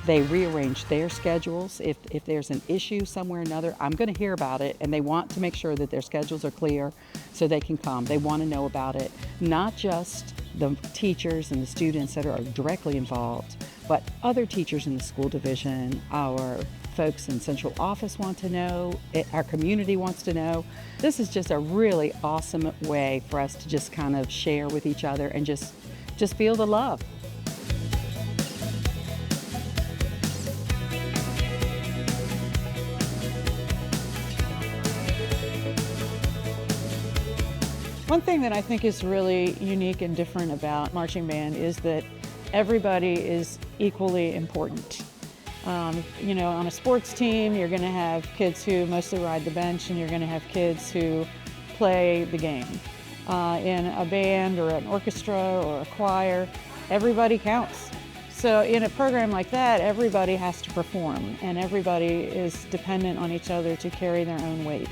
They rearrange their schedules. If there's an issue somewhere or another, I'm going to hear about it, and they want to make sure that their schedules are clear so they can come. They want to know about it, not just the teachers and the students that are directly involved, but other teachers in the school division, our folks in central office want to know, our community wants to know. This is just a really awesome way for us to just kind of share with each other and just feel the love. One thing that I think is really unique and different about marching band is that everybody is equally important. You know, on a sports team, you're going to have kids who mostly ride the bench, and you're going to have kids who play the game. In a band or an orchestra or a choir, everybody counts. So in a program like that, everybody has to perform, and everybody is dependent on each other to carry their own weight.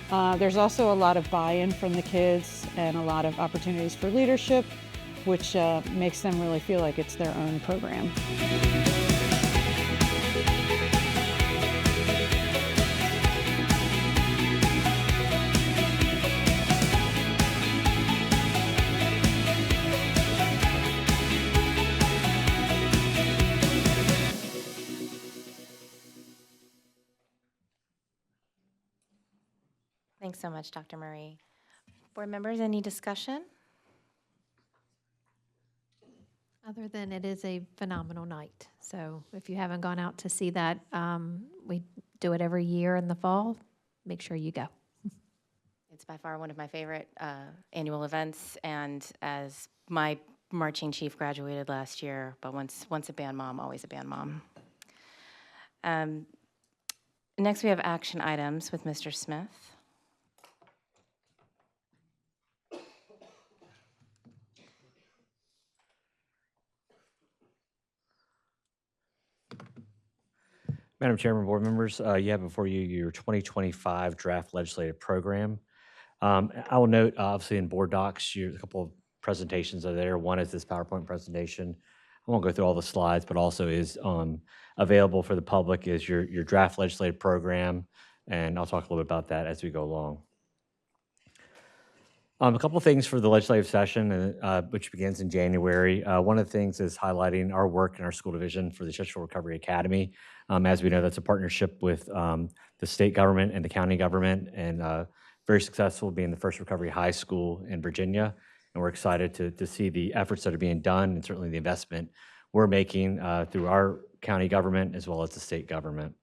There's also a lot of buy-in from the kids and a lot of opportunities for leadership, which makes them really feel like it's their own program. Thanks so much, Dr. Marie. Board members, any discussion? Other than it is a phenomenal night. So if you haven't gone out to see that, we do it every year in the fall. Make sure you go. It's by far one of my favorite annual events, and as my marching chief graduated last year, but once a band mom, always a band mom. Next, we have action items with Mr. Smith. Madam Chairman, board members, you have before you your 2025 draft legislative program. I will note, obviously, in board docs, a couple of presentations are there. One is this PowerPoint presentation. I won't go through all the slides, but also is available for the public is your draft legislative program, and I'll talk a little bit about that as we go along. A couple of things for the legislative session, which begins in January. One of the things is highlighting our work in our school division for the Chesterfield Recovery Academy. As we know, that's a partnership with the state government and the county government, and very successful, being the first recovery high school in Virginia. And we're excited to see the efforts that are being done, and certainly the investment we're making through our county government as well as the state government.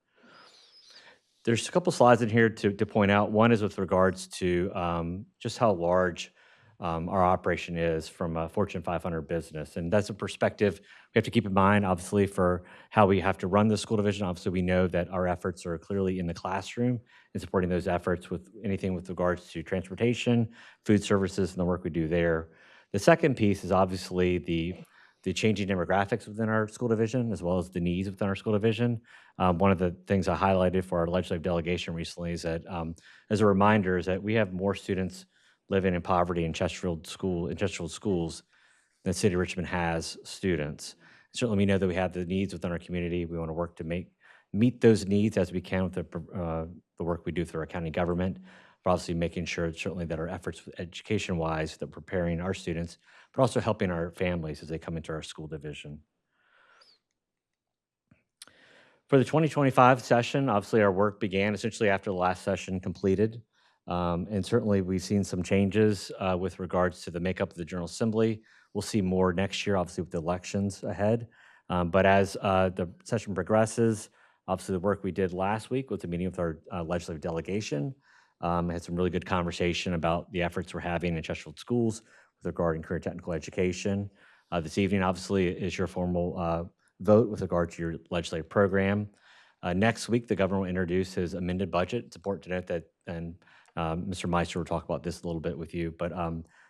There's a couple slides in here to point out. One is with regards to just how large our operation is from a Fortune 500 business. And that's a perspective we have to keep in mind, obviously, for how we have to run the school division. Obviously, we know that our efforts are clearly in the classroom and supporting those efforts with anything with regards to transportation, food services, and the work we do there. The second piece is obviously the changing demographics within our school division, as well as the needs within our school division. One of the things I highlighted for our legislative delegation recently is that, as a reminder, is that we have more students living in poverty in Chesterfield schools than the city of Richmond has students. Certainly, we know that we have the needs within our community. We want to work to meet those needs as we can with the work we do through our county government, but obviously making sure certainly that our efforts education-wise, that preparing our students, but also helping our families as they come into our school division. For the 2025 session, obviously our work began essentially after the last session completed. And certainly we've seen some changes with regards to the makeup of the General Assembly. We'll see more next year, obviously with the elections ahead. But as the session progresses, obviously the work we did last week with the meeting with our legislative delegation, had some really good conversation about the efforts we're having in Chesterfield schools with regard to career technical education. This evening, obviously, is your formal vote with regard to your legislative program. Next week, the governor will introduce his amended budget. It's important to note that, and Mr. Meister will talk about this a little bit with you, but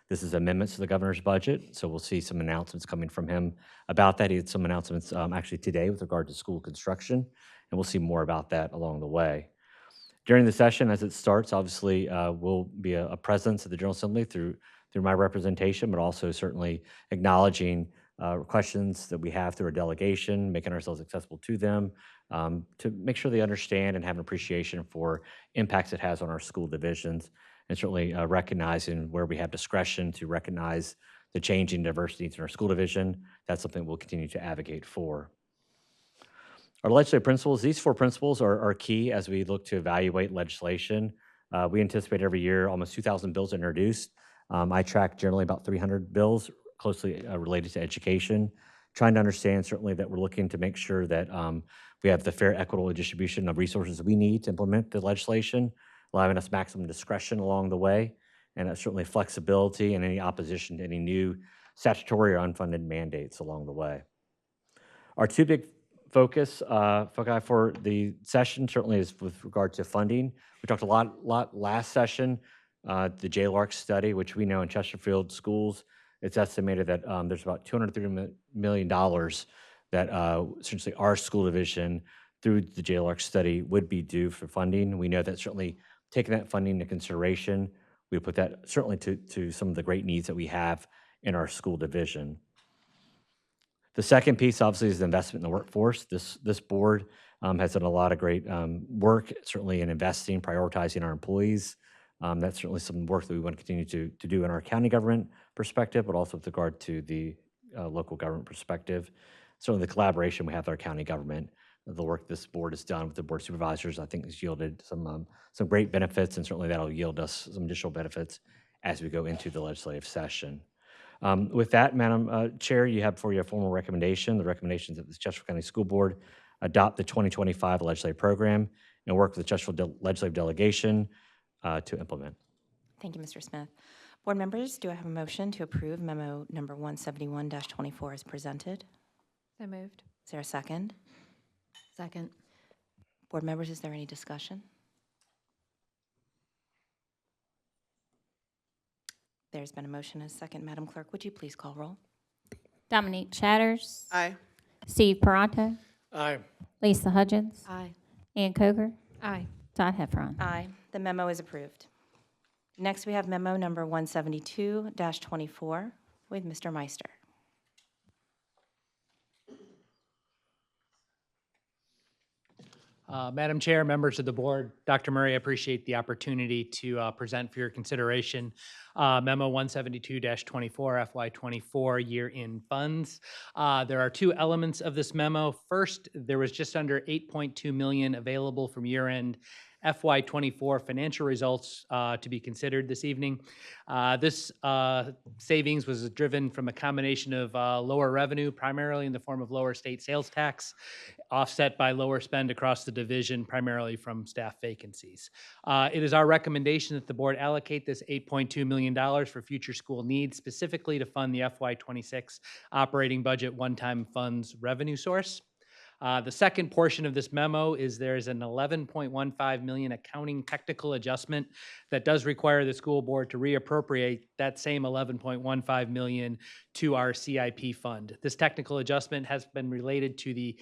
this is amendments to the governor's budget, so we'll see some announcements coming from him about that. He had some announcements actually today with regard to school construction, and we'll see more about that along the way. During the session, as it starts, obviously, will be a presence at the General Assembly through my representation, but also certainly acknowledging questions that we have through our delegation, making ourselves accessible to them, to make sure they understand and have an appreciation for impacts it has on our school divisions, and certainly recognizing where we have discretion to recognize the changing diverse needs in our school division. That's something we'll continue to advocate for. Our legislative principles, these 4 principles are key as we look to evaluate legislation. We anticipate every year almost 2,000 bills introduced. I track generally about 300 bills closely related to education, trying to understand certainly that we're looking to make sure that we have the fair, equitable distribution of resources we need to implement the legislation, allowing us maximum discretion along the way, and certainly flexibility and any opposition to any new statutory or unfunded mandates along the way. Our 2 big foci for the session certainly is with regard to funding. We talked a lot last session, the JLARC study, which we know in Chesterfield schools, it's estimated that there's about $230 million that essentially our school division through the JLARC study would be due for funding. We know that certainly taking that funding into consideration, we put that certainly to some of the great needs that we have in our school division. The second piece, obviously, is the investment in the workforce. This board has done a lot of great work, certainly in investing, prioritizing our employees. That's certainly some work that we want to continue to do in our county government perspective, but also with regard to the local government perspective. Certainly the collaboration we have with our county government, the work this board has done with the board of supervisors, I think has yielded some great benefits, and certainly that'll yield us some additional benefits as we go into the legislative session. With that, Madam Chair, you have for you a formal recommendation. The recommendations of the Chesterfield County School Board adopt the 2025 legislative program and work with the Chesterfield legislative delegation to implement. Thank you, Mr. Smith. Board members, do I have a motion to approve memo number 171-24 as presented? So moved. Is there a second? Second. Board members, is there any discussion? There's been a motion and a second. Madam Clerk, would you please call roll? Dominique Chatters. Aye. Steve Parento. Aye. Lisa Hudgens. Aye. Ann Coker. Aye. Todd Heffron. Aye. The memo is approved. Next, we have memo number 172-24 with Mr. Meister. Madam Chair, members of the board, Dr. Murray, I appreciate the opportunity to present for your consideration Memo 172-24 FY24 year-end funds. There are two elements of this memo. First, there was just under $8.2 million available from year-end FY24 financial results to be considered this evening. This savings was driven from a combination of lower revenue, primarily in the form of lower state sales tax, offset by lower spend across the division, primarily from staff vacancies. It is our recommendation that the board allocate this $8.2 million for future school needs, specifically to fund the FY26 operating budget one-time funds revenue source. The second portion of this memo is there's an $11.15 million accounting technical adjustment that does require the school board to reappropriate that same $11.15 million to our CIP fund. This technical adjustment has been related to the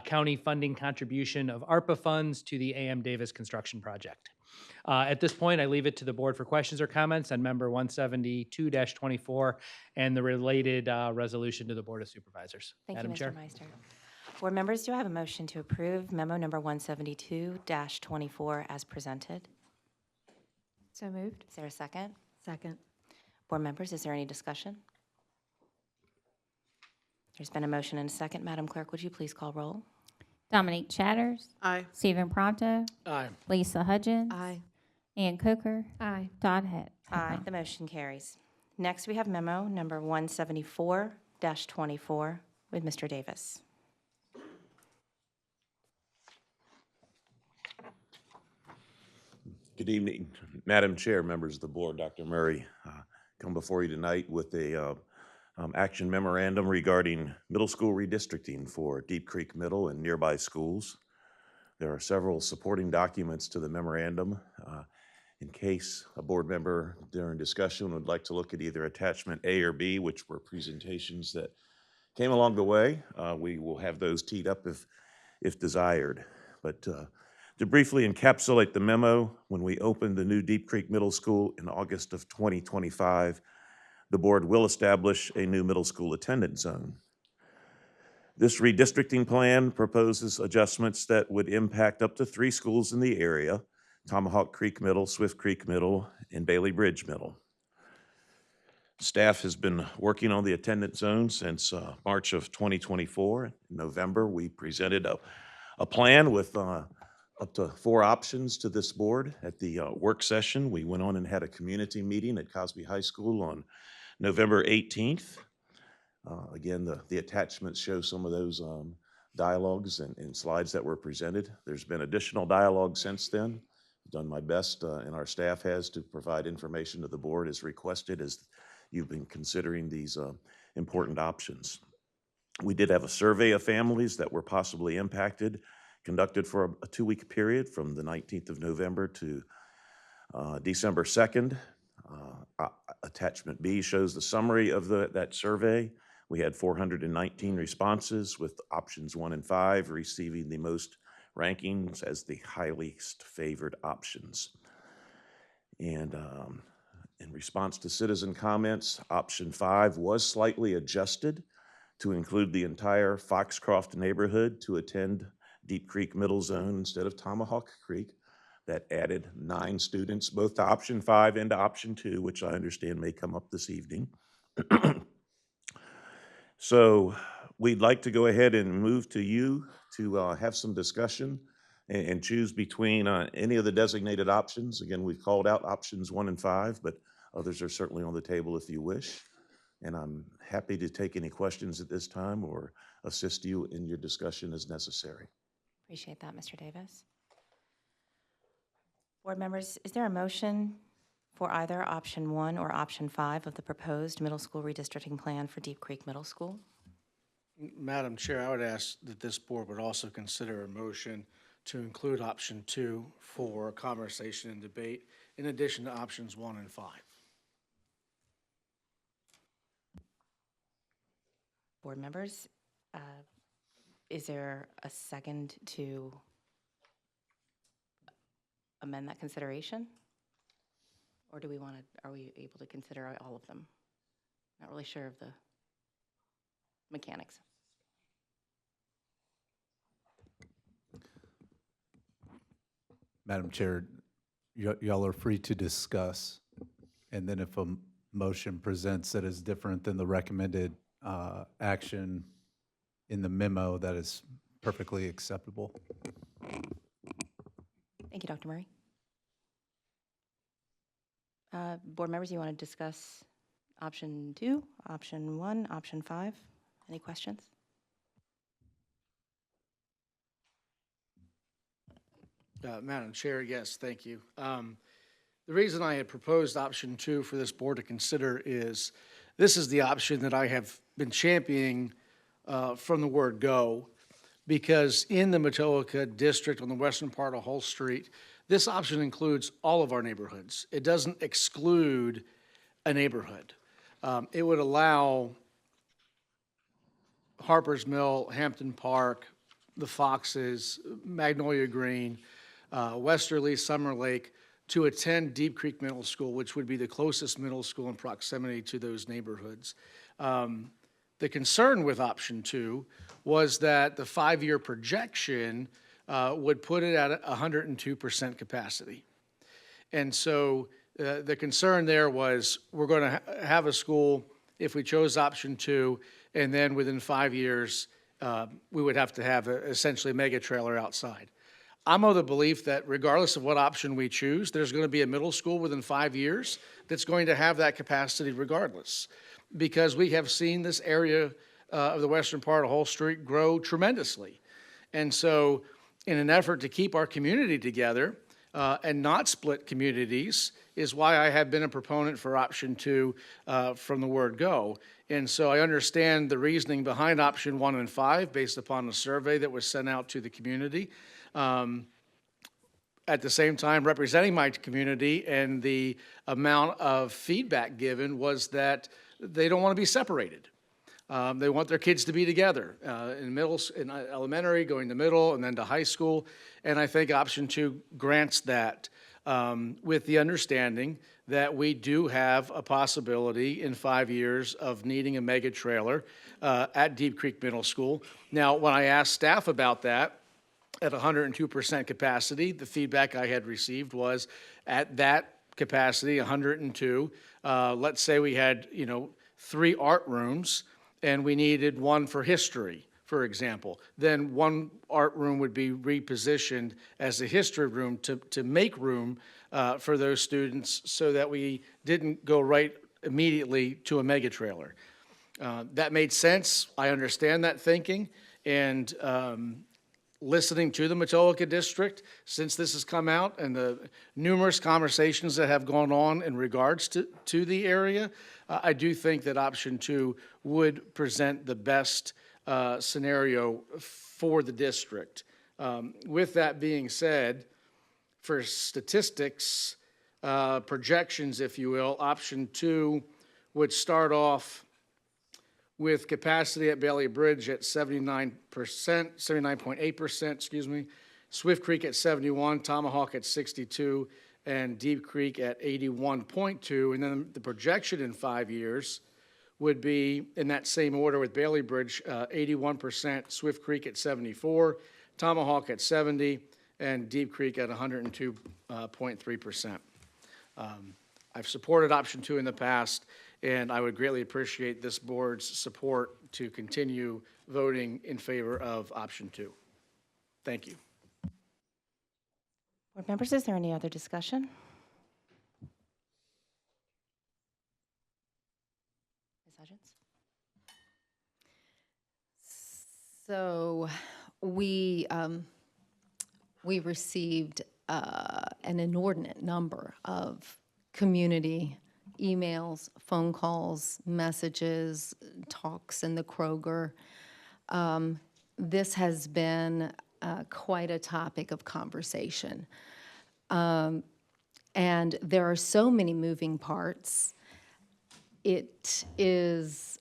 county funding contribution of ARPA funds to the A.M. Davis construction project. At this point, I leave it to the board for questions or comments on member 172-24 and the related resolution to the Board of Supervisors. Thank Madam you, Mr. Chair. Meister. Board members, do I have a motion to approve memo number 172-24 as presented? So moved. Is there a second? Second. Board members, is there any discussion? There's been a motion and a second. Madam Clerk, would you please call roll? Dominique Chatters. Aye. Stephen Pronto. Aye. Lisa Hudgens. Aye. Ann Coker. Aye. Todd Heffron. Aye. The motion carries. Next, we have memo number 174-24 with Mr. Davis. Good evening, Madam Chair, members of the board. Dr. Murray, come before you tonight with a action memorandum regarding middle school redistricting for Deep Creek Middle and nearby schools. There are several supporting documents to the memorandum. In case a board member during discussion would like to look at either attachment A or B, which were presentations that came along the way, we will have those teed up if desired. But to briefly encapsulate the memo, when we opened the new Deep Creek Middle School in August of 2025, the board will establish a new middle school attendance zone. This redistricting plan proposes adjustments that would impact up to 3 schools in the area: Tomahawk Creek Middle, Swift Creek Middle, and Bailey Bridge Middle. Staff has been working on the attendance zone since March of 2024. In November, we presented a plan with up to 4 options to this board. At the work session, we went on and had a community meeting at Cosby High School on November 18th. Again, the attachments show some of those dialogues and slides that were presented. There's been additional dialogue since then. I've done my best, and our staff has, to provide information to the board as requested as you've been considering these important options. We did have a survey of families that were possibly impacted, conducted for a 2-week period from the 19th of November to December 2nd. Attachment B shows the summary of that survey. We had 419 responses, with options 1 and 5 receiving the most rankings as the highest favored options. And in response to citizen comments, option 5 was slightly adjusted to include the entire Foxcroft neighborhood to attend Deep Creek Middle Zone instead of Tomahawk Creek. That added 9 students, both to option 5 and to option 2, which I understand may come up this evening. So we'd like to go ahead and move to you to have some discussion and choose between any of the designated options. Again, we've called out options 1 and 5, but others are certainly on the table if you wish. And I'm happy to take any questions at this time or assist you in your discussion as necessary. Appreciate that, Mr. Davis. Board members, is there a motion for either option 1 or option 5 of the proposed middle school redistricting plan for Deep Creek Middle School? Madam Chair, I would ask that this board would also consider a motion to include option 2 for conversation and debate, in addition to options 1 and 5. Board members, is there a second to amend that consideration? Or do we want to, are we able to consider all of them? Not really sure of the mechanics. Madam Chair, y'all are free to discuss, and then if a motion presents that is different than the recommended action in the memo, that is perfectly acceptable. Thank you, Dr. Murray. Board members, you want to discuss option 2, option 1, option 5? Any questions? Madam Chair, yes, thank you. The reason I had proposed option 2 for this board to consider is this is the option that I have been championing from the word go, because in the Matoaka district on the western part of Hull Street, this option includes all of our neighborhoods. It doesn't exclude a neighborhood. It would allow Harper's Mill, Hampton Park, the Foxes, Magnolia Green, Westerly, Summer Lake to attend Deep Creek Middle School, which would be the closest middle school in proximity to those neighborhoods. The concern with option 2 was that the 5-year projection would put it at 102% capacity. And so the concern there was we're going to have a school, if we chose option 2, and then within 5 years, we would have to have essentially a mega trailer outside. I'm of the belief that regardless of what option we choose, there's going to be a middle school within 5 years that's going to have that capacity regardless, because we have seen this area of the western part of Hull Street grow tremendously. And so in an effort to keep our community together and not split communities is why I have been a proponent for option 2 from the word go. And so I understand the reasoning behind option 1 and 5 based upon the survey that was sent out to the community. At the same time, representing my community and the amount of feedback given was that they don't want to be separated. They want their kids to be together in elementary, going to middle, and then to high school. And I think option 2 grants that with the understanding that we do have a possibility in 5 years of needing a mega trailer at Deep Creek Middle School. Now, when I asked staff about that, at 102% capacity, the feedback I had received was at that capacity, 102, let's say we had, 3 art rooms and we needed 1 for history, for example, then 1 art room would be repositioned as a history room to make room for those students so that we didn't go right immediately to a mega trailer. That made sense. I understand that thinking. And listening to the Matoaka district since this has come out and the numerous conversations that have gone on in regards to the area, I do think that option 2 would present the best scenario for the district. With that being said, for statistics, projections, if you will, option 2 would start off with capacity at Bailey Bridge at 79.8%, Swift Creek at 71, Tomahawk at 62, and Deep Creek at 81.2. And then the projection in 5 years would be in that same order with Bailey Bridge, 81%, Swift Creek at 74, Tomahawk at 70, and Deep Creek at 102.3%. I've supported option 2 in the past, and I would greatly appreciate this board's support to continue voting in favor of option 2. Thank you. Board members, is there any other discussion? Ms. Hudgens? So we received an inordinate number of community, emails, phone calls, messages, talks in the Kroger. This has been quite a topic of conversation. And there are so many moving parts. It is,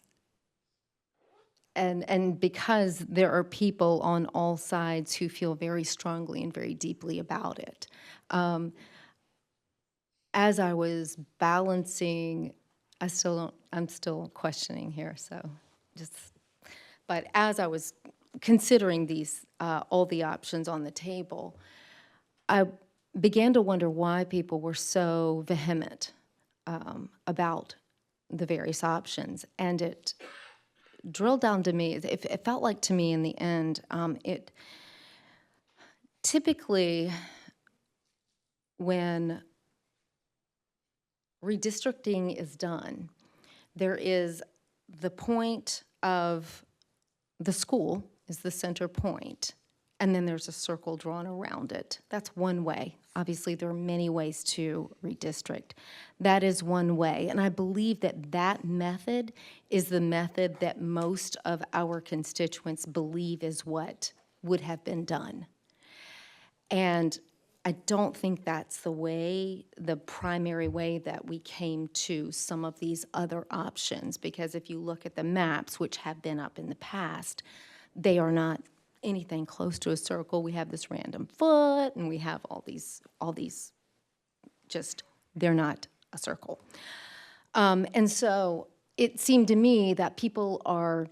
and because there are people on all sides who feel very strongly and very deeply about it. As I was balancing, I'm still questioning here, so but as I was considering these, all the options on the table, I began to wonder why people were so vehement about the various options. And it drilled down to me, it felt like to me in the end, it typically, when redistricting is done, there is the point of the school is the center point, and then there's a circle drawn around it. That's one way. Obviously, there are many ways to redistrict. That is one way, and I believe that that method is the method that most of our constituents believe is what would have been done. And I don't think that's the primary way that we came to some of these other options, because if you look at the maps, which have been up in the past, they are not anything close to a circle. We have this random foot, and we have all these just, they're not a circle. And so it seemed to me that people are,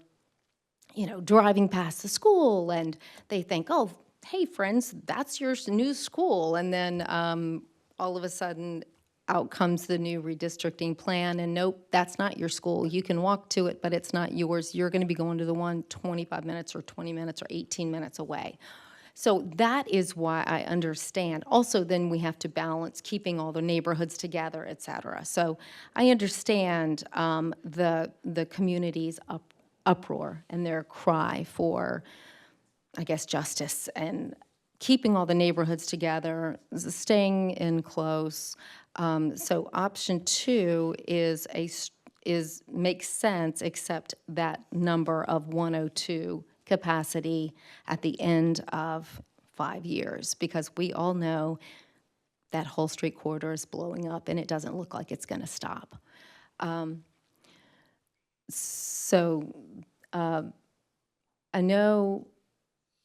driving past the school, and they think, oh, hey, friends, that's your new school. And then all of a sudden, out comes the new redistricting plan, and nope, that's not your school. You can walk to it, but it's not yours. You're going to be going to the one 25 minutes or 20 minutes or 18 minutes away. So that is why I understand. Also, then we have to balance keeping all the neighborhoods together, et cetera. So I understand the community's uproar and their cry for, I guess, justice and keeping all the neighborhoods together, staying in close. So option 2 makes sense, except that number of 102 capacity at the end of 5 years, because we all know that whole street corridor is blowing up, and it doesn't look like it's going to stop. I know,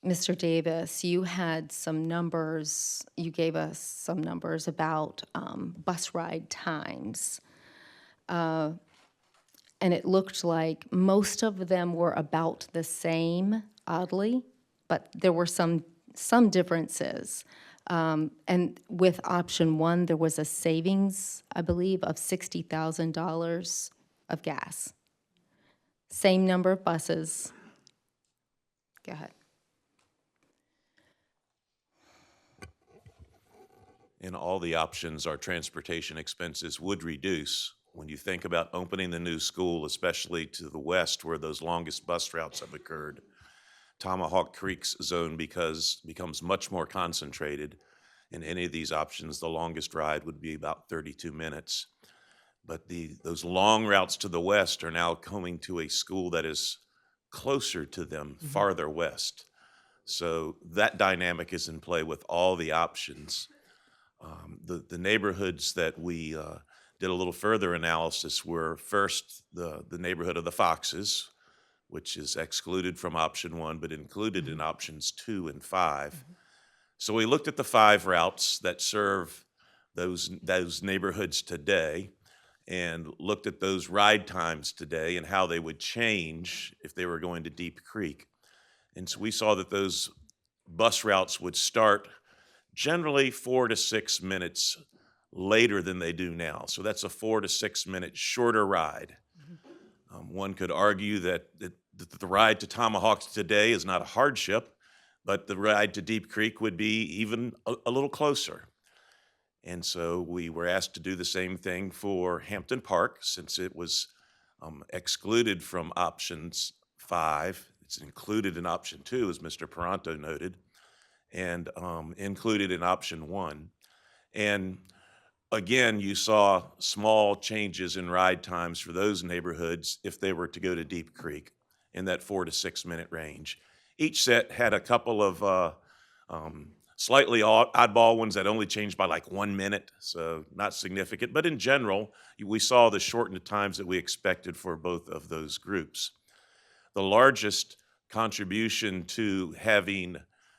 Mr. Davis, you had some numbers, you gave us some numbers about bus ride times. And it looked like most of them were about the same, oddly, but there were some differences. And with option 1, there was a savings, I believe, of $60,000 of gas. Same number of buses. Go ahead. In all the options, our transportation expenses would reduce. When you think about opening the new school, especially to the west where those longest bus routes have occurred, Tomahawk Creek's zone becomes much more concentrated. In any of these options, the longest ride would be about 32 minutes. But those long routes to the west are now coming to a school that is closer to them, farther west. So that dynamic is in play with all the options. The neighborhoods that we did a little further analysis were first the neighborhood of the Foxes, which is excluded from option 1, but included in options 2 and 5. So we looked at the 5 routes that serve those neighborhoods today, and looked at those ride times today and how they would change if they were going to Deep Creek. And so we saw that those bus routes would start generally 4 to 6 minutes later than they do now. So that's a 4 to 6 minute shorter ride. One could argue that the ride to Tomahawk today is not a hardship, but the ride to Deep Creek would be even a little closer. And so we were asked to do the same thing for Hampton Park, since it was excluded from options 5. It's included in option 2, as Mr. Paranto noted, and included in option 1. And Again, you saw small changes in ride times for those neighborhoods if they were to go to Deep Creek in that 4 to 6 minute range. Each set had a couple of slightly oddball ones that only changed by like 1 minute, so not significant. But in general, we saw the shortened times that we expected for both of those groups. The largest contribution to having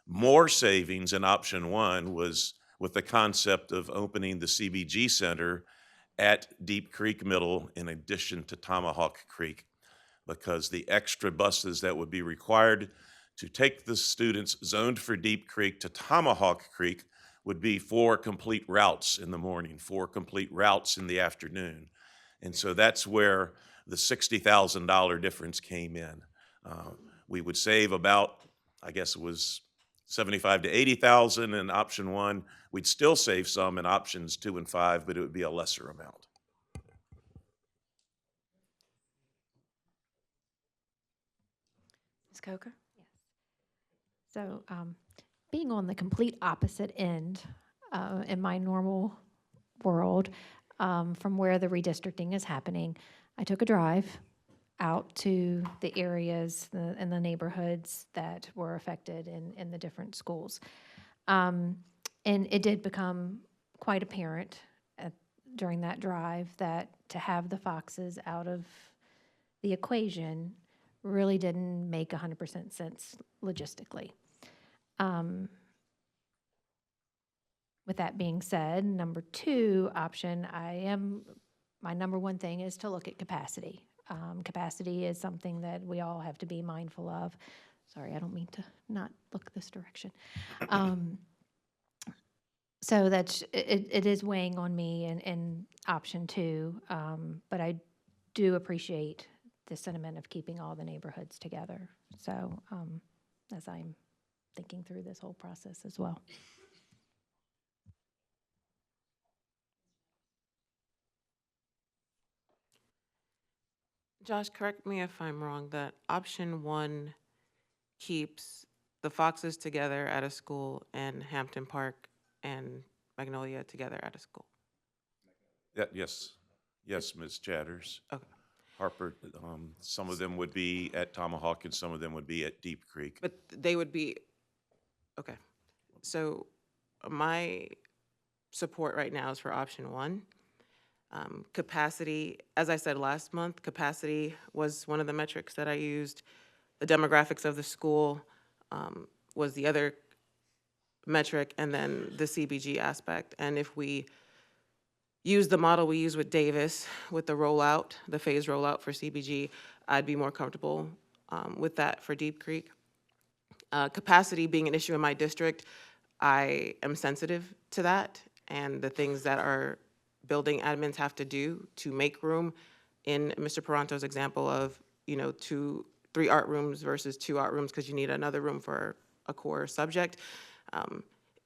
more savings in option one was with the concept of opening the CBG Center at Deep Creek Middle in addition to Tomahawk Creek, because the extra buses that would be required to take the students zoned for Deep Creek to Tomahawk Creek would be 4 complete routes in the morning, 4 complete routes in the afternoon. And so that's where the $60,000 difference came in. We would save about, I guess it was 75 to 80,000 in option one. We'd still save some in options 2 and 5, but it would be a lesser amount. Ms. Coker? So being on the complete opposite end in my normal world from where the redistricting is happening, I took a drive out to the areas and the neighborhoods that were affected in the different schools. And it did become quite apparent during that drive that to have the Foxes out of the equation really didn't make 100% sense logistically. With that being said, number 2 option, my number 1 thing is to look at capacity. Capacity is something that we all have to be mindful of. Sorry, I don't mean to not look this direction. So that's, it is weighing on me in option 2, but I do appreciate the sentiment of keeping all the neighborhoods together. So as I'm thinking through this whole process as well. Josh, correct me if I'm wrong, that option 1 keeps the Foxes together at a school and Hampton Park and Magnolia together at a school. Yes, Ms. Chatters. Okay. Harper, some of them would be at Tomahawk and some of them would be at Deep Creek. But they would be, okay. So my support right now is for option 1. Capacity, as I said last month, capacity was one of the metrics that I used. The demographics of the school was the other metric, and then the CBG aspect. And if we use the model we use with Davis, with the rollout, the phase rollout for CBG, I'd be more comfortable with that for Deep Creek. Capacity being an issue in my district, I am sensitive to that, and the things that our building admins have to do to make room. In Mr. Peranto's example of, 3 art rooms versus 2 art rooms because you need another room for a core subject.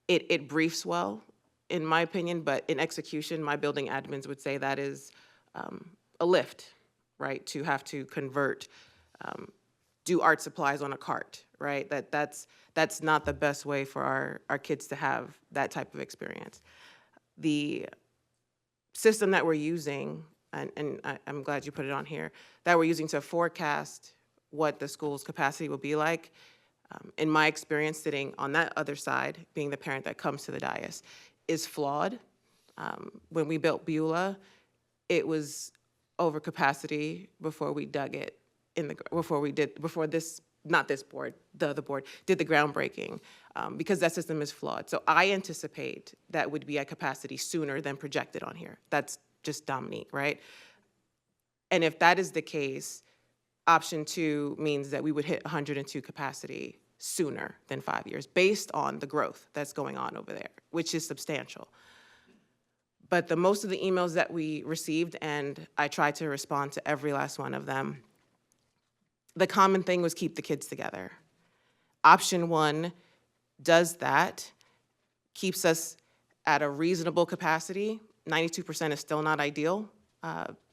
It briefs well, in my opinion, but in execution, my building admins would say that is a lift, right? To have to convert, do art supplies on a cart, right? That's not the best way for our kids to have that type of experience. The system that we're using, and I'm glad you put it on here, that we're using to forecast what the school's capacity will be like, in my experience sitting on that other side, being the parent that comes to the dais, is flawed. When we built Beulah, it was over capacity before we dug it before this, not this board, the other board, did the groundbreaking, because that system is flawed. So I anticipate that would be at capacity sooner than projected on here. That's just Dominique, right? And if that is the case, option 2 means that we would hit 102 capacity sooner than 5 years based on the growth that's going on over there, which is substantial. But the most of the emails that we received, and I tried to respond to every last one of them, the common thing was keep the kids together. Option 1 does that, keeps us at a reasonable capacity. 92% is still not ideal,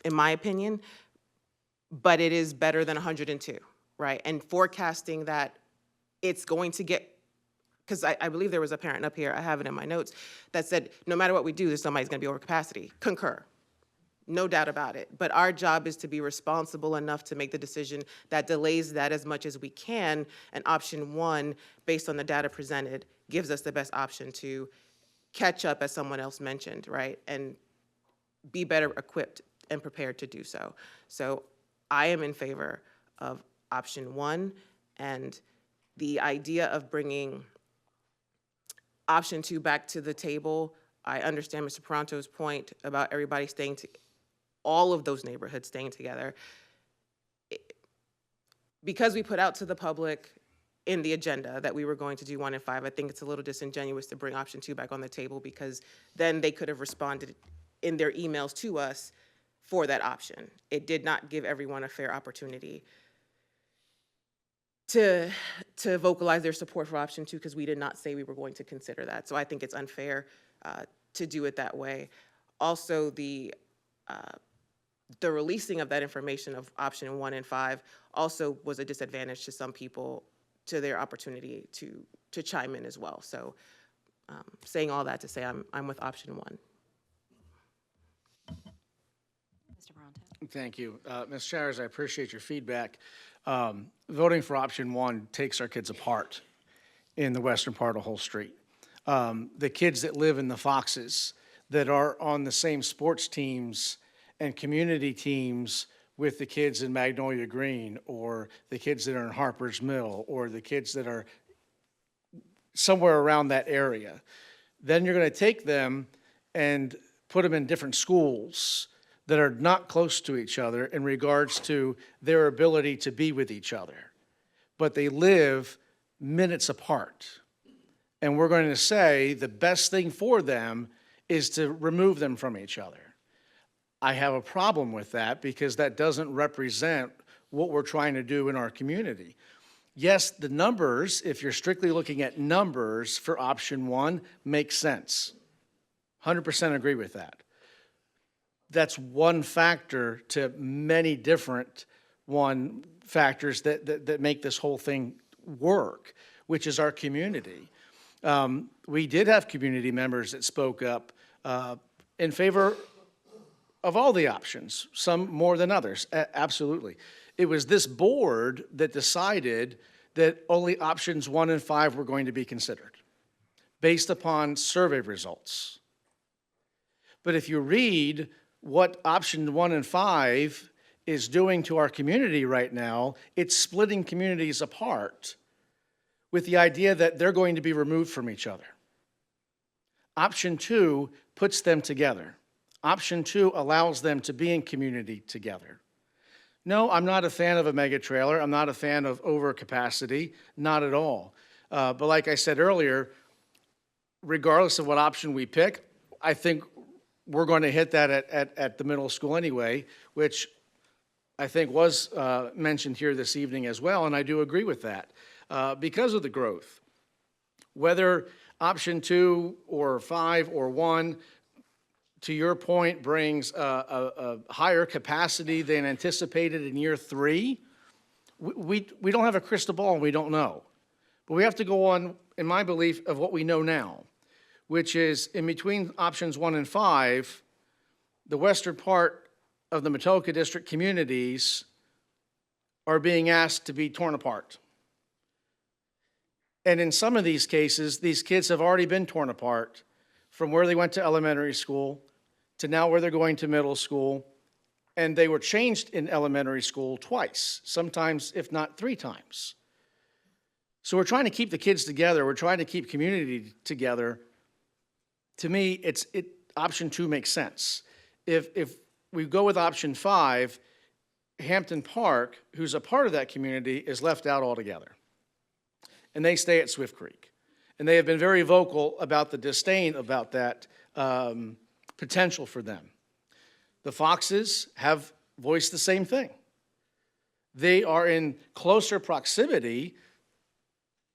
in my opinion, but it is better than 102, right? And forecasting that it's going to get because I believe there was a parent up here, I have it in my notes, that said, no matter what we do, somebody's gonna be over capacity. Concur. No doubt about it. But our job is to be responsible enough to make the decision that delays that as much as we can. And option one, based on the data presented, gives us the best option to catch up, as someone else mentioned, right? And be better equipped and prepared to do so. So I am in favor of option one, and the idea of bringing option two back to the table. I understand Mr. Peranto's point about everybody staying all of those neighborhoods staying together. Because we put out to the public in the agenda that we were going to do 1 and 5, I think it's a little disingenuous to bring option 2 back on the table, because then they could have responded in their emails to us for that option. It did not give everyone a fair opportunity to vocalize their support for option 2, because we did not say we were going to consider that. So I think it's unfair to do it that way. Also, the releasing of that information of option 1 and 5 also was a disadvantage to some people, to their opportunity to chime in as well. So saying all that to say I'm with option 1. Mr. Peranto. Thank you. Ms. Shires, I appreciate your feedback. Voting for option 1 takes our kids apart in the western part of Whole Street. The kids that live in the Foxes, that are on the same sports teams and community teams with the kids in Magnolia Green, or the kids that are in Harper's Mill, or the kids that are somewhere around that area. Then you're going to take them and put them in different schools that are not close to each other in regards to their ability to be with each other, but they live minutes apart. And we're going to say the best thing for them is to remove them from each other. I have a problem with that, because that doesn't represent what we're trying to do in our community. Yes, the numbers, if you're strictly looking at numbers for option 1, make sense. 100% agree with that. That's one factor to many different factors that make this whole thing work, which is our community. We did have community members that spoke up in favor of all the options, some more than others, absolutely. It was this board that decided that only options 1 and 5 were going to be considered, based upon survey results. But if you read what option 1 and 5 is doing to our community right now, it's splitting communities apart with the idea that they're going to be removed from each other. Option 2 puts them together. Option 2 allows them to be in community together. No, I'm not a fan of a mega trailer. I'm not a fan of overcapacity, not at all. But like I said earlier, regardless of what option we pick, I think we're going to hit that at the middle school anyway, which I think was mentioned here this evening as well, and I do agree with that. Because of the growth, whether option 2 or 5 or 1, to your point, brings a higher capacity than anticipated in year 3, we don't have a crystal ball and we don't know. But we have to go on, in my belief, of what we know now, which is in between options 1 and 5, the western part of the Matoka District communities are being asked to be torn apart. And in some of these cases, these kids have already been torn apart from where they went to elementary school to now where they're going to middle school, and they were changed in elementary school twice, sometimes if not 3 times. So we're trying to keep the kids together. We're trying to keep community together. To me, option 2 makes sense. If we go with option 5, Hampton Park, who's a part of that community, is left out altogether. And they stay at Swift Creek. And they have been very vocal about the disdain about that potential for them. The Foxes have voiced the same thing. They are in closer proximity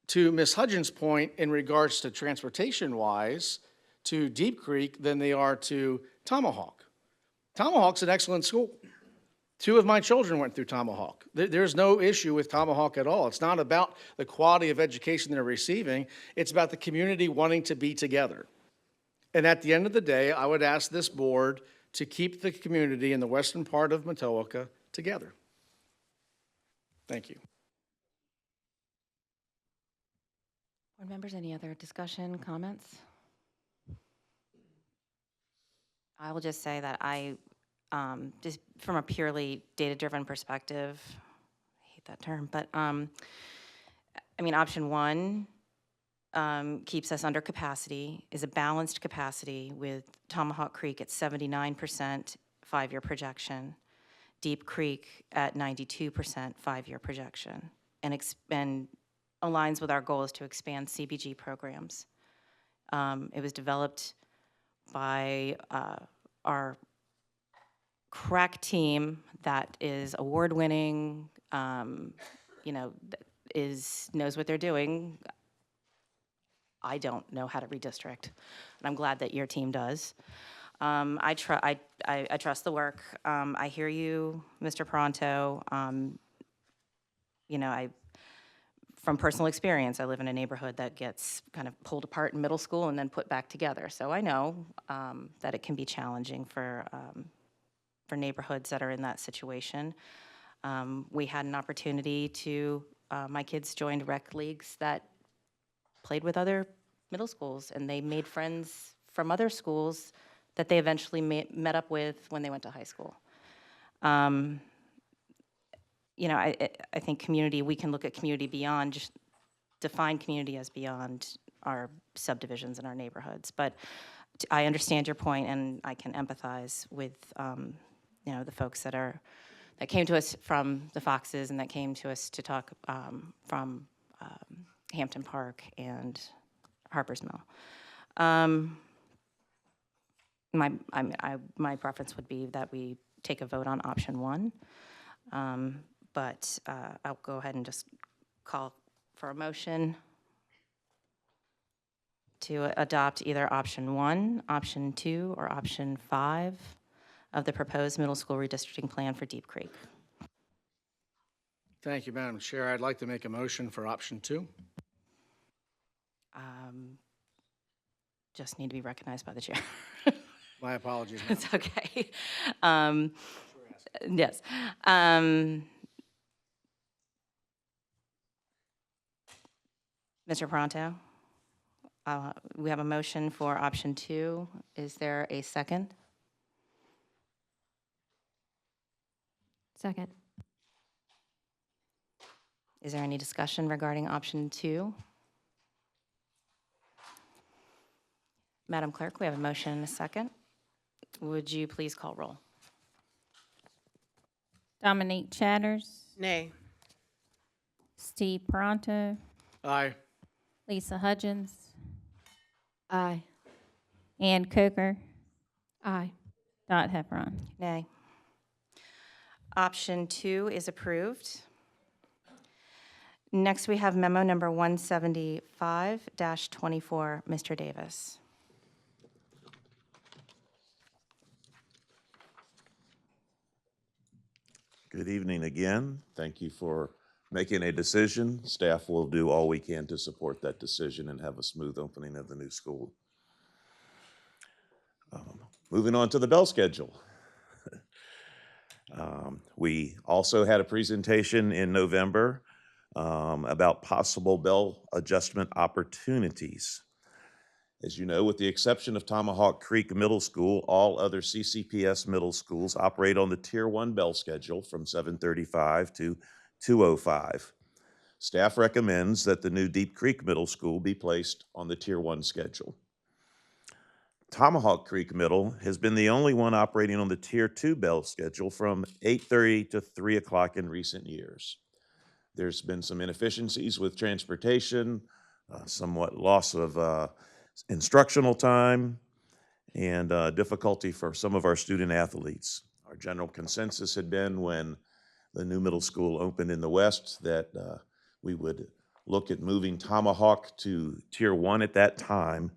to Ms. Hudgens' point in regards to transportation-wise to Deep Creek than they are to Tomahawk. Tomahawk's an excellent school. 2 of my children went through Tomahawk. There's no issue with Tomahawk at all. It's not about the quality of education they're receiving. It's about the community wanting to be together. And at the end of the day, I would ask this board to keep the community in the western part of Matoaka together. Thank you. Board members, any other discussion, comments? I will just say that I, just from a purely data-driven perspective, I hate that term, but I mean, option 1 keeps us under capacity, is a balanced capacity with Tomahawk Creek at 79% 5-year projection, Deep Creek at 92% 5-year projection, and aligns with our goal is to expand CBG programs. It was developed by our crack team that is award-winning, you know, knows what they're doing. I don't know how to redistrict, and I'm glad that your team does. I trust the work. I hear you, Mr. Pronto. You know, from personal experience, I live in a neighborhood that gets kind of pulled apart in middle school and then put back together. So I know that it can be challenging for neighborhoods that are in that situation. We had an opportunity to, my kids joined rec leagues that played with other middle schools, and they made friends from other schools that they eventually met up with when they went to high school. You know, I think community, we can look at community beyond, just define community as beyond our subdivisions in our neighborhoods. But I understand your point, and I can empathize with, you know, the folks that came to us from the Foxes and that came to us to talk from Hampton Park and Harper's Mill. My preference would be that we take a vote on option 1. But I'll go ahead and just call for a motion to adopt either option 1, option 2, or option 5 of the proposed middle school redistricting plan for Deep Creek. Thank you, Madam Chair. I'd like to make a motion for option 2. Just need to be recognized by the chair. My apologies, Madam. It's okay. Yes. Mr. Pronto, we have a motion for option 2. Is there a second? Second. Is there any discussion regarding option 2? Madam Clerk, we have a motion and a second. Would you please call roll? Dominique Chatters, Nay. Steve Pronto, Aye. Lisa Hudgens, Aye. Ann Coker, Aye. Dot Heffron. Nay. Option 2 is approved. Next, we have memo number 175-24, Mr. Davis. Good evening again. Thank you for making a decision. Staff will do all we can to support that decision and have a smooth opening of the new school. Moving on to the bell schedule. We also had a presentation in November about possible bell adjustment opportunities. As you know, with the exception of Tomahawk Creek Middle School, all other CCPS middle schools operate on the Tier 1 bell schedule from 7:35 to 2:05. Staff recommends that the new Deep Creek Middle School be placed on the Tier 1 schedule. Tomahawk Creek Middle has been the only one operating on the Tier 2 bell schedule from 8:30 to 3 o'clock in recent years. There's been some inefficiencies with transportation, somewhat loss of instructional time, and difficulty for some of our student athletes. Our general consensus had been when the new middle school opened in the west that we would look at moving Tomahawk to Tier 1 at that time,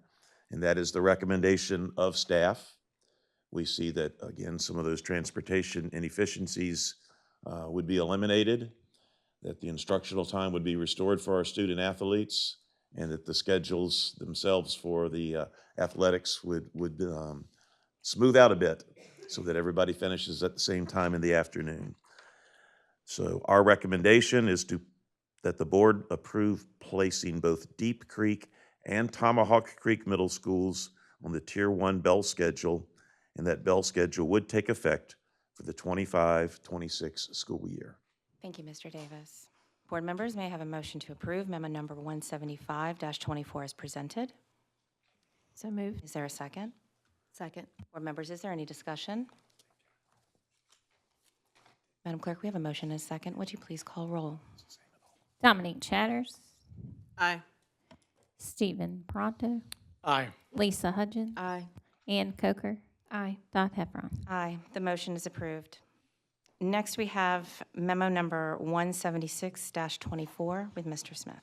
and that is the recommendation of staff. we see that, again, some of those transportation inefficiencies would be eliminated, that the instructional time would be restored for our student athletes, and that the schedules themselves for the athletics would smooth out a bit so that everybody finishes at the same time in the afternoon. So our recommendation is that the board approve placing both Deep Creek and Tomahawk Creek Middle Schools on the Tier 1 bell schedule, and that bell schedule would take effect for the 25-26 school year. Thank you, Mr. Davis. Board members, may I have a motion to approve memo number 175-24 as presented? So moved. Is there a second? Second. Board members, is there any discussion? Madam Clerk, we have a motion and a second. Would you please call roll? Dominique Chatters, Aye. Stephen Pronto, Aye. Lisa Hudgens, Aye. Ann Coker, Aye. Dot Heffron. Aye, the motion is approved. Next, we have memo number 176-24 with Mr. Smith.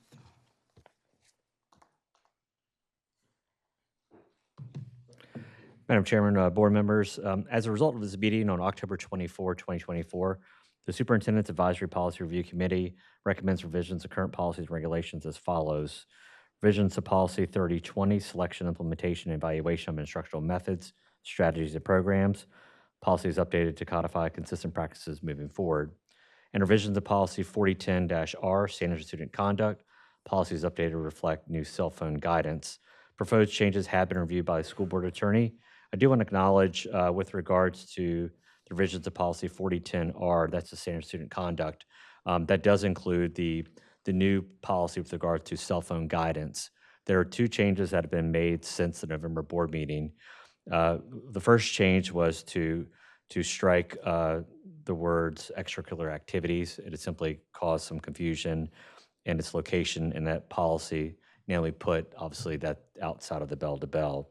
Madam Chairman, board members, as a result of this meeting on October 24, 2024, the Superintendent's Advisory Policy Review Committee recommends revisions to current policies and regulations as follows. Revisions to Policy 3020, Selection, Implementation, and Evaluation of Instructional Methods, Strategies, and Programs. Policy is updated to codify consistent practices moving forward. And revisions to Policy 4010-R, Standards of Student Conduct. Policy is updated to reflect new cell phone guidance. Proposed changes have been reviewed by the school board attorney. I do want to acknowledge with regards to the revisions to Policy 4010-R, that's the Standard Student Conduct, that does include the new policy with regard to cell phone guidance. There are two changes that have been made since the November board meeting. The first change was to strike the words extracurricular activities. It had simply caused some confusion in its location in that policy, namely put, obviously, that outside of the bell-to-bell.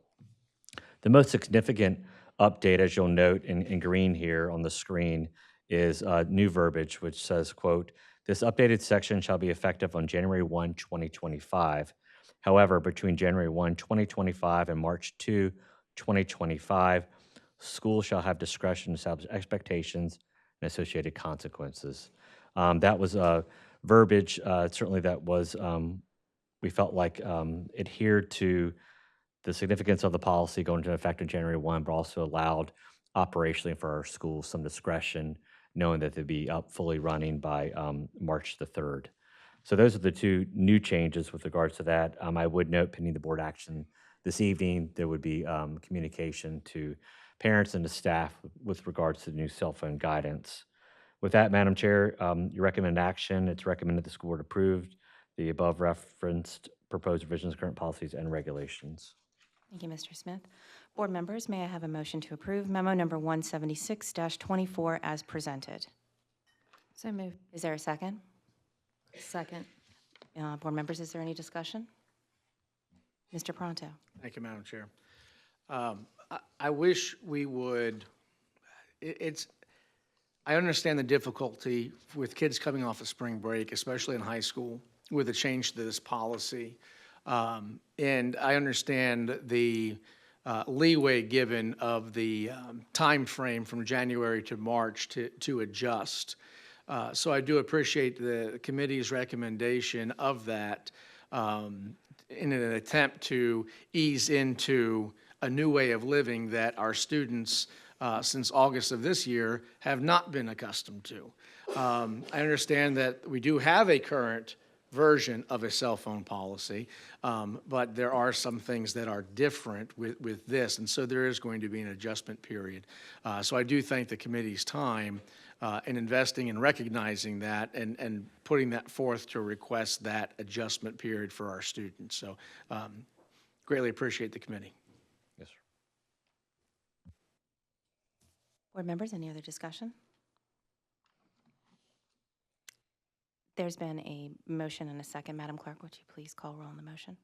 The most significant update, as you'll note in green here on the screen, is new verbiage, which says, quote, "This updated section shall be effective on January 1, 2025. However, between January 1, 2025 and March 2, 2025, schools shall have discretion to establish expectations and associated consequences." That was verbiage, certainly that was, we felt like adhered to the significance of the policy going into effect on January 1, but also allowed operationally for our schools some discretion, knowing that they'd be up fully running by March the 3rd. So those are the two new changes with regards to that. I would note, pending the board action this evening, there would be communication to parents and to staff with regards to the new cell phone guidance. With that, Madam Chair, your recommended action, it's recommended the school board approved the above referenced proposed revisions to current policies and regulations. Thank you, Mr. Smith. Board members, may I have a motion to approve memo number 176-24 as presented? So moved. Is there a second? Second. Board members, is there any discussion? Mr. Pronto. Thank you, Madam Chair. I wish we would, I understand the difficulty with kids coming off of spring break, especially in high school, with a change to this policy. And I understand the leeway given of the time frame from January to March to adjust. So I do appreciate the committee's recommendation of that in an attempt to ease into a new way of living that our students since August of this year have not been accustomed to. I understand that we do have a current version of a cell phone policy, but there are some things that are different with this, and so there is going to be an adjustment period. So I do thank the committee's time in investing and recognizing that and putting that forth to request that adjustment period for our students. So greatly appreciate the committee. Yes, sir. Board members, any other discussion? There's been a motion and a second. Madam Clerk, would you please call roll on the motion?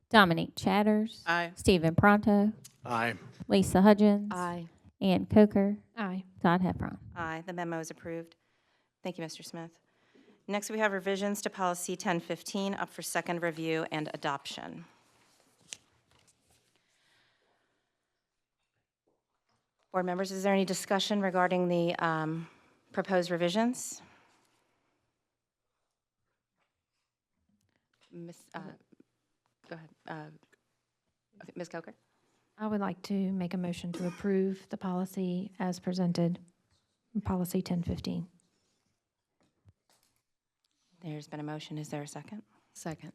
Dominique Chatters. Aye. Stephen Pronto, Aye. Lisa Hudgens. Aye. Ann Coker, Aye. Dot Heffron. Aye, the memo is approved. Thank you, Mr. Smith. Next, we have revisions to policy 1015 up for second review and adoption. Board members, is there any discussion regarding the proposed revisions? Go ahead. Okay, Ms. Coker? I would like to make a motion to approve the policy as presented, policy 1015. There's been a motion. Is there a second? Second.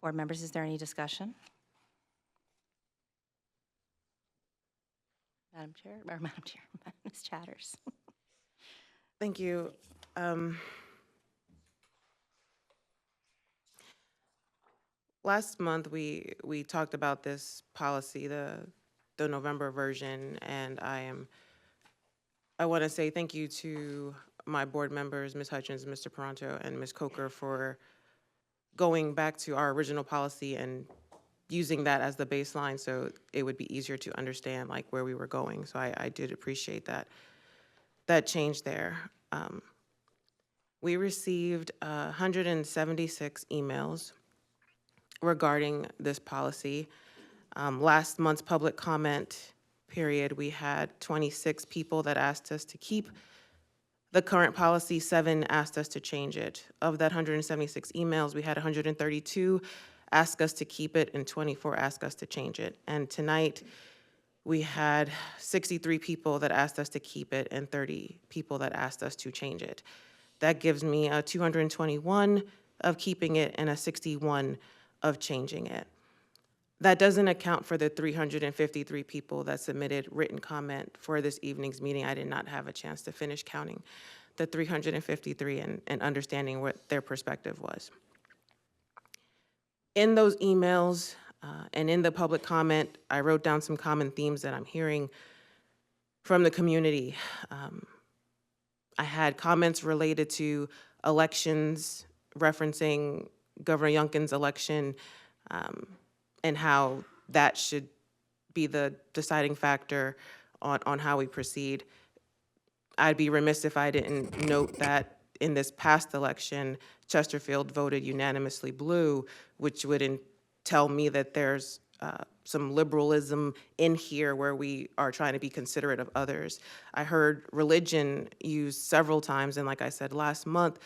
Board members, is there any discussion? Madam Chair, Ms. Chatters. Thank you. Last month, we talked about this policy, the November version, and I want to say thank you to my board members, Ms. Hutchins, Mr. Paranto, and Ms. Coker for going back to our original policy and using that as the baseline so it would be easier to understand like where we were going. So I did appreciate that change there. We received 176 emails regarding this policy. Last month's public comment period, we had 26 people that asked us to keep the current policy, 7 asked us to change it. Of that 176 emails, we had 132 ask us to keep it and 24 ask us to change it. And tonight, we had 63 people that asked us to keep it and 30 people that asked us to change it. That gives me a 221 of keeping it and a 61 of changing it. That doesn't account for the 353 people that submitted written comment for this evening's meeting. I did not have a chance to finish counting the 353 and understanding what their perspective was. In those emails and in the public comment, I wrote down some common themes that I'm hearing from the community. I had comments related to elections, referencing Governor Youngkin's election, and how that should be the deciding factor on how we proceed. I'd be remiss if I didn't note that in this past election, Chesterfield voted unanimously blue, which would tell me that there's some liberalism in here where we are trying to be considerate of others. I heard religion used several times, and like I said last month,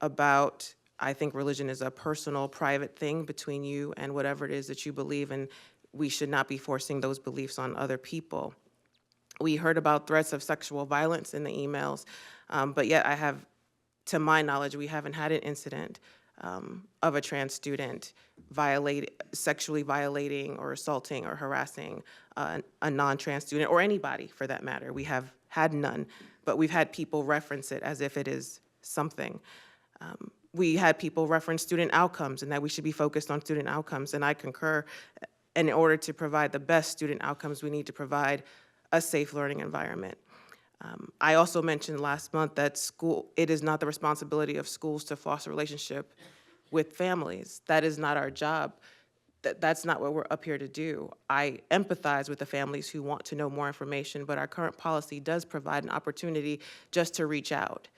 about I think religion is a personal, private thing between you and whatever it is that you believe, and we should not be forcing those beliefs on other people. We heard about threats of sexual violence in the emails, but yet to my knowledge, we haven't had an incident of a trans student sexually violating or assaulting or harassing a non-trans student, or anybody for that matter. We have had none, but we've had people reference it as if it is something. We had people reference student outcomes and that we should be focused on student outcomes, and I concur. And in order to provide the best student outcomes, we need to provide a safe learning environment. I also mentioned last month that it is not the responsibility of schools to foster relationship with families. That is not our job. That's not what we're up here to do. I empathize with the families who want to know more information, but our current policy does provide an opportunity just to reach out.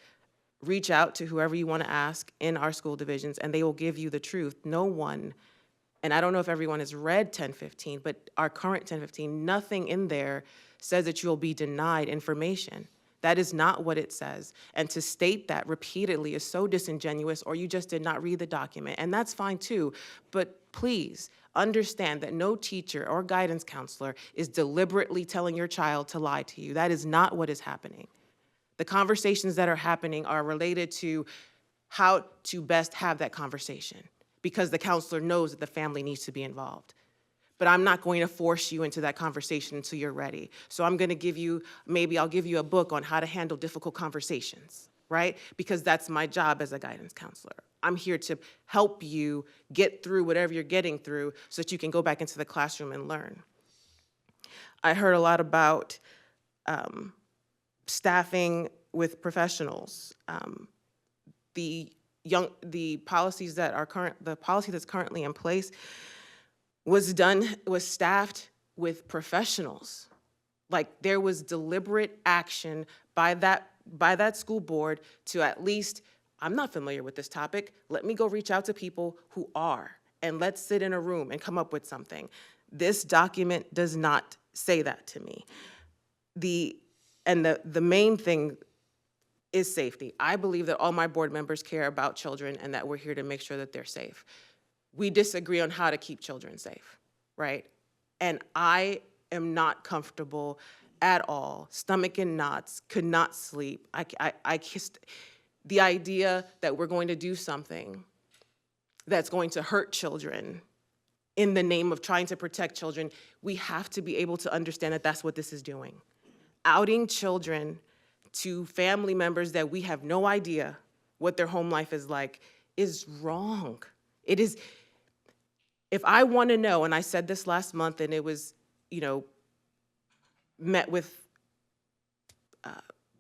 Reach out to whoever you want to ask in our school divisions, and they will give you the truth. No one, and I don't know if everyone has read 1015, but our current 1015, nothing in there says that you'll be denied information. That is not what it says. And to state that repeatedly is so disingenuous, or you just did not read the document, and that's fine too. But please understand that no teacher or guidance counselor is deliberately telling your child to lie to you. That is not what is happening. The conversations that are happening are related to how to best have that conversation, because the counselor knows that the family needs to be involved. But I'm not going to force you into that conversation until you're ready. So I'm going to give you, maybe I'll give you a book on how to handle difficult conversations, right? Because that's my job as a guidance counselor. I'm here to help you get through whatever you're getting through so that you can go back into the classroom and learn. I heard a lot about staffing with professionals. The policies that are the policy that's currently in place was staffed with professionals. Like, there was deliberate action by that school board to at least, I'm not familiar with this topic, let me go reach out to people who are, and let's sit in a room and come up with something. This document does not say that to me. The main thing is safety. I believe that all my board members care about children and that we're here to make sure that they're safe. We disagree on how to keep children safe, right? And I am not comfortable at all, stomach in knots, could not sleep. I kissed the idea that we're going to do something that's going to hurt children in the name of trying to protect children. We have to be able to understand that that's what this is doing. Outing children to family members that we have no idea what their home life is like is wrong. It is, if I want to know, and I said this last month and it was, met with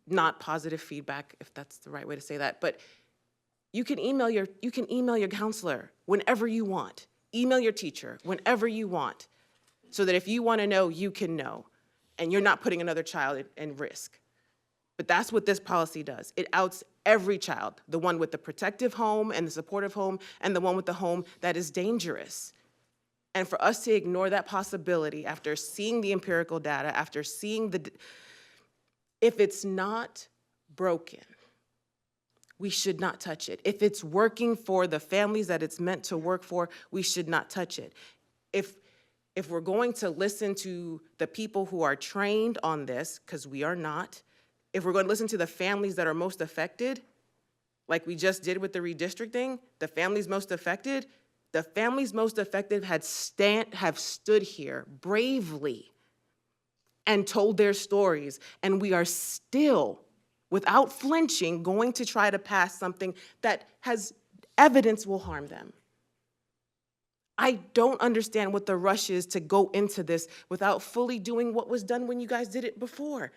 not positive feedback, if that's the right way to say that, but you can email your counselor whenever you want. Email your teacher whenever you want, so that if you want to know, you can know, and you're not putting another child in risk. But that's what this policy does. It outs every child, the one with the protective home and the supportive home, and the one with the home that is dangerous. And for us to ignore that possibility after seeing the empirical data, after seeing if it's not broken, we should not touch it. If it's working for the families that it's meant to work for, we should not touch it. If we're going to listen to the people who are trained on this, because we are not, if we're going to listen to the families that are most affected, like we just did with the redistricting, the families most affected have stood here bravely and told their stories, and we are still, without flinching, going to try to pass something that has evidence will harm them. I don't understand what the rush is to go into this without fully doing what was done when you guys did it before.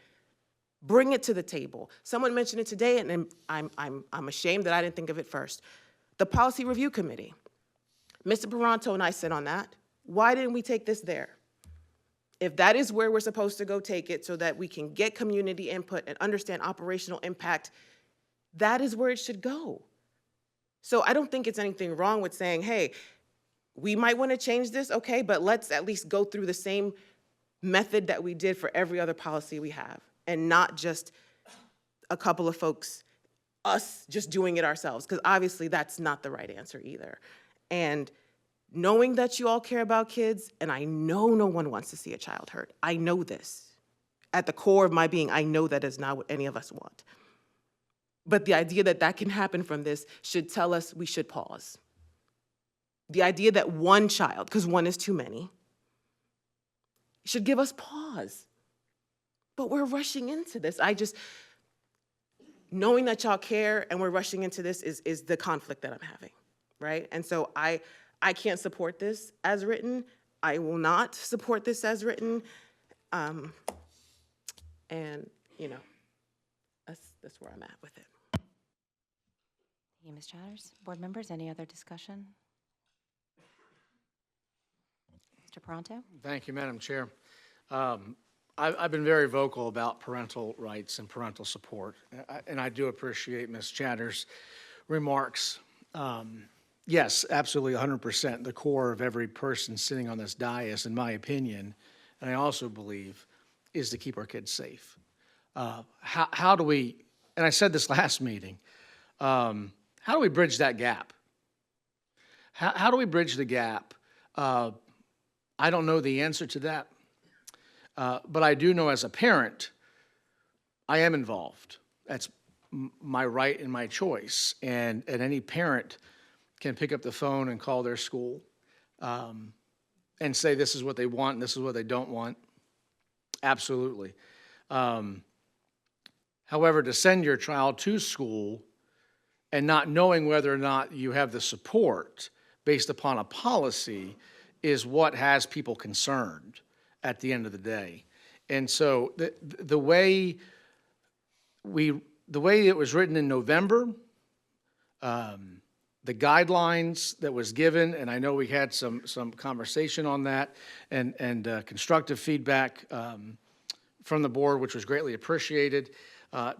Bring it to the table. Someone mentioned it today, and I'm ashamed that I didn't think of it first. The Policy Review Committee. Mr. Paranto and I sit on that. Why didn't we take this there? If that is where we're supposed to go take it so that we can get community input and understand operational impact, that is where it should go. So I don't think it's anything wrong with saying, hey, we might want to change this, okay, but let's at least go through the same method that we did for every other policy we have, and not just a couple of folks, us just doing it ourselves, because obviously that's not the right answer either. And knowing that you all care about kids, and I know no one wants to see a child hurt. I know this. At the core of my being, I know that is not what any of us want. But the idea that that can happen from this should tell us we should pause. The idea that one child, because one is too many, should give us pause. But we're rushing into this. Knowing that y'all care and we're rushing into this is the conflict that I'm having, right? And so I can't support this as written. I will not support this as written. And, that's where I'm at with it. Thank you, Ms. Chatters. Board members, any other discussion? Mr. Paranto? Thank you, Madam Chair. I've been very vocal about parental rights and parental support, and I do appreciate Ms. Chatter's remarks. Yes, absolutely, 100%. The core of every person sitting on this dais, in my opinion, and I also believe, is to keep our kids safe. How do we, and I said this last meeting, how do we bridge that gap? How do we bridge the gap? I don't know the answer to that, but I do know as a parent, I am involved. That's my right and my choice, and any parent can pick up the phone and call their school and say this is what they want and this is what they don't want. Absolutely. However, to send your child to school and not knowing whether or not you have the support based upon a policy is what has people concerned at the end of the day. And so the way it was written in November, the guidelines that was given, and I know we had some conversation on that and constructive feedback from the board, which was greatly appreciated,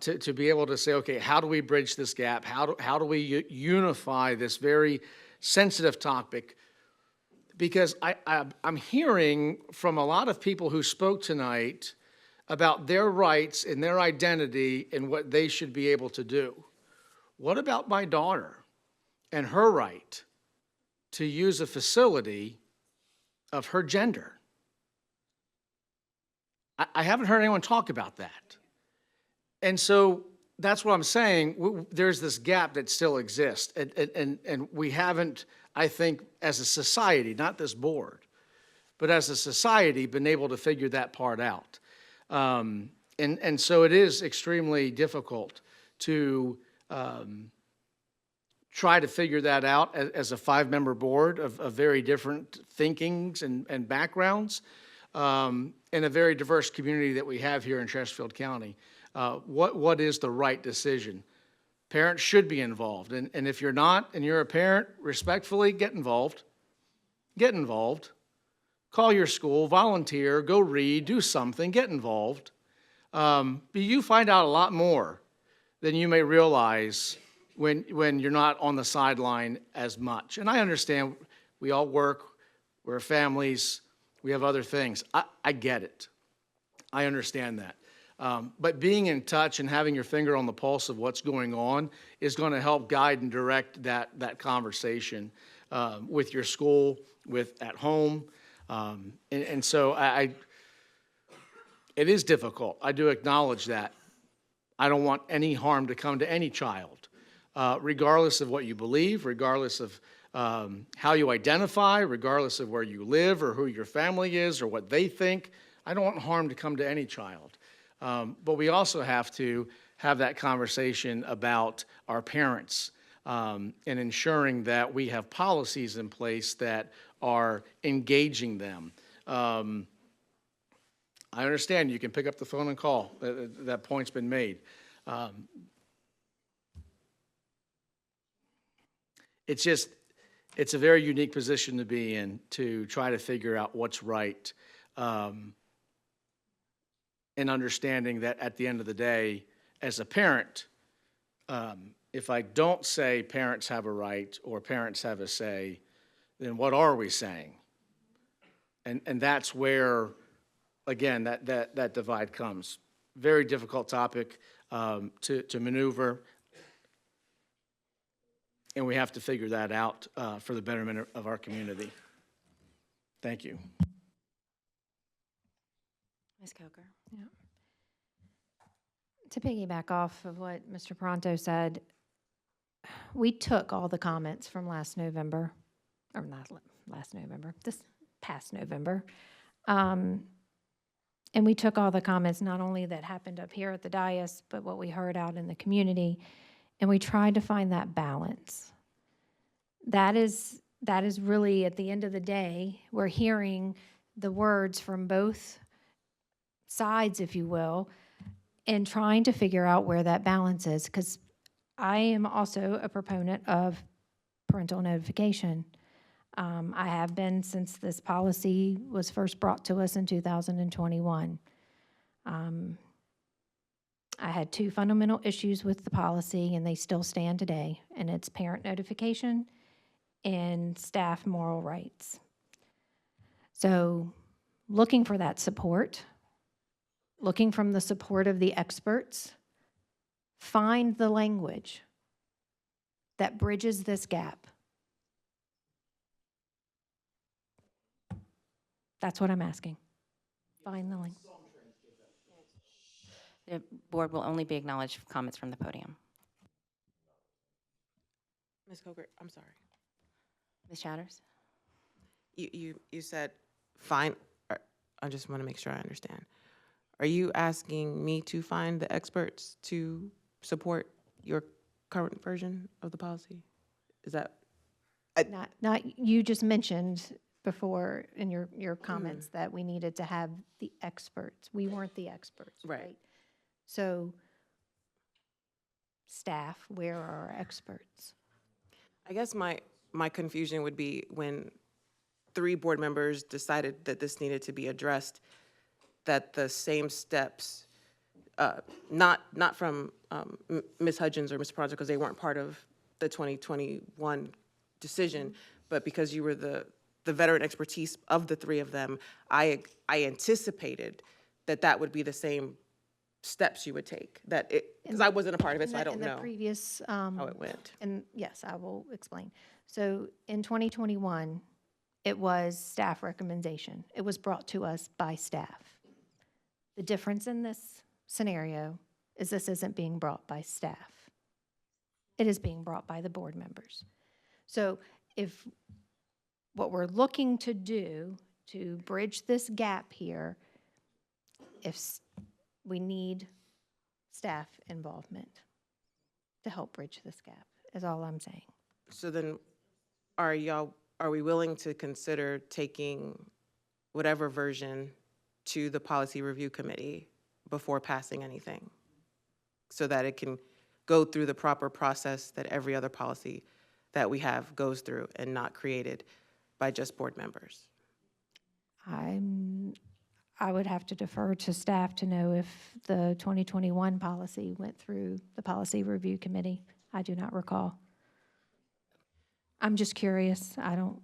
to be able to say, okay, how do we bridge this gap? How do we unify this very sensitive topic because I'm hearing from a lot of people who spoke tonight about their rights and their identity and what they should be able to do. What about my daughter and her right to use a facility of her gender? I haven't heard anyone talk about that. And so that's what I'm saying. There's this gap that still exists. And we haven't, I think, as a society, not this board, but as a society, been able to figure that part out. And so it is extremely difficult to try to figure that out as a 5-member board of very different thinkings and backgrounds, in a very diverse community that we have here in Chesterfield County. What is the right decision? Parents should be involved. And if you're not, and you're a parent, respectfully, get involved. Get involved. Call your school, volunteer, go read, do something, get involved. You find out a lot more than you may realize when you're not on the sideline as much. And I understand we all work, we're families, we have other things. I get it. I understand that. But being in touch and having your finger on the pulse of what's going on is going to help guide and direct that conversation with your school, at home. And so it is difficult. I do acknowledge that. I don't want any harm to come to any child, regardless of what you believe, regardless of how you identify, regardless of where you live or who your family is or what they think. I don't want harm to come to any child. But we also have to have that conversation about our parents and ensuring that we have policies in place that are engaging them. I understand you can pick up the phone and call. That point's been made. It's a very unique position to be in, to try to figure out what's right, and understanding that at the end of the day, as a parent, if I don't say parents have a right or parents have a say, then what are we saying? And that's where, again, that divide comes. Very difficult topic to maneuver, and we have to figure that out for the betterment of our community. Thank you. Ms. Coker. Yeah. To piggyback off of what Mr. Pronto said, we took all the comments from last November, or not last November, this past November. And we took all the comments, not only that happened up here at the dais, but what we heard out in the community, and we tried to find that balance. That is really, at the end of the day, we're hearing the words from both sides, if you will, and trying to figure out where that balance is, because I am also a proponent of parental notification. I have been since this policy was first brought to us in 2021. I had 2 fundamental issues with the policy, and they still stand today, and it's parent notification and staff moral rights. So looking for that support, looking from the support of the experts, find the language that bridges this gap. That's what I'm asking. Find the language. The board will only be acknowledged for comments from the podium. Ms. Coker, I'm sorry. Ms. Chatters? You said fine. I just want to make sure I understand. Are you asking me to find the experts to support your current version of the policy? Is that? Not you just mentioned before in your comments that we needed to have the experts. We weren't the experts, right? So staff, where are our experts? I guess my confusion would be when 3 board members decided that this needed to be addressed, that the same steps, not from Ms. Hudgens or Mr. Pronto, because they weren't part of the 2021 decision, but because you were the the veteran expertise of the three of them, I anticipated that that would be the same steps you would take, that it, because I wasn't a part of it, so I don't In the know previous, how it went. and yes, I will explain. So in 2021, it was staff recommendation. It was brought to us by staff. The difference in this scenario is this isn't being brought by staff. It is being brought by the board members. So if what we're looking to do to bridge this gap here, we need staff involvement to help bridge this gap, is all I'm saying. So then, are we willing to consider taking whatever version to the policy review committee before passing anything? So that it can go through the proper process that every other policy that we have goes through and not created by just board members? I would have to defer to staff to know if the 2021 policy went through the policy review committee. I do not recall. I'm just curious. I don't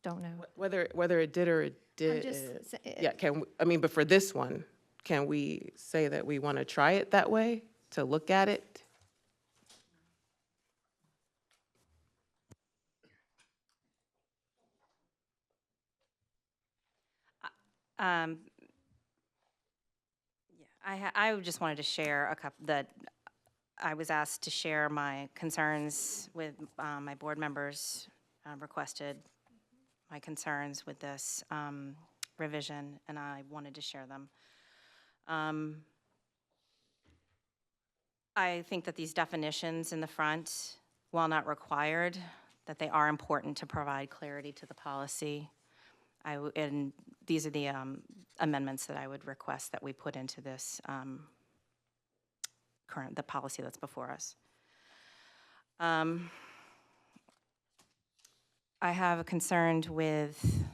know. Whether it did or it did. Yeah, but for this one, can we say that we want to try it that way, to look at it? I just wanted to share a couple that I was asked to share my concerns with my board members, requested my concerns with this revision, and I wanted to share them. I think that these definitions in the front, while not required, that they are important to provide clarity to the policy. And these are the amendments that I would request that we put into this the policy that's before us. I have a concern with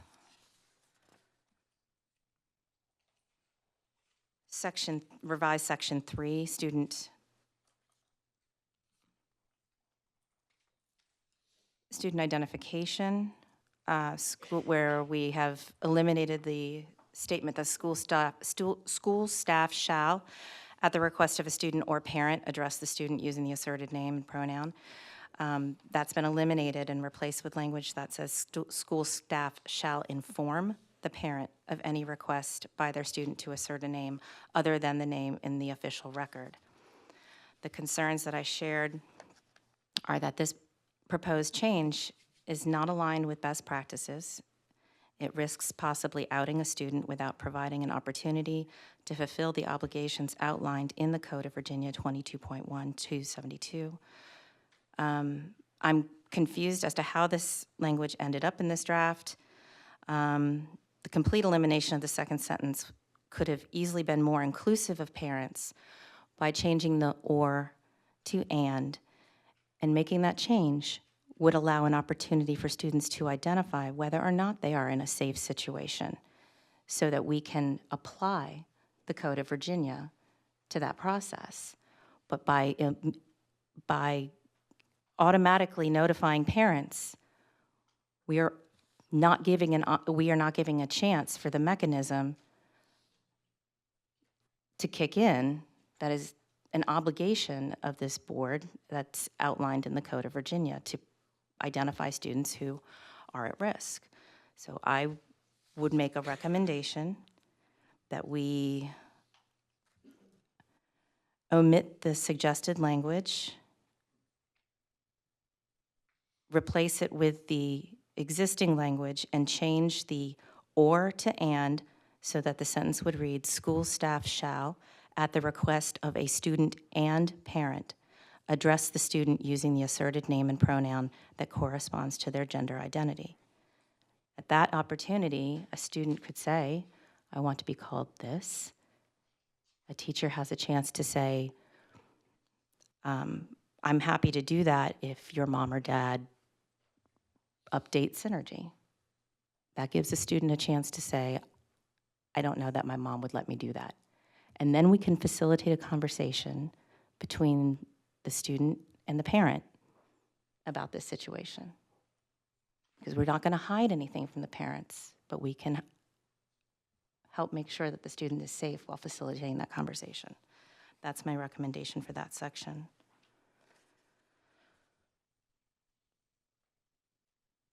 revised section 3, student identification, where we have eliminated the statement that school staff shall, at the request of a student or parent, address the student using the asserted name and pronoun. That's been eliminated and replaced with language that says school staff shall inform the parent of any request by their student to assert a name other than the name in the official record. The concerns that I shared are that this proposed change is not aligned with best practices. It risks possibly outing a student without providing an opportunity to fulfill the obligations outlined in the Code of Virginia 22.1-272. I'm confused as to how this language ended up in this draft. The complete elimination of the second sentence could have easily been more inclusive of parents by changing the or to and making that change would allow an opportunity for students to identify whether or not they are in a safe situation so that we can apply the Code of Virginia to that process. But by automatically notifying parents, we are not giving a chance for the mechanism to kick in. That is an obligation of this board that's outlined in the Code of Virginia to identify students who are at risk. So I would make a recommendation that we omit the suggested language, replace it with the existing language, and change the or to and so that the sentence would read, school staff shall, at the request of a student and parent, address the student using the asserted name and pronoun that corresponds to their gender identity. At that opportunity, a student could say, I want to be called this. A teacher has a chance to say, I'm happy to do that if your mom or dad updates Synergy. That gives a student a chance to say, I don't know that my mom would let me do that. And then we can facilitate a conversation between the student and the parent about this situation. because we're not going to hide anything from the parents, but we can help make sure that the student is safe while facilitating that conversation. That's my recommendation for that section.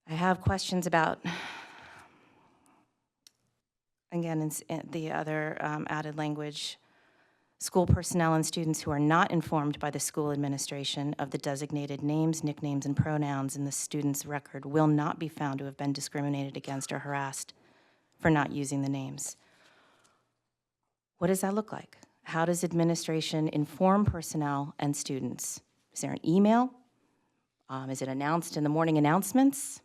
I have questions about, again, in the other added language, school personnel and students who are not informed by the school administration of the designated names, nicknames, and pronouns in the student's record will not be found to have been discriminated against or harassed for not using the names. What does that look like? How does administration inform personnel and students? Is there an email? Is it announced in the morning announcements?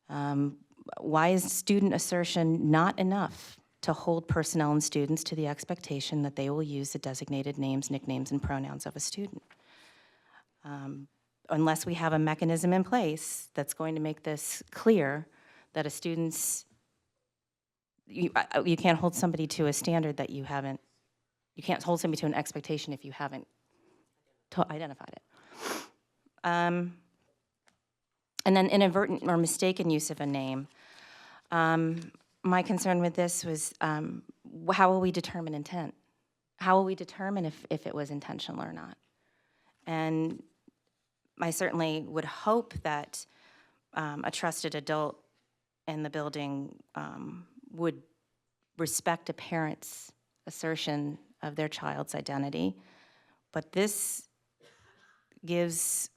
Why is student assertion not enough to hold personnel and students to the expectation that they will use the designated names, nicknames, and pronouns of a student? Unless we have a mechanism in place that's going to make this clear that a student's, you can't hold somebody to a standard that you haven't, you can't hold somebody to an expectation if you haven't identified it. And then inadvertent or mistaken use of a name. My concern with this was how will we determine intent? How will we determine if it was intentional or not? And I certainly would hope that a trusted adult in the building would respect a parent's assertion of their child's identity. But this gives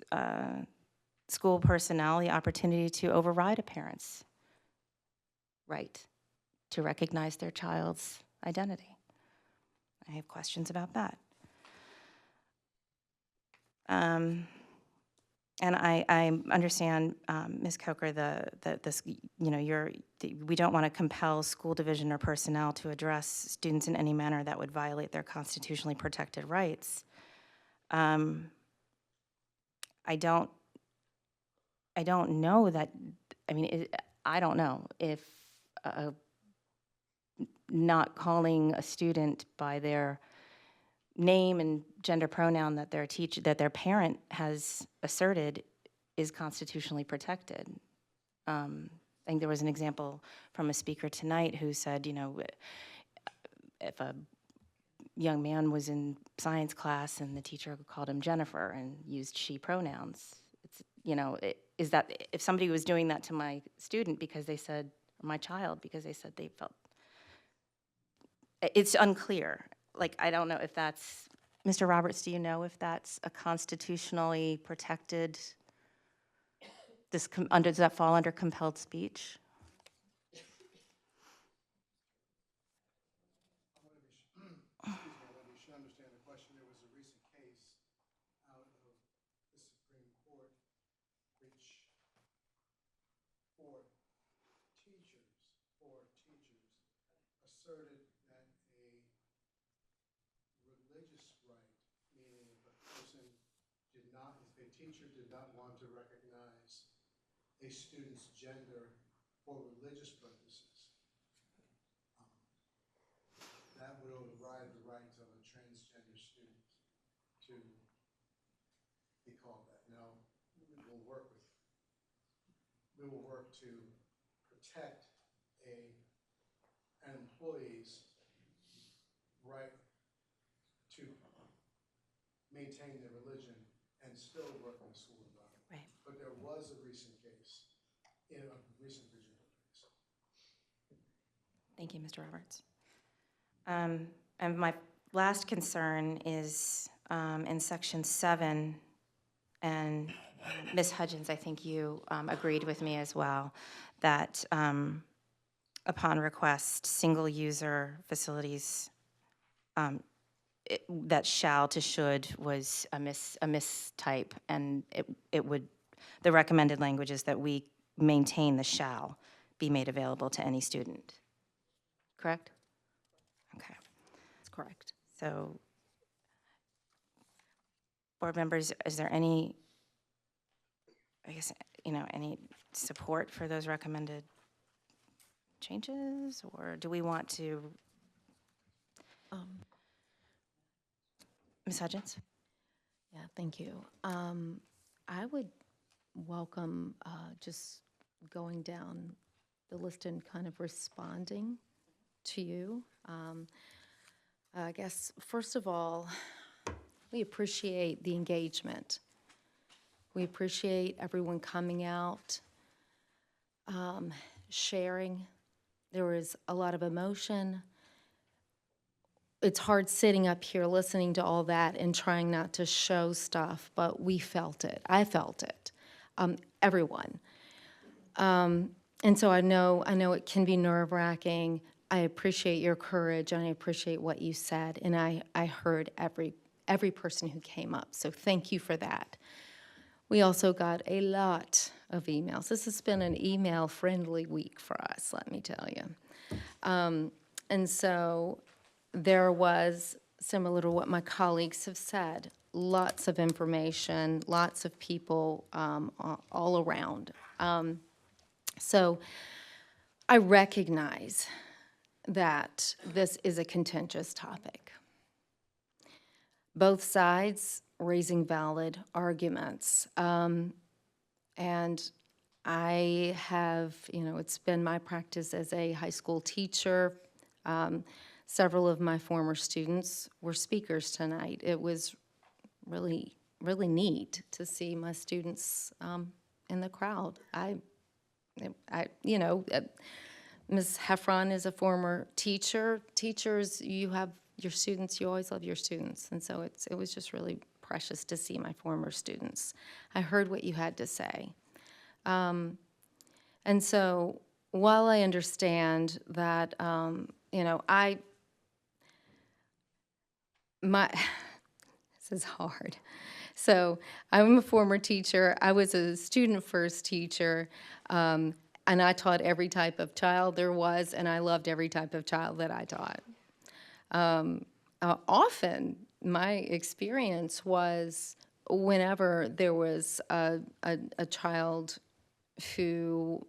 school personnel the opportunity to override a parent's right to recognize their child's identity. I have questions about that. And I understand, Ms. Coker, this, you know, we don't want to compel school division or personnel to address students in any manner that would violate their constitutionally protected rights. I don't know that, I mean, I don't know if not calling a student by their name and gender pronoun that their teacher, that their parent has asserted is constitutionally protected. I think there was an example from a speaker tonight who said, you know, if a young man was in science class and the teacher called him Jennifer and used she pronouns, it's, you know, is that if somebody was doing that to my student because they said, or my child, because they said they felt, it's unclear. Like, I don't know if that's, Mr. Roberts, do you know if that's a constitutionally protected, does that fall under compelled speech? Asserted that a religious right, meaning if a person did not, if a teacher did not want to recognize a student's gender for religious purposes, that would override the right of a transgender student to be called that. Now, we will work to protect an employee's right to maintain their religion and still work in the school environment. Right. But there was a recent case, in a recent Virginia case. Thank you, Mr. Roberts. And my last concern is in section 7, and Ms. Hudgens, I think you agreed with me as well, that upon request, single-user facilities, that shall to should was a mistype, and it would, the recommended language is that we maintain the shall be made available to any student. Correct? Okay. That's correct. So, board members, is there any, I guess, you know, any support for those recommended changes, or do we want to? Ms. Hudgens? Yeah, thank you. I would welcome just going down the list and kind of responding to you. I guess, first of all, we appreciate the engagement. We appreciate everyone coming out, sharing. There was a lot of emotion. It's hard sitting up here listening to all that and trying not to show stuff, but we felt it. I felt it. Everyone. And so I know it can be nerve-wracking. I appreciate your courage, and I appreciate what you said, and I heard every person who came up, so thank you for that. We also got a lot of emails. This has been an email-friendly week for us, let me tell you. And so there was, similar to what my colleagues have said, lots of information, lots of people all around. So I recognize that this is a contentious topic. Both sides raising valid arguments. And I have, it's been my practice as a high school teacher. Several of my former students were speakers tonight. It was really, really neat to see my students in the crowd. Ms. Heffron is a former teacher. Teachers, you have your students, you always love your students. And so it was just really precious to see my former students. I heard what you had to say. And so while I understand that, this is hard. So I'm a former teacher. I was a student-first teacher, and I taught every type of child there was, and I loved every type of child that I taught. Often, my experience was whenever there was a child who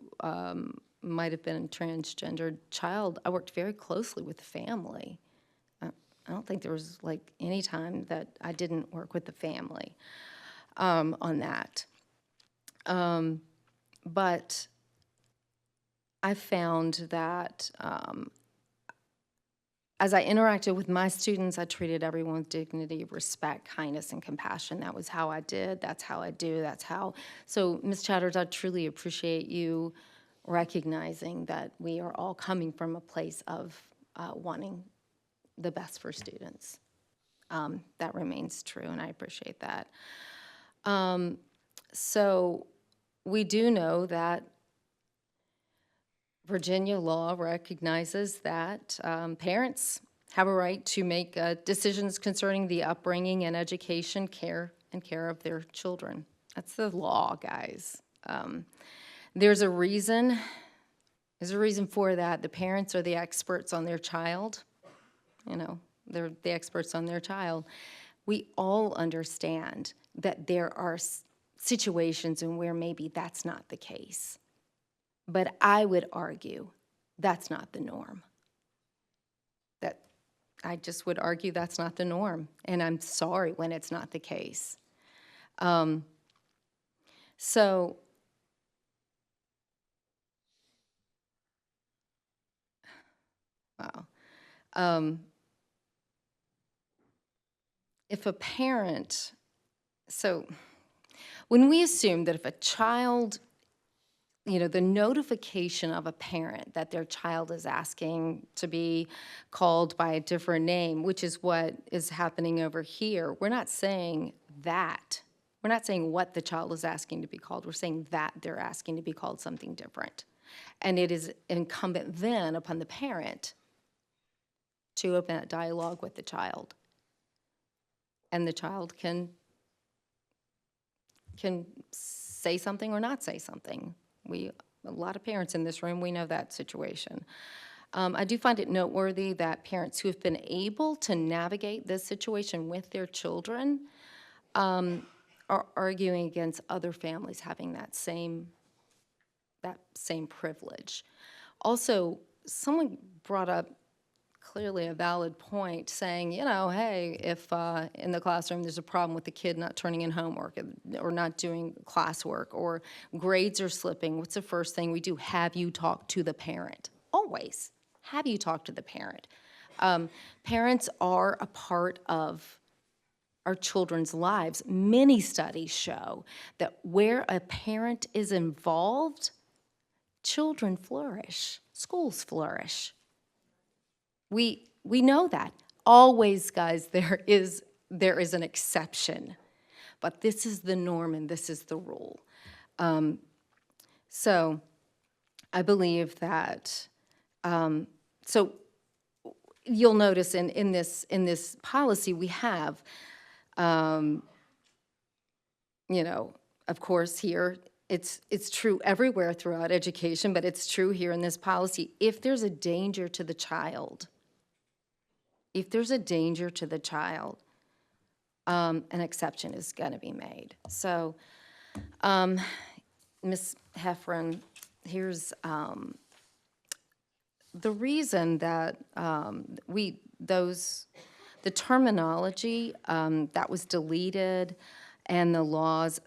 might have been a transgendered child, I worked very closely with the family. I don't think there was like any time that I didn't work with the family on that. But I found that as I interacted with my students, I treated everyone with dignity, respect, kindness, and compassion. That was how I did. That's how I do. That's how. So, Ms. Chatters, I truly appreciate you recognizing that we are all coming from a place of wanting the best for students. That remains true, and I appreciate that. So we do know that Virginia law recognizes that parents have a right to make decisions concerning the upbringing and education, care of their children. That's the law, guys. There's a reason for that. The parents are the experts on their child. They're the experts on their child. We all understand that there are situations in where maybe that's not the case. But I would argue that's not the norm. I just would argue that's not the norm, and I'm sorry when it's not the case. So if a parent, so when we assume that if a child, the notification of a parent that their child is asking to be called by a different name, which is what is happening over here, we're not saying that. We're not saying what the child is asking to be called. We're saying that they're asking to be called something different. And it is incumbent then upon the parent to open a dialogue with the child. And the child can say something or not say something. A lot of parents in this room, we know that situation. I do find it noteworthy that parents who have been able to navigate this situation with their children are arguing against other families having that same privilege. Also, someone brought up clearly a valid point, saying, hey, if in the classroom there's a problem with the kid not turning in homework or not doing classwork or grades are slipping, what's the first thing we do? Have you talked to the parent? Always. Have you talked to the parent? Parents are a part of our children's lives. Many studies show that where a parent is involved, children flourish, schools flourish. We know that. Always, guys, there is an exception, but this is the norm and this is the rule. So I believe that, so you'll notice in this policy we have, of course here, it's true everywhere throughout education, but it's true here in this policy. If there's a danger to the child, an exception is going to be made. So, Ms. Heffron, here's the reason that the terminology that was deleted and the laws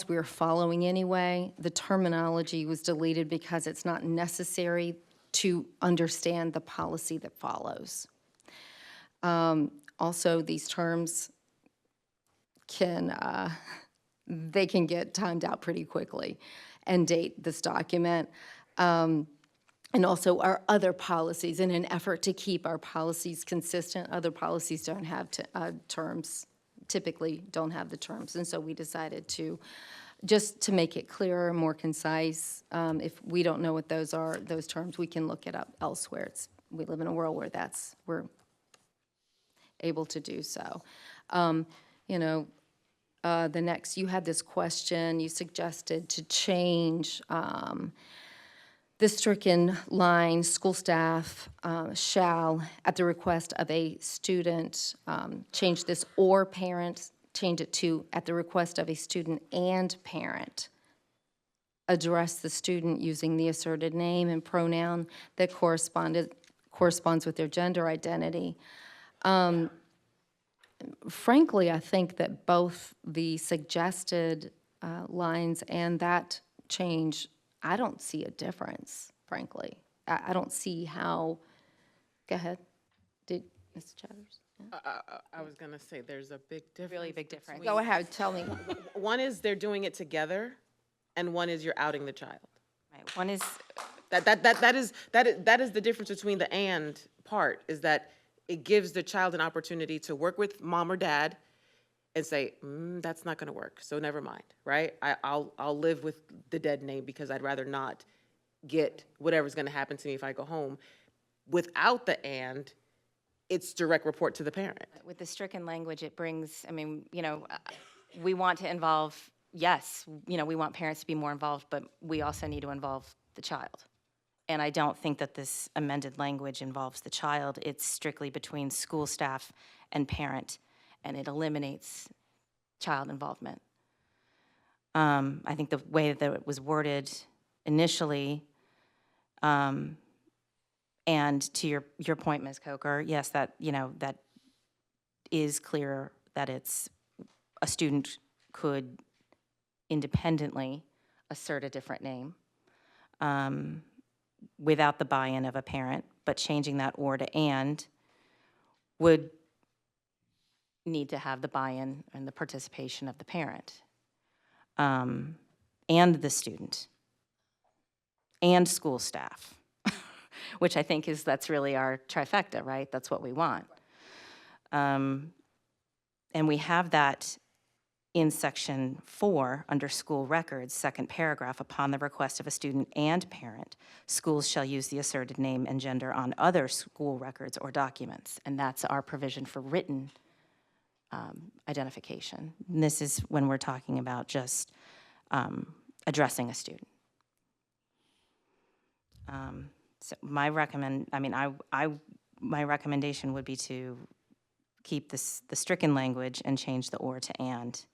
we're following anyway, the terminology was deleted because it's not necessary to understand the policy that follows. Also, these terms they can get timed out pretty quickly and date this document. And also our other policies, in an effort to keep our policies consistent. Other policies don't have terms, typically don't have the terms. And so we decided to, just to make it clearer, more concise, if we don't know what those are, those terms, we can look it up elsewhere. We live in a world where we're able to do so. The next, you had this question, you suggested to change the stricken line, school staff shall, at the request of a student, change this or parent, change it to at the request of a student and parent, address the student using the asserted name and pronoun that corresponds with their gender identity. Frankly, I think that both the suggested lines and that change, I don't see a difference, frankly. I don't see how, go ahead. Did, Mr. Chatters? I was going to say there's a big difference. Really big difference. Go ahead, tell me. One is they're doing it together, and one is you're outing the child. Right. One is, That is the difference between the and part, is that it gives the child an opportunity to work with mom or dad and say, that's not gonna work, so never mind, right? I'll live with the dead name because I'd rather not get whatever's gonna happen to me if I go home. Without the and, it's direct report to the parent. with the stricken language, it brings, we want to involve, yes, we want parents to be more involved, but we also need to involve the child. And I don't think that this amended language involves the child. It's strictly between school staff and parent, and it eliminates child involvement. I think the way that it was worded initially, and to your point, Ms. Coker, yes, that is clear that it's a student could independently assert a different name without the buy-in of a parent, but changing that or to and would need to have the buy-in and the participation of the parent and the student and school staff, which I think that's really our trifecta, right? That's what we want. And we have that in section 4 under school records, second paragraph, upon the request of a student and parent, schools shall use the asserted name and gender on other school records or documents. And that's our provision for written identification. And this is when we're talking about just addressing a student. So my recommendation would be to keep the stricken language and change the or to and.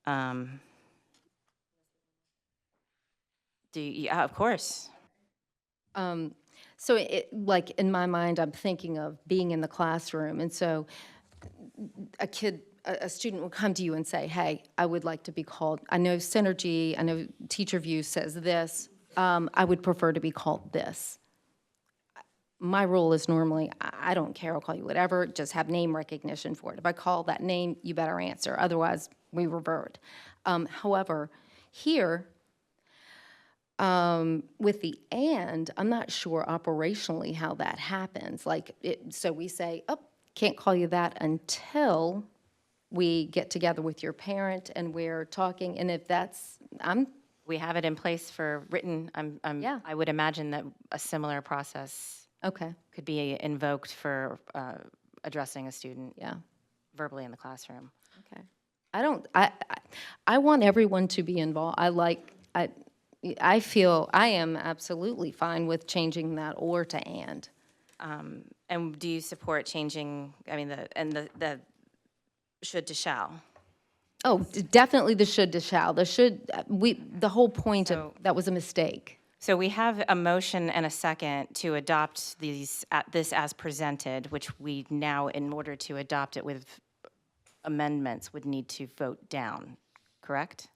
Of course. So like, in my mind, I'm thinking of being in the classroom, and so a student will come to you and say, hey, I would like to be called, I know Synergy, I know Teacher View says this, I would prefer to be called this. My rule is normally, I don't care, I'll call you whatever, just have name recognition for it. If I call that name, you better answer, otherwise we revert. However, here, with the and, I'm not sure operationally how that happens. Like, so we say, oh, can't call you that until we get together with your parent and we're talking, and if that's, We have it in place for written, Yeah. I would imagine that a similar process okay, could be invoked for addressing a student yeah, verbally in the classroom. okay. I want everyone to be involved. I feel, I am absolutely fine with changing that or to and. And do you support changing, I mean, the should to shall? Oh, definitely the should to shall. The whole point of, that was a mistake. So we have a motion and a second to adopt this as presented, which we now, in order to adopt it with amendments, would need to vote down, correct?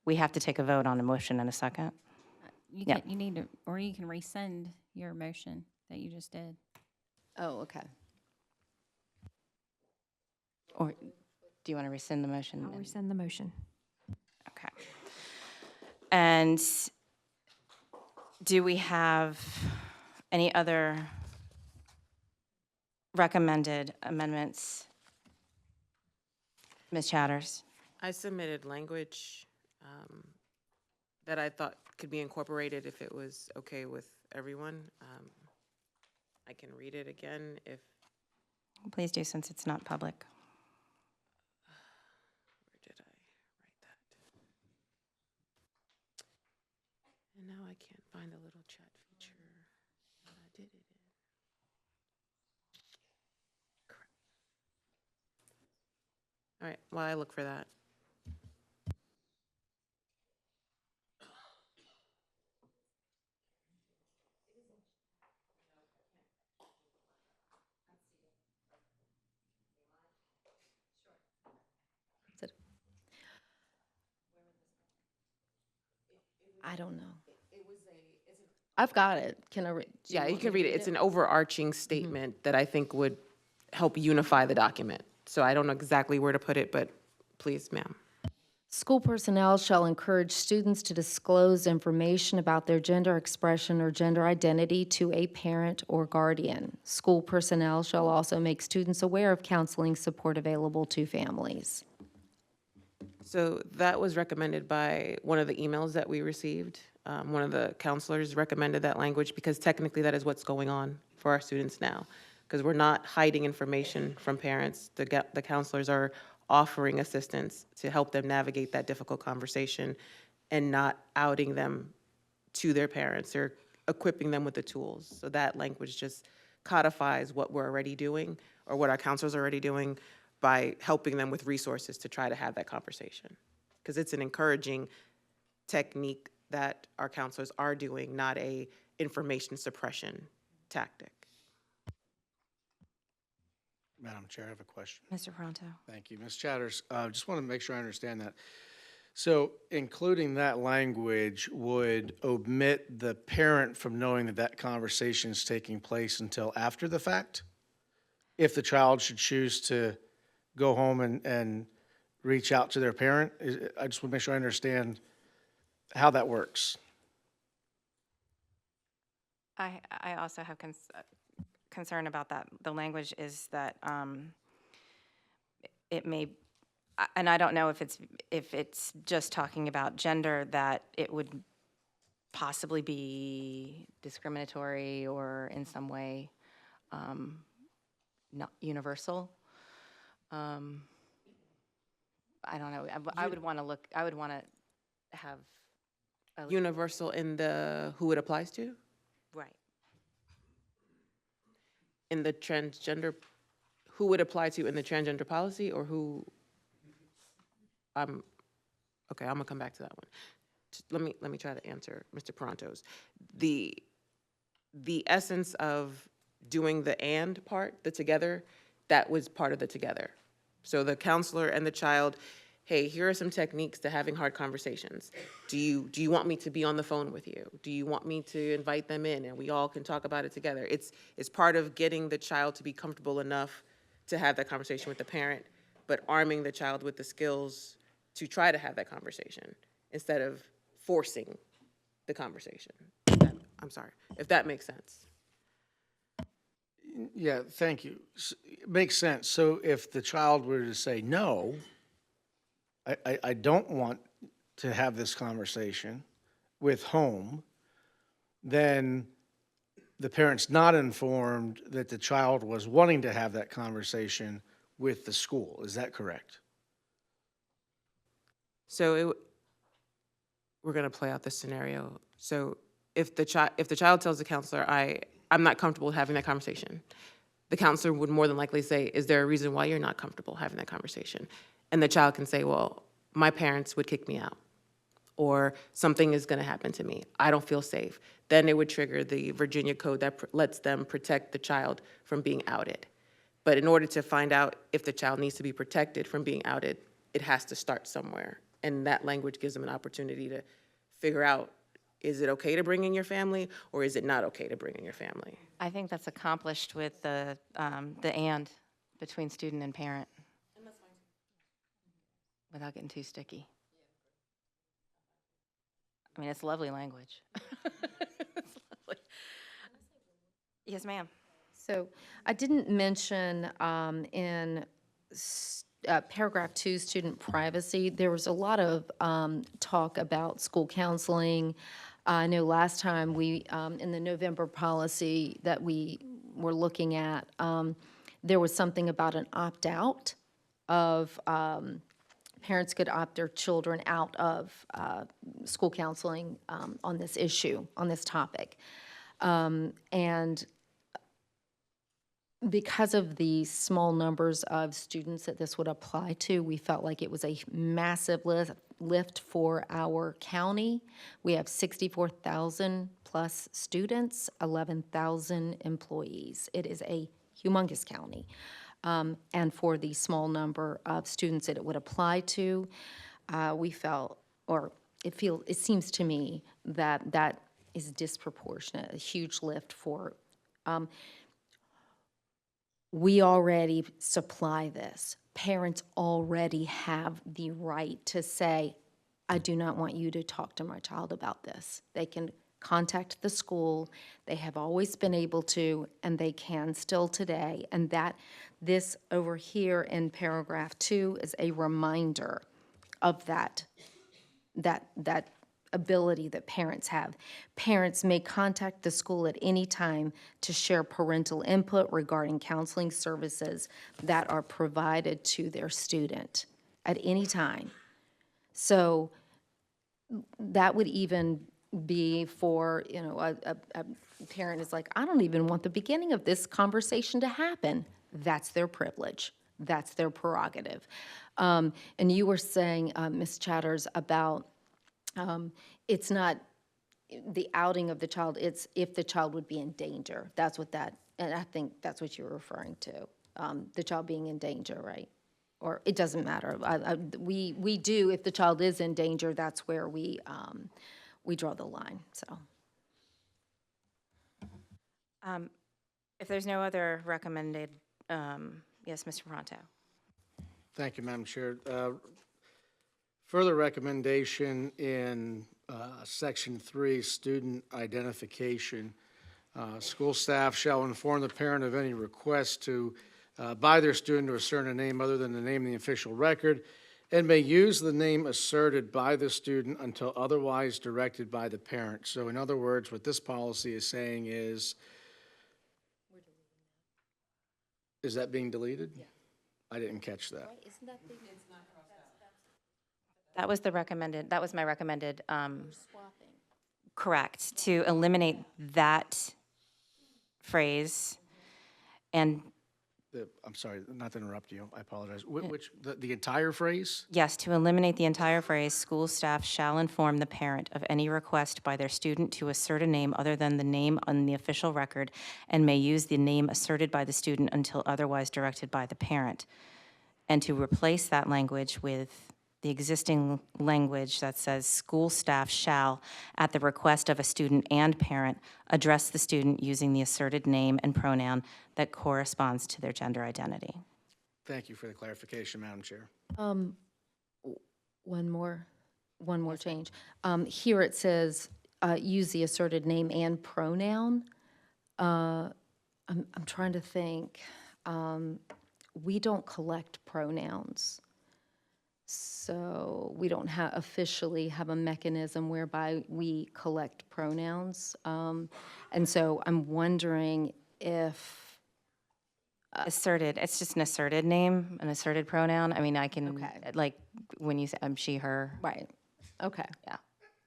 We have to take a vote on a motion and a second? You need to, or you can rescind your motion that you just did. Oh, okay. Or do you want to rescind the motion? I'll rescind the motion. Okay. And do we have any other recommended amendments? Ms. Chatters? I submitted language that I thought could be incorporated if it was okay with everyone. I can read it again if, Please do, since it's not public. where did I write that? And now I can't find the little chat feature that I did it in. Crap. All right, while I look for that. I don't know. I've got it. Can I read? Yeah, you can read it. It's an overarching statement that I think would help unify the document. So I don't know exactly where to put it, but please, ma'am. School personnel shall encourage students to disclose information about their gender expression or gender identity to a parent or guardian. School personnel shall also make students aware of counseling support available to families. So that was recommended by one of the emails that we received. One of the counselors recommended that language because technically that is what's going on for our students now. Because we're not hiding information from parents. The counselors are offering assistance to help them navigate that difficult conversation and not outing them to their parents or equipping them with the tools. So that language just codifies what we're already doing or what our counselors are already doing by helping them with resources to try to have that conversation. Because it's an encouraging technique that our counselors are doing, not a information suppression tactic. Madam Chair, I have a question. Mr. Pronto? Thank you. Ms. Chatters, just want to make sure I understand that. So including that language would omit the parent from knowing that that conversation is taking place until after the fact? If the child should choose to go home and reach out to their parent? I just want to make sure I understand how that works. I also have concern about that. The language is that it may, and I don't know if it's just talking about gender, that it would possibly be discriminatory or in some way not universal. I don't know. I would want to look. I would want to have Universal in the who it applies to? right. In the transgender, who would apply to in the transgender policy or who? Okay, I'm gonna come back to that one. Let me try to answer Mr. Pronto's. the essence of doing the and part, the together, that was part of the together. So the counselor and the child, hey, here are some techniques to having hard conversations. Do you want me to be on the phone with you? Do you want me to invite them in and we all can talk about it together? It's part of getting the child to be comfortable enough to have that conversation with the parent, but arming the child with the skills to try to have that conversation instead of forcing the conversation. I'm sorry, if that makes sense. Yeah, thank you. It makes sense. So if the child were to say, no, I don't want to have this conversation with home, then the parent's not informed that the child was wanting to have that conversation with the school. Is that correct? So we're gonna play out this scenario. So if the child tells the counselor, I'm not comfortable having that conversation, the counselor would more than likely say, is there a reason why you're not comfortable having that conversation? And the child can say, well, my parents would kick me out, or something is gonna happen to me. I don't feel safe. Then it would trigger the Virginia code that lets them protect the child from being outed. But in order to find out if the child needs to be protected from being outed, it has to start somewhere. And that language gives them an opportunity to figure out, is it okay to bring in your family, or is it not okay to bring in your family? I think that's accomplished with the and between student and parent. Without getting too sticky. I mean, it's lovely language. It's lovely. Yes, ma'am. So I didn't mention in paragraph 2, student privacy, there was a lot of talk about school counseling. I know last time we, in the November policy that we were looking at, there was something about an opt-out of parents could opt their children out of school counseling on this issue, on this topic. And because of the small numbers of students that this would apply to, we felt like it was a massive lift for our county. We have 64,000 plus students, 11,000 employees. It is a humongous county. And for the small number of students that it would apply to, we felt, or it seems to me that that is disproportionate, a huge lift for, we already supply this. Parents already have the right to say, I do not want you to talk to my child about this. They can contact the school. They have always been able to, and they can still today. And that this over here in paragraph 2 is a reminder of that ability that parents have. Parents may contact the school at any time to share parental input regarding counseling services that are provided to their student at any time. So that would even be for, you know, a parent is like, I don't even want the beginning of this conversation to happen. That's their privilege. That's their prerogative. And you were saying, Ms. Chatters, about it's not the outing of the child, it's if the child would be in danger. That's what that, and I think that's what you were referring to, the child being in danger, right? Or it doesn't matter. We do, if the child is in danger, that's where we draw the line, so. If there's no other recommended, yes, Mr. Pronto. Thank you, Madam Chair. Further recommendation in Section 3, student identification. School staff shall inform the parent of any request to by their student to assert a name other than the name in the official record, and may use the name asserted by the student until otherwise directed by the parent. So in other words, what this policy is saying is that being deleted? Yeah. I didn't catch that. Right, isn't that being, it's not crossed out? That was the recommended, that was my recommended, Swapping. correct, to eliminate that phrase and I'm sorry, not to interrupt you, I apologize. The entire phrase? Yes, to eliminate the entire phrase, school staff shall inform the parent of any request by their student to assert a name other than the name on the official record and may use the name asserted by the student until otherwise directed by the parent. And to replace that language with the existing language that says school staff shall, at the request of a student and parent, address the student using the asserted name and pronoun that corresponds to their gender identity. Thank you for the clarification, Madam Chair. One more change. Here it says, use the asserted name and pronoun. I'm trying to think. We don't collect pronouns. So we don't officially have a mechanism whereby we collect pronouns. And so I'm wondering if Asserted, it's just an asserted name, an asserted pronoun. I mean, I can, Okay. like, when you say she, her. Right. Okay. Yeah.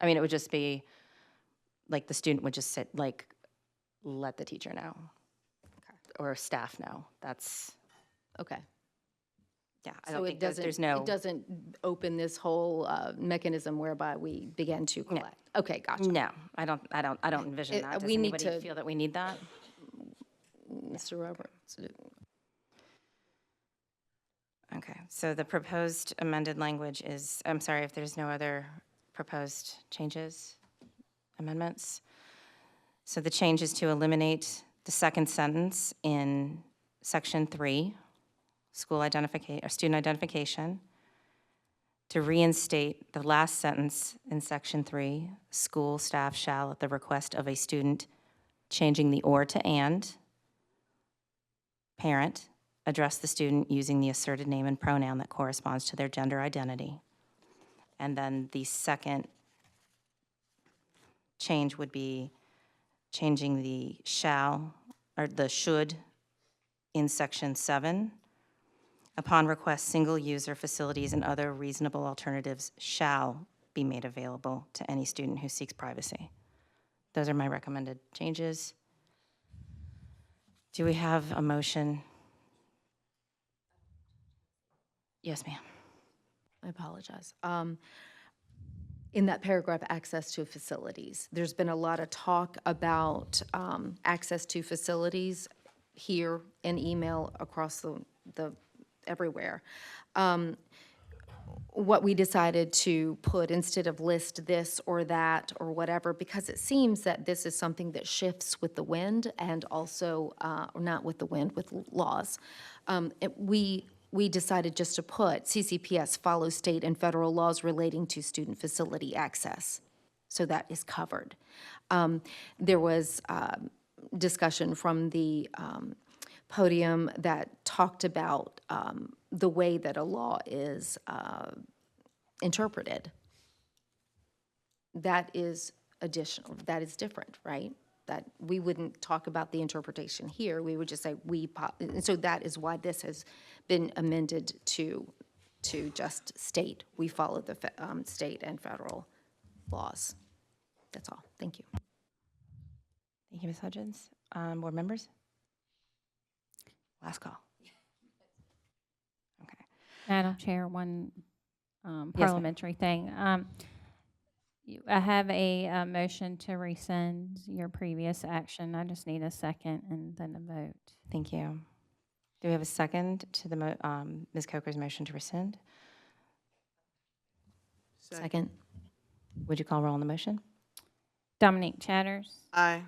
I mean, it would just be, like, the student would just sit, like, let the teacher know. Or staff know. That's, Okay. yeah, I So don't it think doesn't, there's no. it doesn't open this whole mechanism whereby we begin to collect. Okay, gotcha. No, I don't envision It- that. Does we need anybody to- feel that we need that? Mr. Roberts. Okay, so the proposed amended language is, I'm sorry if there's no other proposed changes, amendments. So the change is to eliminate the second sentence in section 3, school identification, or student identification, to reinstate the last sentence in section 3, school staff shall, at the request of a student, changing the or to and, parent, address the student using the asserted name and pronoun that corresponds to their gender identity. And then the second change would be changing the shall, or the should, in section 7. Upon request, single-user facilities and other reasonable alternatives shall be made available to any student who seeks privacy. Those are my recommended changes. Do we have a motion? Yes, ma'am. I apologize. In that paragraph, access to facilities, there's been a lot of talk about access to facilities here in email across the everywhere. What we decided to put instead of list this or that or whatever, because it seems that this is something that shifts with the wind and also, or not with the wind, with laws. We decided just to put CCPS follows state and federal laws relating to student facility access. So that is covered. There was discussion from the podium that talked about the way that a law is interpreted. That is additional, that is different, right? That we wouldn't talk about the interpretation here, we would just say and so that is why this has been amended to just state, we follow the state and federal laws. That's all, thank you. Thank you, Ms. Hudgens. Board members? Last call. Okay. Madam Chair, one ma'am. parliamentary thing. I have a motion to rescind your previous action. I just need a second and then a vote. Thank you. Do we have a second to the Ms. Coker's motion to rescind? Second. Would you call roll on the motion? Dominique Chatters, Aye.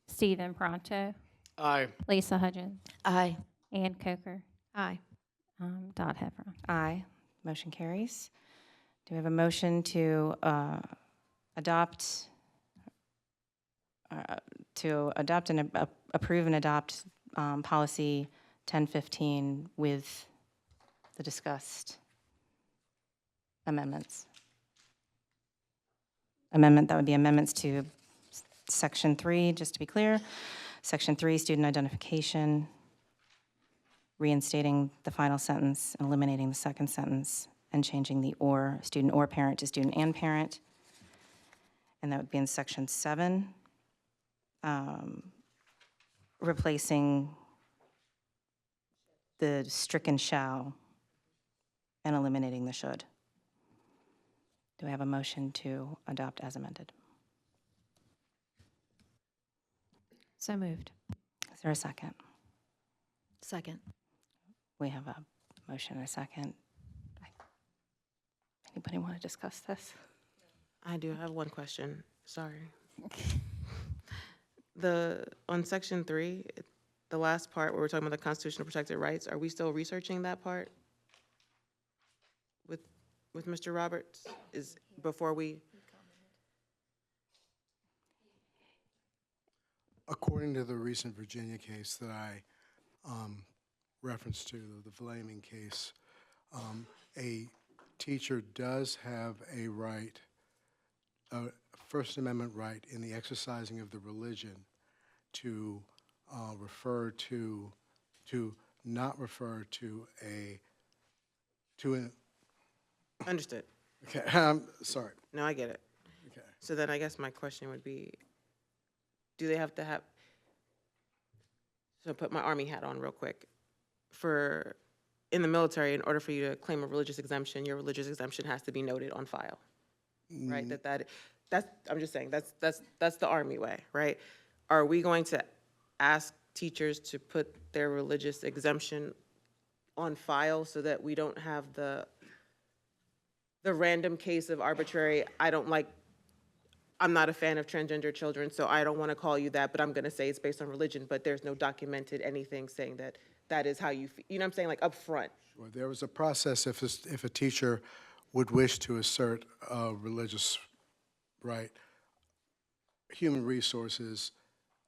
Stephen Pronto, Aye. Lisa Hudgens, Aye. Ann Coker, Aye. Dot Heffron. Aye. Motion carries. Do we have a motion to adopt and approve and adopt policy 1015 with the discussed amendments? Amendment, that would be amendments to section 3, just to be clear. Section 3, student identification, reinstating the final sentence, eliminating the second sentence, and changing the or, student or parent to student and parent. And that would be in section 7. Replacing the stricken shall and eliminating the should. Do I have a motion to adopt as amended? So moved. Is there a second? Second. We have a motion and a second. Anybody want to discuss this? I do have one question, sorry. On section 3, the last part where we're talking about the constitutional protected rights, are we still researching that part with Mr. Roberts? Is before we? According to the recent Virginia case that I referenced to, the Flaming case, a teacher does have a right, a First Amendment right in the exercising of the religion to refer to not refer to an. Understood. Okay, sorry. No, I get it. Okay. So then I guess my question would be, do they have to have, so put my Army hat on real quick. In the military, in order for you to claim a religious exemption, your religious exemption has to be noted on file, right? That's, I'm just saying, that's the Army way, right? Are we going to ask teachers to put their religious exemption on file so that we don't have the random case of arbitrary, I'm not a fan of transgender children, so I don't want to call you that, but I'm going to say it's based on religion, but there's no documented anything saying that that is how you feel. You know what I'm saying, like up front. Sure. There was a process if a teacher would wish to assert a religious right, Human Resources,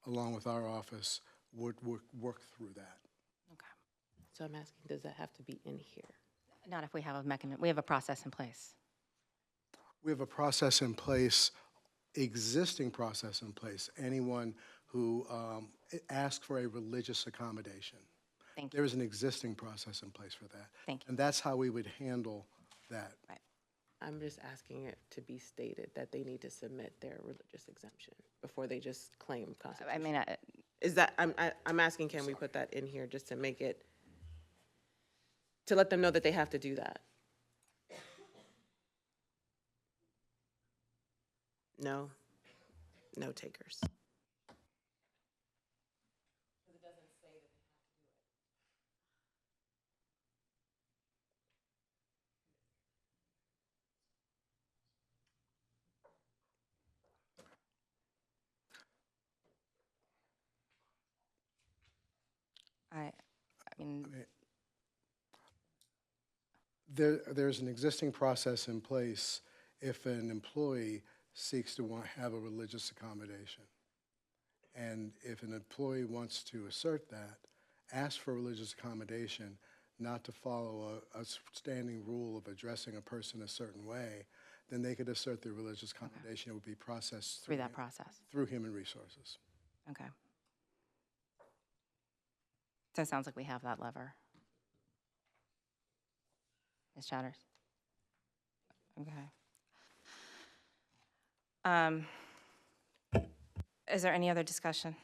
along with our office, would work through that. Okay. So I'm asking, does that have to be in here? Not if we have a mechanism, we have a process in place. We have a process in place, existing process in place. Anyone who asks for a religious accommodation. Thank you. There is an existing process in place for that. Thank you. And that's how we would handle that. Right. I'm just asking it to be stated that they need to submit their religious exemption before they just claim constitution. I mean, Is that, I'm asking, can we put that in here just to make it, to let them know that they have to do that? No? No takers. I mean, There's an existing process in place if an employee seeks to have a religious accommodation. And if an employee wants to assert that, ask for religious accommodation, not to follow a standing rule of addressing a person a certain way, then they could assert their religious accommodation. It would be processed through that process. through Human Resources. Okay. So it sounds like we have that lever. Ms. Chatters? Okay. Is there any other discussion?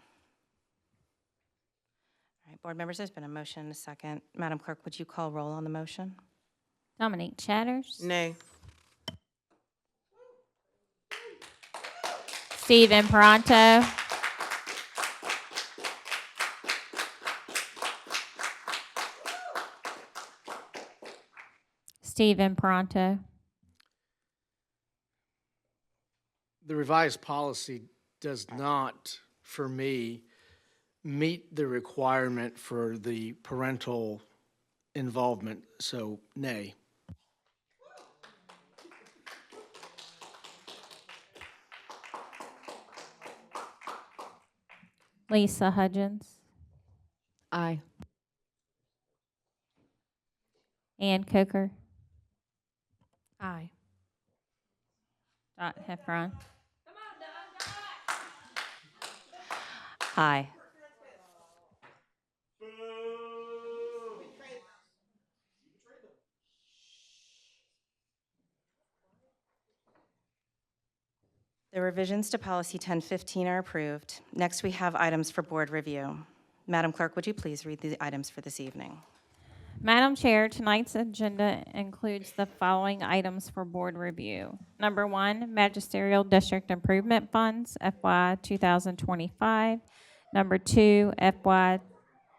All right, board members, there's been a motion and a second. Madam Clerk, would you call roll on the motion? Dominique Chatters. Nay. Stephen Pronto. Stephen Pronto. The revised policy does not, for me, meet the requirement for the parental involvement, so nay. Lisa Hudgens. Aye. Ann Coker. Aye. Dot Heffron. Aye. The revisions to policy 1015 are approved. Next, we have items for board review. Madam Clerk, would you please read the items for this evening? Madam Chair, tonight's agenda includes the following items for board review. Number 1, Magisterial District Improvement Funds, FY 2025. Number 2, FY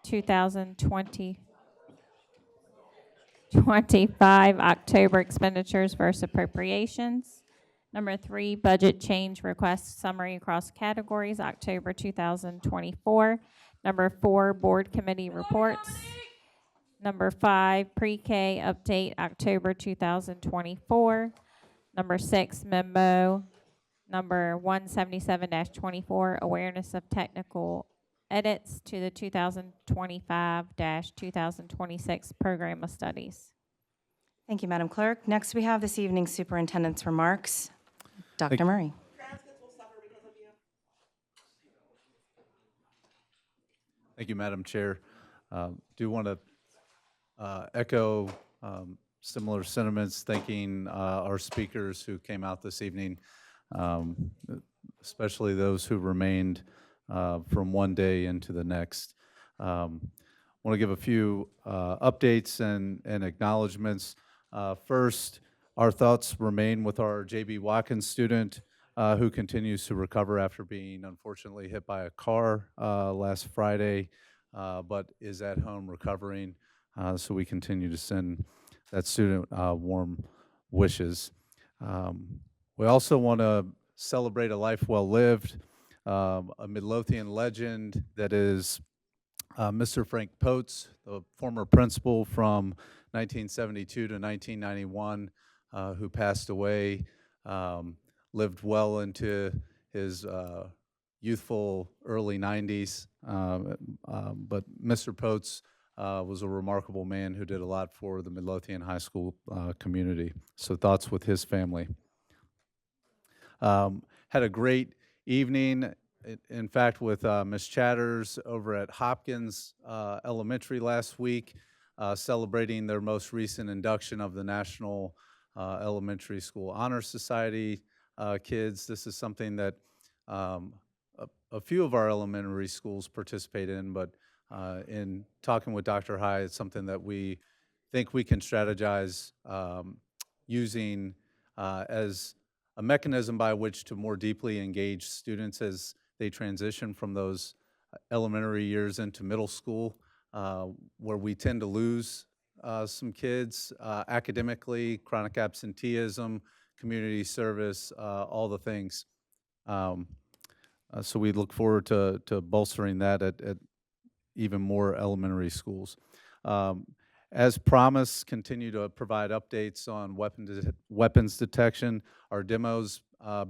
2025 October expenditures versus appropriations. Number 3, Budget Change Request Summary across categories, October 2024. Number 4, Board Committee Reports. Number 5, Pre-K Update, October 2024. Number 6, Memo number 177-24, Awareness of Technical Edits to the 2025-2026 Program of Studies. Thank you, Madam Clerk. Next, we have this evening's superintendent's remarks. Dr. Murray. Thank you, Madam Chair. Do want to echo similar sentiments, thanking our speakers who came out this evening, especially those who remained from one day into the next. Want to give a few updates and acknowledgments. First, our thoughts remain with our J.B. Watkins student who continues to recover after being unfortunately hit by a car last Friday, but is at home recovering. So we continue to send that student warm wishes. We also want to celebrate a life well lived, a Midlothian legend that is Mr. Frank Potes, the former principal from 1972 to 1991, who passed away, lived well into his youthful early 90s. But Mr. Potes was a remarkable man who did a lot for the Midlothian High School community. So thoughts with his family. Had a great evening, in fact, with Ms. Chatters over at Hopkins Elementary last week, celebrating their most recent induction of the National Elementary School Honor Society kids. This is something that a few of our elementary schools participate in, but in talking with Dr. High, it's something that we think we can strategize using as a mechanism by which to more deeply engage students as they transition from those elementary years into middle school, where we tend to lose some kids academically, chronic absenteeism, community service, all the things. So we look forward to bolstering that at even more elementary schools. As promised, continue to provide updates on weapons detection. Our demos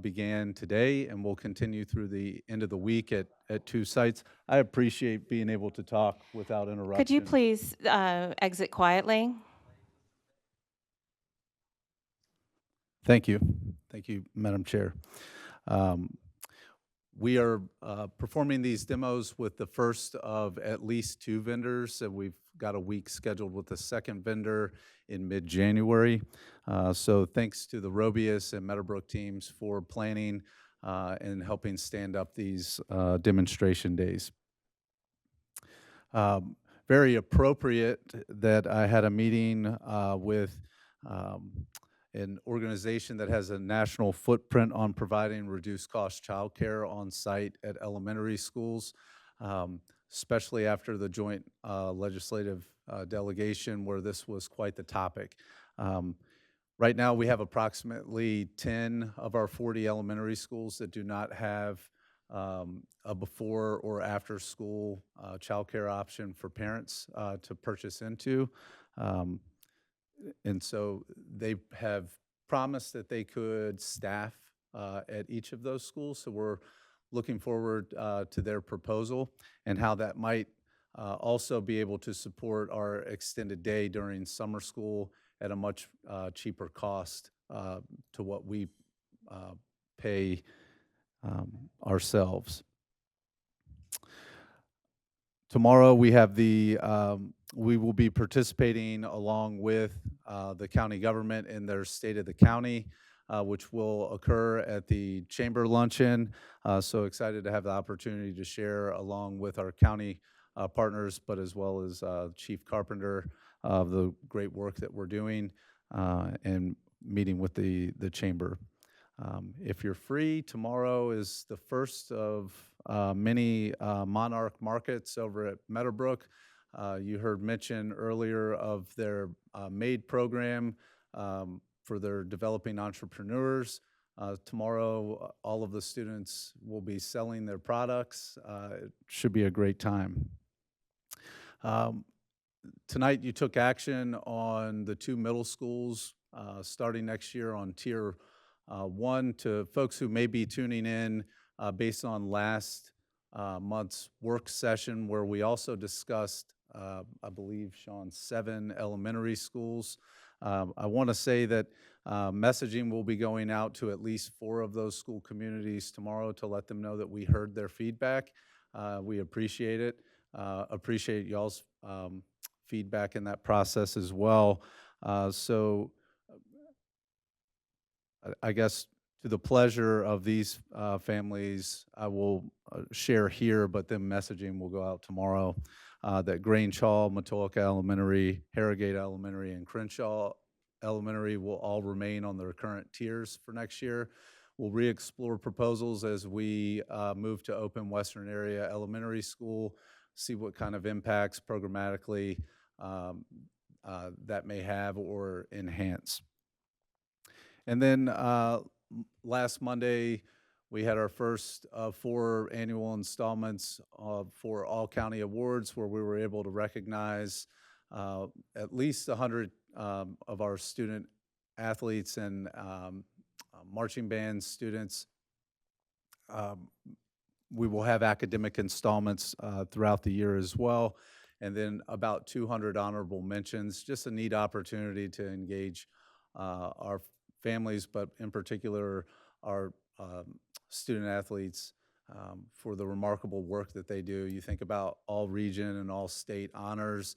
began today and will continue through the end of the week at 2 sites. I appreciate being able to talk without interruption. Could you please exit quietly? Thank you. Thank you, Madam Chair. We are performing these demos with the first of at least 2 vendors, and we've got a week scheduled with the second vendor in mid-January. So thanks to the Robius and Meadowbrook teams for planning and helping stand up these demonstration days. Very appropriate that I had a meeting with an organization that has a national footprint on providing reduced cost childcare on site at elementary schools, especially after the joint legislative delegation where this was quite the topic. Right now we have approximately 10 of our 40 elementary schools that do not have a before or after school childcare option for parents to purchase into. And so they have promised that they could staff at each of those schools. So we're looking forward to their proposal and how that might also be able to support our extended day during summer school at a much cheaper cost to what we pay ourselves. Tomorrow we have we will be participating along with the county government in their State of the County, which will occur at the Chamber Luncheon. So excited to have the opportunity to share along with our county partners, but as well as Chief Carpenter, of the great work that we're doing and meeting with the chamber. If you're free, tomorrow is the first of many Monarch markets over at Meadowbrook. You heard mention earlier of their MAID program for their developing entrepreneurs. Tomorrow, all of the students will be selling their products. It should be a great time. Tonight, you took action on the 2 middle schools starting next year on Tier 1. To folks who may be tuning in based on last month's work session, where we also discussed, I believe, Sean, 7 elementary schools. I want to say that messaging will be going out to at least 4 of those school communities tomorrow to let them know that we heard their feedback. We appreciate it. Appreciate y'all's feedback in that process as well. So I guess to the pleasure of these families, I will share here, but then messaging will go out tomorrow that Grange Hall, Matulka Elementary, Harrogate Elementary, and Crenshaw Elementary will all remain on their current tiers for next year. We'll re-explore proposals as we move to open Western Area Elementary School, see what kind of impacts programmatically that may have or enhance. And then last Monday, we had our first 4 annual installments for All County Awards, where we were able to recognize at least 100 of our student athletes and marching band students. We will have academic installments throughout the year as well, and then about 200 honorable mentions. Just a neat opportunity to engage our families, but in particular our student athletes for the remarkable work that they do. You think about all region and all state honors,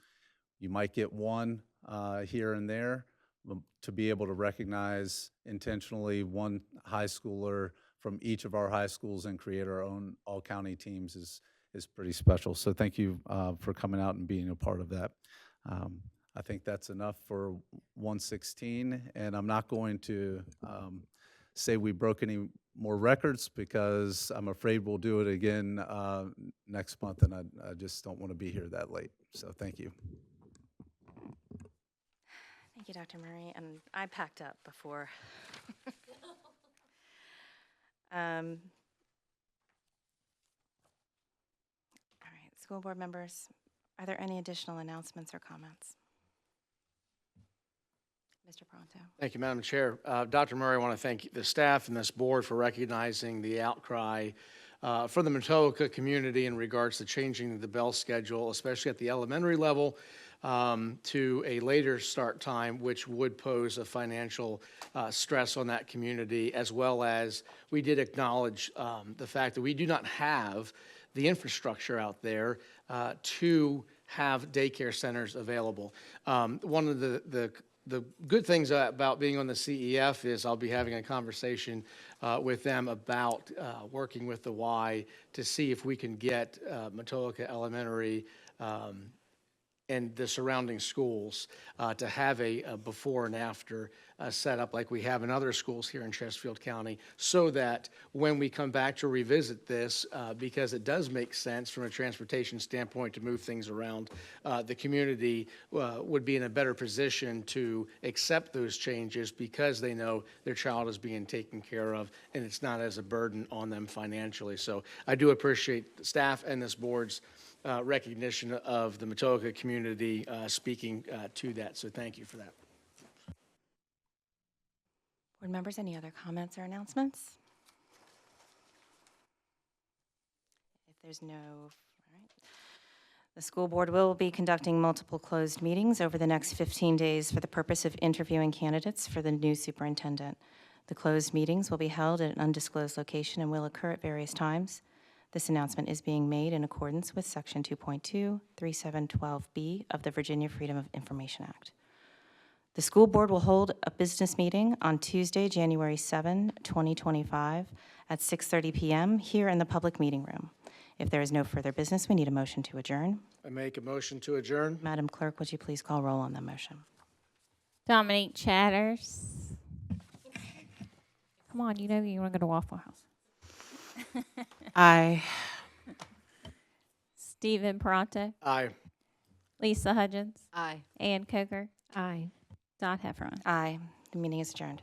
you might get one here and there. To be able to recognize intentionally one high schooler from each of our high schools and create our own all-county teams is pretty special. So thank you for coming out and being a part of that. I think that's enough for 116, and I'm not going to say we broke any more records because I'm afraid we'll do it again next month, and I just don't want to be here that late. So thank you. Thank you, Dr. Murray, and I packed up before. All right, school board members, are there any additional announcements or comments? Mr. Pronto. Thank you, Madam Chair. Dr. Murray, I want to thank the staff and this board for recognizing the outcry from the Matulka community in regards to changing the bell schedule, especially at the elementary level, to a later start time, which would pose a financial stress on that community, as well as we did acknowledge the fact that we do not have the infrastructure out there to have daycare centers available. One of the good things about being on the CEF is I'll be having a conversation with them about working with the Y to see if we can get Matulka Elementary and the surrounding schools to have a before and after setup like we have in other schools here in Chesterfield County, so that when we come back to revisit this, because it does make sense from a transportation standpoint to move things around, the community would be in a better position to accept those changes because they know their child is being taken care of and it's not as a burden on them financially. So I do appreciate the staff and this board's recognition of the Matulka community speaking to that. So thank you for that. Board members, any other comments or announcements? If there's no, all right. The school board will be conducting multiple closed meetings over the next 15 days for the purpose of interviewing candidates for the new superintendent. The closed meetings will be held at an undisclosed location and will occur at various times. This announcement is being made in accordance with Section 2.2, 3712B of the Virginia Freedom of Information Act. The school board will hold a business meeting on Tuesday, January 7, 2025 at 6:30 p.m. here in the public meeting room. If there is no further business, we need a motion to adjourn. I make a motion to adjourn. Madam Clerk, would you please call roll on the motion? Dominique Chatters. Come on, you know you want to go to Waffle House. Aye. Stephen Pronto. Aye. Lisa Hudgens. Aye. Ann Coker. Aye. Dot Heffron. Aye. The meeting is adjourned.